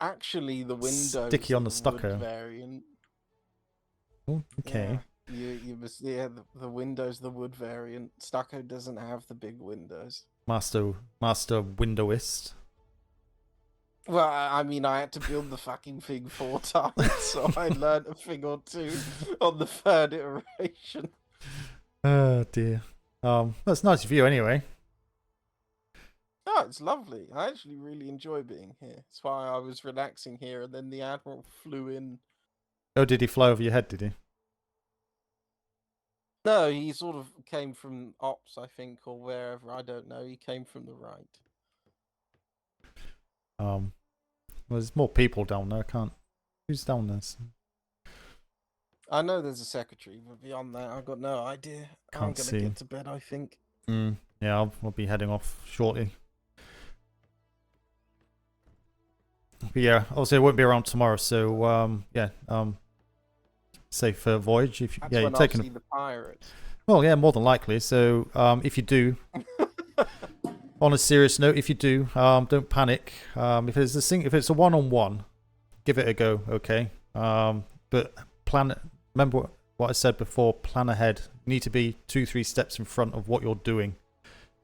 Actually, the windows Sticky on the wood stucco. variant. Oh, okay. Yeah, you must. Yeah, the windows, the wood variant. Stucco doesn't have the big windows. Master windowist. Well, I mean, I had to build the fucking thing 4 times, so I learned a thing or two on the 3rd iteration. Oh dear. That's nice of you anyway. No, it's lovely. I actually really enjoy being here. That's why I was relaxing here, and then the Admiral flew in. Oh, did he fly over your head, did he? No, he sort of came from Ops, I think, or wherever. I don't know. He came from the right. Well, there's more people down there. I can't. Who's down there? I know there's a secretary, but beyond that, I've got no idea. I'm Can't gonna see. get to bed, I think. Yeah, I'll be heading off shortly. But yeah, obviously I won't be around tomorrow, so yeah, safe voyage. If That's yeah, when you're taking. I'll see the pirates. Well, yeah, more than likely. So if you do, on a serious note, if you do, don't panic. If it's a one-on-one, give it a go. Okay. But plan. Remember what I said before. Plan ahead. You need to be 2-3 steps in front of what you're doing.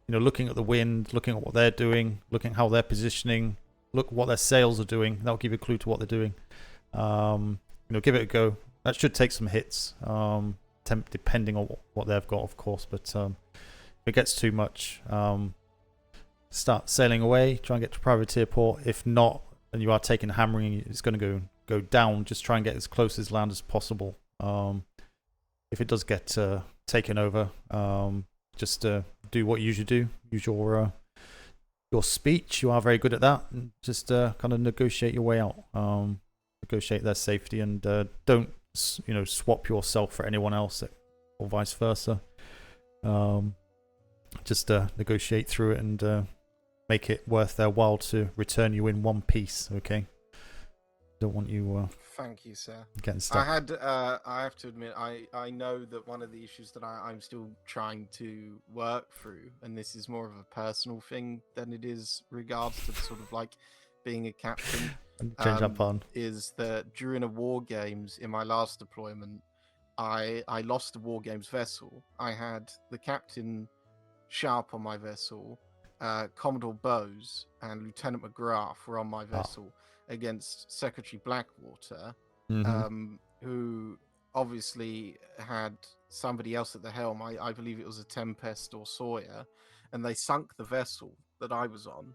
You know, looking at the wind, looking at what they're doing, looking at how they're positioning. Look what their sails are doing. That'll give you a clue to what they're doing. You know, give it a go. That should take some hits, depending on what they've got, of course. But if it gets too much, start sailing away. Try and get to privateer port. If not, and you are taking hammering, it's going to go down. Just try and get as close as land as possible. If it does get taken over, just do what you usually do. Use your speech. You are very good at that. And just kind of negotiate your way out. Negotiate their safety, and don't swap yourself for anyone else, or vice versa. Just negotiate through it and make it worth their while to return you in one piece. Okay. Don't want you. Thank you, sir. Getting stuck. I have to admit, I know that one of the issues that I'm still trying to work through, and this is more of a personal thing than it is regards to sort of like being a captain. Change that on. Is that during a war games in my last deployment, I lost a war games vessel. I had the captain Sharp on my vessel, Commodore Bowes and Lieutenant McGrath were on my vessel against Secretary Blackwater, who obviously had somebody else at the helm. I believe it was a Tempest or Sawyer, and they sunk the vessel that I was on.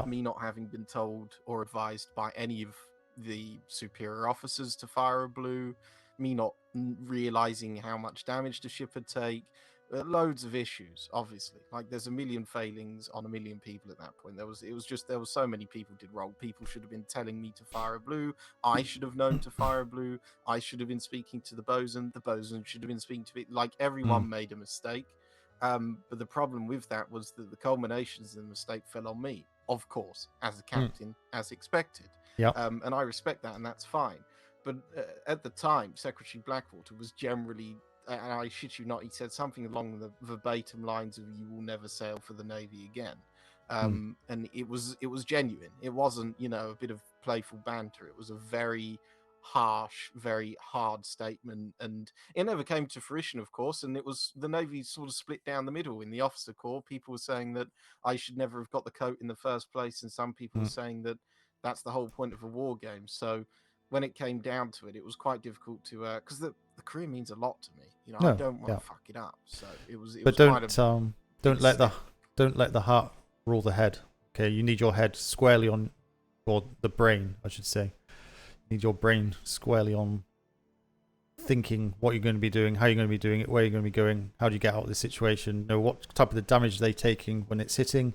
Me not having been told or advised by any of the superior officers to fire a blue, me not realizing how much damage the ship would take. Loads of issues, obviously. Like there's a million failings on a million people at that point. There was so many people did wrong. People should have been telling me to fire a blue. I should have known to fire a blue. I should have been speaking to the bosun. The bosun should have been speaking to me. Like everyone made a mistake. But the problem with that was that the culminations of the mistake fell on me, of course, as a captain, as expected. And I respect that, and that's fine. But at the time, Secretary Blackwater was generally, and I shit you not, he said something along the verbatim lines of "You will never sail for the Navy again," and it was genuine. It wasn't a bit of playful banter. It was a very harsh, very hard statement, and it never came to fruition, of course. And it was the Navy sort of split down the middle in the officer corps. People were saying that I should never have got the coat in the first place, and some people were saying that that's the whole point of a war game. So when it came down to it, it was quite difficult to because the career means a lot to me. I don't want to fuck it up. So it was. But don't let the heart rule the head. Okay, you need your head squarely on, or the brain, I should say. You need your brain squarely on thinking what you're going to be doing, how you're going to be doing it, where you're going to be going, how do you get out of this situation, what type of the damage are they taking when it's hitting.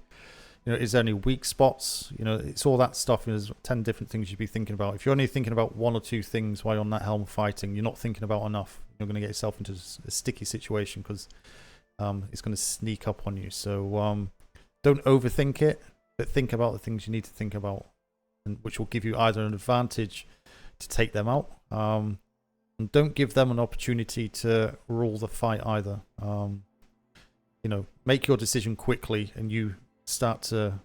Is there any weak spots? It's all that stuff. There's 10 different things you'd be thinking about. If you're only thinking about one or two things while you're on that helm fighting, you're not thinking about enough. You're going to get yourself into a sticky situation because it's going to sneak up on you. So don't overthink it, but think about the things you need to think about, and which will give you either an advantage to take them out, and don't give them an opportunity to rule the fight either. Make your decision quickly, and you start to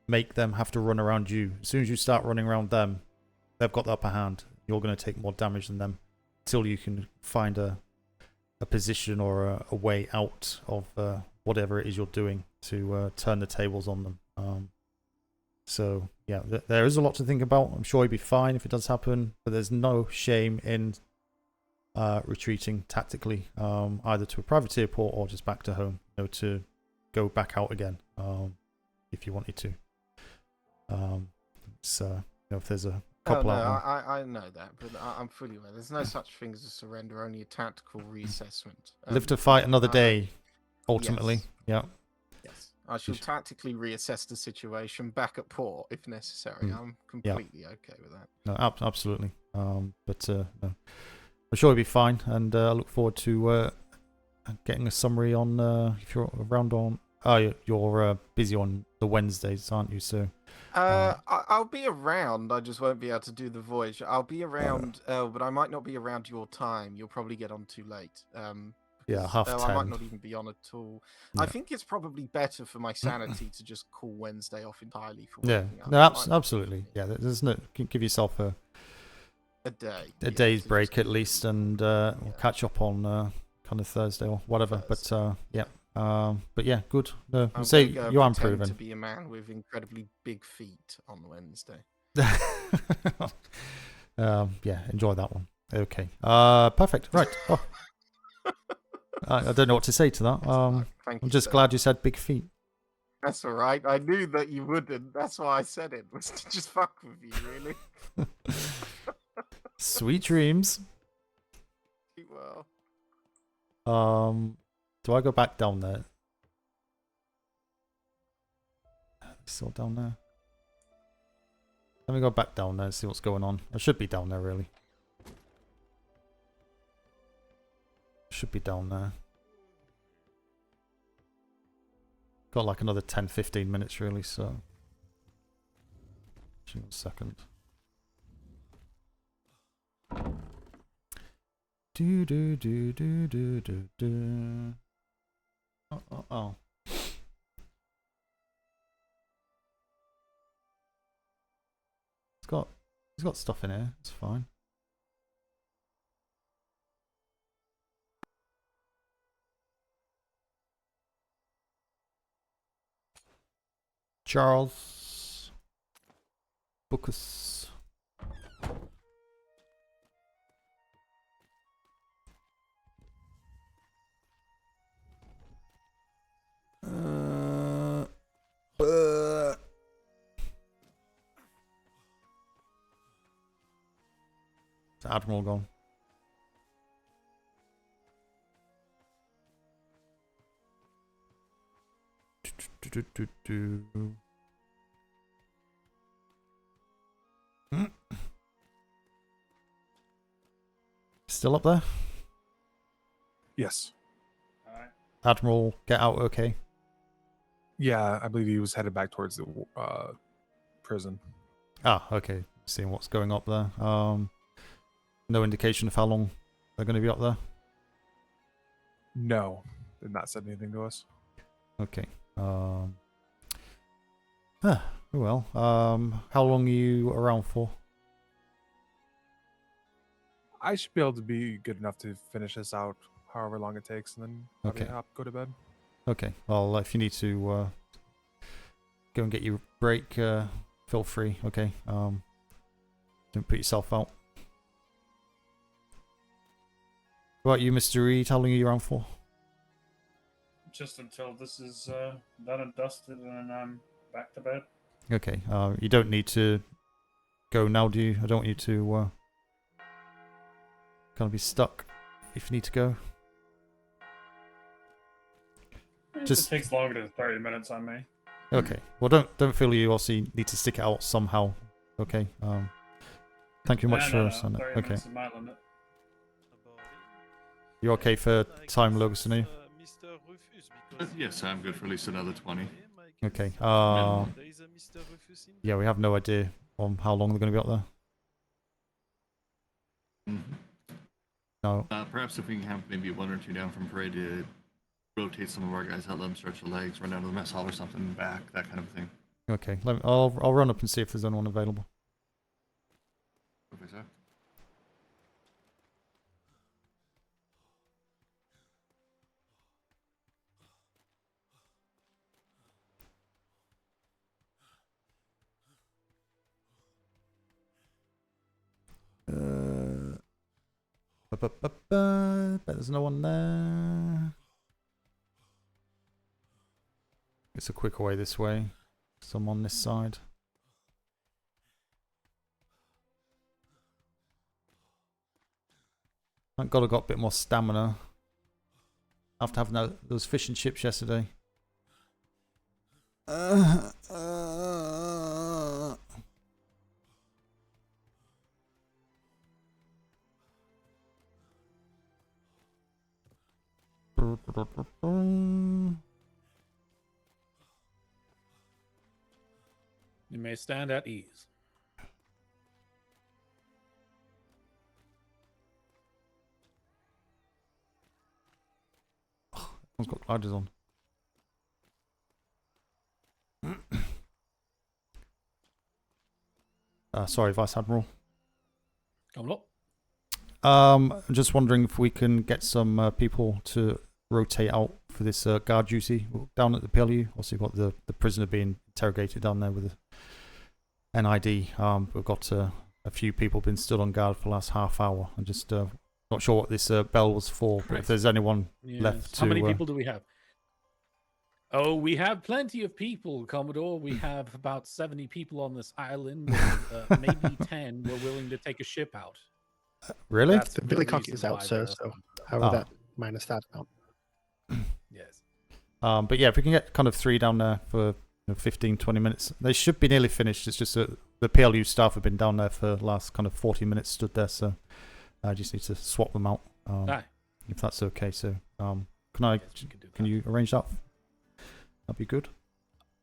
make them have to run around you. As soon as you start running around them, they've got the upper hand. You're going to take more damage than them until you can find a position or a way out of whatever it is you're doing to turn the tables on them. So yeah, there is a lot to think about. I'm sure you'll be fine if it does happen, but there's no shame in retreating tactically, either to a privateer port or just back to home, to go back out again, if you wanted to. So if there's a couple out there. I know that, but I'm fully aware. There's no such thing as a surrender, only a tactical reassessment. Live to fight another day, ultimately. Yes. I shall tactically reassess the situation back at port if necessary. I'm completely okay with that. No, absolutely. But no, I'm sure it'll be fine, and I look forward to getting a summary on if you're around on. You're busy on the Wednesdays, aren't you? So I'll be around. I just won't be able to do the voyage. I'll be around, but I might not be around your time. You'll probably get on too late. Half 10. I might not even be on at all. I think it's probably better for my sanity to just call Wednesday off entirely for waking up. Absolutely. Yeah, there's no. Give yourself a day's break at least, and we'll catch up on kind of Thursday or whatever. But but yeah, good. No, say you are improving. To be a man with incredibly big feet on Wednesday. Yeah, enjoy that one. Okay. Perfect. Right. I don't know what to say to that. Thank I'm you, just sir. glad you said big feet. That's all right. I knew that you wouldn't. That's why I said it. Was to just fuck with you, really. Sweet dreams. Well. Do I go back down there? Still down there. Let me go back down there and see what's going on. I should be down there, really. Should be down there. Got like another 10-15 minutes, really, so... Actually, 1 second. Do do do do do do do. Oh. He's got stuff in here. It's fine. Charles Bookus. Is Admiral gone? Still up there? Yes. Admiral, get out okay? Yeah, I believe he was headed back towards the prison. Ah, okay. Seeing what's going up there. No indication of how long they're going to be up there? No, they've not said anything to us. Okay. Well, how long are you around for? I should be able to be good enough to finish this out, however long it takes, and then probably Okay. go to bed. Okay. Well, if you need to go and get your break, feel free. Okay. Don't put yourself out. What about you, Mr. Reed? How long are you around for? Just until this is done and dusted, and then I'm back to bed. Okay. You don't need to go now, do you? I don't want you to kind of be stuck if you need to go. If it takes longer than 30 minutes, I may. Okay. Well, don't feel you also need to stick it out somehow. Okay. Thank you much for no, 30 okay. minutes is my limit. You okay for time, Logan? Are you? Yes, I'm good for at least another 20. Okay. Yeah, we have no idea on how long they're going to be up there. No. Perhaps if we can have maybe 1 or 2 down from parade to rotate some of our guys out, let them stretch their legs, run down to the mess hall or something, back, that kind of thing. Okay. I'll run up and see if there's anyone available. Okay, sir. Bet there's no one there. It's a quicker way this way. Some on this side. Thank God I got a bit more stamina after having those fish and chips yesterday. You may stand at ease. One's got gliders on. Sorry, Vice Admiral. Come on. I'm just wondering if we can get some people to rotate out for this guard duty down at the PLU. Also, you've got the prisoner being interrogated down there with the NID. We've got a few people been stood on guard for the last half hour. I'm just Not sure what this bell was for, but if there's anyone left to... How many people do we have? Oh, we have plenty of people, Commodore. We have about 70 people on this island. And, maybe 10 were willing to take a ship out. Really? That's The Billy the Cock is reason out, why sir, we're- so how would that minus that amount? Yes. But yeah, if we can get kind of 3 down there for 15, 20 minutes. They should be nearly finished. It's just that the PLU staff have been down there for the last kind of 40 minutes stood there, so I just need to swap them out. Aye. If that's okay. So can you arrange that? That'd be good.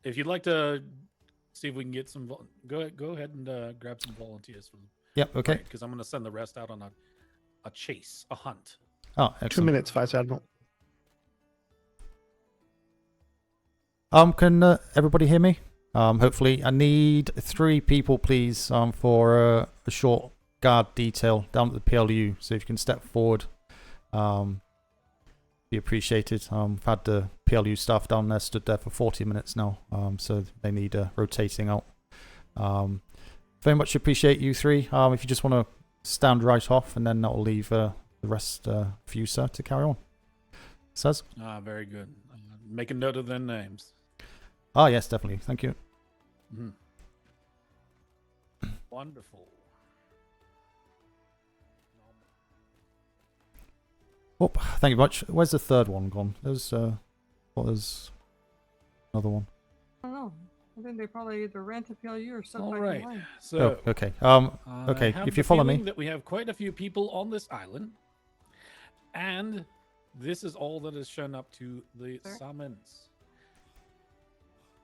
If you'd like to see if we can get some, go ahead and grab some volunteers from. Yep. Okay. Because I'm going to send the rest out on a chase, a hunt. Oh, excellent. 2 minutes, Vice Admiral. Can everybody hear me? Hopefully, I need 3 people, please, for a short guard detail down at the PLU. So if you can step forward, be appreciated. I've had the PLU staff down there stood there for 40 minutes now, so they need rotating out. Very much appreciate you 3. If you just want to stand right off, and then that'll leave the rest for you, sir, to carry on. Says? Very good. Make a note of their names. Yes, definitely. Thank you. Mm-hmm. Wonderful. Oh, thank you much. Where's the third one gone? There's there's another one. I don't know. I think they probably either rent a PLU or stuff All like right. that. So, okay. I Okay. have If you the follow me. feeling that we have quite a few people on this island, and this is all that has shown up to the summons.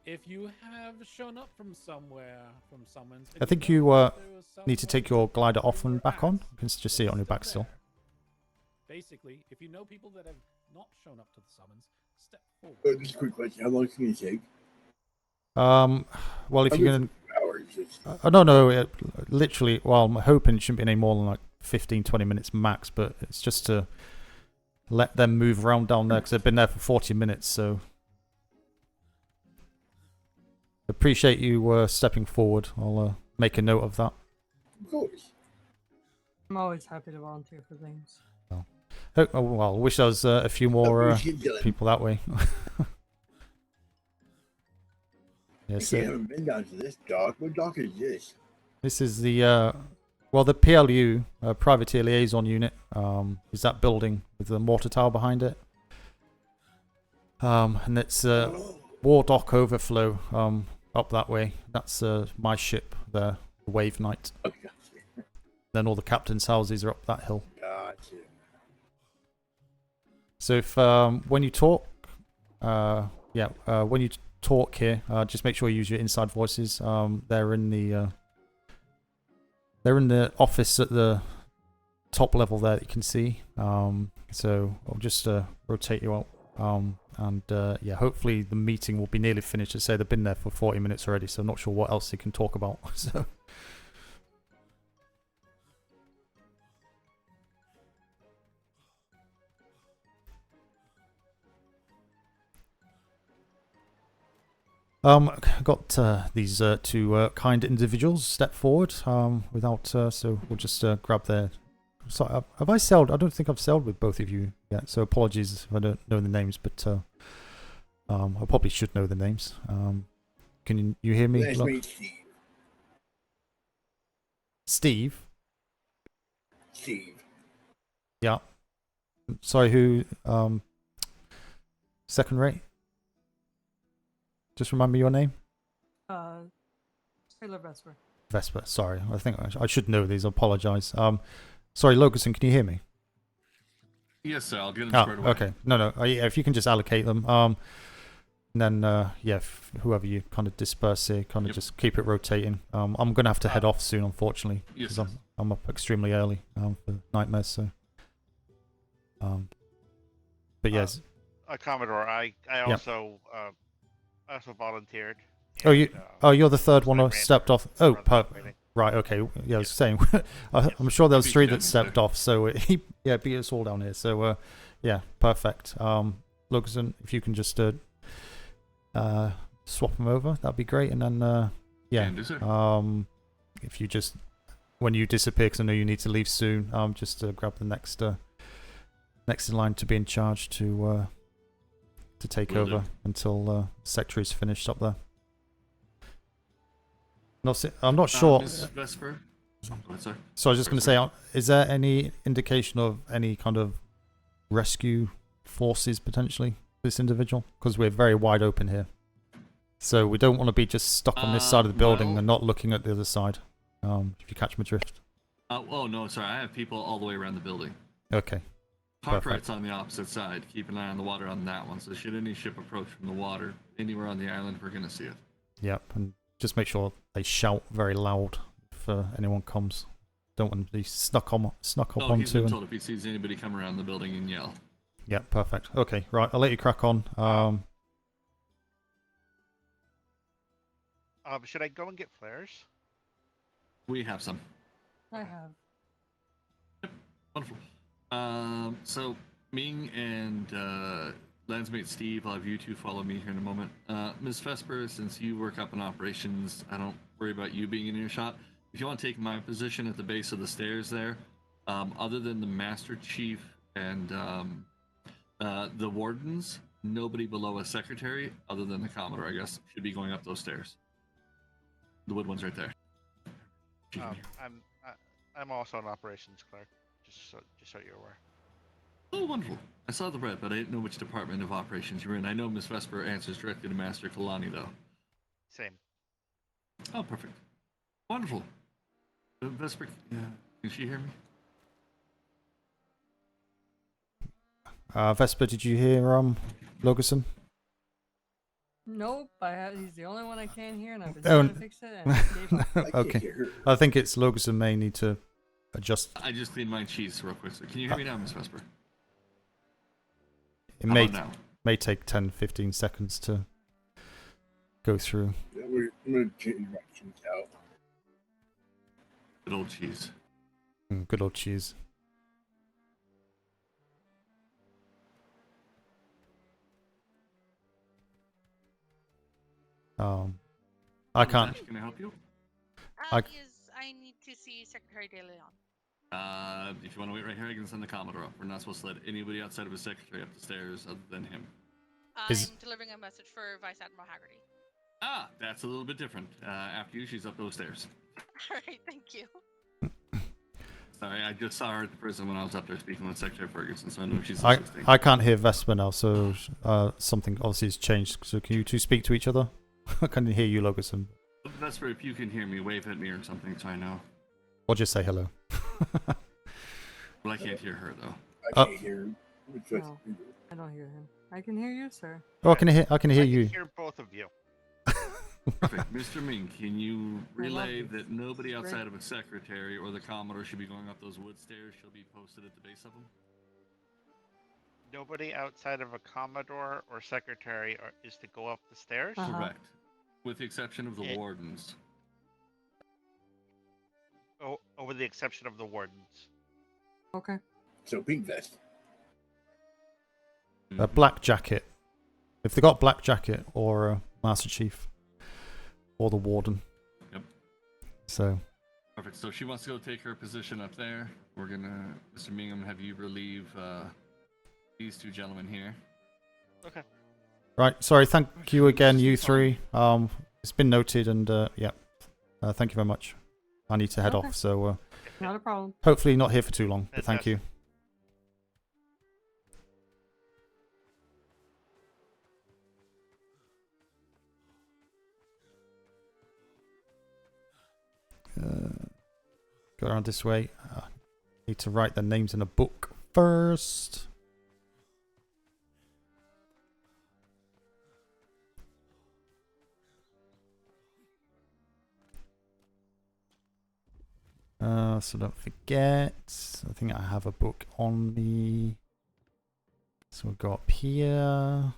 If you have shown up from somewhere, from summons, I think you need to take your glider off and back on. You can just see it on your back still. Basically, if you know people that have not shown up to the summons, step forward. Just a quick question. How long can it take? Well, if you're going to... no, literally, well, I'm hoping it shouldn't be any more than like 15, 20 minutes max, but it's just to let them move around down there, because they've been there for 40 minutes, so... Appreciate you stepping forward. I'll make a note of that. Of course. I'm always happy to volunteer for things. Oh, well, I wish there was a few more people that way. Yes, I haven't been down to this dock. What dock is this? this is the well, the PLU Privateer Liaison Unit. Is that building with the mortar tower behind it? And it's War Dock Overflow up that way. That's my ship there, the Wave Knight. Okay. Then all the captain's houses are up that hill. Gotcha. So if when you talk, when you talk here, just make sure you use your inside voices. They're in the office at the top level there that you can see. So I'll just rotate you out. Hopefully the meeting will be nearly finished. I say they've been there for 40 minutes already, so I'm not sure what else they can talk about. So. Got these 2 kind individuals step forward without, so we'll just grab their... Sorry, have I sailed? I don't think I've sailed with both of you yet, so apologies if I don't know the names, but I probably should know the names. Can you hear me? Nice to meet Steve. Steve? Steve. Yeah. Sorry, who? Second rate? Just remind me your name? Sailor Vesper. Vesper, sorry. I think I should know these. I apologise. Sorry, Locuson, can you hear me? Yes, sir. I'll get them squared away. Okay. No. Yeah, if you can just allocate them. And then, whoever you kind of disperse here, kind of just keep it rotating. I'm going to have to head off soon, unfortunately. Yes, because I'm up extremely early for nightmares, so... but yes. Commodore, I also volunteered. You're the third one who stepped off. Oh, right, okay. Yeah, I was saying, I'm sure there was 3 that stepped off, so he beat us all down here. So, perfect. Lugerson, if you can just swap them over, that'd be great. And then, if you just, when you disappear, because I know you need to leave soon, just to grab the next in line to be in charge to take Will over do. until Secretary's finished up there. I'm not sure. Ms. Vesper? Oh, go ahead, sir. So I was just going to say, is there any indication of any kind of rescue forces potentially for this individual? Because we're very wide open here. So we don't want to be just stuck on this side of the building well- and not looking at the other side, if you catch my drift. Oh, no, sorry. I have people all the way around the building. Okay. Cartwright's on the opposite side. Keep an eye on the water on that one. So should any ship approach from the water anywhere on the island, we're going to see it. Yep, and just make sure they shout very loud if anyone comes. Don't want to be snuck up No, he's onto. been told if he sees anybody come around the building and yell. Yep, perfect. Okay, right. I'll let you crack on. Should I go and get flares? We have some. I have. Wonderful. So Ming and Landsmate Steve, I'll have you two follow me here in a moment. Ms. Vesper, since you work up in operations, I don't worry about you being in earshot. If you want to take my position at the base of the stairs there, other than the Master Chief and the wardens, nobody below a secretary, other than the Commodore, I guess, should be going up those stairs. The wood one's right there. I'm also an operations clerk, just so you're aware. Oh, wonderful. I saw the red, but I didn't know which department of operations you're in. I know Miss Vesper answers directly to Master Kalani, though. Same. Oh, perfect. Wonderful. Vesper, can she hear me? Vesper, did you hear Logerson? Nope, he's the only one I can't hear, and I've been Oh, trying to fix it. And it gave up. okay. I think it's Logerson may need to adjust. I just cleaned my cheese real quick. So can you hear me now, Miss Vesper? It How may about now? may take 10-15 seconds to go through. Yeah, I'm gonna change my cheese out. Good old cheese. Good old cheese. I can't. Can I help you? Yes, I need to see Secretary De Leon. If you want to wait right here, I can send the Commodore up. We're not supposed to let anybody outside of his secretary up the stairs other than him. I'm delivering a message for Vice Admiral Haggerty. Ah, that's a little bit different. After you, she's up those stairs. Alright, thank you. Sorry, I just saw her at the prison when I was up there speaking with Secretary Ferguson, so I know she's I assisting. I can't hear Vesper now, so something obviously has changed. So can you two speak to each other? I can't hear you, Logerson. Vesper, if you can hear me, wave at me or something so I know. Or just say hello. Well, I can't hear her, though. I can't hear him. No, I don't hear him. I can hear you, sir. Oh, I can hear you. I can hear both of you. Perfect. Mr. Ming, can you relay this. that nobody It's outside great. of a secretary or the Commodore should be going up those wood stairs? She'll be posted at the base of them? Nobody outside of a Commodore or Secretary is to go up the stairs? Correct. With the exception of the wardens. Oh, with the exception of the wardens. Okay. So pink vest. A black jacket. If they got black jacket or a Master Chief or the Warden. Yep. So. Perfect. So she wants to go take her position up there. We're gonna, Mr. Ming, I'm gonna have you relieve these two gentlemen here. Okay. Right. Sorry. Thank you again, you three. It's been noted, and yeah. Thank you very much. I need to head Okay. off, so Not a problem. hopefully not here for too long. But thank you. Go around this way. Need to write their names in a book first. So don't forget. I think I have a book on me. So we'll go up here.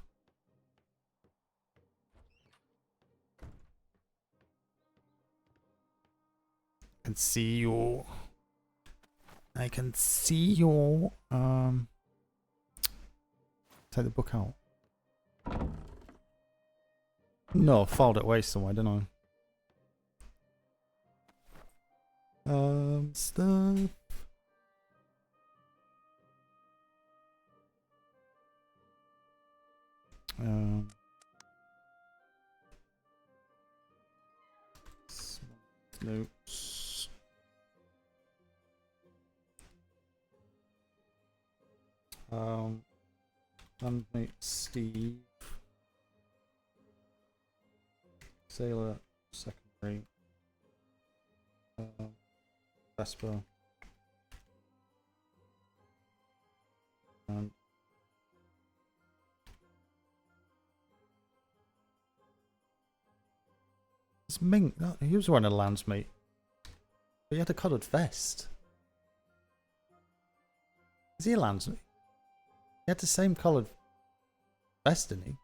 I can see you. I can see you. Take the book out. No, I filed it away somewhere, didn't I? Stuff. Notes. Bandmate Steve. Sailor secondary. Vesper. And it's Mink. No, he was wearing a landsmate. But he had a coloured vest. Is he a landsmate? He had the same coloured vest, didn't he?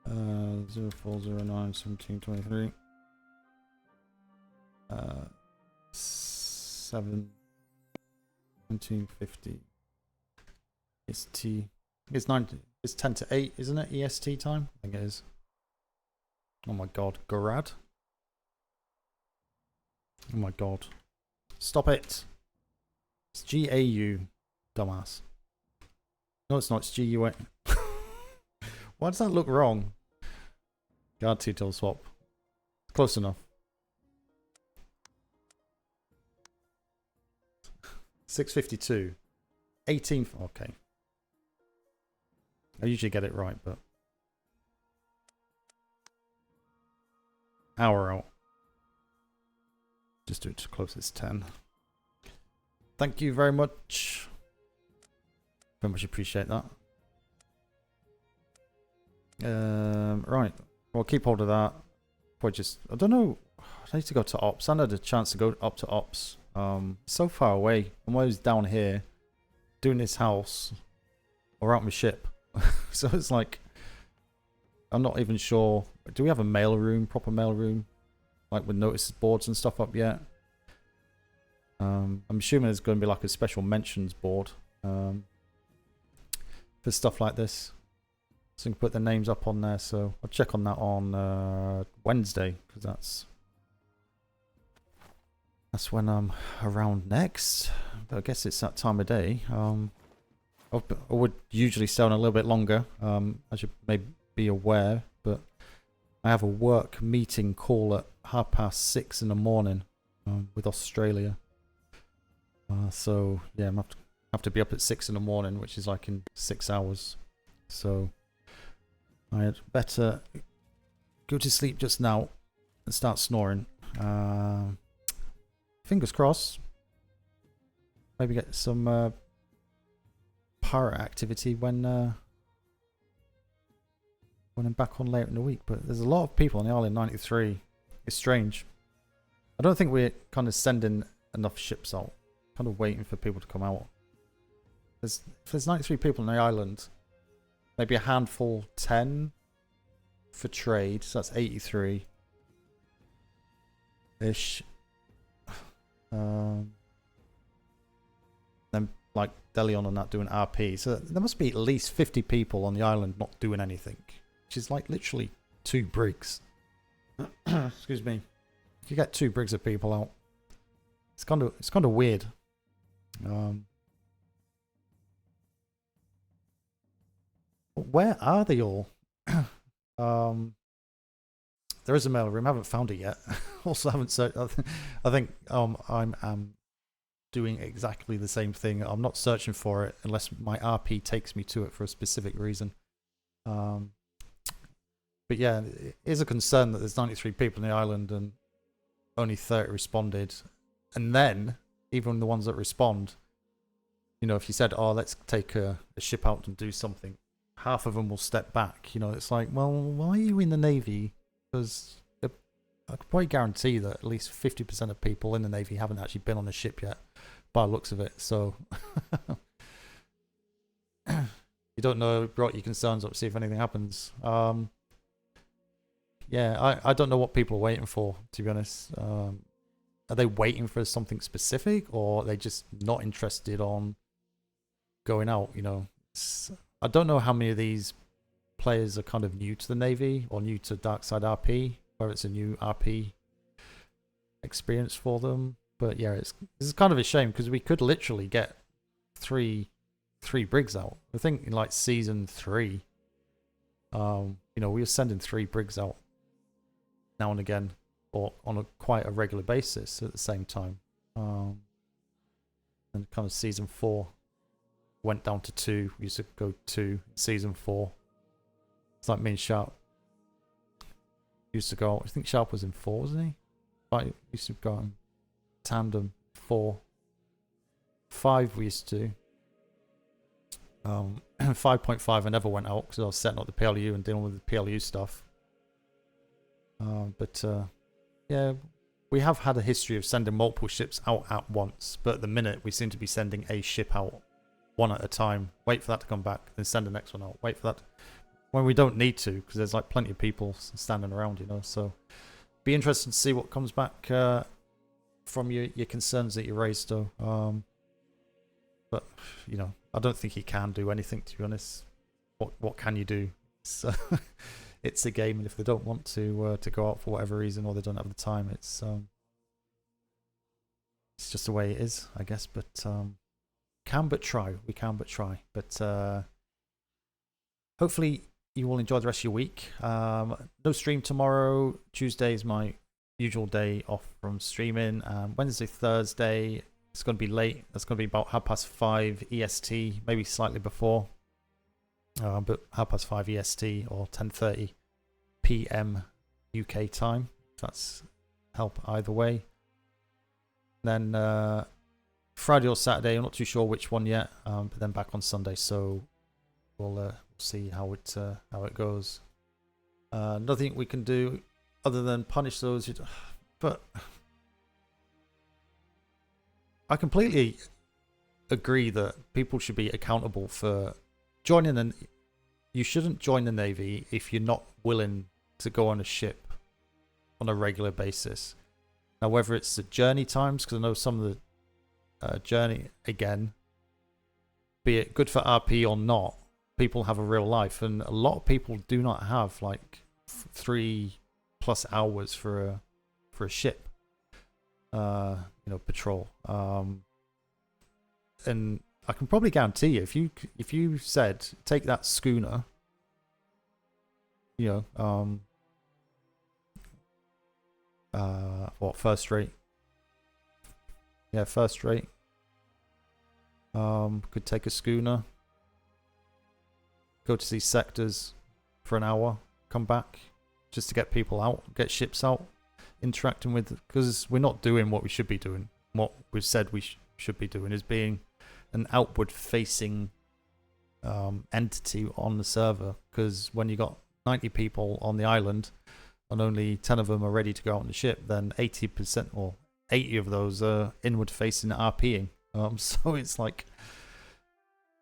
Uh, 0409 1723. 7 1950. It's T. It's 9. It's 10 to 8, isn't it? EST time. I think it is. Oh my god, Garad. Oh my god. Stop it. It's GAU, dumbass. No, it's not. It's GUA. Why does that look wrong? Guard title swap. Close enough. 652. 18th. Okay. I usually get it right, but hour out. Just do it to close as 10. Thank you very much. Very much appreciate that. Right. Well, keep hold of that. Probably just, I don't know. I need to go to ops. I had a chance to go up to ops. So far away. I'm always down here doing this house or out my ship. So it's like, I'm not even sure. Do we have a mail room, proper mail room? Like with notice boards and stuff up yet? I'm assuming there's going to be like a special mentions board for stuff like this. So you can put the names up on there. So I'll check on that on Wednesday, because that's when I'm around next. But I guess it's that time of day. I would usually stay on a little bit longer, as you may be aware, but I have a work meeting call at 6:30 in the morning with Australia. So yeah, I have to be up at 6 in the morning, which is like in 6 hours. So I had better go to sleep just now and start snoring. Fingers crossed. Maybe get some pirate activity when I'm back on later in the week. But there's a lot of people on the Island 93. It's strange. I don't think we're kind of sending enough ships out. Kind of waiting for people to come out. If there's 93 people on the island, maybe a handful, 10 for trade. So that's 83 ish. Then like Delion and that doing RP. So there must be at least 50 people on the island not doing anything, which is like literally 2 brigs. Excuse me. You get 2 brigs of people out. It's kind of weird. Where are they all? There is a mail room. I haven't found it yet. Also haven't searched. I think I'm doing exactly the same thing. I'm not searching for it unless my RP takes me to it for a specific reason. But yeah, it is a concern that there's 93 people on the island and only 30 responded. And then, even the ones that respond, you know, if you said, oh, let's take a ship out and do something, half of them will step back. You know, it's like, well, why are you in the Navy? Because I could probably guarantee that at least 50% of people in the Navy haven't actually been on a ship yet, by the looks of it. So, you don't know, brought your concerns up, see if anything happens. Yeah, I don't know what people are waiting for, to be honest. are they waiting for something specific, or are they just not interested on going out? You know, I don't know how many of these players are kind of new to the Navy or new to Darkside RP, whether it's a new RP experience for them. But yeah, it's kind of a shame because we could literally get three brigs out. I think in like season 3, you know, we were sending 3 brigs out now and again, or on quite a regular basis at the same time. And kind of season 4 went down to 2. We used to go 2 season 4. It's like me and Sharp used to go out. I think Sharp was in 4, wasn't he? I used to go out in tandem 4. 5 we used to. 5.5 I never went out because I was setting up the PLU and dealing with the PLU stuff. But yeah, we have had a history of sending multiple ships out at once, but at the minute we seem to be sending a ship out one at a time, wait for that to come back, then send the next one out, wait for that, when we don't need to, because there's like plenty of people standing around, you know. So be interested to see what comes back from your concerns that you raised, though. But you know, I don't think he can do anything, to be honest. What can you do? So it's a game, and if they don't want to go out for whatever reason, or they don't have the time, it's just the way it is, I guess. But can but try. We can but try. But hopefully you will enjoy the rest of your week. No stream tomorrow. Tuesday is my usual day off from streaming. Wednesday, Thursday, it's going to be late. It's going to be about 5:30 EST, maybe slightly before. But 5:30 EST or 10:30 PM UK time. That's help either way. Then Friday or Saturday, I'm not too sure which one yet. But then back on Sunday, so we'll see how it goes. Nothing we can do other than punish those. But I completely agree that people should be accountable for joining, and you shouldn't join the Navy if you're not willing to go on a ship on a regular basis. Now, whether it's the journey times, because I know some of the journey, again, be it good for RP or not, people have a real life, and a lot of people do not have like 3+ hours for a ship, you know, patrol. And I can probably guarantee you, if you said take that schooner, you know, what, first rate? Yeah, first rate. Could take a schooner, go to these sectors for an hour, come back, just to get people out, get ships out, interacting with, because we're not doing what we should be doing. What we've said we should be doing is being an outward facing entity on the server, because when you got 90 people on the island and only 10 of them are ready to go out on the ship, then 80% or 80 of those are inward facing RPing. So it's like,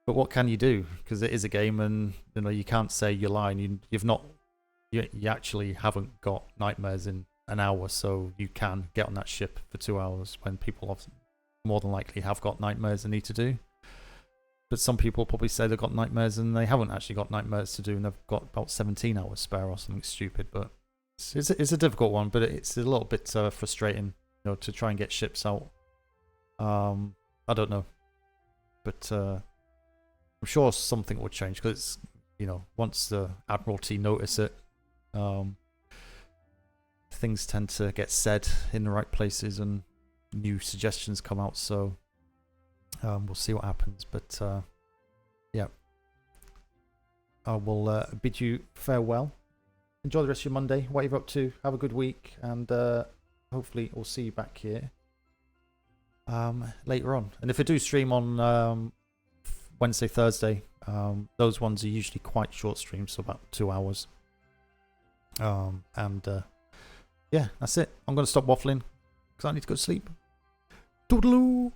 but what can you do? Because it is a game, and you know, you can't say you're lying. You actually haven't got nightmares in an hour, so you can get on that ship for 2 hours when people often, more than likely, have got nightmares they need to do. But some people probably say they've got nightmares and they haven't actually got nightmares to do, and they've got about 17 hours spare or something stupid. But it's a difficult one, but it's a little bit frustrating, you know, to try and get ships out. I don't know, but I'm sure something will change, because, you know, once the Admiralty notice it, things tend to get said in the right places and new suggestions come out. So we'll see what happens. But yeah, I will bid you farewell. Enjoy the rest of your Monday, what you're up to. Have a good week, and hopefully we'll see you back here later on. And if I do stream on Wednesday, Thursday, those ones are usually quite short streams, so about 2 hours. Yeah, that's it. I'm going to stop waffling because I need to go to sleep. Toodaloo!